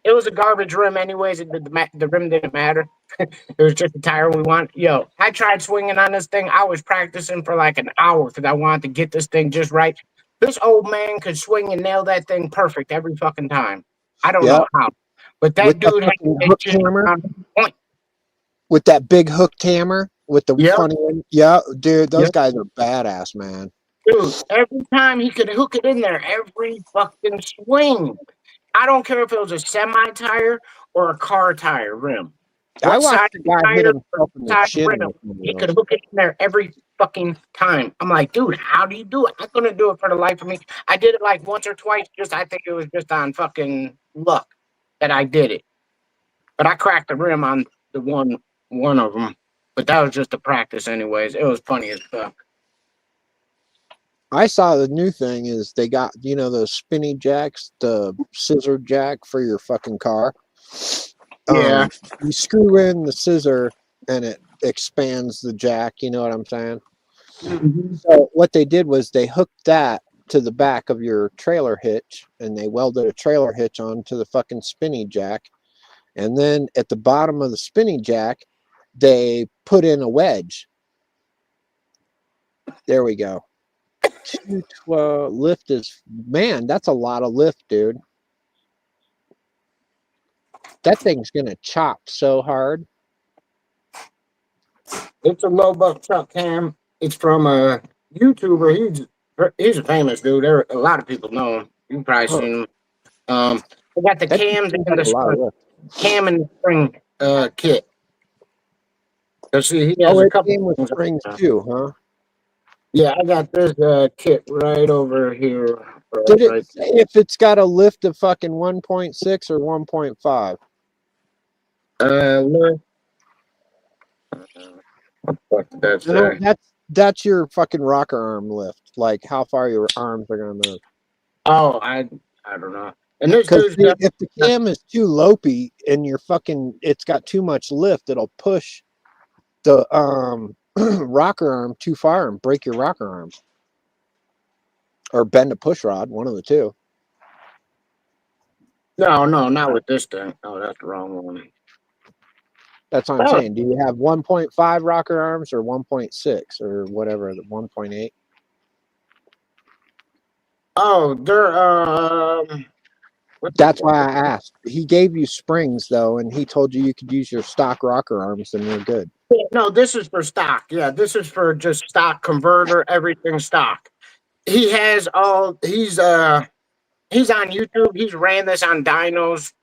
It was a garbage rim, anyways. The rim didn't matter. It was just a tire we want. Yo, I tried swinging on this thing. I was practicing for like an hour because I wanted to get this thing just right. This old man could swing and nail that thing perfect every fucking time. I don't know how, but that with dude had hook hammer, point. With that big hooked hammer with the funny one. Yeah, dude, those guys are badass, man. Dude, every time he could hook it in there, every fucking swing. I don't care if it was a semi tire or a car tire rim. I watched the guy hit himself in the chin. He could hook it in there every fucking time. I'm like, dude, how do you do it? I couldn't do it for the life of me. I did it like once or twice. I think it was just on fucking luck that I did it. But I cracked the rim on the one of them. But that was just a practice, anyways. It was funny as fuck. I saw the new thing is they got, those spinny jacks, the scissor jack for your fucking car. Yeah. You screw in the scissor and it expands the jack. You know what I'm saying? Mm-hmm. So what they did was they hooked that to the back of your trailer hitch, and they welded a trailer hitch onto the fucking spinny jack. And then at the bottom of the spinny jack, they put in a wedge. There we go. 212 lift is, man, that's a lot of lift, dude. That thing's gonna chop so hard. It's a low buck truck cam. It's from a YouTuber. He's a famous dude. A lot of people know him. You probably seen him. I got the cams and the cam and the spring kit. So see, he has a couple came with springs too, huh? Yeah, I got this kit right over here. Did it say if it's got a lift of fucking 1.6 or 1.5? Lift. That's your fucking rocker arm lift. Like how far your arms are gonna move. Oh, I don't know. And this if the cam is too lopey and your fucking it's got too much lift, it'll push the rocker arm too far and break your rocker arm. Or bend a push rod, one of the two. No, not with this thing. Oh, that's the wrong one. That's what I'm saying. Do you have 1.5 rocker arms or 1.6 or whatever, the 1.8? Oh, they're That's why I asked. He gave you springs though, and he told you could use your stock rocker arms, and you're good. No, this is for stock. Yeah, this is for just stock converter, everything stock. He has he's on YouTube. He's ran this on dynos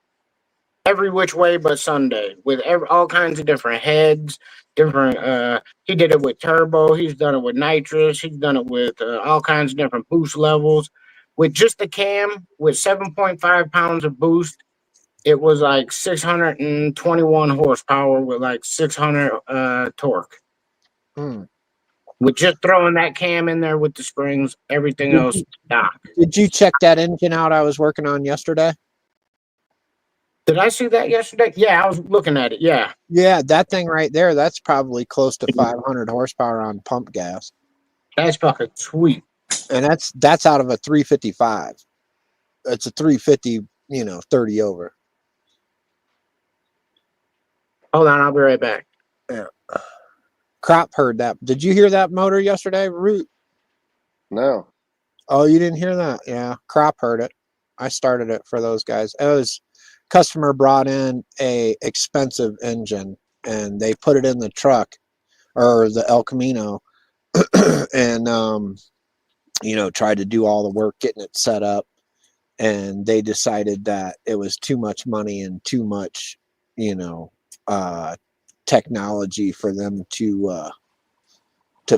every which way but Sunday with all kinds of different heads, different he did it with turbo, he's done it with nitrous, he's done it with all kinds of different boost levels. With just the cam with 7.5 pounds of boost, it was like 621 horsepower with like 600 torque. With just throwing that cam in there with the springs, everything else stock. Did you check that engine out I was working on yesterday? Did I see that yesterday? Yeah, I was looking at it. Yeah. Yeah, that thing right there, that's probably close to 500 horsepower on pump gas. That's fucking sweet. And that's out of a 355. It's a 350, 30 over. Hold on, I'll be right back. Yeah. Crop heard that. Did you hear that motor yesterday, Root? No. Oh, you didn't hear that? Yeah, Crop heard it. I started it for those guys. It was customer brought in a expensive engine and they put it in the truck or the El Camino and tried to do all the work getting it set up, and they decided that it was too much money and too much technology for them to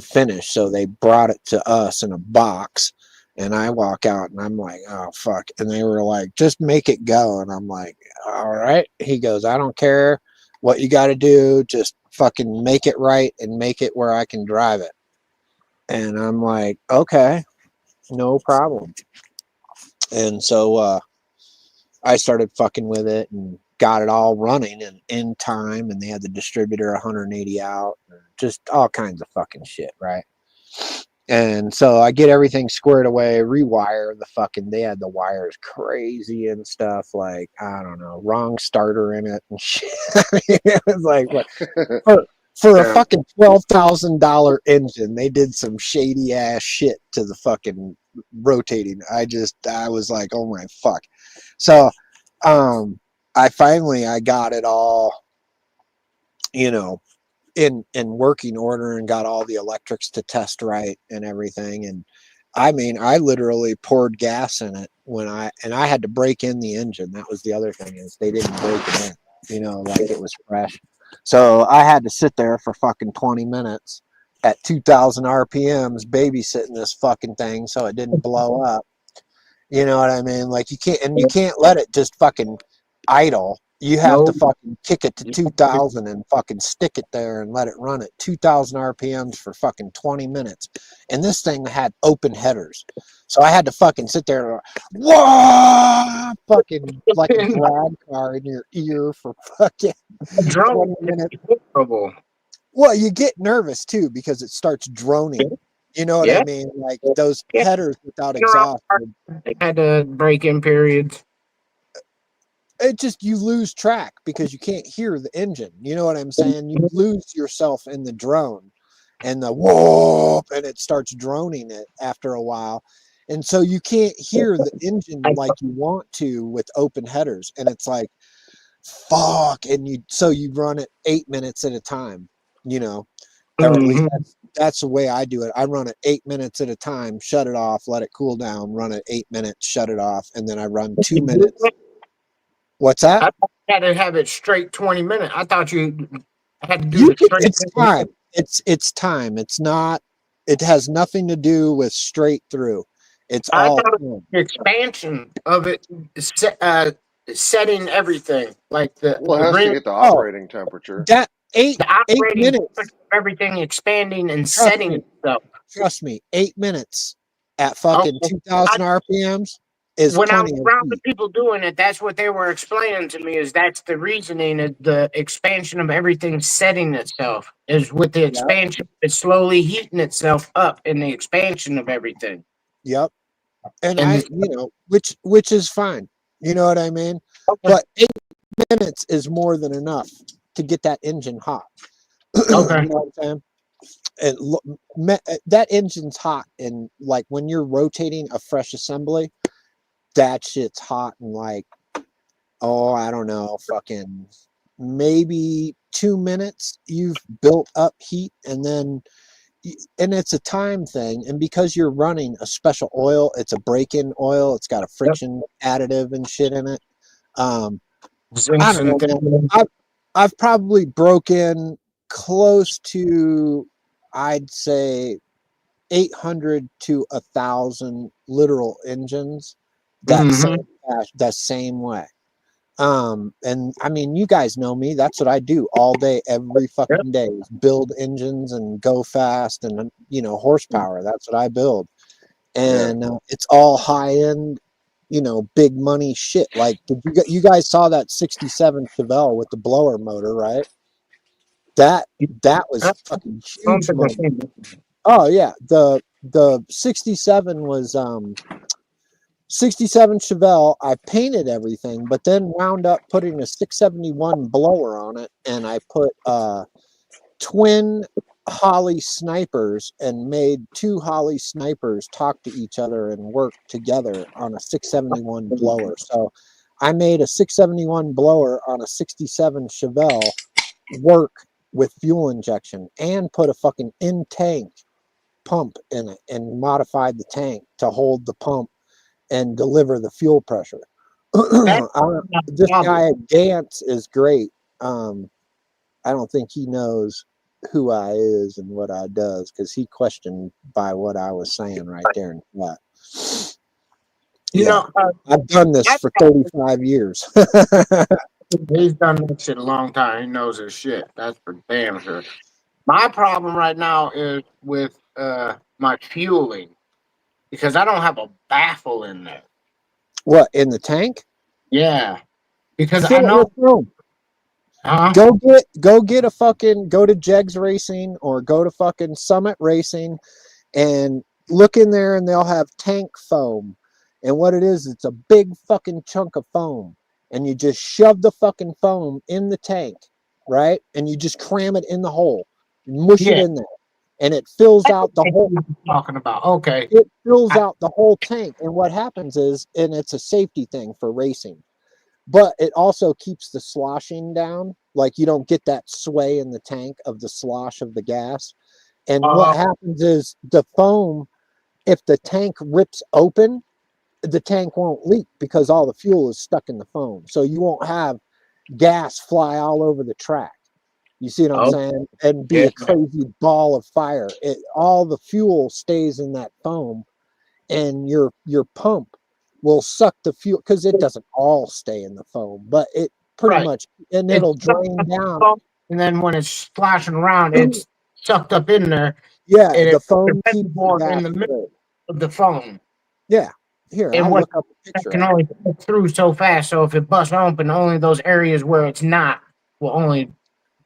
finish, so they brought it to us in a box. And I walk out and I'm like, oh, fuck. And they were like, just make it go. And I'm like, all right. He goes, I don't care what you got to do. Just fucking make it right and make it where I can drive it. And I'm like, okay, no problem. And so I started fucking with it and got it all running and in time. And they had the distributor 180 out. And just all kinds of fucking shit, right? And so I get everything squared away, rewire they had the wires crazy and stuff, like, I don't know, wrong starter in it and shit. I mean, it was like, what? For a fucking $12,000 engine, they did some shady ass shit to the fucking rotating. I was like, oh my fuck. So, I got it all, in working order and got all the electrics to test right and everything. And I mean, I literally poured gas in it I had to break in the engine. That was the other thing, is they didn't break it in, like it was fresh. So I had to sit there for fucking 20 minutes at 2,000 RPMs babysitting this fucking thing so it didn't blow up. You know what I mean? Like, you can't let it just fucking idle. You have to fucking kick it to 2,000 and fucking stick it there and let it run at 2,000 RPMs for fucking 20 minutes. And this thing had open headers. So I had to fucking sit there and whoa, fucking like a drag car in your ear for fucking 20 minutes. Well, you get nervous too because it starts droning. You know what I mean? Like those headers without exhaust. They had to break in periods. You lose track because you can't hear the engine. You know what I'm saying? You lose yourself in the drone and the whoop, and it starts droning it after a while. And so you can't hear the engine like you want to with open headers. And it's like, fuck. And you run it 8 minutes at a time, or at least that's the way I do it. I run it 8 minutes at a time, shut it off, let it cool down, run it 8 minutes, shut it off. And then I run 2 minutes. What's that? I had to have it straight 20 minutes. I thought you had to do it's time. It's time. It's not. It has nothing to do with straight through. It's all the expansion of it, setting everything like the. Well, it has to get the operating temperature. That eight minutes. Everything expanding and setting itself. Trust me, 8 minutes at fucking 2,000 RPMs. When I was around the people doing it, that's what they were explaining to me. Is that's the reasoning is the expansion of everything setting itself is with the expansion. It's slowly heating itself up in the expansion of everything. Yep, and I, which is fine. You know what I mean? Okay. But 8 minutes is more than enough to get that engine hot. Okay, you know what I'm saying? And that engine's hot, and like when you're rotating a fresh assembly. That shit's hot in like, I don't know, fucking maybe 2 minutes. You've built up heat, and it's a time thing. And because you're running a special oil, it's a break-in oil. It's got a friction additive and shit in it. I don't know. I've probably broken close to, I'd say, 800 to 1,000 literal engines. That same way. And I mean, you guys know me. That's what I do all day, every fucking day, is build engines and go fast and, you know, horsepower. That's what I build. And it's all high end, you know, big money shit. Like, you guys saw that 67 Chevelle with the blower motor, right? That was fucking huge money. Oh yeah, the 67 was 67 Chevelle. I painted everything, but then wound up putting a 671 blower on it, and I put twin Holly snipers and made two Holly snipers talk to each other and work together on a 671 blower. So I made a 671 blower on a 67 Chevelle work with fuel injection, and put a fucking in tank pump in it and modified the tank to hold the pump and deliver the fuel pressure. This guy Gantz is great. I don't think he knows who I is and what I does, because he questioned by what I was saying right there in that. You know, I've done this for 35 years. He's done that shit a long time. He knows his shit. That's for damn sure. My problem right now is with my fueling, because I don't have a baffle in there. What, in the tank? Yeah, because Fill I know. Go get a fucking, go to Jegs Racing or go to fucking Summit Racing and look in there, and they'll have tank foam. And what it is, it's a big fucking chunk of foam. And you just shove the fucking foam in the tank, right? And you just cram it in the hole, mush it in there, and it fills out the whole. Talking about, okay. It fills out the whole tank. And what happens is, and it's a safety thing for racing, but it also keeps the sloshing down. Like, you don't get that sway in the tank of the slosh of the gas. And what happens is, the foam, if the tank rips open, the tank won't leak because all the fuel is stuck in the foam. So you won't have gas fly all over the track. You see what I'm saying? And be a crazy ball of fire. All the fuel stays in that foam, and your pump will suck the fuel, because it doesn't all stay in the foam, but it pretty much, and it'll drain down. And then when it's splashing around, it's sucked up in there. Yeah, and the foam keeps in the middle of the foam. Yeah, here, and I'll look up a picture. It can only go through so fast. So if it busts open, only those areas where it's not will only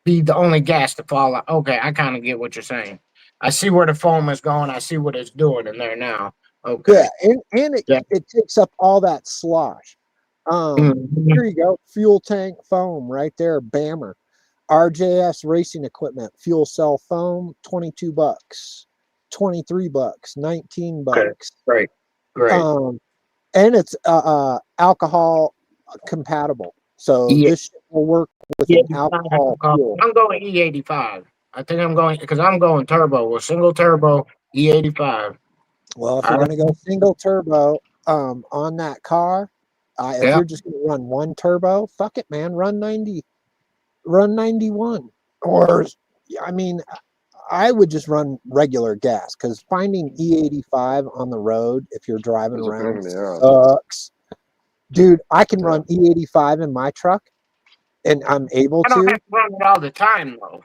be the only gas to fall out. Okay, I kind of get what you're saying. I see where the foam is going. I see what it's doing in there now. Okay. Yeah, and it takes up all that slosh. Here you go, fuel tank foam right there, Bammer. RJS Racing Equipment fuel cell foam, $22, $23, $19. Okay, great. And it's alcohol compatible, so this will work with an alcohol fuel. I'm going E85. I think I'm going, because I'm going turbo with single turbo E85. Well, if you're going to go single turbo on that car, if you're just going to run one turbo, fuck it, man, run 91. Or, I mean, I would just run regular gas, because finding E85 on the road, if you're driving around, sucks. Dude, I can run E85 in my truck, and I'm able to. I don't have to run it all the time, though.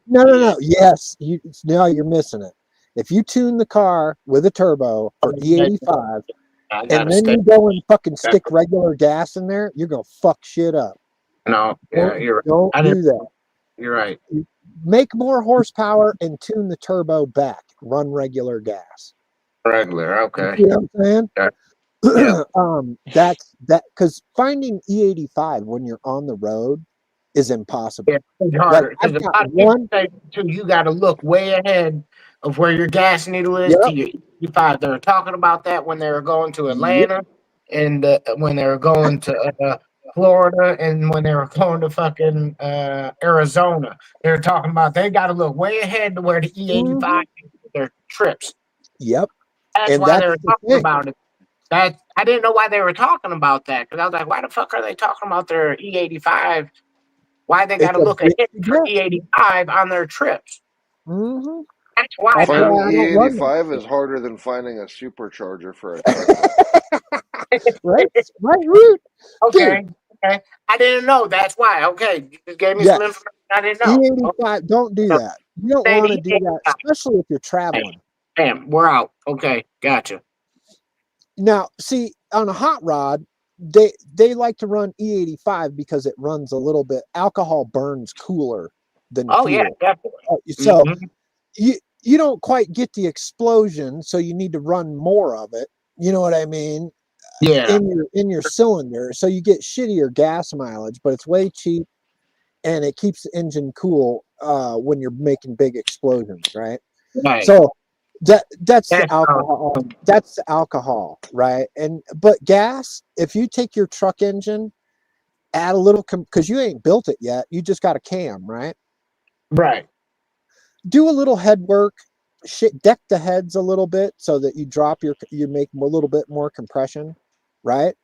No. Yes, you're missing it. If you tune the car with a turbo for E85, and then you go and fucking stick regular gas in there, you're gonna fuck shit up. No, you're right. Don't do that. You're right. Make more horsepower and tune the turbo back. Run regular gas. Regular, okay. You know what I'm saying? That's because finding E85 when you're on the road is impossible. It's harder, because you got to look way ahead of where your gas needle is to your E85. They were talking about that when they were going to Atlanta, and when they were going to Florida, and when they were going to fucking Arizona. They were talking about they got to look way ahead to where the E85 their trips. Yep. That's why they were talking about it. I didn't know why they were talking about that, because I was like, why the fuck are they talking about their E85? Why they got to look ahead for E85 on their trips? Mm-hmm. That's why. Finding E85 is harder than finding a supercharger for a Tesla. right? Right root. Okay. Okay. I didn't know. That's why. Okay. You just gave me some information I didn't know. E85, don't do that. You don't Say want to the do that, E85. especially if you're traveling. Damn, we're out. Okay. Gotcha. Now, see, on a hot rod, they like to run E85 because it runs a little bit. Alcohol burns cooler than Oh, fuel. yeah, definitely. So Mhm. you don't quite get the explosion, so you need to run more of it. You know what I mean? Yeah. In your cylinder, so you get shittier gas mileage, but it's way cheap and it keeps the engine cool when you're making big explosions, right? Right. So that's the That's alcohol. That's the alcohol, right? But gas, if you take your truck engine, add a little because you ain't built it yet, you just got a cam, right? right. Do a little head work, deck the heads a little bit so that you make a little bit more compression, right?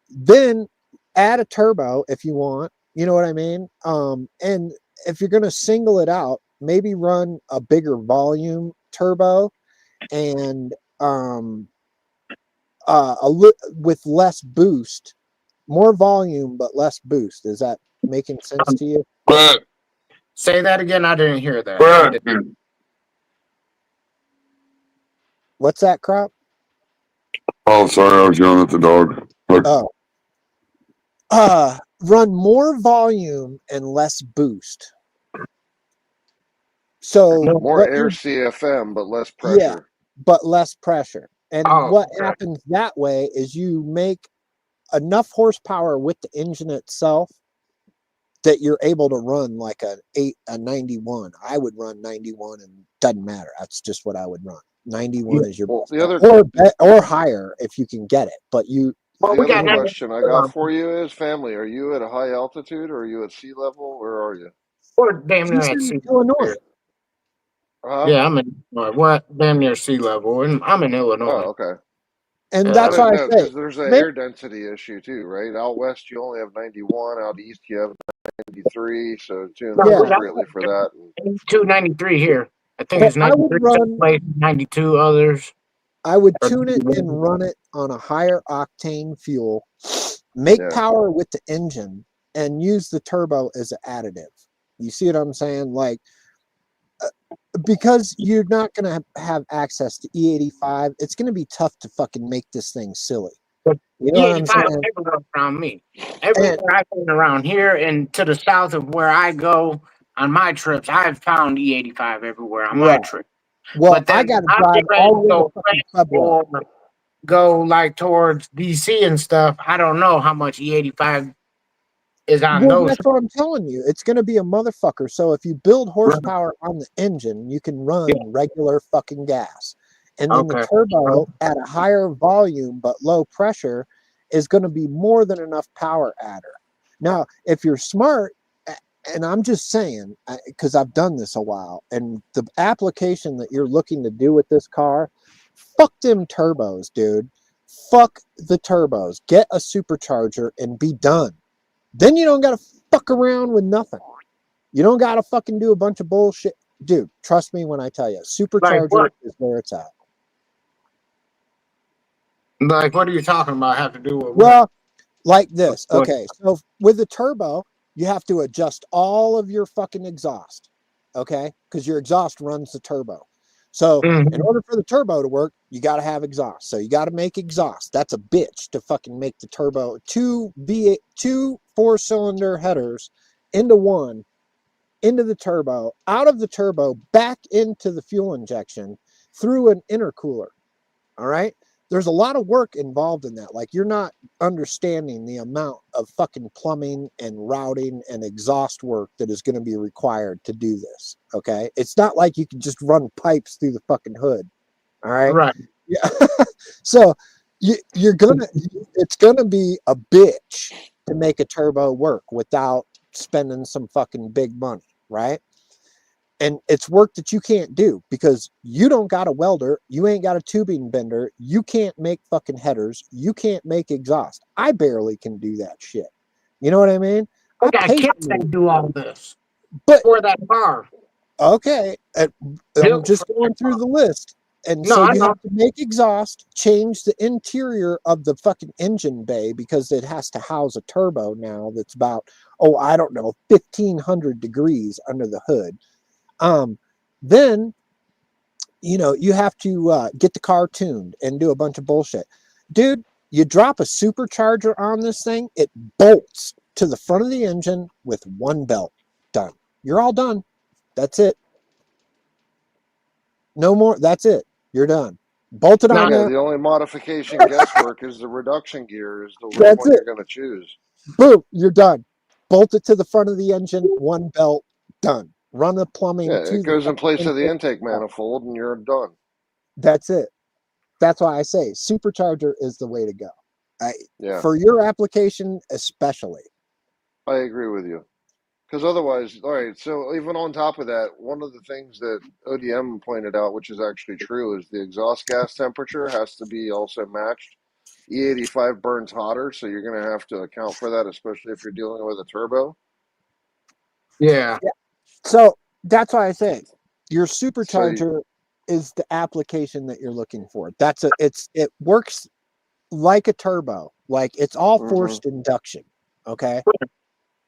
Then add a turbo if you want, you know what I mean? And if you're going to single it out, maybe run a bigger volume turbo and with less boost, more volume but less boost. Is that making sense to you? Brett, Say that again. I didn't hear that. Brett, What's that, Crop? oh, sorry, I was yelling at the dog. Look, Run more volume and less boost. So More air CFM, but less pressure. Yeah, but less pressure. And what okay. happens that way is you make enough horsepower with the engine itself that you're able to run like a 91. I would run 91 and doesn't matter. That's just what I would run. 91 is your best, or higher if you can get it. But the other question I got for you is, family, are you at a high altitude or are you at sea level? Where are you? We're damn near at sea level. Illinois. Yeah, I'm in Illinois. What? Damn near sea level. And I'm in Illinois. Oh, okay. And that's why I say, because there's an air density issue too, right? Out west you only have 91, out east you have 93, so tune appropriately for that. 92, here. I think it's 93 92 others. I would tune it and run it on a higher octane fuel, make power with the engine, and use the turbo as an additive. You see what I'm saying? Like, because you're not going to have access to E85, it's going to be tough to fucking make this thing silly. You know what I'm saying? Everywhere around me. Everywhere I've been around here and to the south of where I go on my trips, I've found E85 everywhere on my trip. Well, but then I got to drive all the way or go like towards DC and stuff. I don't know how much E85 is on those. That's what I'm telling you. It's going to be a motherfucker. So if you build horsepower on the engine, you can run regular fucking gas. And then the turbo at a higher volume but low pressure is going to be more than enough power adder. Now, if you're smart, and I'm just saying, because I've done this a while, and the application that you're looking to do with this car, fuck them turbos, dude. Fuck the turbos. Get a supercharger and be done. Then you don't got to fuck around with nothing. You don't got to fucking do a bunch of bullshit. Dude, trust me when I tell you, supercharger is where it's at. Like, what are you talking about? Have to do with well, like this. Okay, so with the turbo, you have to adjust all of your fucking exhaust. Okay, because your exhaust runs the turbo. So in order for the turbo to work, you got to have exhaust. So you got to make exhaust. That's a bitch to fucking make the turbo. Two 4-cylinder headers into one, into the turbo, out of the turbo, back into the fuel injection through an intercooler. All right. There's a lot of work involved in that. Like, you're not understanding the amount of fucking plumbing and routing and exhaust work that is going to be required to do this. Okay. It's not like you can just run pipes through the fucking hood. All right. Right. Yeah. So it's going to be a bitch to make a turbo work without spending some fucking big money. Right. And it's work that you can't do because you don't got a welder. You ain't got a tubing bender. You can't make fucking headers. You can't make exhaust. I barely can do that shit. You know what I mean? I got kids that do all this. But for that car. Okay. I'm just going through the list. And No, so I you know. have to make exhaust, change the interior of the fucking engine bay because it has to house a turbo now that's about, I don't know, 1,500 degrees under the hood. Then, you have to get the car tuned and do a bunch of bullshit. Dude, you drop a supercharger on this thing, it bolts to the front of the engine with one belt. Done. You're all done. That's it. No more. That's it. You're done. Bolted on Yeah, there. the only modification guesswork is the reduction gear is the which That's one it. you're going to choose. Boom, you're done. Bolt it to the front of the engine, one belt, done. Run the plumbing Yeah, to it the goes in place of the intake. intake manifold, and you're done. That's it. That's why I say supercharger is the way to go. Yeah, For your application, especially. I agree with you. Because otherwise, all right, so even on top of that, one of the things that ODM pointed out, which is actually true, is the exhaust gas temperature has to be also matched. E85 burns hotter, so you're going to have to account for that, especially if you're dealing with a turbo. Yeah. So that's why I say your So supercharger is the application that you're looking for. It works like a turbo. Like it's all forced induction. Okay.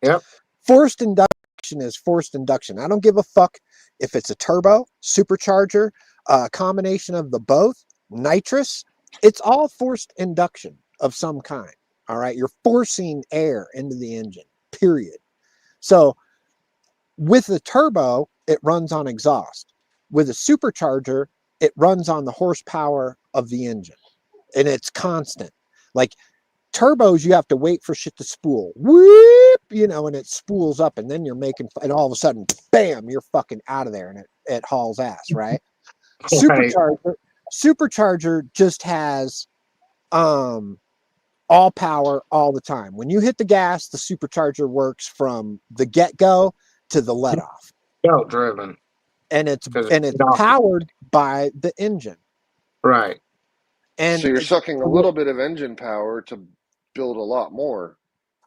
Yep. Forced induction is forced induction. I don't give a fuck if it's a turbo, supercharger, a combination of the both, nitrous. It's all forced induction of some kind. All right. You're forcing air into the engine, period. So with the turbo, it runs on exhaust. With a supercharger, it runs on the horsepower of the engine. And it's constant. Like turbos, you have to wait for shit to spool. Whoop, and it spools up, and then you're making, and all of a sudden, bam, you're fucking out of there, and it hauls ass, right? Supercharger just has all power all the time. When you hit the gas, the supercharger works from the get-go to the let off. Belt driven. And it's powered by the engine. Right. And so you're sucking a little bit of engine power to build a lot more.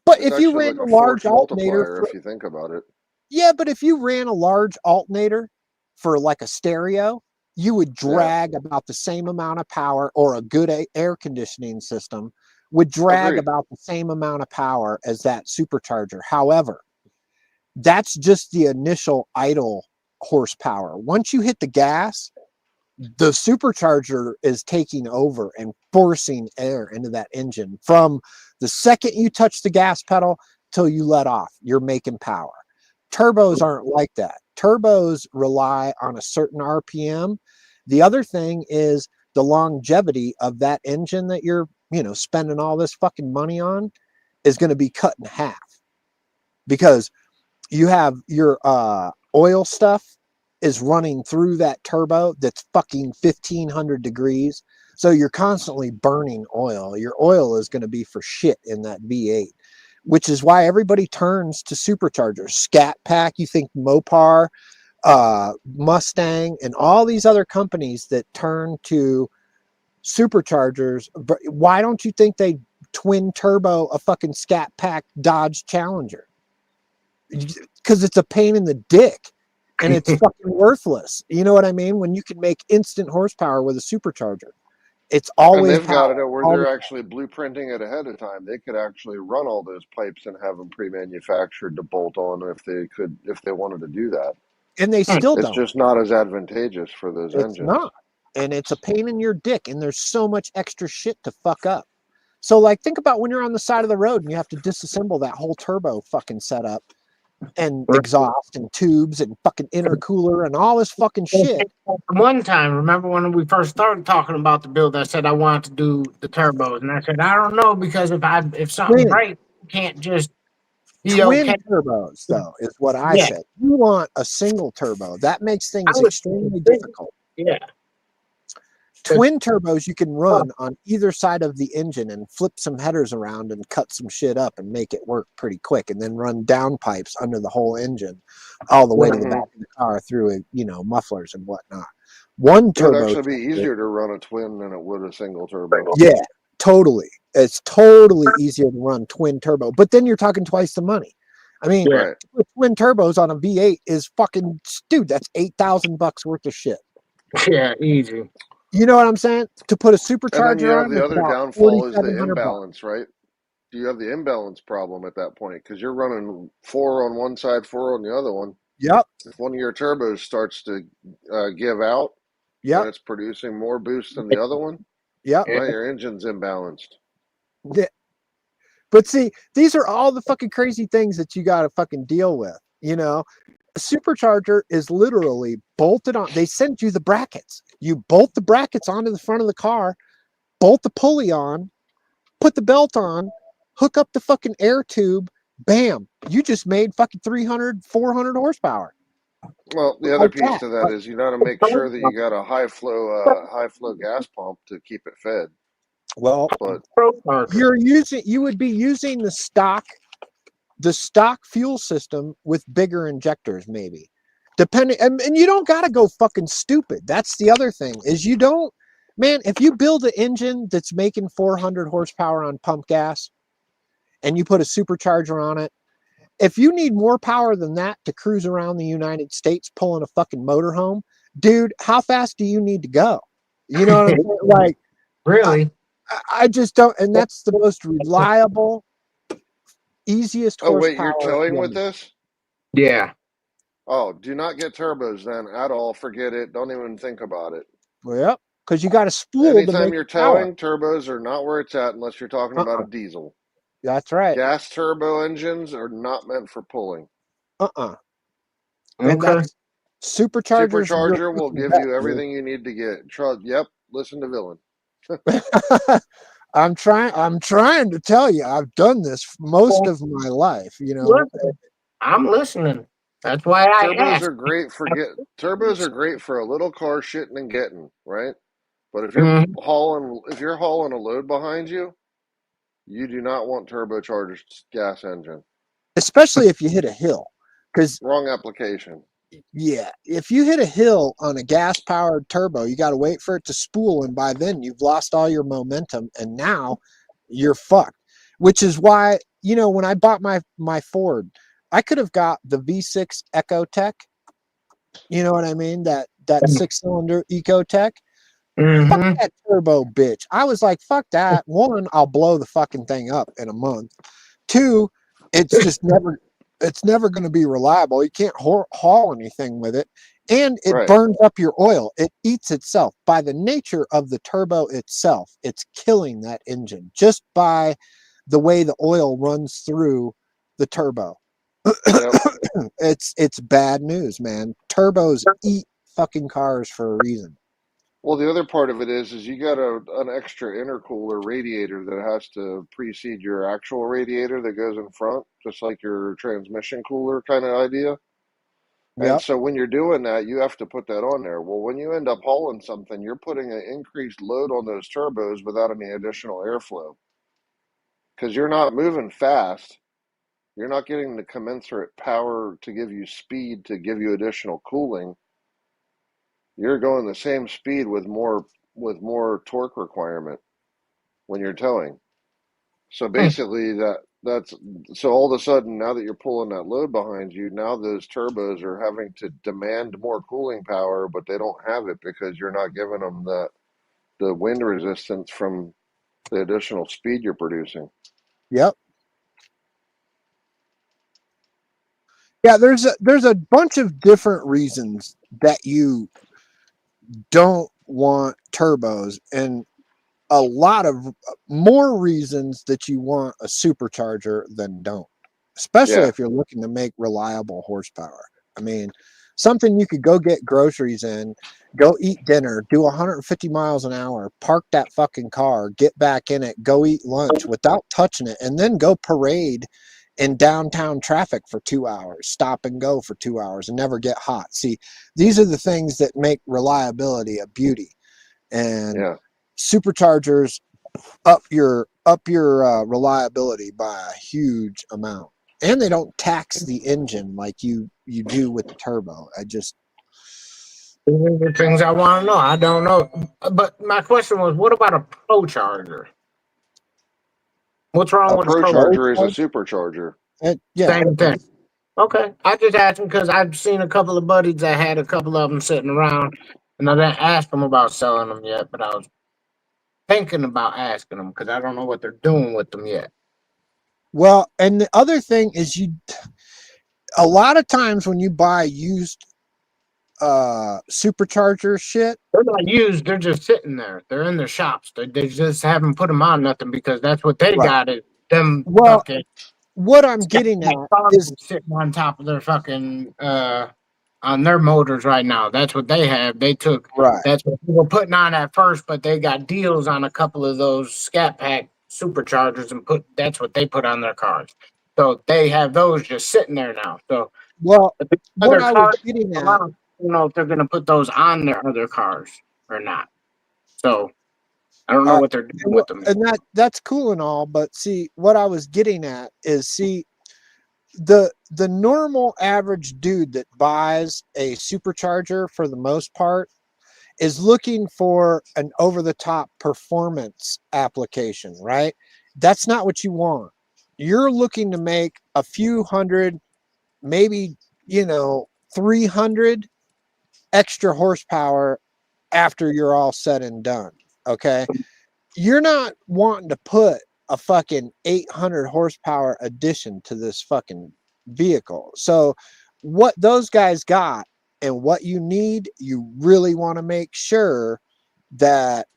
But It's if you ran like a a large force multiplier, if you think about it. Yeah, but if you ran a large alternator for like a stereo, you would drag about the same amount of power, or a good air conditioning system would drag about the same amount of power as that supercharger. However, that's just the initial idle horsepower. Once you hit the gas, the supercharger is taking over and forcing air into that engine. From the second you touch the gas pedal till you let off, you're making power. Turbos aren't like that. Turbos rely on a certain RPM. The other thing is the longevity of that engine that you're, spending all this fucking money on is going to be cut in half, because you have your oil stuff is running through that turbo that's fucking 1,500 degrees. So you're constantly burning oil. Your oil is going to be for shit in that V8, which is why everybody turns to superchargers. Scat Pack, you think Mopar, Mustang, and all these other companies that turn to superchargers. Why don't you think they twin turbo a fucking Scat Pack Dodge Challenger? Because it's a pain in the dick and it's fucking worthless. You know what I mean? When you can make instant horsepower with a supercharger, it's always. And they've got it where they're actually blueprinting it ahead of time. They could actually run all those pipes and have them pre-manufactured to bolt on if they wanted to do that. And they still don't. It's just not as advantageous for those engines. It's not. And it's a pain in your dick. And there's so much extra shit to fuck up. So, like, think about when you're on the side of the road and you have to disassemble that whole turbo fucking setup and exhaust and tubes and fucking intercooler and all this fucking shit. One time, remember when we first started talking about the build, I said I wanted to do the turbos, and I said I don't know, because if something breaks, you can't just twin turbos, though, is what I said. You want a single turbo. That makes things extremely difficult. Yeah. Twin turbos you can run on either side of the engine and flip some headers around and cut some shit up and make it work pretty quick, and then run down pipes under the whole engine all the way to the back of the car through mufflers and whatnot. One turbo it would actually be easier to run a twin than it would a single turbo. Yeah, totally. It's totally easier to run twin turbo, but then you're talking twice the money. I mean, twin turbos on a V8 is fucking, dude, that's $8,000 worth of shit. Yeah, easy. You know what I'm saying? To put a And then you supercharger have on, the it's other about downfall is the $4,700. imbalance, right? You have the imbalance problem at that point because you're running 4 on one side, 4 on the other one. Yep. If one of your turbos starts to give out Yep. and it's producing more boost than the other one, Yep. now your engine's imbalanced. Yeah. But see, these are all the fucking crazy things that you got to fucking deal with. You know, a supercharger is literally bolted on. They send you the brackets. You bolt the brackets onto the front of the car, bolt the pulley on, put the belt on, hook up the fucking air tube. Bam. You just made fucking 300, 400 horsepower. Well, the other Like piece that. to that is you got to make sure that you got a high flow gas pump to keep it fed. Well, But you would be using the stock fuel system with bigger injectors, maybe. Depending, and you don't got to go fucking stupid. That's the other thing is you don't, man, if you build an engine that's making 400 horsepower on pump gas and you put a supercharger on it, if you need more power than that to cruise around the United States pulling a fucking motorhome, dude, how fast do you need to go? You know what I'm saying? Like, really? I just don't, and that's the most reliable, easiest oh wait, horsepower. you're towing with this? Yeah. Oh, do not get turbos then at all. Forget it. Don't even think about it. Well, yep, because you got a spool to Anytime make you're power. towing, turbos are not where it's at unless you're talking about a diesel. That's right. Gas turbo engines are not meant for pulling. And that's superchargers. Supercharger will give you everything you need to get. Yep, listen to Villain. I'm trying to tell you, I've done this most of my life. You know, I'm listening. That's why I turbos asked. are great for turbos are great for a little car shitting and getting, right? But if you're hauling a load behind you, you do not want turbocharged gas engine. especially if you hit a hill, because wrong application. Yeah, if you hit a hill on a gas-powered turbo, you got to wait for it to spool, and by then you've lost all your momentum, and now you're fucked. Which is why, you know, when I bought my Ford, I could have got the V6 EcoTech. You know what I mean? That 6-cylinder EcoTech. Fuck that turbo bitch. I was like, fuck that. One, I'll blow the fucking thing up in a month. Two, it's just never going to be reliable. You can't haul anything with it. And it burns up your oil. It eats itself. By the nature of the turbo itself, it's killing that engine just by the way the oil runs through the turbo. It's bad news, man. Turbos eat fucking cars for a reason. Well, the other part of it is you got an extra intercooler radiator that has to precede your actual radiator that goes in front, just like your transmission cooler kind of idea. And so when you're doing that, you have to put that on there. Well, when you end up hauling something, you're putting an increased load on those turbos without any additional airflow. Because you're not moving fast. You're not getting the commensurate power to give you speed to give you additional cooling. You're going the same speed with more torque requirement when you're towing. So basically that's so all of a sudden now that you're pulling that load behind you, now those turbos are having to demand more cooling power, but they don't have it because you're not giving them the wind resistance from the additional speed you're producing. Yep. Yeah, there's a bunch of different reasons that you don't want turbos, and a lot of more reasons that you want a supercharger than don't, especially if you're looking to make reliable horsepower. I mean, something you could go get groceries in, go eat dinner, do 150 miles an hour, park that fucking car, get back in it, go eat lunch without touching it, and then go parade in downtown traffic for 2 hours, stop and go for 2 hours and never get hot. See, these are the things that make reliability a beauty. And superchargers up your reliability by a huge amount, and they don't tax the engine like you do with the turbo. These are the things I want to know. I don't know, but my question was, what about a pro charger? What's wrong with a pro charger? Is a supercharger. Same thing. Okay, I just asking because I've seen a couple of buddies that had a couple of them sitting around, And I didn't ask them about selling them yet, but I was thinking about asking them because I don't know what they're doing with them yet. Well, and the other thing is a lot of times when you buy used supercharger shit, they're not used, they're just sitting there. They're in their shops. They just haven't put them on nothing because that's what they got is them fucking what I'm getting at is sitting on top of their fucking on their motors right now. That's what they have. They took that's what they were putting on at first, but they got deals on a couple of those Scat Pack superchargers and that's what they put on their cars. So they have those just sitting there now. So what other I cars, was getting at, I don't know if they're gonna put those on their other cars or not. So I don't know what they're doing with them. And that's cool and all, but see what I was getting at is the normal average dude that buys a supercharger for the most part is looking for an over-the-top performance application, right? That's not what you want. You're looking to make a few hundred, maybe 300 extra horsepower after you're all said and done. Okay, you're not wanting to put a fucking 800 horsepower addition to this fucking vehicle. So what those guys got and what you need, you really want to make sure that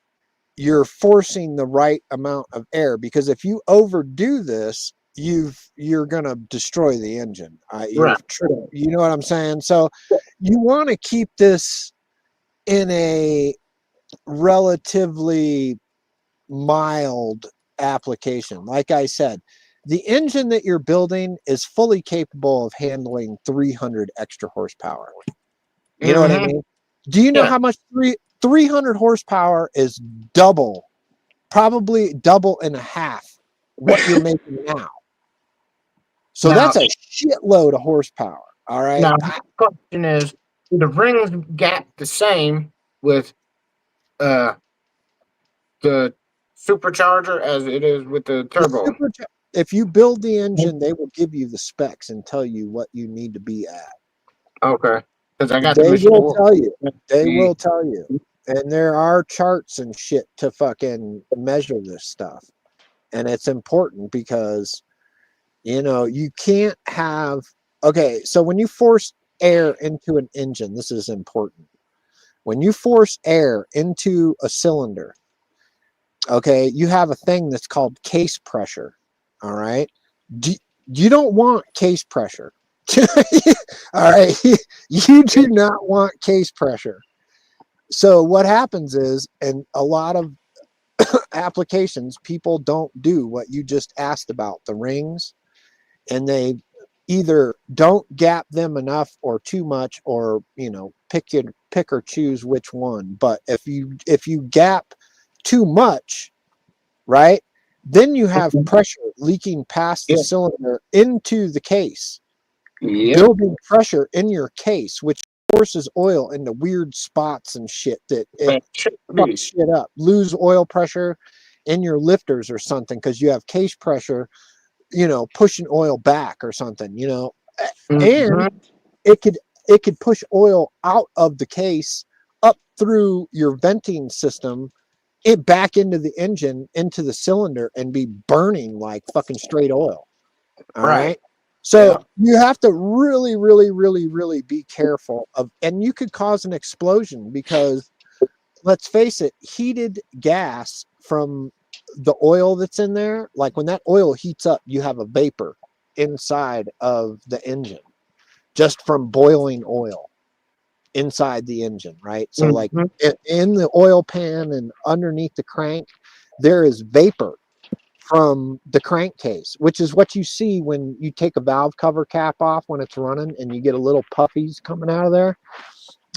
you're forcing the right amount of air, because if you overdo this, you're going to destroy the engine. You know what I'm saying? So you want to keep this in a relatively mild application. Like I said, the engine that you're building is fully capable of handling 300 extra horsepower. You know what I mean? Do you know how much 300 horsepower is probably double and a half what you're making now? So that's a shitload of horsepower. All right. Now, the question is, do the rings gap the same with the supercharger as it is with the turbo? If you build the engine, they will give you the specs and tell you what you need to be at. Okay. Because I got They will tell you. They will tell you. And there are charts and shit to fucking measure this stuff. And it's important because, you can't have. Okay, so when you force air into an engine, this is important. When you force air into a cylinder, okay, you have a thing that's called case pressure. All right. You don't want case pressure. All right. You do not want case pressure. So what happens is, in a lot of applications, people don't do what you just asked about, the rings, and they either don't gap them enough or too much, or pick or choose which one. But if you gap too much, right, then you have pressure leaking past the cylinder into the case, building pressure in your case, which forces oil into weird spots and shit that it fucks shit up. Lose oil pressure in your lifters or something because you have case pressure, pushing oil back or something, and it could push oil out of the case up through your venting system, it back into the engine, into the cylinder, and be burning like fucking straight oil. All right. So you have to really, really, really, really be careful of, and you could cause an explosion because, let's face it, heated gas from the oil that's in there, like when that oil heats up, you have a vapor inside of the engine just from boiling oil inside the engine, right? So like in the oil pan and underneath the crank, there is vapor from the crankcase, which is what you see when you take a valve cover cap off when it's running and you get a little puffies coming out of there.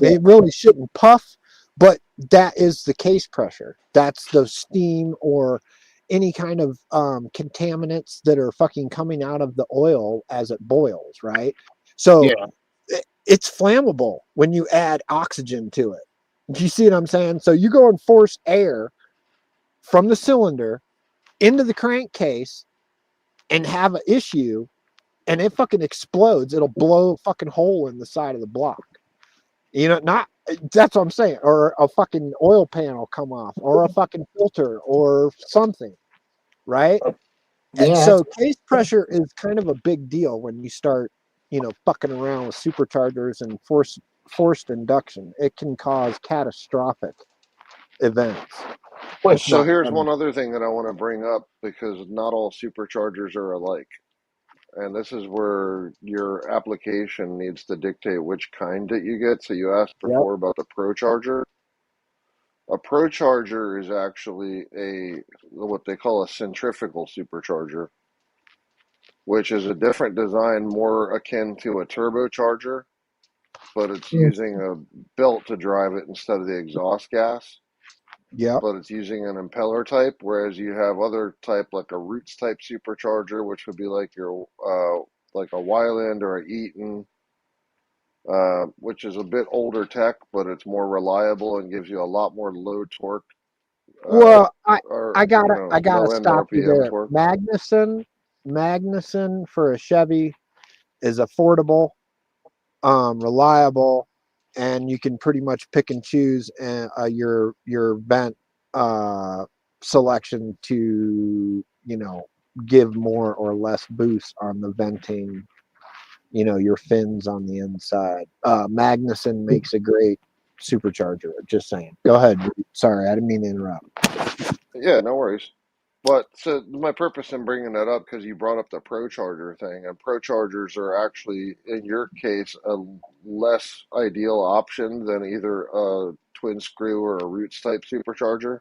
It really shouldn't puff, but that is the case pressure. That's the steam or any kind of contaminants that are fucking coming out of the oil as it boils, right? So it's flammable when you add oxygen to it. Do you see what I'm saying? So you go and force air from the cylinder into the crankcase and have an issue, and it fucking explodes. It'll blow a fucking hole in the side of the block. Not That's what I'm saying. Or a fucking oil panel come off, or a fucking filter, or something, right? Yeah. So case pressure is kind of a big deal when you start, fucking around with superchargers and forced induction. It can cause catastrophic events. So here's one other thing that I want to bring up, because not all superchargers are alike. And this is where your application needs to dictate which kind that you get. So you asked before about the Pro Charger. A Pro Charger is actually what they call a centrifugal supercharger, which is a different design, more akin to a turbocharger, but it's using a belt to drive it instead of the exhaust gas. Yeah. But it's using an impeller type, whereas you have other type like a Roots type supercharger, which would be like your like a Wyland or a Eaton, which is a bit older tech, but it's more reliable and gives you a lot more low torque. Well, Or, I gotta low end stop you RPM there. torque. Magnuson for a Chevy is affordable, reliable, and you can pretty much pick and choose your vent selection to give more or less boost on the venting. Your fins on the inside. Magnuson makes a great supercharger. Just saying. Go ahead. Sorry, I didn't mean to interrupt. Yeah, no worries. But so my purpose in bringing that up, because you brought up the Pro Charger thing, and Pro Chargers are actually, in your case, a less ideal option than either a twin screw or a Roots type supercharger.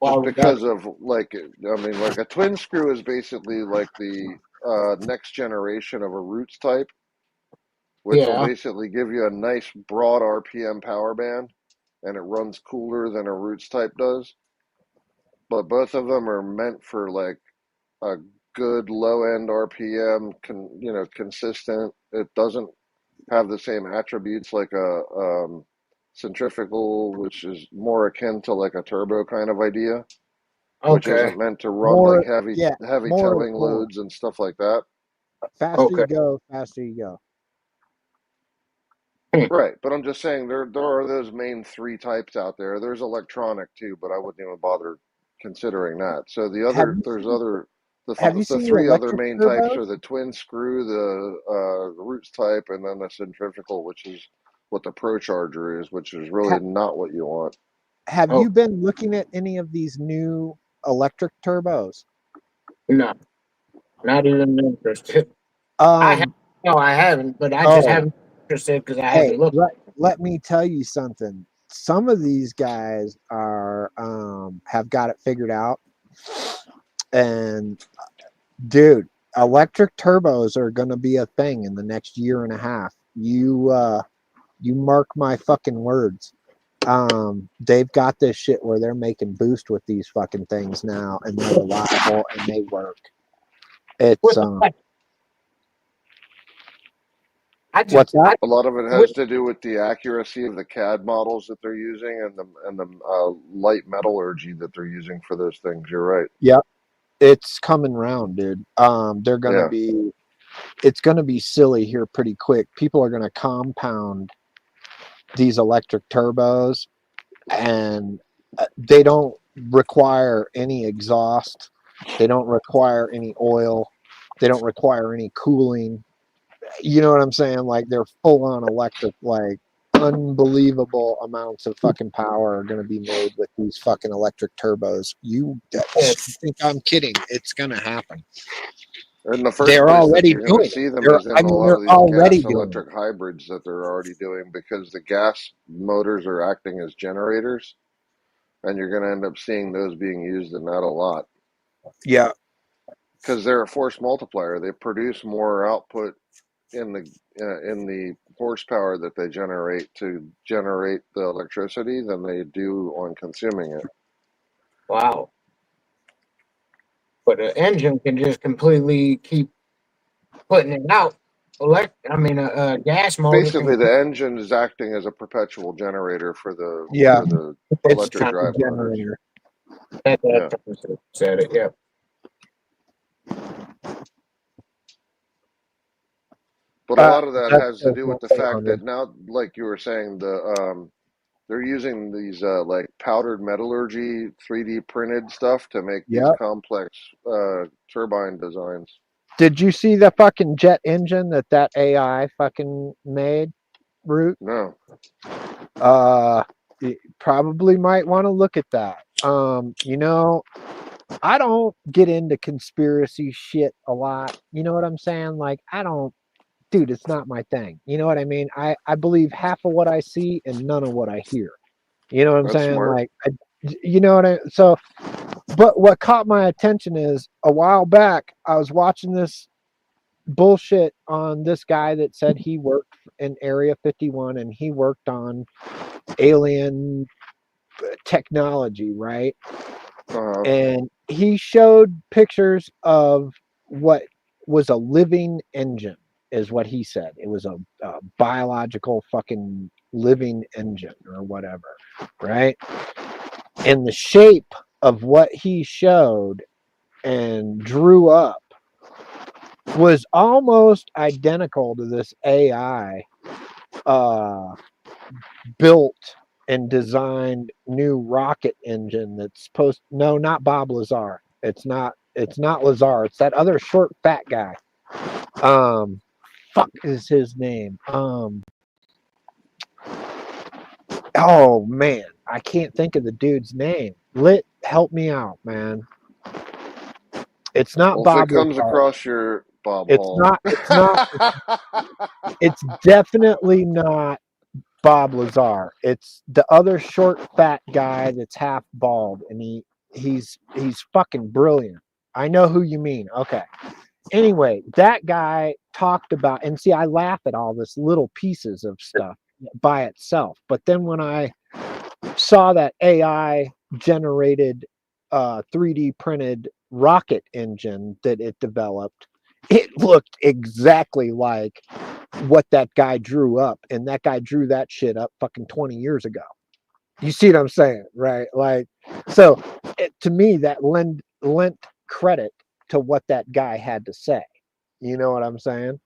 Just because of like a twin screw is basically like the next generation of a Roots type, which will basically give you a nice broad RPM power band, and it runs cooler than a Roots type does. But both of them are meant for like a good low end RPM, consistent. It doesn't have the same attributes like a centrifugal, which is more akin to like a turbo kind of idea, which isn't meant to run like heavy towing loads and stuff like that. Faster you go, faster you go. Right, but I'm just saying there are those main three types out there. There's electronic too, but I wouldn't even bother considering that. So the three other main types are the twin screw, the Roots type, and then the centrifugal, which is what the Pro Charger is, which is really not what you want. Have you been looking at any of these new electric turbos? No, not even interested. I haven't, but I just haven't interested because I haven't looked. Let me tell you something. Some of these guys are have got it figured out, and dude, electric turbos are going to be a thing in the next year and a half. You mark my fucking words. They've got this shit where they're making boost with these fucking things now, and they're reliable and they work. It's what's that? A lot of it has to do with the accuracy of the CAD models that they're using and the light metallurgy that they're using for those things. You're right. Yep, it's coming round, dude. They're gonna be. It's gonna be silly here pretty quick. People are gonna compound these electric turbos, and they don't require any exhaust. They don't require any oil. They don't require any cooling. You know what I'm saying? Like they're full on electric, like unbelievable amounts of fucking power are going to be made with these fucking electric turbos. You think I'm kidding? It's going to happen. In the first place that you're going to see them is in a lot of these gas electric hybrids that they're already doing, because the gas motors are acting as generators, and you're going to end up seeing those being used in that a lot. Yeah. Because they're a force multiplier. They produce more output in the horsepower that they generate to generate the electricity than they do on consuming it. Wow. But an engine can just completely keep putting it out. A gas motor. Basically, the engine is acting as a perpetual generator for the electric drive generator. Said it. Yeah. But a lot of that That's has to do with the fact definitely that now, like you were saying, they're using these like powdered metallurgy 3D printed stuff to make these Yep. complex turbine designs. Did you see the fucking jet engine that AI fucking made, Root? No. You probably might want to look at that. You know, I don't get into conspiracy shit a lot. You know what I'm saying? Like, dude, it's not my thing. You know what I mean? I believe half of what I see and none of what I hear. You know what I'm That's saying? smart. Like, you know what so, but what caught my attention is a while back, I was watching this bullshit on this guy that said he worked in Area 51 and he worked on alien technology, right? Uh-huh. And he showed pictures of what was a living engine, is what he said. It was a biological fucking living engine or whatever, right? And the shape of what he showed and drew up was almost identical to this AI built and designed new rocket engine that's supposed, no, not Bob Lazar. It's not Lazar. It's that other short fat guy. Fuck is his name? Oh man, I can't think of the dude's name. Help me out, man. It's not Well, if Bob it comes Lazar. across your Bob It's Hall. not. It's definitely not Bob Lazar. It's the other short fat guy that's half bald, and he's fucking brilliant. I know who you mean. Okay. Anyway, that guy talked about, and see, I laugh at all this little pieces of stuff by itself, but then when I saw that AI generated 3D printed rocket engine that it developed, it looked exactly like what that guy drew up, and that guy drew that shit up fucking 20 years ago. You see what I'm saying, right? Like, so to me, that lent credit to what that guy had to say. You know what I'm saying?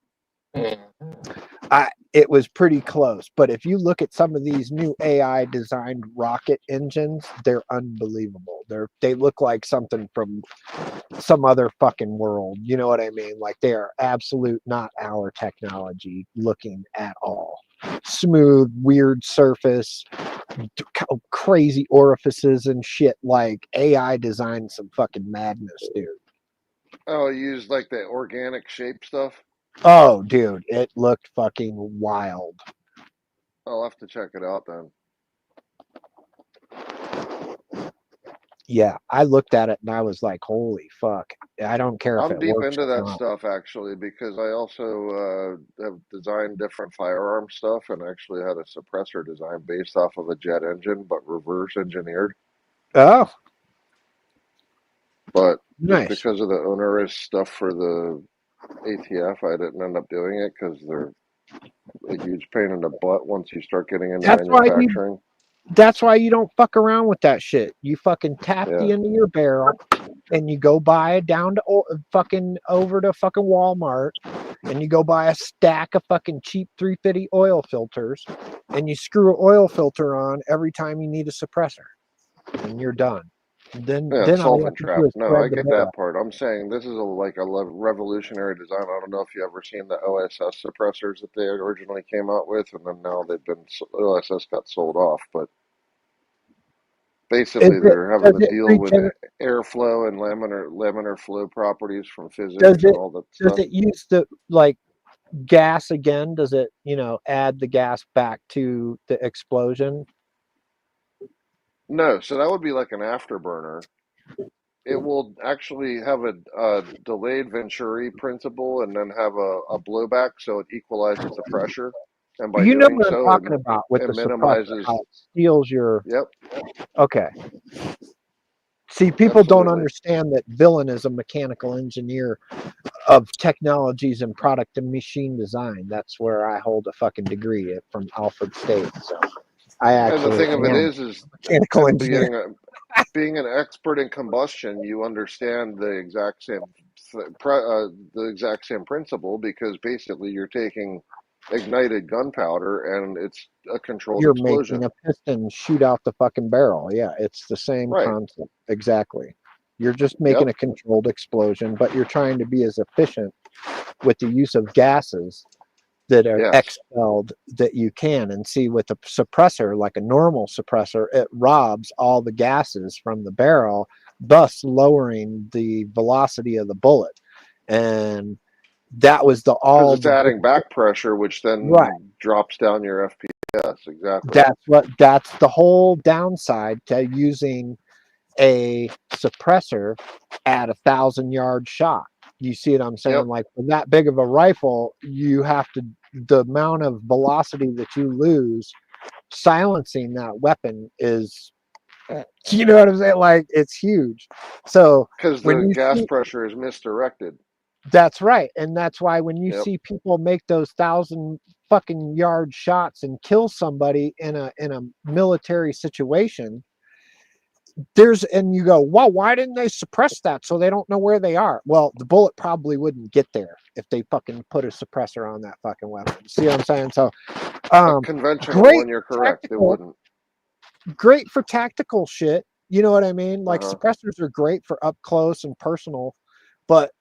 It was pretty close, but if you look at some of these new AI designed rocket engines, they're unbelievable. They look like something from some other fucking world. You know what I mean? Like, they are absolute not our technology looking at all. Smooth, weird surface, crazy orifices and shit. Like, AI designed some fucking madness, dude. Oh, you use like the organic shape stuff? Oh, dude, it looked fucking wild. I'll have to check it out then. Yeah, I looked at it and I was like, holy fuck. I don't care if I'm it deep works into or that not. stuff actually because I also have designed different firearm stuff and actually had a suppressor design based off of a jet engine but reverse engineered. Oh, But just nice. because of the onerous stuff for the ATF, I didn't end up doing it because they're a huge pain in the butt once you start getting into manufacturing. That's why you don't fuck around with that shit. You fucking tap Yeah. the end of your barrel and you go buy it down to fucking over to fucking Walmart and you go buy a stack of fucking cheap 350 oil filters and you screw an oil filter on every time you need a suppressor and you're done. Then all you solvent have to trap. do is No, I thread the get barrel. that part. I'm saying this is like a revolutionary design. I don't know if you ever seen the OSS suppressors that they originally came out with, and then now OSS got sold off. But basically, they're having to deal with airflow and laminar flow properties from physics and all that stuff. Does it use the like gas again? Does it, add the gas back to the explosion? No, so that would be like an afterburner. It will actually have a delayed Venturi principle and then have a blowback so it equalizes the pressure. And by You know doing what I'm so, talking about with it the suppressor, minimizes. how it steals your. Yep. Okay. See, people don't Absolutely. understand that Villain is a mechanical engineer of technologies and product and machine design. That's where I hold a fucking degree from Alfred State. So I And the actually thing of it am is a mechanical engineer. being an expert in combustion, you understand the exact same the exact same principle, because basically you're taking ignited gunpowder and it's a controlled You're making explosion. a piston shoot out the fucking barrel. Yeah, it's the same Right. concept. Exactly. You're just making a controlled explosion, but you're trying to be as efficient with the use of gases that are expelled that you can. And see, with a suppressor, like a normal suppressor, it robs all the gases from the barrel, thus lowering the velocity of the bullet. And that was because it's adding back pressure, which then drops down your FPS. Exactly. That's the whole downside to using a suppressor at 1,000-yard shot. You see what I'm saying? Like, with that big of a rifle, you have to, the amount of velocity that you lose silencing that weapon is, you know what I'm saying? Like, it's huge. So because the gas pressure is misdirected. That's right. And that's why when you see people make those 1,000 fucking yard shots and kill somebody in a military situation, and you go, well, why didn't they suppress that so they don't know where they are? Well, the bullet probably wouldn't get there if they fucking put a suppressor on that fucking weapon. See what I'm saying? So conventional one, you're correct. It wouldn't. Great for tactical shit. You know what I mean? Like, suppressors are great for up close and personal, but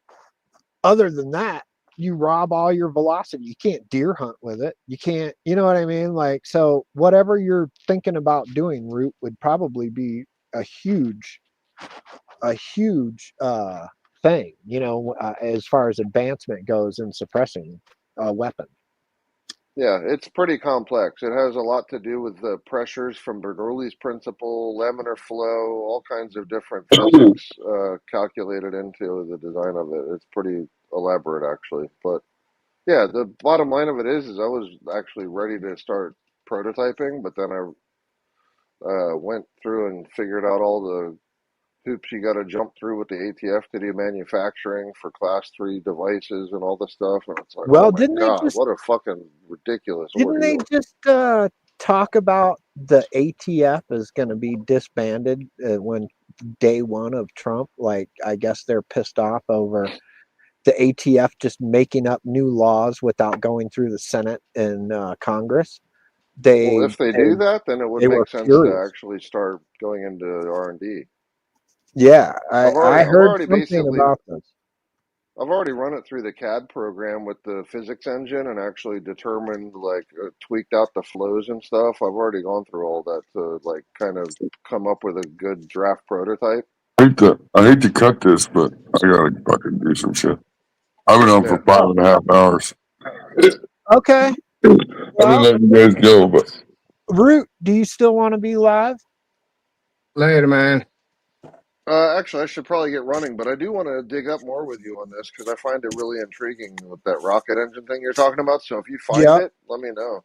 other than that, you rob all your velocity. You can't deer hunt with it. You can't, you know what I mean? Like, so whatever you're thinking about doing, Root, would probably be a huge thing, you know, as far as advancement goes in suppressing a weapon. Yeah, it's pretty complex. It has a lot to do with the pressures from Bernoulli's principle, laminar flow, all kinds of different physics calculated into the design of it. It's pretty elaborate, actually. But yeah, the bottom line of it is I was actually ready to start prototyping, but then I went through and figured out all the hoops you got to jump through with the ATF to do manufacturing for class 3 devices and all this stuff. And it's like, well, oh my God, what a fucking ridiculous ordeal. Didn't they just talk about the ATF is going to be disbanded when day one of Trump? Like, I guess they're pissed off over the ATF just making up new laws without going through the Senate and Congress. Well, if they do that, then it would make sense to actually start going into R&D. Yeah, I heard something basically about this. I've already run it through the CAD program with the physics engine and actually determined, like, tweaked out the flows and stuff. I've already gone through all that to, like, kind of come up with a good draft prototype. I hate to cut this, but I gotta fucking do some shit. I've been on for 5.5 hours. Okay. I've been letting you guys go, but Root, do you still want to be live? Later, man. Actually, I should probably get running, but I do want to dig up more with you on this because I find it really intriguing with that rocket engine thing you're talking about. So if you find it, let me know.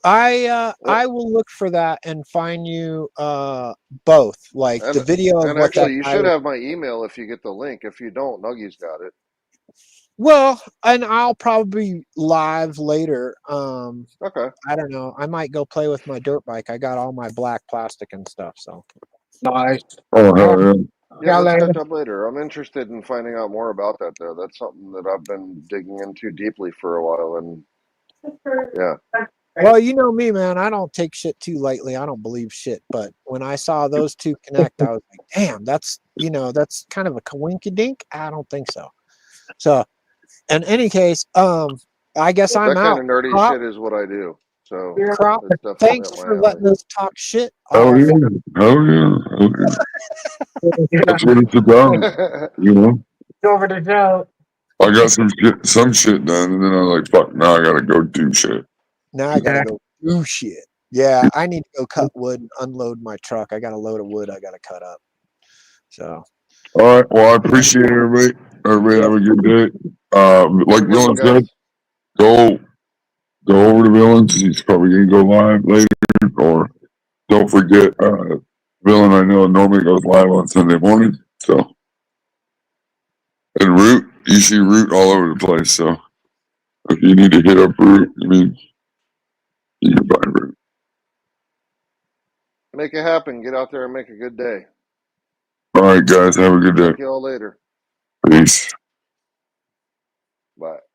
I will look for that and find you both, like the video of and what actually, that you should have my email if you get the link. If you don't, Nuggy's got it. Well, and I'll probably be live later. Okay. I don't know. I might go play with my dirt bike. I got all my black plastic and stuff. So nice. Oh hell yeah. Yeah, let's catch up later. I'm interested in finding out more about that, though. That's something that I've been digging into deeply for a while, and yeah. Well, you know me, man. I don't take shit too lightly. I don't believe shit. But when I saw those two connect, I was like, damn, that's kind of a coinkydink. I don't think so. So, in any case, I guess I'm that out. That kind of nerdy shit is what I do. So, Crop, thanks for letting us talk shit. Oh yeah. That's what it's about, you know. Over the show. I got some shit done, and then I'm like, fuck, now I gotta go do shit. Now I gotta go do shit. Yeah, I need to go cut wood and unload my truck. I got a load of wood I gotta cut up. So. All right. Well, I appreciate everybody. Everybody have a good day. Like Dylan said, go over to Villains. He's probably gonna go live later. Or don't forget, Villain, I know normally goes live on Sunday morning. So, and Root, you see Root all over the place. So, if you need to hit up Root, you can find Root. Make it happen. Get out there and make a good day. All right, guys. Have a good day. Talk to y'all later. Peace. Bye.